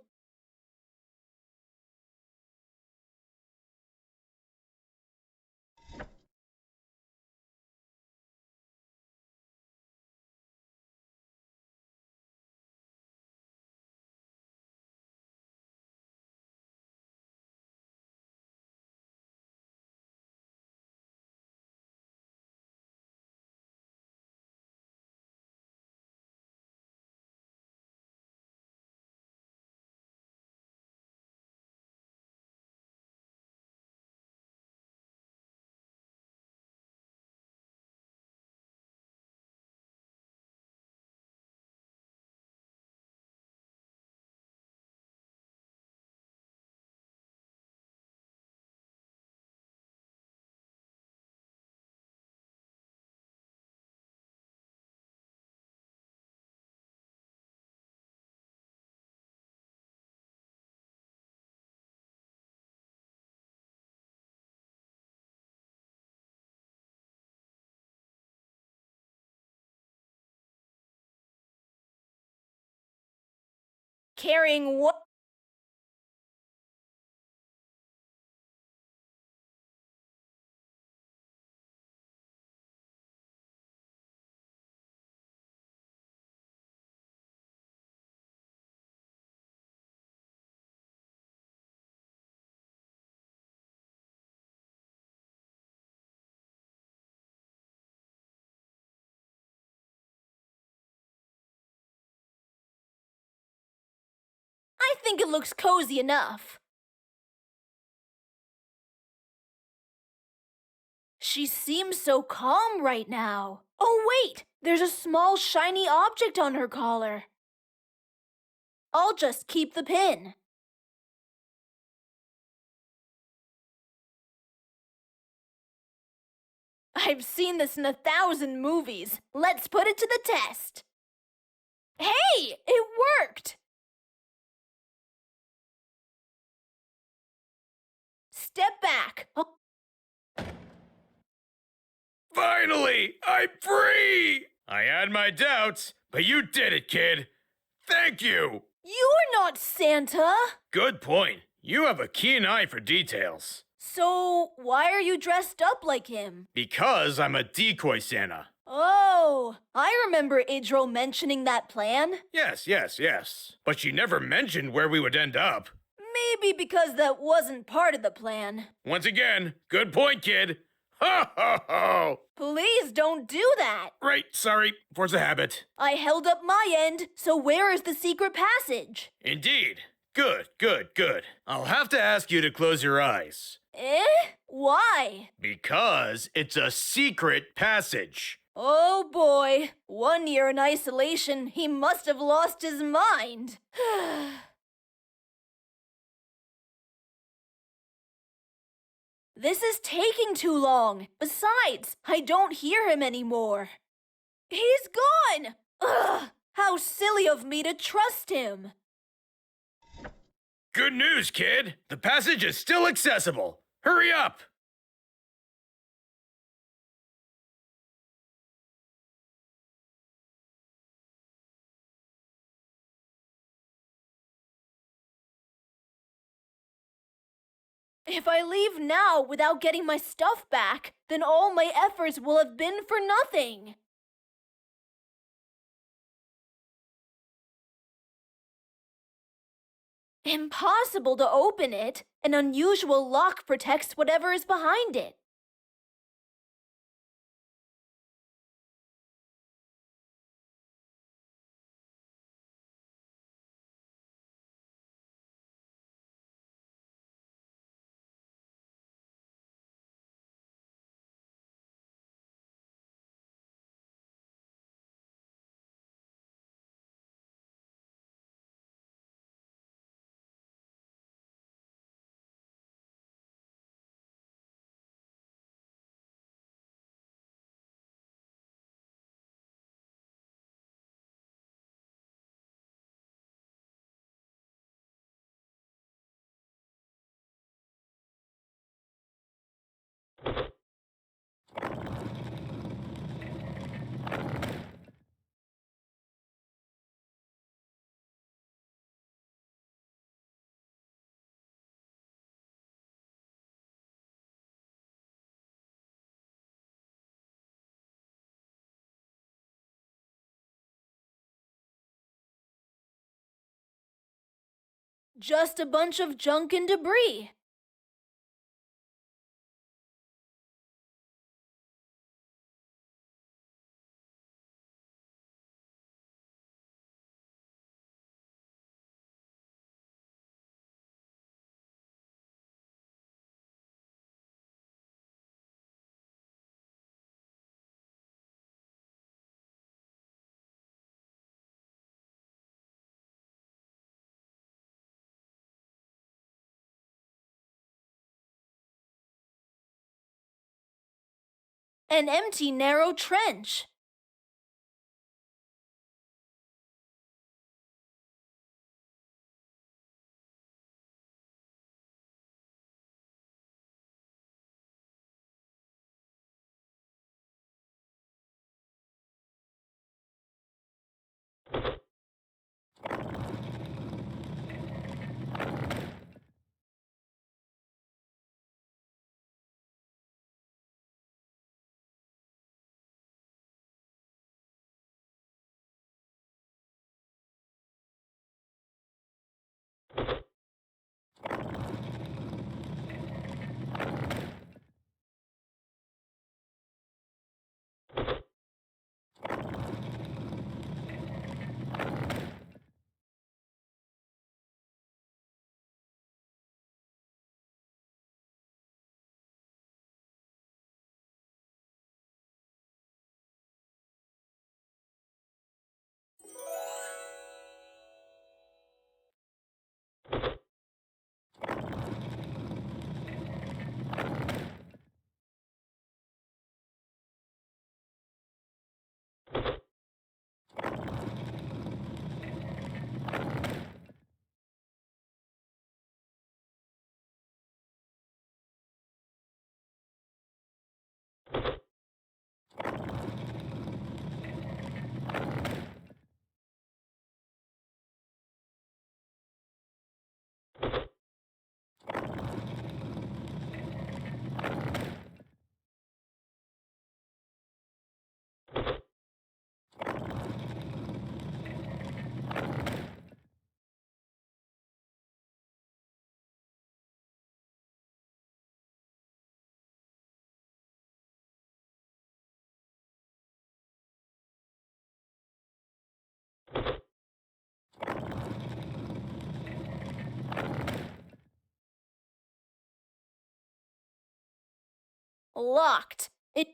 Carrying what? I think it looks cozy enough. She seems so calm right now. Oh wait, there's a small shiny object on her collar. I'll just keep the pin. I've seen this in 1,000 movies. Let's put it to the test. Hey, it worked! Step back. Finally, I'm free! I had my doubts, but you did it, kid. Thank you! You're not Santa! Good point. You have a keen eye for details. So, why are you dressed up like him? Because I'm a decoy Santa. Oh, I remember Idril mentioning that plan. Yes. But she never mentioned where we would end up. Maybe because that wasn't part of the plan. Once again, good point, kid. Ho, ho, ho! Please don't do that. Right, sorry. Force a habit. I held up my end, so where is the secret passage? Indeed. Good. I'll have to ask you to close your eyes. Why? Because it's a secret passage. Oh boy. 1 year in isolation, he must have lost his mind. This is taking too long. Besides, I don't hear him anymore. He's gone! Ugh! How silly of me to trust him. Good news, kid. The passage is still accessible. Hurry up! If I leave now without getting my stuff back, then all my efforts will have been for nothing. Impossible to open it. An unusual lock protects whatever is behind it. Just a bunch of junk and debris. An empty, narrow trench. Locked. It.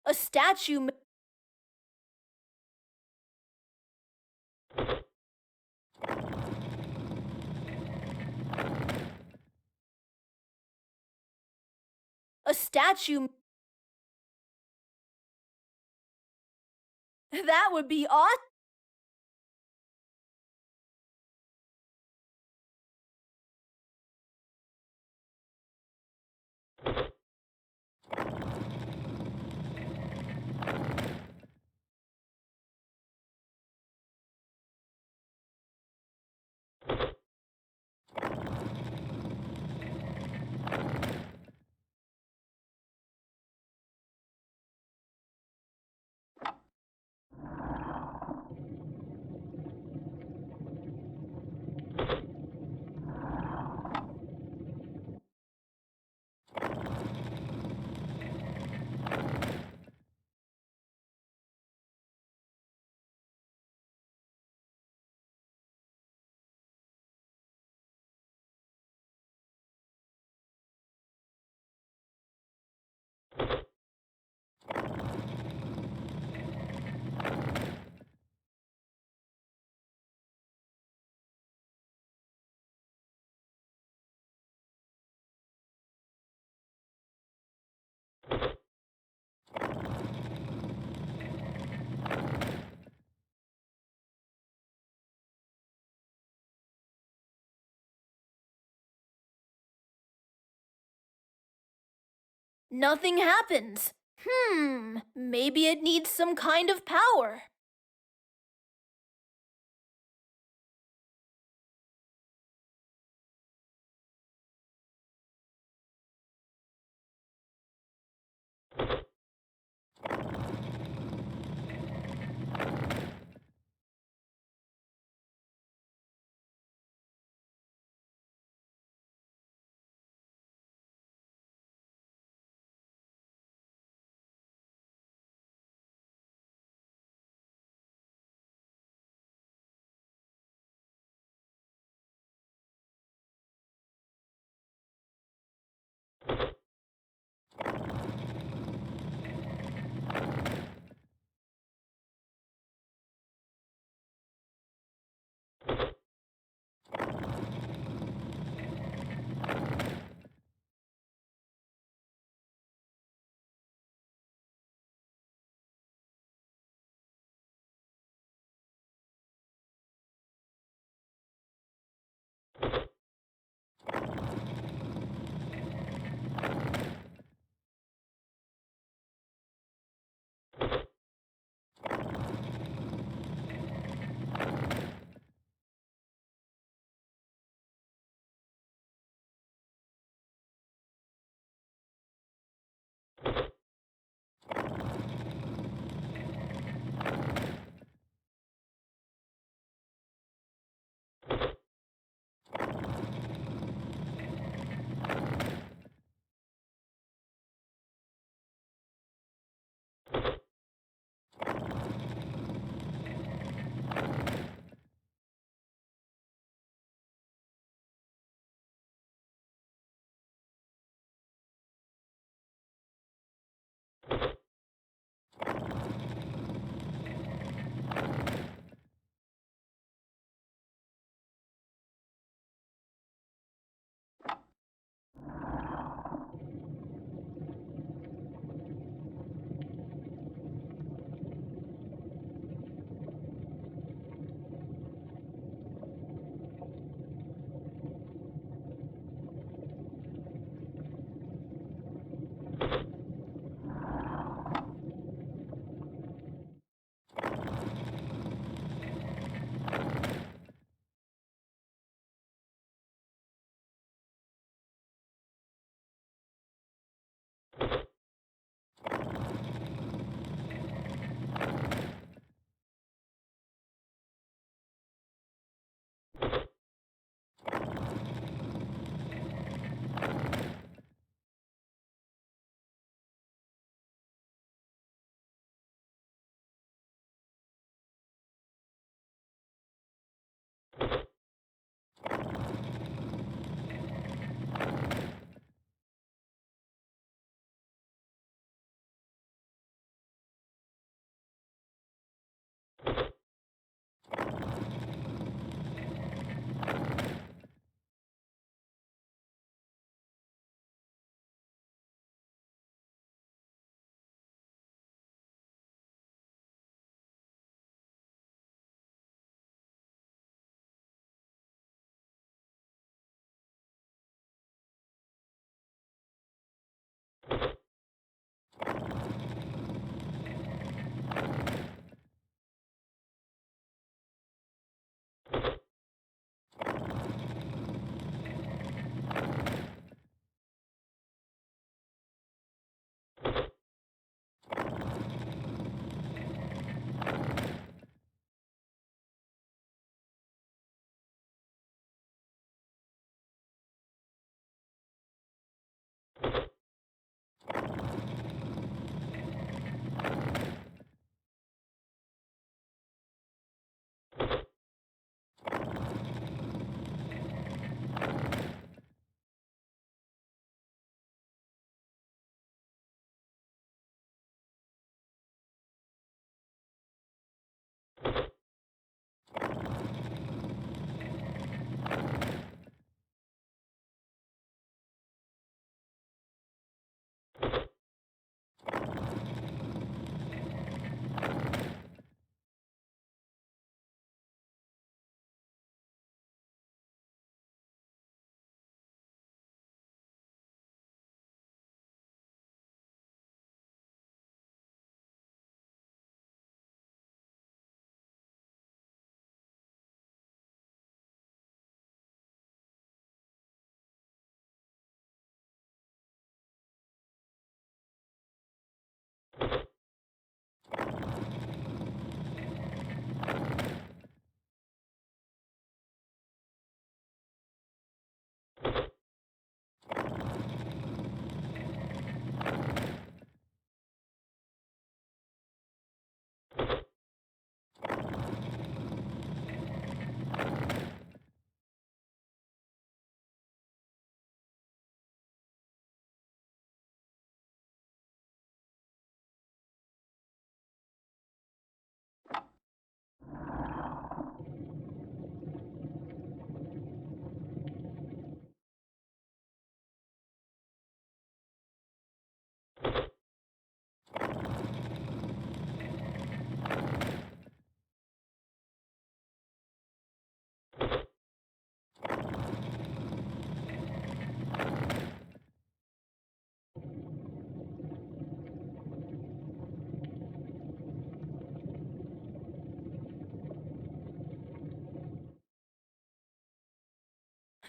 A statue. A statue. That would be awesome. Nothing happens. Maybe it needs some kind of power.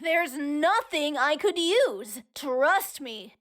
There's nothing I could use. Trust me.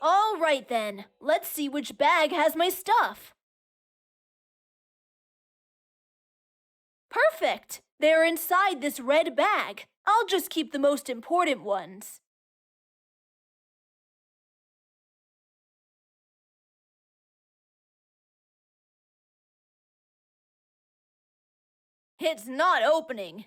All right then, let's see which bag has my stuff. Perfect! They're inside this red bag. I'll just keep the most important ones. It's not opening.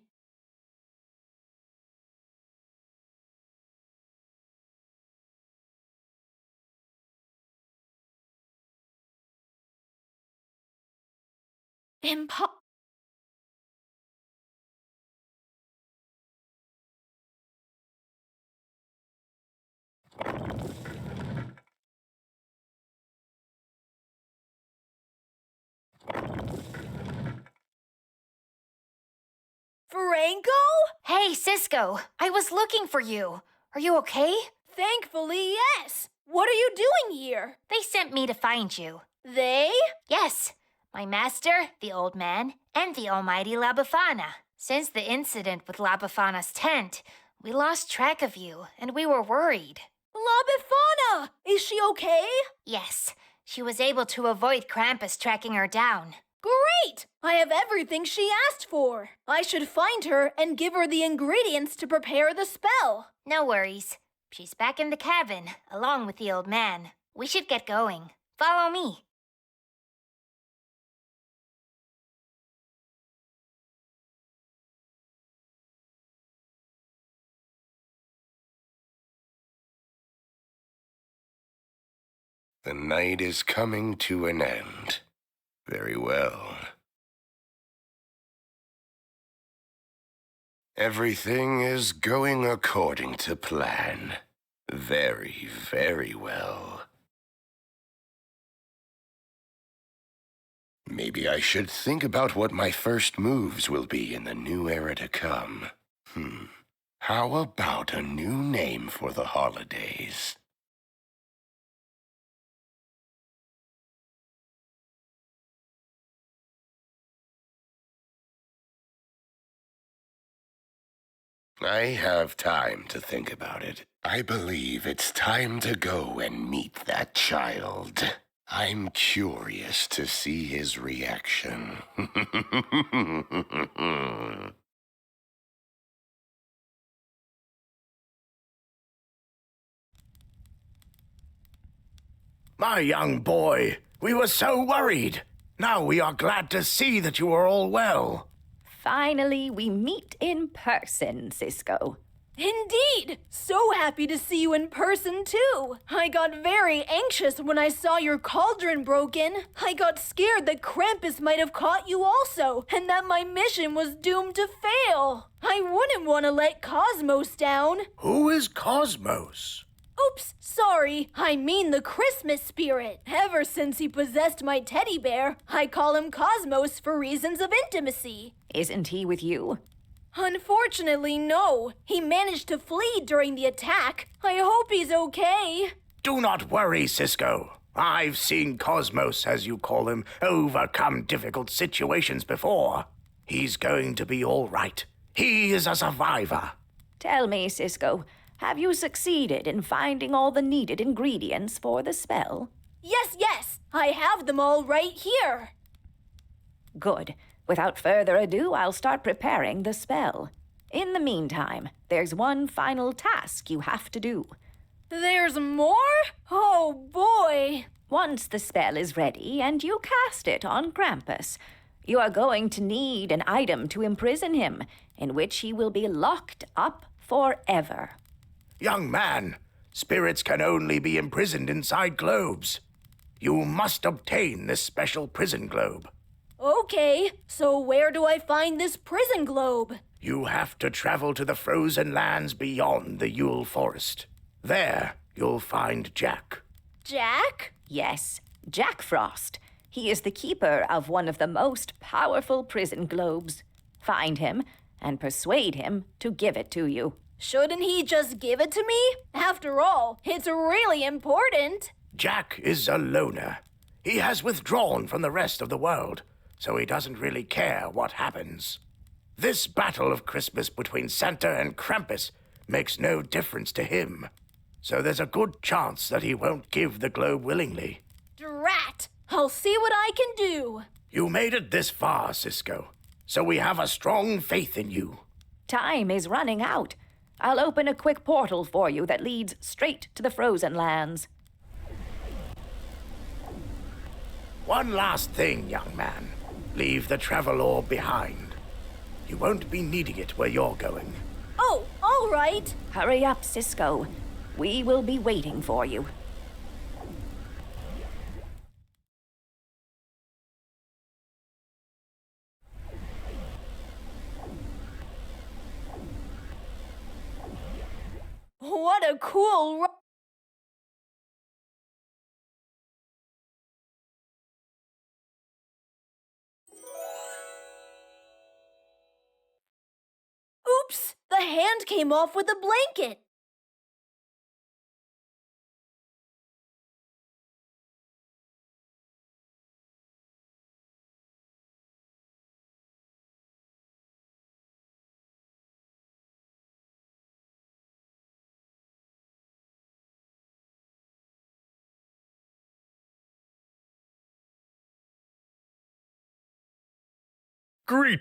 Franco? Hey, Cisco. I was looking for you. Are you okay? Thankfully, yes. What are you doing here? They sent me to find you. They? Yes. My master, the old man, and the almighty La Befana. Since the incident with La Befana's tent, we lost track of you, and we were worried. La Befana! Is she okay? Yes. She was able to avoid Krampus tracking her down. Great! I have everything she asked for. I should find her and give her the ingredients to prepare the spell. No worries. She's back in the cabin, along with the old man. We should get going. Follow me. The night is coming to an end. Very well. Everything is going according to plan. Very, very well. Maybe I should think about what my first moves will be in the new era to come. How about a new name for the holidays? I have time to think about it. I believe it's time to go and meet that child. I'm curious to see his reaction. My young boy, we were so worried. Now we are glad to see that you are all well. Finally, we meet in person, Cisco. Indeed! So happy to see you in person, too. I got very anxious when I saw your cauldron broken. I got scared that Krampus might have caught you also, and that my mission was doomed to fail. I wouldn't want to let Cosmos down. Who is Cosmos? Oops, sorry. I mean the Christmas spirit. Ever since he possessed my teddy bear, I call him Cosmos for reasons of intimacy. Isn't he with you? Unfortunately, no. He managed to flee during the attack. I hope he's okay. Do not worry, Cisco. I've seen Cosmos, as you call him, overcome difficult situations before. He's going to be all right. He is a survivor. Tell me, Cisco, Have you succeeded in finding all the needed ingredients for the spell? Yes, I have them all right here. Good. Without further ado, I'll start preparing the spell. In the meantime, there's one final task you have to do. There's more? Oh boy! Once the spell is ready and you cast it on Krampus, you are going to need an item to imprison him, in which he will be locked up forever. Young man, spirits can only be imprisoned inside globes. You must obtain this special prison globe. Okay, so where do I find this prison globe? You have to travel to the frozen lands beyond the Yule forest. There, you'll find Jack. Jack? Yes, Jack Frost. He is the keeper of one of the most powerful prison globes. Find him and persuade him to give it to you. Shouldn't he just give it to me? After all, it's really important. Jack is a loner. He has withdrawn from the rest of the world, so he doesn't really care what happens. This battle of Christmas between Santa and Krampus makes no difference to him, so there's a good chance that he won't give the globe willingly. Drat! I'll see what I can do. You made it this far, Cisco, so we have a strong faith in you. Time is running out. I'll open a quick portal for you that leads straight to the frozen lands. One last thing, young man. Leave the travel orb behind. You won't be needing it where you're going. Oh, all right. Hurry up, Cisco. We will be waiting for you. What a cool Oops! The hand came off with the blanket. Greet.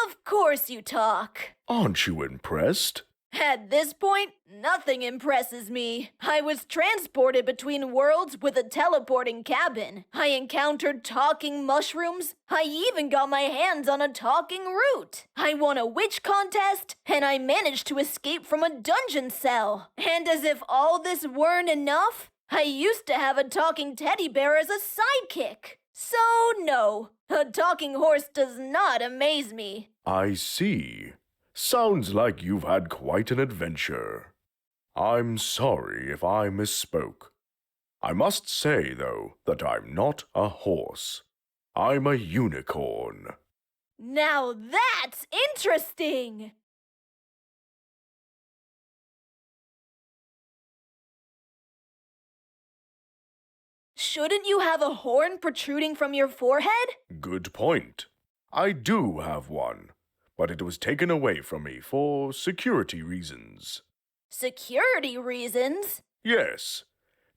Of course you talk. Aren't you impressed? At this point, nothing impresses me. I was transported between worlds with a teleporting cabin. I encountered talking mushrooms. I even got my hands on a talking root. I won a witch contest, and I managed to escape from a dungeon cell. And as if all this weren't enough, I used to have a talking teddy bear as a sidekick. So no, a talking horse does not amaze me. I see. Sounds like you've had quite an adventure. I'm sorry if I misspoke. I must say, though, that I'm not a horse. I'm a unicorn. Now that's interesting! Shouldn't you have a horn protruding from your forehead? Good point. I do have one, but it was taken away from me for security reasons. Security reasons? Yes.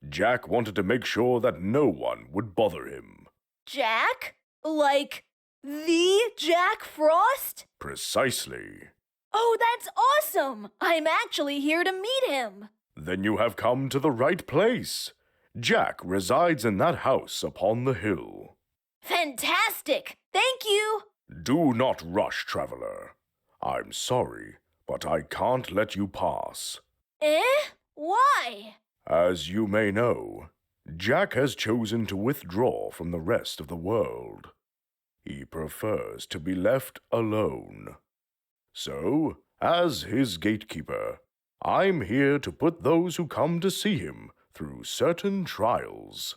Jack wanted to make sure that no one would bother him. Jack? Like, the Jack Frost? Precisely. Oh, that's awesome! I'm actually here to meet him. Then you have come to the right place. Jack resides in that house upon the hill. Fantastic! Thank you! Do not rush, traveler. I'm sorry, but I can't let you pass. Eh? Why? As you may know, Jack has chosen to withdraw from the rest of the world. He prefers to be left alone. So, as his gatekeeper, I'm here to put those who come to see him through certain trials.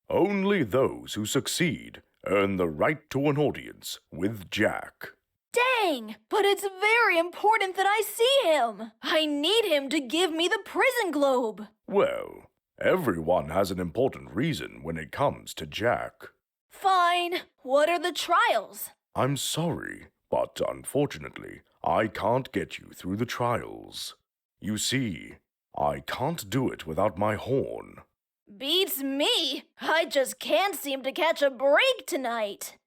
Only those who succeed earn the right to an audience with Jack. Dang! But it's very important that I see him! I need him to give me the prison globe! Well, everyone has an important reason when it comes to Jack. Fine. What are the trials? I'm sorry, but unfortunately, I can't get you through the trials. You see, I can't do it without my horn. Beats me. I just can't seem to catch a break tonight.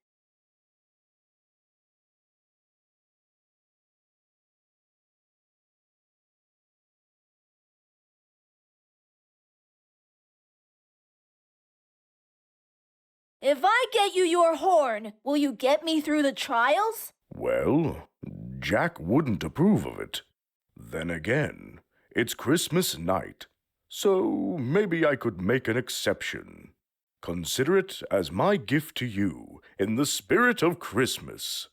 If I get you your horn, will you get me through the trials? Well, Jack wouldn't approve of it. Then again, it's Christmas night, so maybe I could make an exception. Consider it as my gift to you in the spirit of Christmas.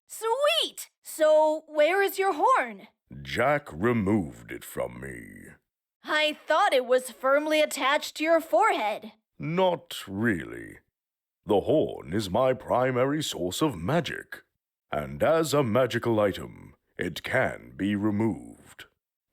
Sweet! So, where is your horn? Jack removed it from me. I thought it was firmly attached to your forehead. Not really. The horn is my primary source of magic, and as a magical item, it can be removed.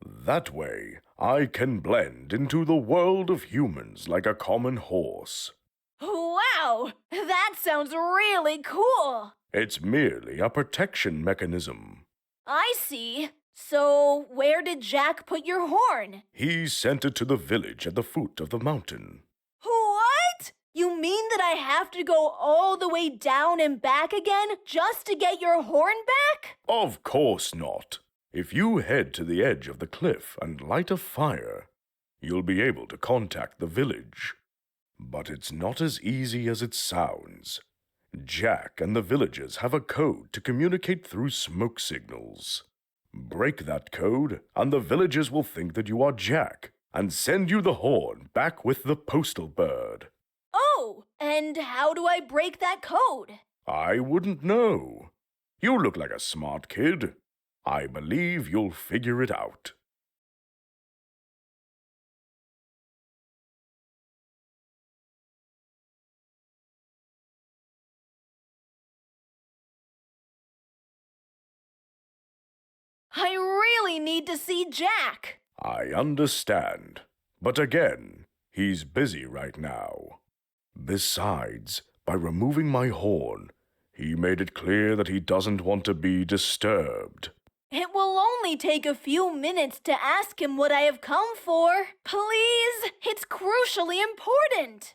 That way, I can blend into the world of humans like a common horse. Wow! That sounds really cool! It's merely a protection mechanism. I see. So, where did Jack put your horn? He sent it to the village at the foot of the mountain. What? You mean that I have to go all the way down and back again just to get your horn back? Of course not. If you head to the edge of the cliff and light a fire, you'll be able to contact the village. But it's not as easy as it sounds. Jack and the villagers have a code to communicate through smoke signals. Break that code, and the villagers will think that you are Jack and send you the horn back with the postal bird. Oh, and how do I break that code? I wouldn't know. You look like a smart kid. I believe you'll figure it out. I really need to see Jack. I understand. But again, he's busy right now. Besides, by removing my horn, he made it clear that he doesn't want to be disturbed. It will only take a few minutes to ask him what I have come for. Please, it's crucially important.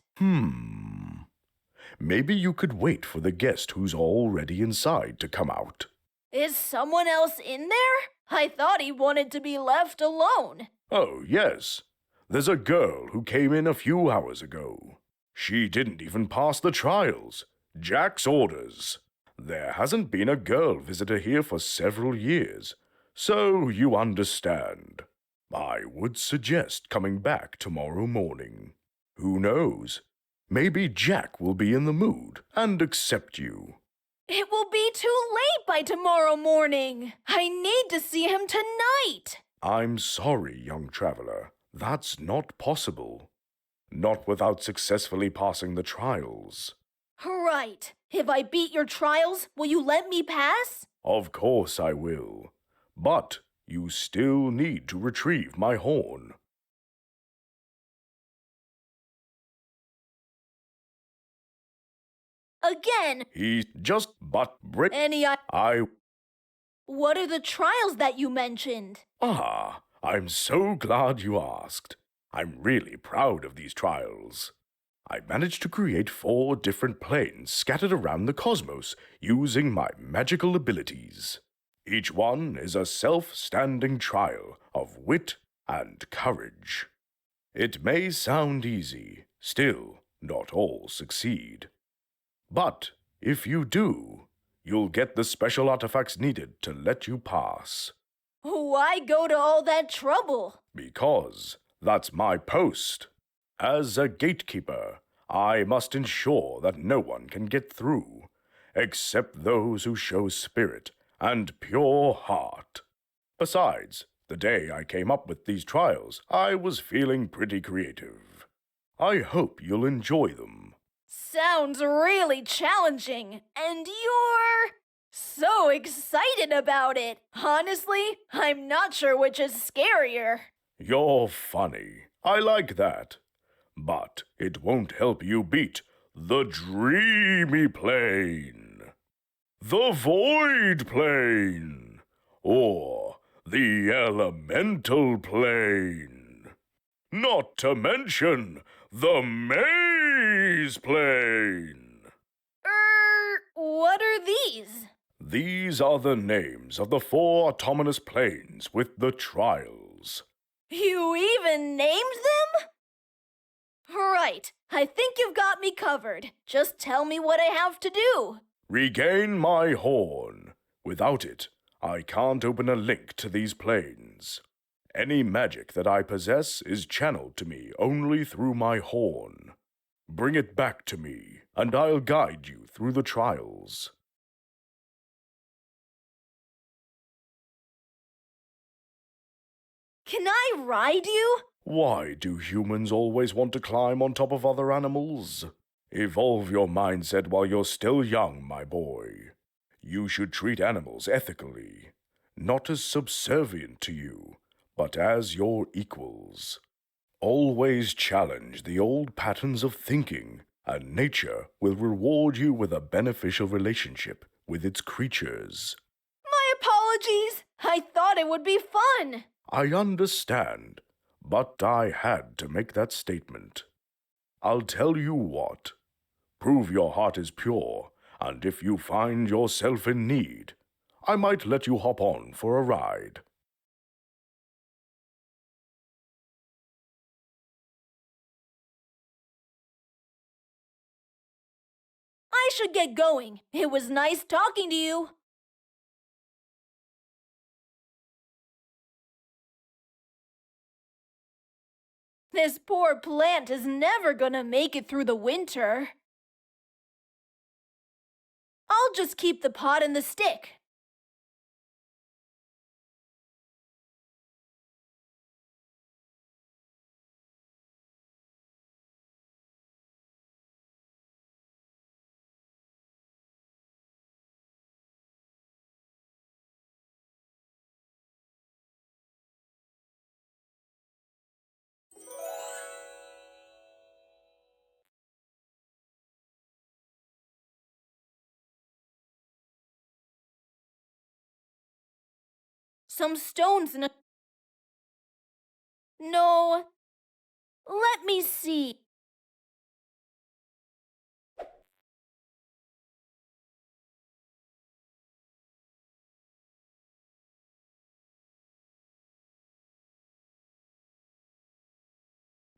Maybe you could wait for the guest who's already inside to come out. Is someone else in there? I thought he wanted to be left alone. Oh, yes. There's a girl who came in a few hours ago. She didn't even pass the trials. Jack's orders. There hasn't been a girl visitor here for several years, so you understand. I would suggest coming back tomorrow morning. Who knows? Maybe Jack will be in the mood and accept you. It will be too late by tomorrow morning. I need to see him tonight. I'm sorry, young traveler. That's not possible. Not without successfully passing the trials. Right. If I beat your trials, will you let me pass? Of course I will. But you still need to retrieve my horn. Again. What are the trials that you mentioned? I'm so glad you asked. I'm really proud of these trials. I managed to create 4 different planes scattered around the cosmos using my magical abilities. Each one is a self-standing trial of wit and courage. It may sound easy, still not all succeed. But if you do, you'll get the special artifacts needed to let you pass. Why go to all that trouble? Because that's my post. As a gatekeeper, I must ensure that no one can get through, except those who show spirit and pure heart. Besides, the day I came up with these trials, I was feeling pretty creative. I hope you'll enjoy them. Sounds really challenging, and you're so excited about it. Honestly, I'm not sure which is scarier. You're funny. I like that. But it won't help you beat the dreamy plane, the void plane, or the elemental plane. Not to mention the maze plane. What are these? These are the names of the 4 autonomous planes with the trials. You even named them? Right, I think you've got me covered. Just tell me what I have to do. Regain my horn. Without it, I can't open a link to these planes. Any magic that I possess is channeled to me only through my horn. Bring it back to me, and I'll guide you through the trials. Can I ride you? Why do humans always want to climb on top of other animals? Evolve your mindset while you're still young, my boy. You should treat animals ethically, not as subservient to you, but as your equals. Always challenge the old patterns of thinking, and nature will reward you with a beneficial relationship with its creatures. My apologies. I thought it would be fun. I understand, but I had to make that statement. I'll tell you what. Prove your heart is pure, and if you find yourself in need, I might let you hop on for a ride. I should get going. It was nice talking to you. This poor plant is never gonna make it through the winter. I'll just keep the pot and the stick. Some stones in a... No. Let me see.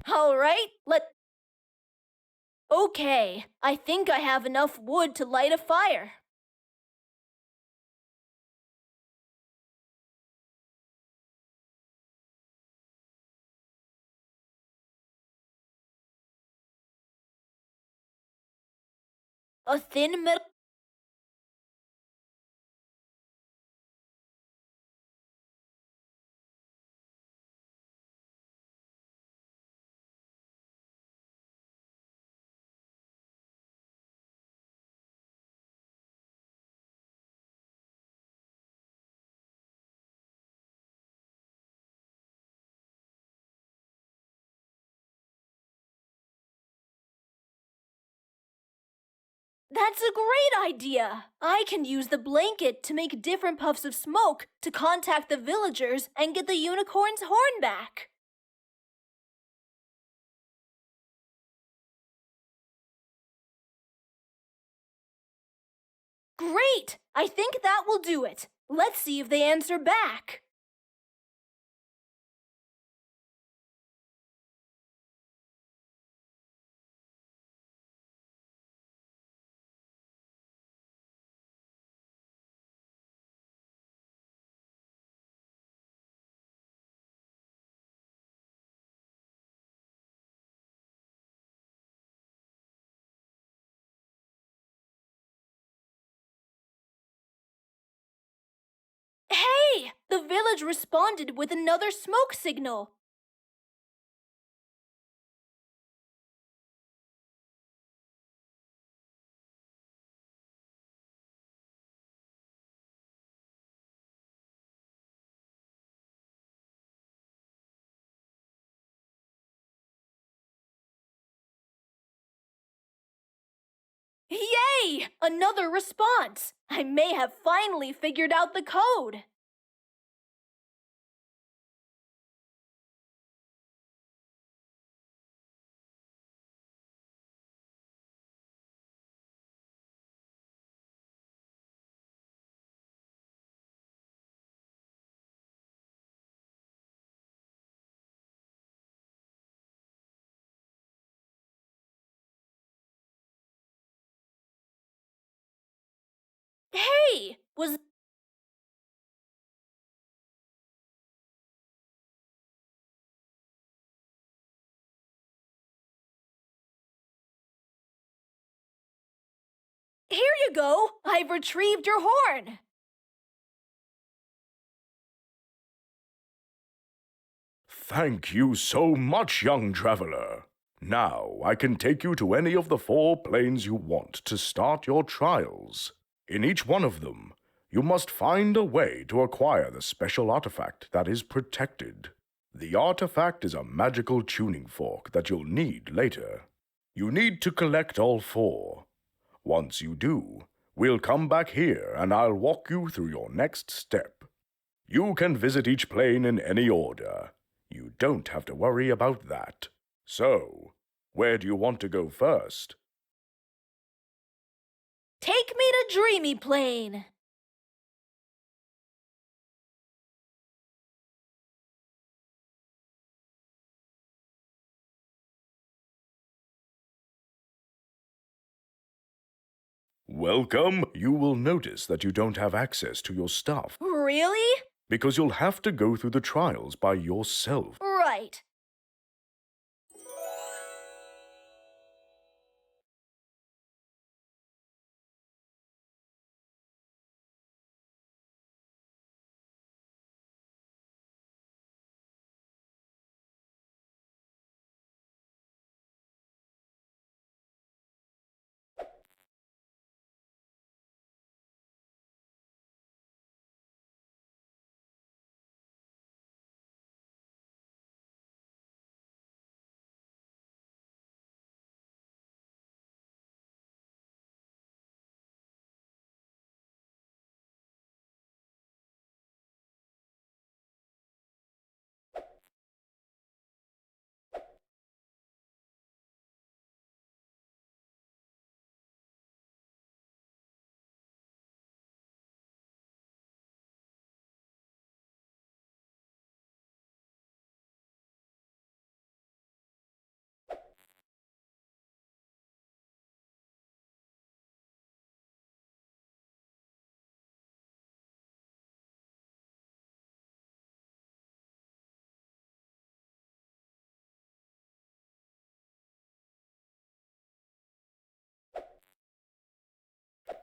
All right, Okay, I think I have enough wood to light a fire. A thin metal... That's a great idea! I can use the blanket to make different puffs of smoke to contact the villagers and get the unicorn's horn back. Great! I think that will do it. Let's see if they answer back. Hey! The village responded with another smoke signal. Yay! Another response! I may have finally figured out the code. Was Here you go. I've retrieved your horn. Thank you so much, young traveler. Now I can take you to any of the 4 planes you want to start your trials. In each one of them, you must find a way to acquire the special artifact that is protected. The artifact is a magical tuning fork that you'll need later. You need to collect all 4. Once you do, we'll come back here and I'll walk you through your next step. You can visit each plane in any order. You don't have to worry about that. So, where do you want to go first? Take me to Dreamy Plane. Welcome. You will notice that you don't have access to your stuff. Really? Because you'll have to go through the trials by yourself. Right.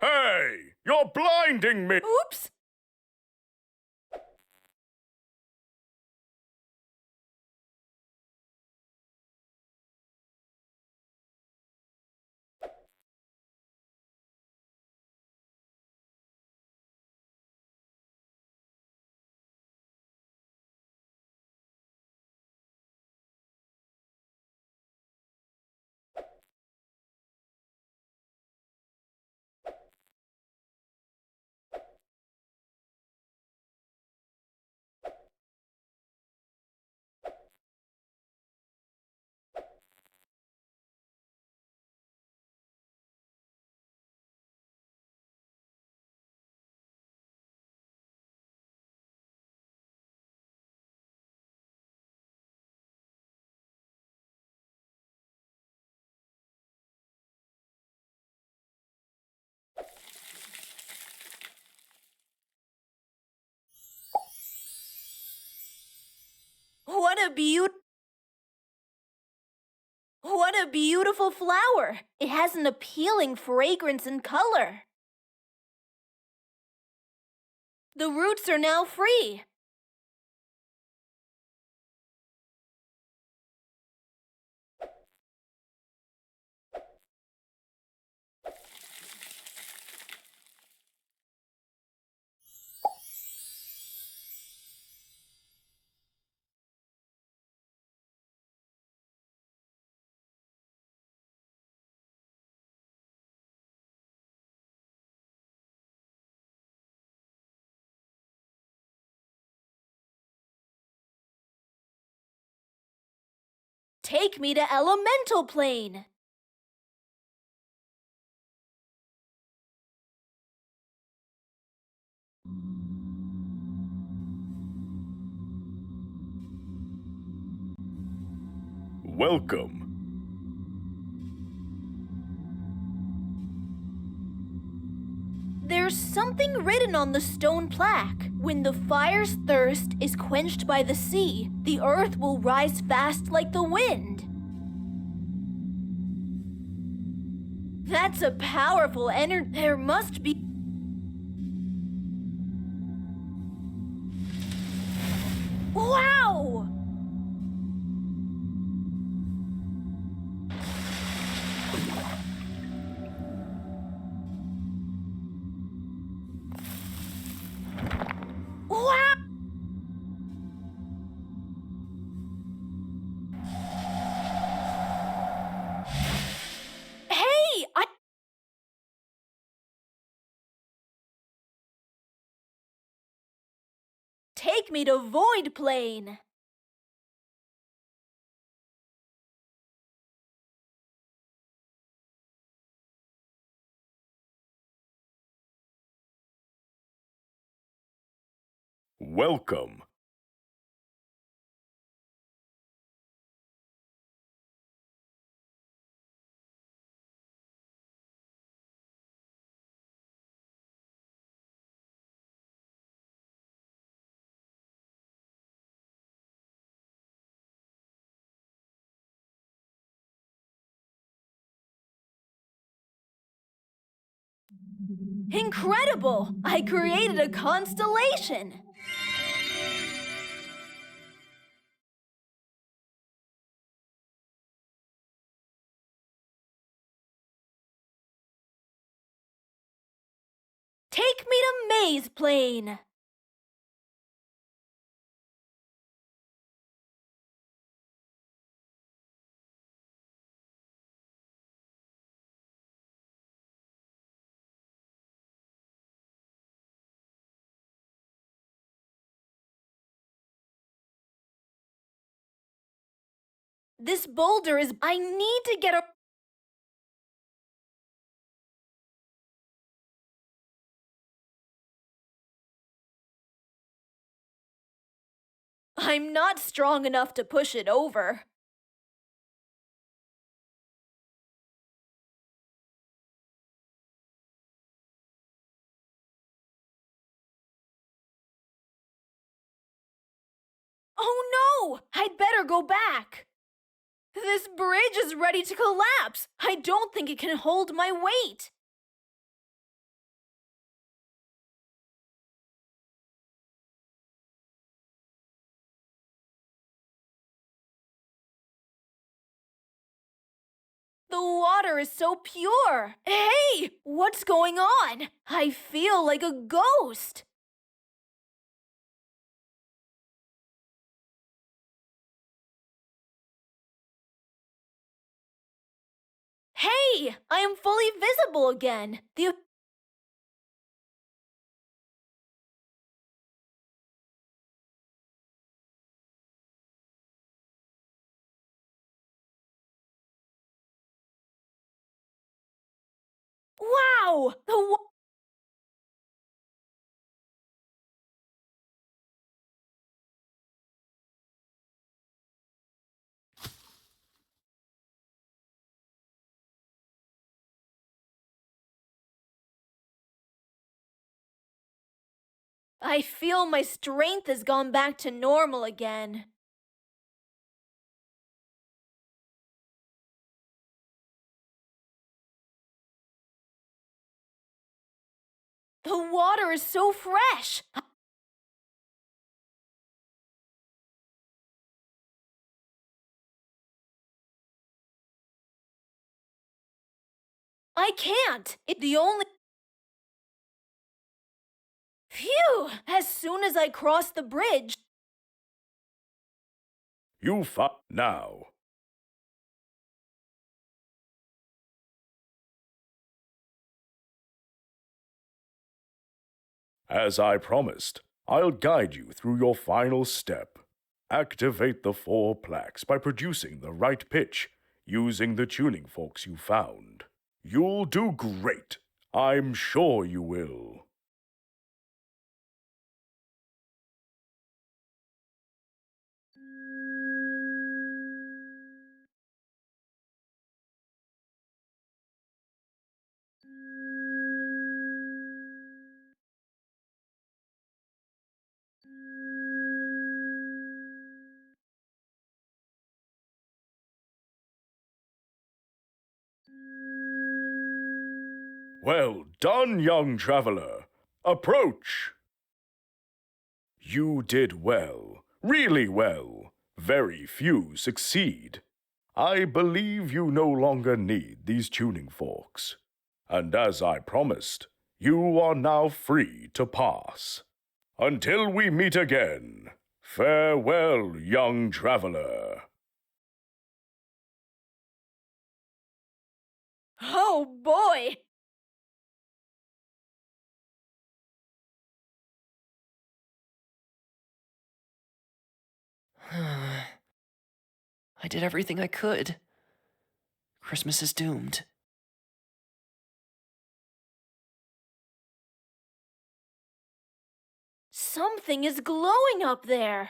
Hey! You're blinding me! Oops! What a beautiful flower. It has an appealing fragrance and color. The roots are now free. Take me to Elemental Plane. Welcome. There's something written on the stone plaque. When the fire's thirst is quenched by the sea, the earth will rise fast like the wind. That's a powerful energy. There must be. Wow! Wow! Hey, take me to Void Plane. Welcome. Incredible! I created a constellation. Take me to Maze Plane. This boulder is. I need to get a. I'm not strong enough to push it over. Oh no! I'd better go back. This bridge is ready to collapse. I don't think it can hold my weight. The water is so pure. Hey, what's going on? I feel like a ghost. Hey, I am fully visible again. Wow! I feel my strength has gone back to normal again. The water is so fresh. I can't. It's the only. Phew! As soon as I cross the bridge. You fought now. As I promised, I'll guide you through your final step. Activate the 4 plaques by producing the right pitch using the tuning forks you found. You'll do great. I'm sure you will. Well done, young traveler. Approach. You did well, really well. Very few succeed. I believe you no longer need these tuning forks. And as I promised, you are now free to pass. Until we meet again, farewell, young traveler. Oh boy! I did everything I could. Christmas is doomed. Something is glowing up there.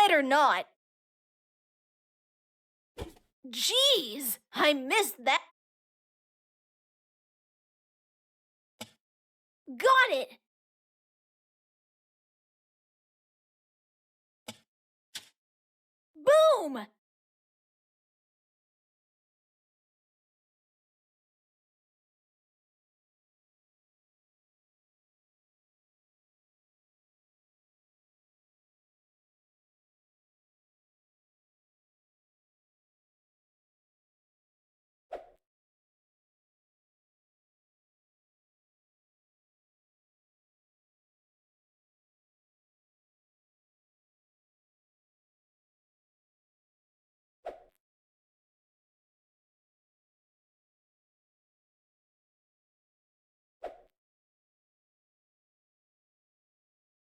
Better not. Jeez, I missed that. Got it! Boom!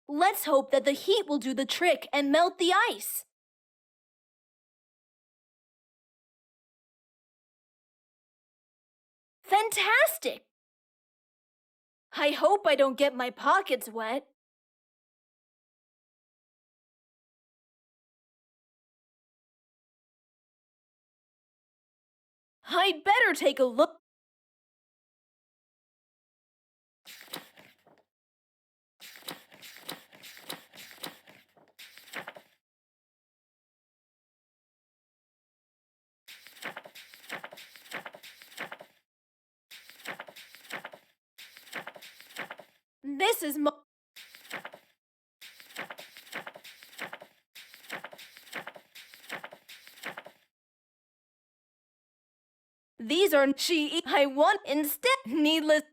Let's hope that the heat will do the trick and melt the ice. Fantastic! I hope I don't get my pockets wet. I'd better take a look. This is my... These are she I want instead needless.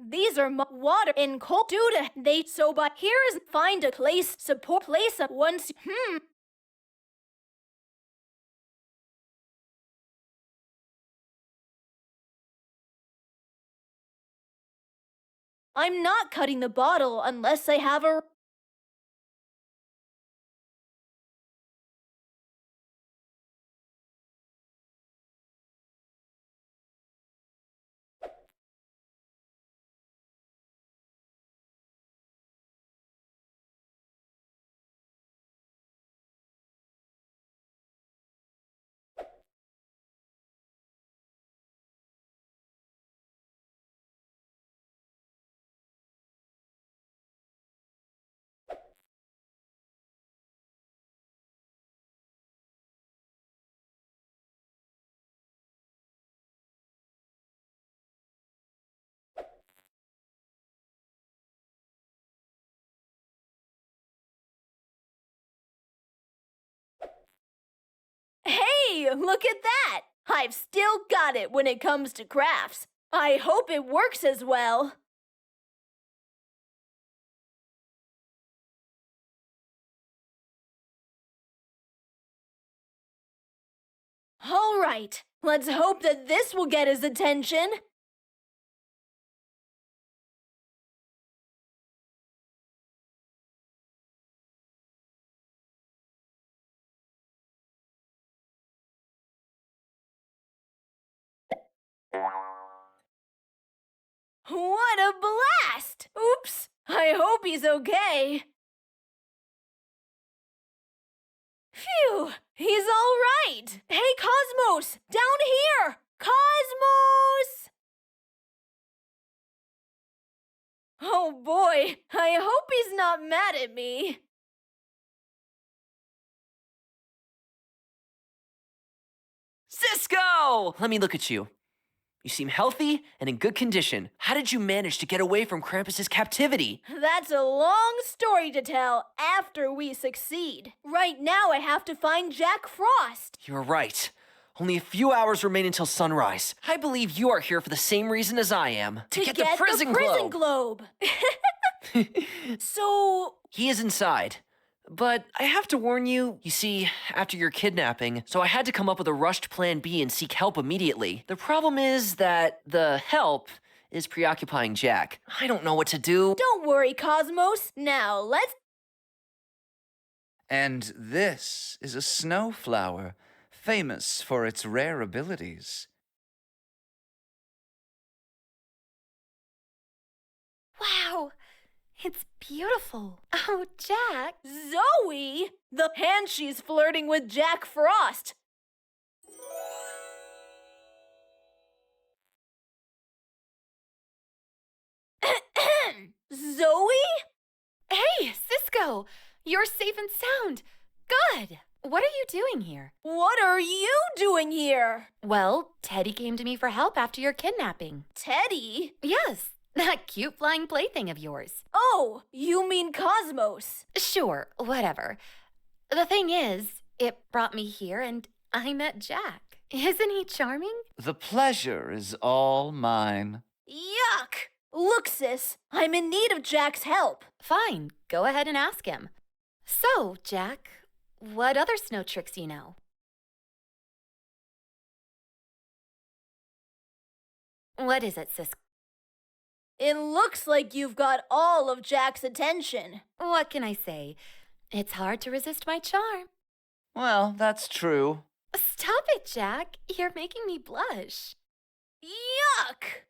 These are water in cold due to they so but here is find a place support place at once. I'm not cutting the bottle unless I have a... Hey, look at that! I've still got it when it comes to crafts. I hope it works as well. All right, let's hope that this will get his attention. What a blast! Oops, I hope he's okay. Phew, he's all right. Hey, Cosmos, down here! Cosmos! Oh boy, I hope he's not mad at me. Cisco! Let me look at you. You seem healthy and in good condition. How did you manage to get away from Krampus's captivity? That's a long story to tell after we succeed. Right now I have to find Jack Frost. You're right. Only a few hours remain until sunrise. I believe you are here for the same reason as I am. To get the prison globe. So... He is inside. But I have to warn you, you see, after your kidnapping, so I had to come up with a rushed plan B and seek help immediately. The problem is that the help is preoccupying Jack. I don't know what to do. Don't worry, Cosmos. Now, let's... And this is a snowflower, famous for its rare abilities. Wow, it's beautiful. Oh, Jack. Zoe? The hand she's flirting with Jack Frost. Zoe? Hey, Cisco! You're safe and sound. Good. What are you doing here? What are you doing here? Well, Teddy came to me for help after your kidnapping. Teddy? Yes, that cute flying plaything of yours. Oh, you mean Cosmos? Sure, whatever. The thing is, it brought me here and I met Jack. Isn't he charming? The pleasure is all mine. Yuck! Look, sis, I'm in need of Jack's help. Fine, go ahead and ask him. So, Jack, what other snow tricks you know? What is it, Cisco? It looks like you've got all of Jack's attention. What can I say? It's hard to resist my charm. Well, that's true. Stop it, Jack. You're making me blush. Yuck!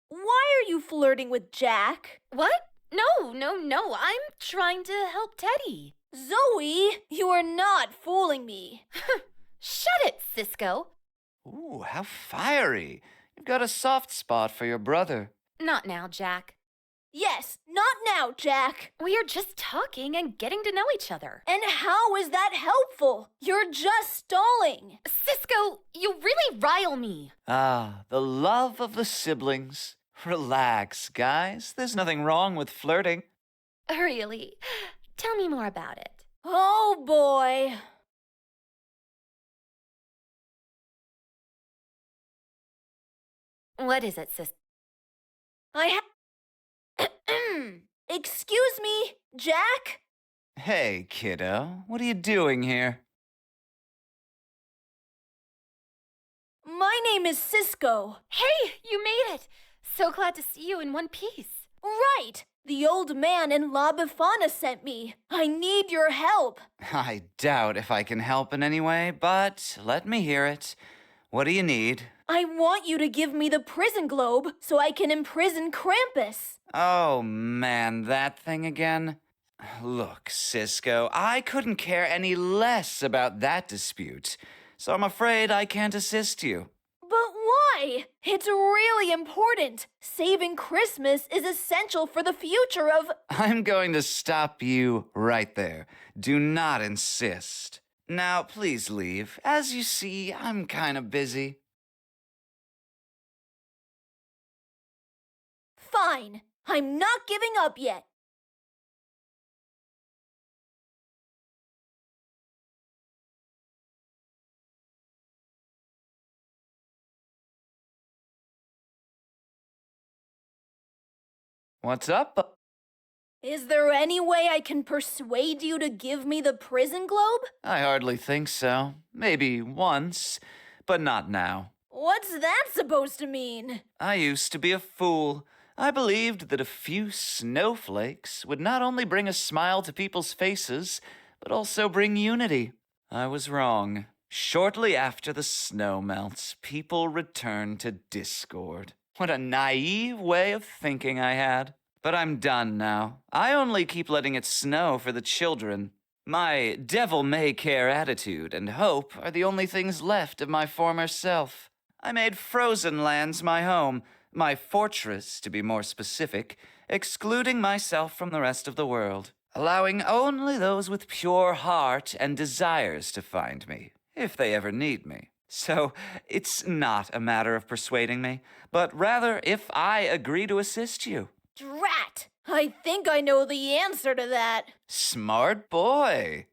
Why are you flirting with Jack? What? No. I'm trying to help Teddy. Zoe, you are not fooling me. Shut it, Cisco. Ooh, how fiery. You've got a soft spot for your brother. Not now, Jack. Yes, not now, Jack. We are just talking and getting to know each other. And how is that helpful? You're just stalling. Cisco, you really rile me. Ah, the love of the siblings. Relax, guys. There's nothing wrong with flirting. Really? Tell me more about it. Oh, boy. What is it, sis? Excuse me, Jack? Hey, kiddo. What are you doing here? My name is Cisco. Hey, you made it. So glad to see you in one piece. Right. The old man in La Befana sent me. I need your help. I doubt if I can help in any way, but let me hear it. What do you need? I want you to give me the prison globe so I can imprison Krampus. Oh, man, that thing again? Look, Cisco, I couldn't care any less about that dispute, so I'm afraid I can't assist you. But why? It's really important. Saving Christmas is essential for the future of... I'm going to stop you right there. Do not insist. Now, please leave. As you see, I'm kind of busy. Fine. I'm not giving up yet. What's up? Is there any way I can persuade you to give me the prison globe? I hardly think so. Maybe once, but not now. What's that supposed to mean? I used to be a fool. I believed that a few snowflakes would not only bring a smile to people's faces, but also bring unity. I was wrong. Shortly after the snow melts, people return to discord. What a naive way of thinking I had. But I'm done now. I only keep letting it snow for the children. My devil-may-care attitude and hope are the only things left of my former self. I made Frozen Lands my home, my fortress, to be more specific, excluding myself from the rest of the world, allowing only those with pure heart and desires to find me, if they ever need me. So it's not a matter of persuading me, but rather if I agree to assist you. Drat! I think I know the answer to that. Smart boy.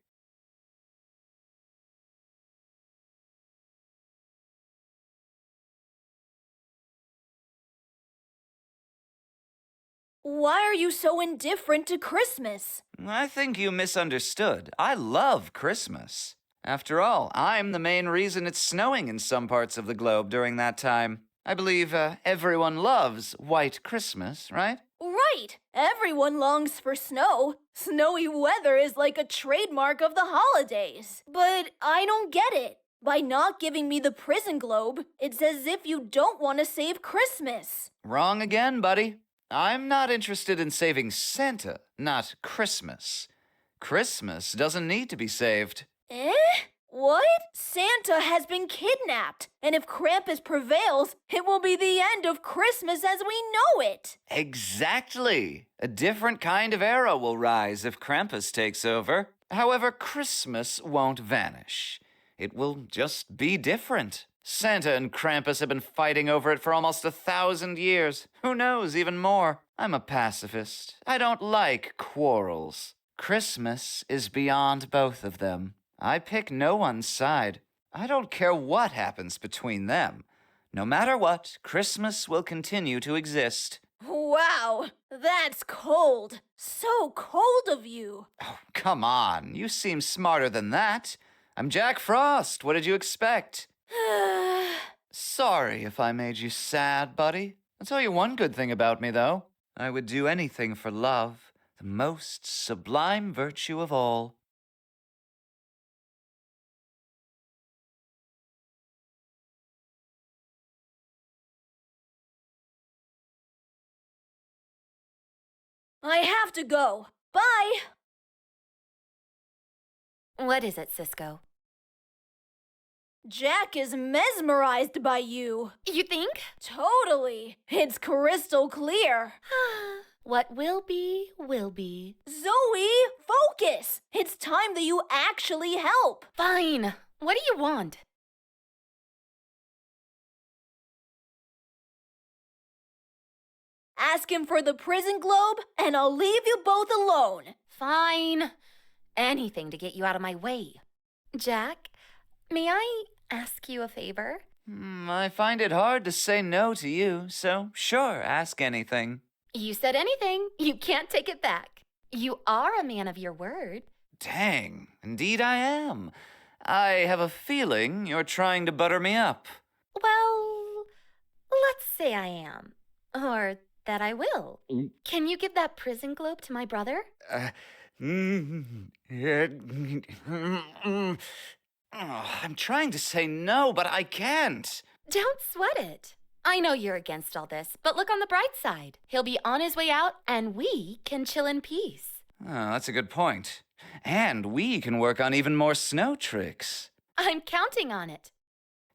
Why are you so indifferent to Christmas? I think you misunderstood. I love Christmas. After all, I'm the main reason it's snowing in some parts of the globe during that time. I believe everyone loves White Christmas, right? Right! Everyone longs for snow. Snowy weather is like a trademark of the holidays. But I don't get it. By not giving me the prison globe, it's as if you don't want to save Christmas. Wrong again, buddy. I'm not interested in saving Santa, not Christmas. Christmas doesn't need to be saved. Eh? What? Santa has been kidnapped, and if Krampus prevails, it will be the end of Christmas as we know it. Exactly. A different kind of era will rise if Krampus takes over. However, Christmas won't vanish. It will just be different. Santa and Krampus have been fighting over it for almost 1,000 years. Who knows, even more. I'm a pacifist. I don't like quarrels. Christmas is beyond both of them. I pick no one's side. I don't care what happens between them. No matter what, Christmas will continue to exist. Wow, that's cold. So cold of you. Oh, come on. You seem smarter than that. I'm Jack Frost. What did you expect? Sorry if I made you sad, buddy. I'll tell you one good thing about me, though. I would do anything for love, the most sublime virtue of all. I have to go. Bye. What is it, Cisco? Jack is mesmerized by you. You think? Totally. It's crystal clear. What will be, will be. Zoe, focus. It's time that you actually help. Fine. What do you want? Ask him for the prison globe, and I'll leave you both alone. Fine. Anything to get you out of my way. Jack, may I ask you a favor? I find it hard to say no to you, so sure, ask anything. You said anything. You can't take it back. You are a man of your word. Dang, indeed I am. I have a feeling you're trying to butter me up. Well, let's say I am. Or that I will. Can you give that prison globe to my brother? I'm trying to say no, but I can't. Don't sweat it. I know you're against all this, but look on the bright side. He'll be on his way out, and we can chill in peace. Oh, that's a good point. And we can work on even more snow tricks. I'm counting on it.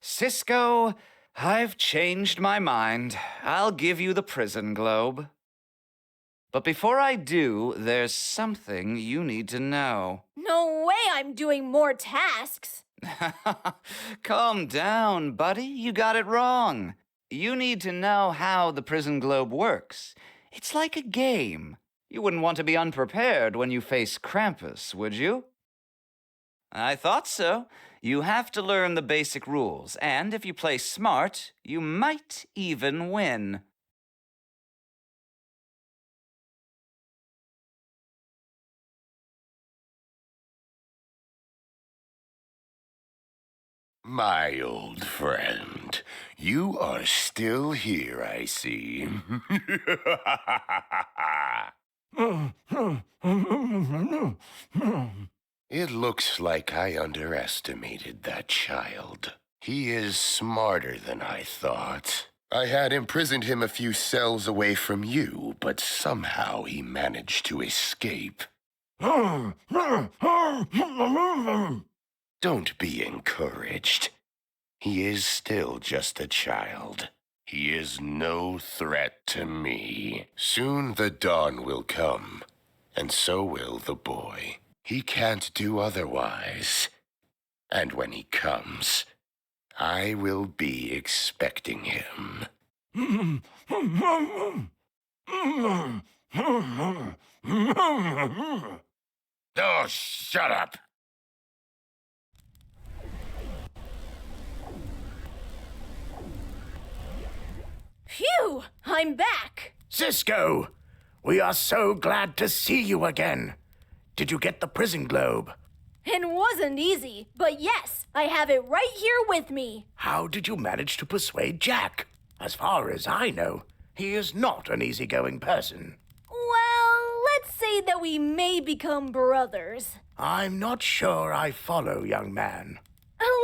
Cisco, I've changed my mind. I'll give you the prison globe. But before I do, there's something you need to know. No way I'm doing more tasks. Calm down, buddy. You got it wrong. You need to know how the prison globe works. It's like a game. You wouldn't want to be unprepared when you face Krampus, would you? I thought so. You have to learn the basic rules, and if you play smart, you might even win. My old friend, you are still here, I see. It looks like I underestimated that child. He is smarter than I thought. I had imprisoned him a few cells away from you, but somehow he managed to escape. Don't be encouraged. He is still just a child. He is no threat to me. Soon the dawn will come, and so will the boy. He can't do otherwise. And when he comes, I will be expecting him. Oh, shut up! Phew! I'm back! Cisco! We are so glad to see you again. Did you get the prison globe? It wasn't easy, but yes, I have it right here with me. How did you manage to persuade Jack? As far as I know, he is not an easygoing person. Well, let's say that we may become brothers. I'm not sure I follow, young man.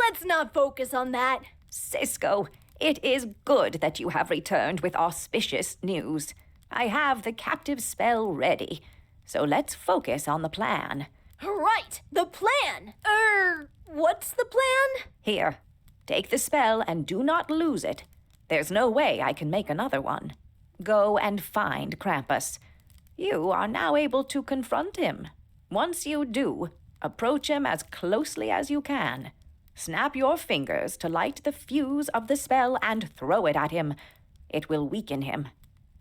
Let's not focus on that. Cisco, it is good that you have returned with auspicious news. I have the captive spell ready, so let's focus on the plan. Right, the plan. What's the plan? Here, take the spell and do not lose it. There's no way I can make another one. Go and find Krampus. You are now able to confront him. Once you do, approach him as closely as you can. Snap your fingers to light the fuse of the spell and throw it at him. It will weaken him.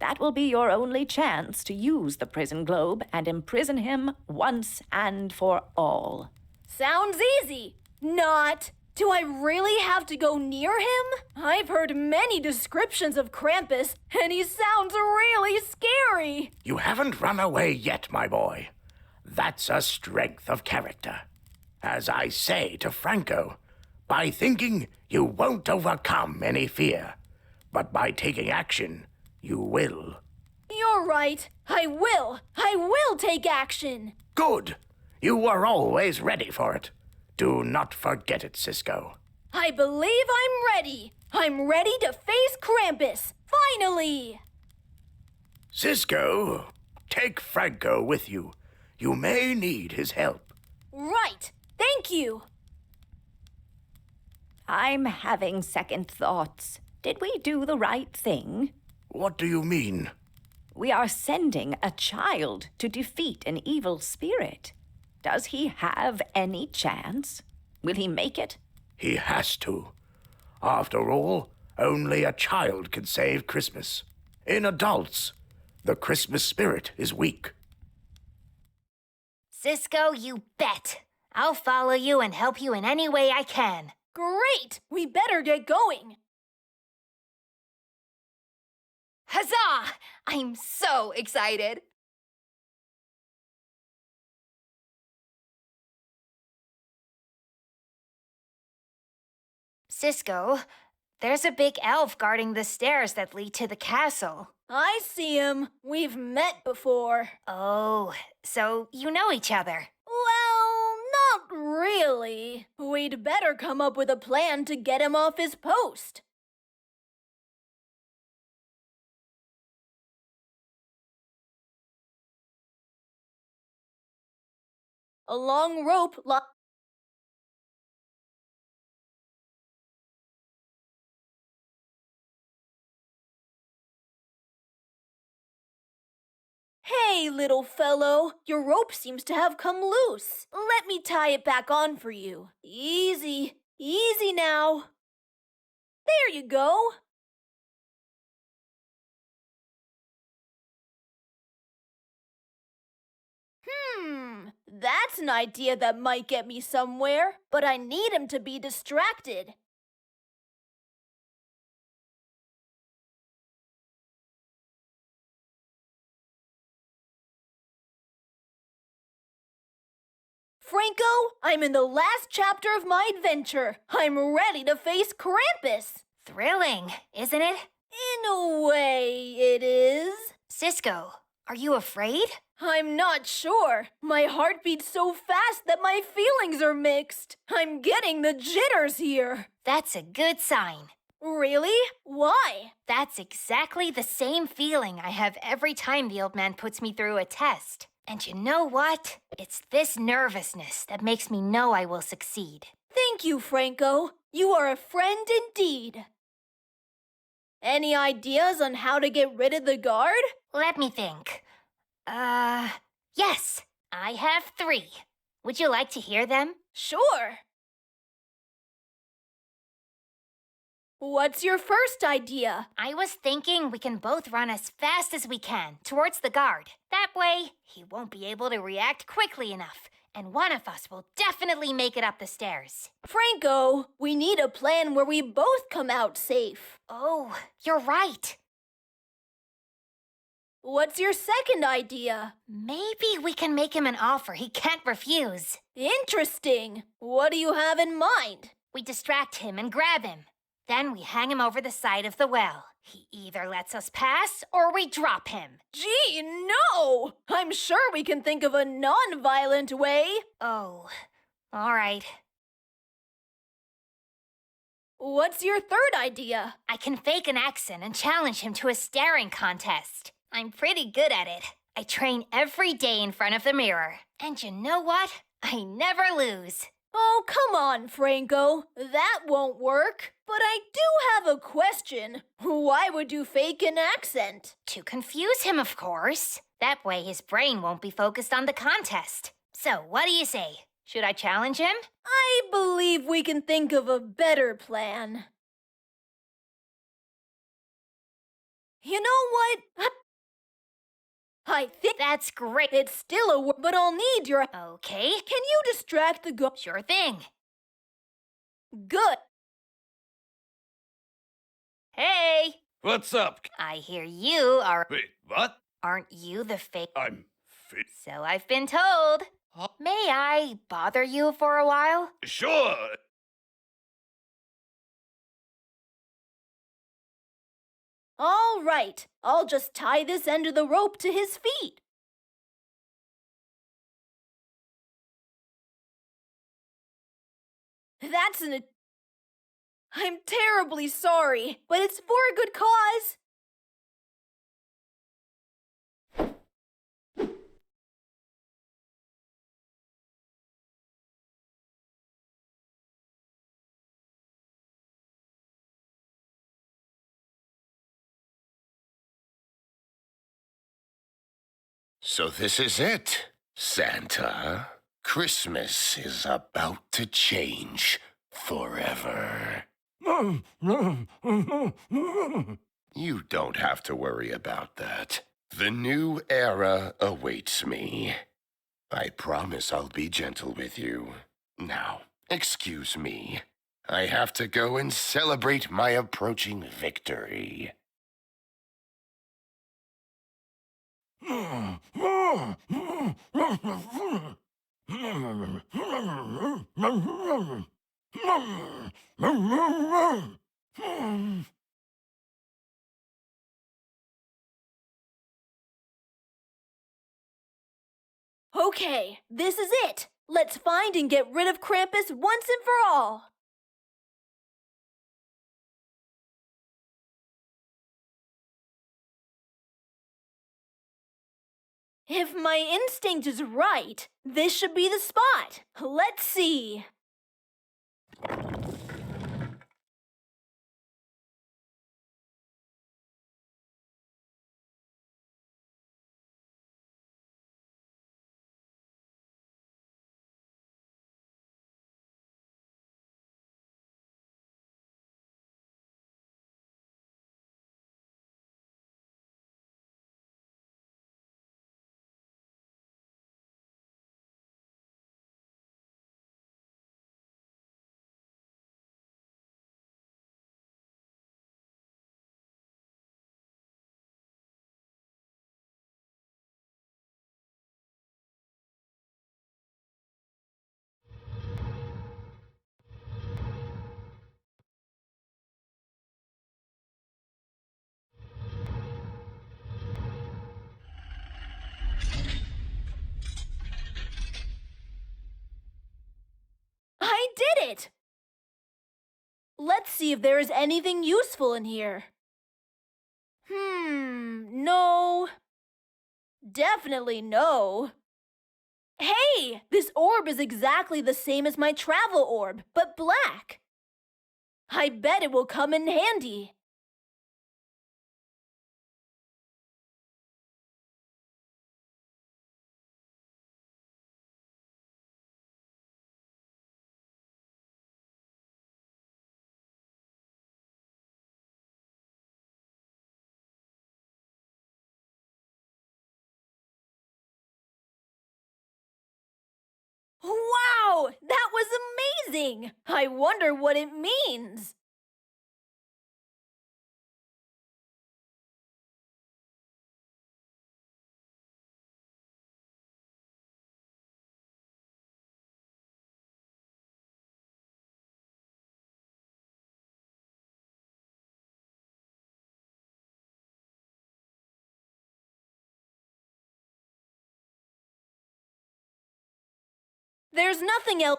That will be your only chance to use the prison globe and imprison him once and for all. Sounds easy. Not. Do I really have to go near him? I've heard many descriptions of Krampus, and he sounds really scary. You haven't run away yet, my boy. That's a strength of character. As I say to Franco, by thinking, you won't overcome any fear. But by taking action, you will. You're right. I will. I will take action. Good. You were always ready for it. Do not forget it, Cisco. I believe I'm ready. I'm ready to face Krampus. Finally! Cisco, take Franco with you. You may need his help. Right. Thank you. I'm having second thoughts. Did we do the right thing? What do you mean? We are sending a child to defeat an evil spirit. Does he have any chance? Will he make it? He has to. After all, only a child can save Christmas. In adults, the Christmas spirit is weak. Cisco, you bet. I'll follow you and help you in any way I can. Great! We better get going. Huzzah! I'm so excited. Cisco, there's a big elf guarding the stairs that lead to the castle. I see him. We've met before. Oh, so you know each other. Well, not really. We'd better come up with a plan to get him off his post. A long rope Hey, little fellow, your rope seems to have come loose. Let me tie it back on for you. Easy, easy now. There you go. That's an idea that might get me somewhere, but I need him to be distracted. Franco, I'm in the last chapter of my adventure. I'm ready to face Krampus. Thrilling, isn't it? In a way, it is. Cisco, are you afraid? I'm not sure. My heart beats so fast that my feelings are mixed. I'm getting the jitters here. That's a good sign. Really? Why? That's exactly the same feeling I have every time the old man puts me through a test. And you know what? It's this nervousness that makes me know I will succeed. Thank you, Franco. You are a friend indeed. Any ideas on how to get rid of the guard? Let me think. Yes, I have 3. Would you like to hear them? Sure. What's your first idea? I was thinking we can both run as fast as we can towards the guard. That way, he won't be able to react quickly enough, and one of us will definitely make it up the stairs. Franco, we need a plan where we both come out safe. Oh, you're right. What's your second idea? Maybe we can make him an offer he can't refuse. Interesting. What do you have in mind? We distract him and grab him. Then we hang him over the side of the well. He either lets us pass or we drop him. Gee, no! I'm sure we can think of a non-violent way. Oh, all right. What's your third idea? I can fake an accent and challenge him to a staring contest. I'm pretty good at it. I train every day in front of the mirror. And you know what? I never lose. Oh, come on, Franco. That won't work. But I do have a question. Why would you fake an accent? To confuse him, of course. That way his brain won't be focused on the contest. So, what do you say? Should I challenge him? I believe we can think of a better plan. You know what? I think that's great. It's still a but I'll need your... Okay. Can you distract the Sure thing. Good. Hey! What's up? I hear you are... Wait, what? Aren't you the fake... I'm fake. So I've been told. Huh? May I bother you for a while? Sure. All right. I'll just tie this end of the rope to his feet. That's an... I'm terribly sorry, but it's for a good cause. So this is it, Santa. Christmas is about to change forever. You don't have to worry about that. The new era awaits me. I promise I'll be gentle with you. Now, excuse me. I have to go and celebrate my approaching victory. Okay, this is it. Let's find and get rid of Krampus once and for all. If my instinct is right, this should be the spot. Let's see. it! Let's see if there is anything useful in here. No. Definitely no. Hey, this orb is exactly the same as my travel orb, but black. I bet it will come in handy. Wow! That was amazing! I wonder what it means. There's nothing else.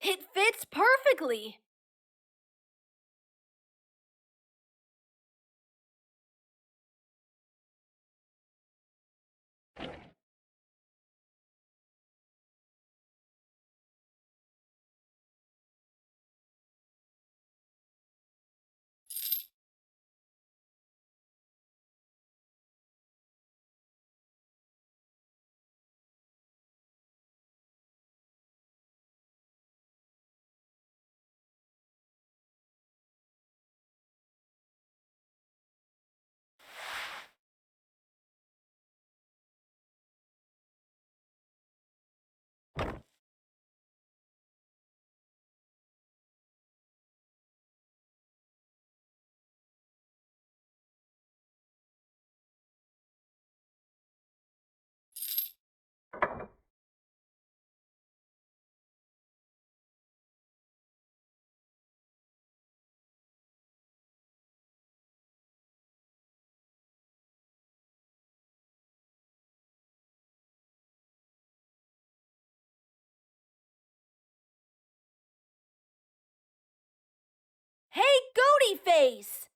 It fits perfectly. Hey, Goaty Face!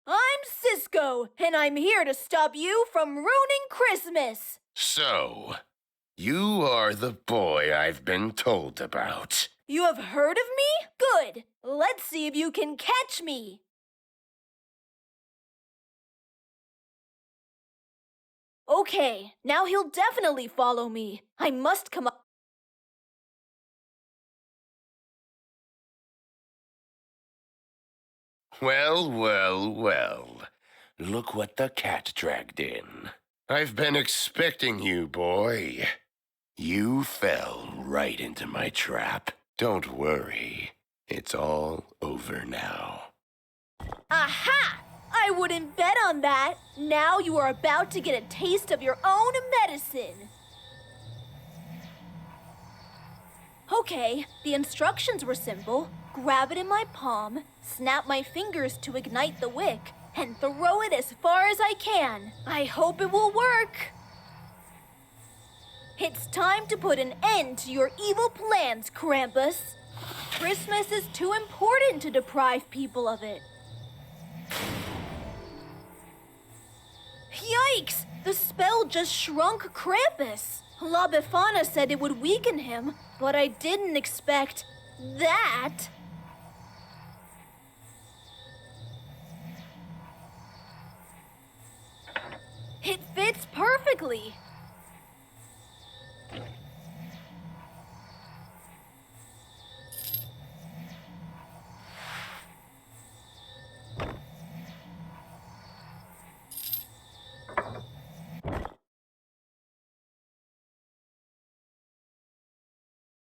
I'm Cisco, and I'm here to stop you from ruining Christmas. So, you are the boy I've been told about. You have heard of me? Good. Let's see if you can catch me. Okay, now he'll definitely follow me. I must come up. Well, well, well. Look what the cat dragged in. I've been expecting you, boy. You fell right into my trap. Don't worry. It's all over now. Aha! I wouldn't bet on that. Now you are about to get a taste of your own medicine. Okay, the instructions were simple. Grab it in my palm, snap my fingers to ignite the wick, and throw it as far as I can. I hope it will work. It's time to put an end to your evil plans, Krampus. Christmas is too important to deprive people of it. Yikes! The spell just shrunk Krampus. La Befana said it would weaken him, but I didn't expect that. It fits perfectly.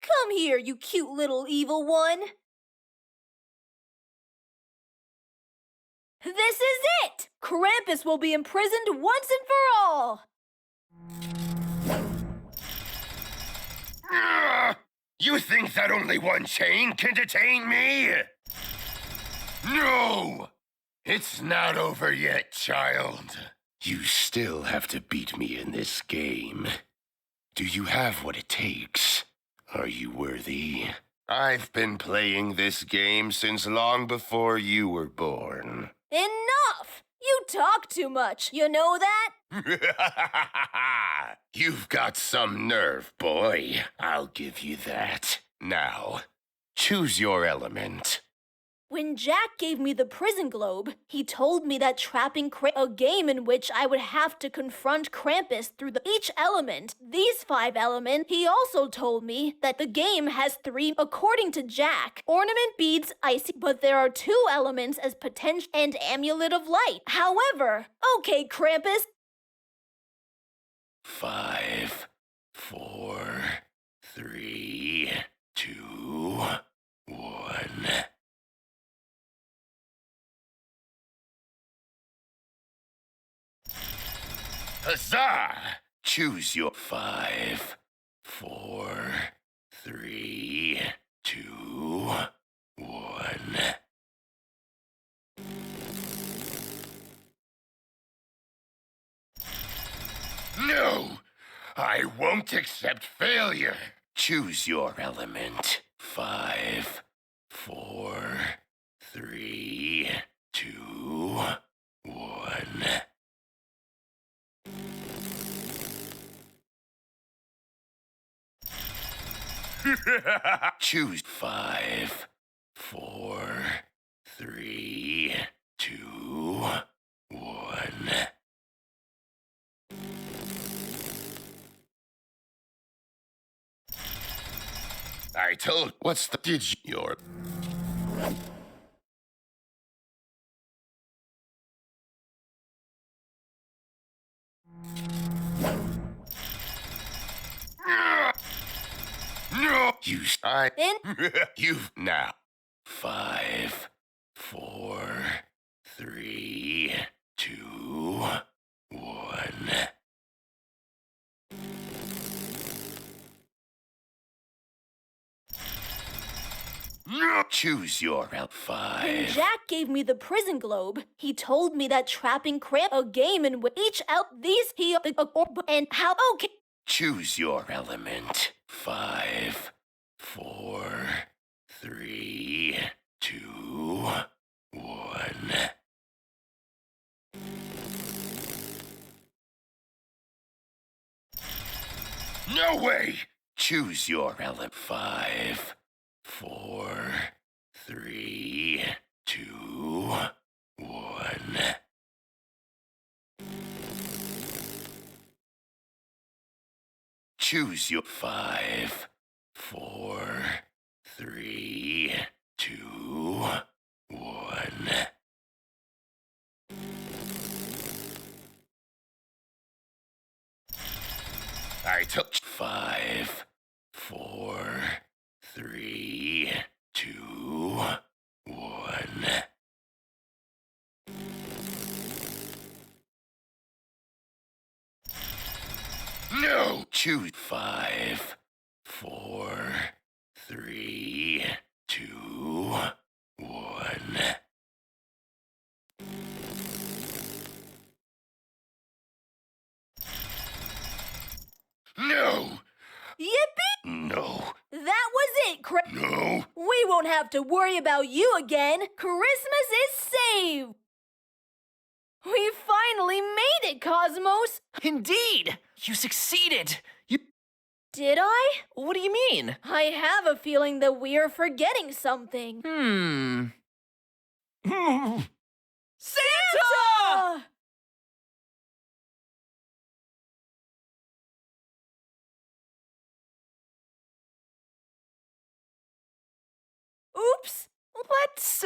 Come here, you cute little evil one. This is it! Krampus will be imprisoned once and for all! You think that only one chain can detain me? No! It's not over yet, child. You still have to beat me in this game. Do you have what it takes? Are you worthy? I've been playing this game since long before you were born. Enough! You talk too much. You know that? You've got some nerve, boy. I'll give you that. Now, choose your element. When Jack gave me the prison globe, he told me that trapping a game in which I would have to confront Krampus through each element, these 5 elements. He also told me that the game has 3, according to Jack, ornament, beads, icy, but there are 2 elements as potential and amulet of light. However, okay, Krampus. 5, 4, 3, 2, 1. Huzzah! Choose your 5, 4, 3, 2, 1. No! I won't accept failure. Choose your element. 5, 4, 3, 2, 1. Choose 5, 4, 3, 2, 1. I told. What's the your? No, you've now. 5, 4, 3, 2, 1. No, choose your 5. When Jack gave me the prison globe, he told me that trapping a game in which each these he and how okay. Choose your element. 5, 4, 3, 2, 1. No way! Choose your element. 5, 4, 3, 2, 1. Choose your 5, 4, 3, 2, 1. I took 5, 4, 3, 2, 1. No! Choose 5, 4, 3, 2, 1. No! Yippee! No. That was it, No. We won't have to worry about you again. Christmas is saved. We finally made it, Cosmos. Indeed! You succeeded! You... Did I? What do you mean? I have a feeling that we are forgetting something. Santa! Oops. Let's,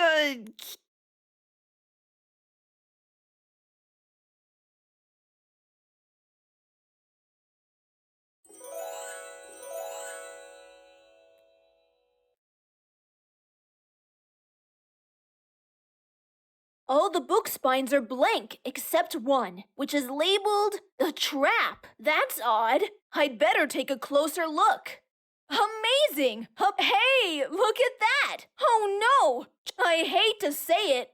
All the book spines are blank except one, which is labeled a trap. That's odd. I'd better take a closer look. Amazing! Hey, look at that! Oh no! I hate to say it.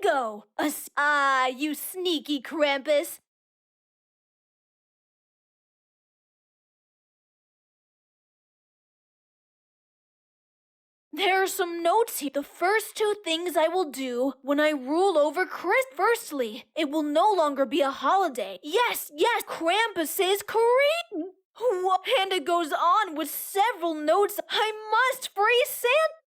Bingo! You sneaky Krampus. There are some notes here. The first two things I will do when I rule over Chris. Firstly, it will no longer be a holiday. Yes, Krampus is correct. And it goes on with several notes. I must free Santa.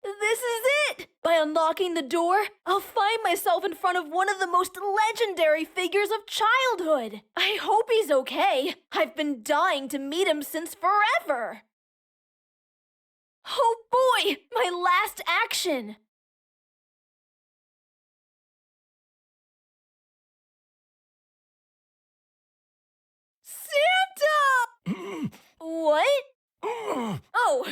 This is it! By unlocking the door, I'll find myself in front of one of the most legendary figures of childhood. I hope he's okay. I've been dying to meet him since forever. Oh boy, my last action! Santa! What? Oh,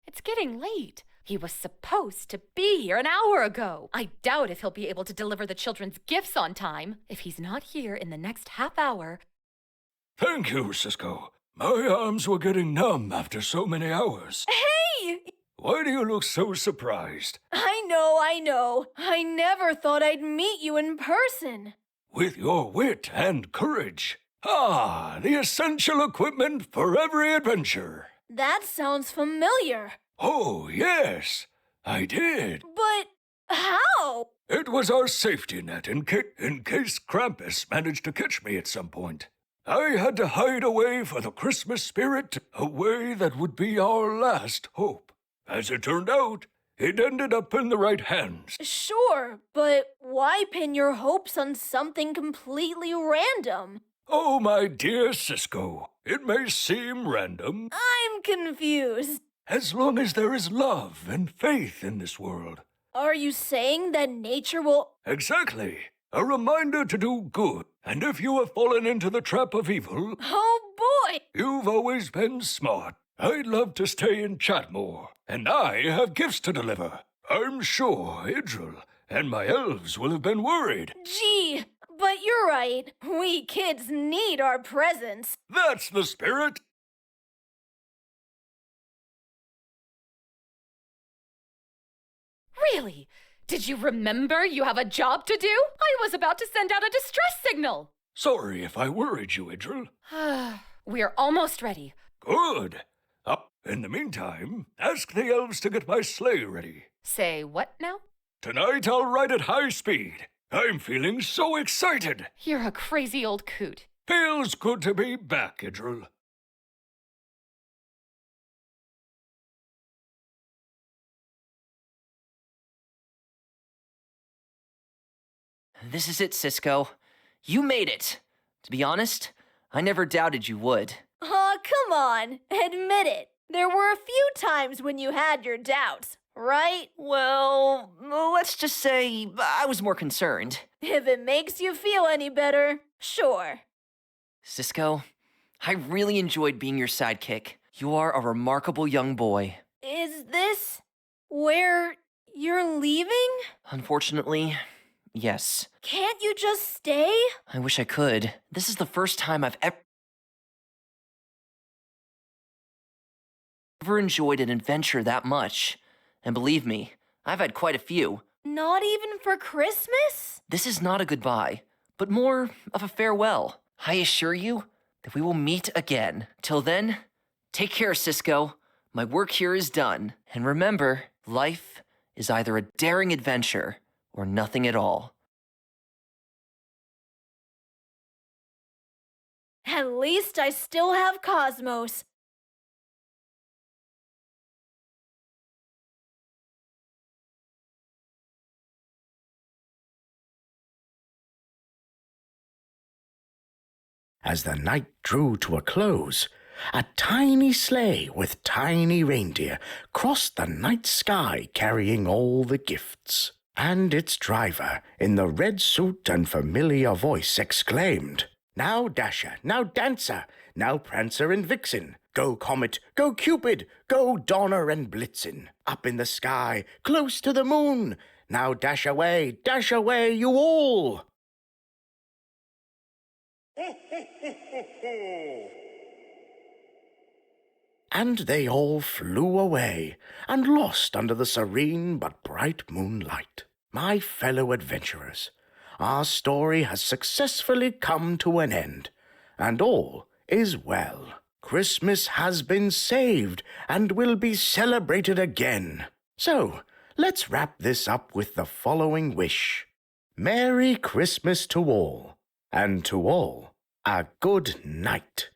It's getting late. He was supposed to be here an hour ago. I doubt if he'll be able to deliver the children's gifts on time. If he's not here in the next half hour... Thank you, Cisco. My arms were getting numb after so many hours. Hey! Why do you look so surprised? I know. I never thought I'd meet you in person. With your wit and courage. Ah, the essential equipment for every adventure. That sounds familiar. Oh, yes, I did. But how? It was our safety net in case Krampus managed to catch me at some point. I had to hide away for the Christmas spirit, a way that would be our last hope. As it turned out, it ended up in the right hands. Sure, but why pin your hopes on something completely random? Oh, my dear Cisco, it may seem random. I'm confused. As long as there is love and faith in this world. Are you saying that nature will... Exactly. A reminder to do good. And if you have fallen into the trap of evil... Oh, boy! You've always been smart. I'd love to stay and chat more. And I have gifts to deliver. I'm sure Idril and my elves will have been worried. Gee, but you're right. We kids need our presents. That's the spirit. Really? Did you remember you have a job to do? I was about to send out a distress signal. Sorry if I worried you, Idril. We're almost ready. Good. In the meantime, ask the elves to get my sleigh ready. Say what now? Tonight I'll ride at high speed. I'm feeling so excited. You're a crazy old coot. Feels good to be back, Idril. This is it, Cisco. You made it. To be honest, I never doubted you would. Come on, admit it. There were a few times when you had your doubts, right? Well, let's just say I was more concerned. If it makes you feel any better, sure. Cisco, I really enjoyed being your sidekick. You are a remarkable young boy. Is this where you're leaving? Unfortunately, yes. Can't you just stay? I wish I could. This is the first time I've ever enjoyed an adventure that much. And believe me, I've had quite a few. Not even for Christmas? This is not a goodbye, but more of a farewell. I assure you that we will meet again. Till then, take care, Cisco. My work here is done. And remember, life is either a daring adventure or nothing at all. At least I still have Cosmos. As the night drew to a close, a tiny sleigh with tiny reindeer crossed the night sky carrying all the gifts. And its driver, in the red suit and familiar voice, exclaimed, "Now Dasher, now Dancer, now Prancer and Vixen, go Comet, go Cupid, go Donner and Blitzen, up in the sky, close to the moon, now dash away, you all!" And they all flew away and lost under the serene but bright moonlight. My fellow adventurers, our story has successfully come to an end, and all is well. Christmas has been saved and will be celebrated again. So, let's wrap this up with the following wish. Merry Christmas to all, and to all, a good night.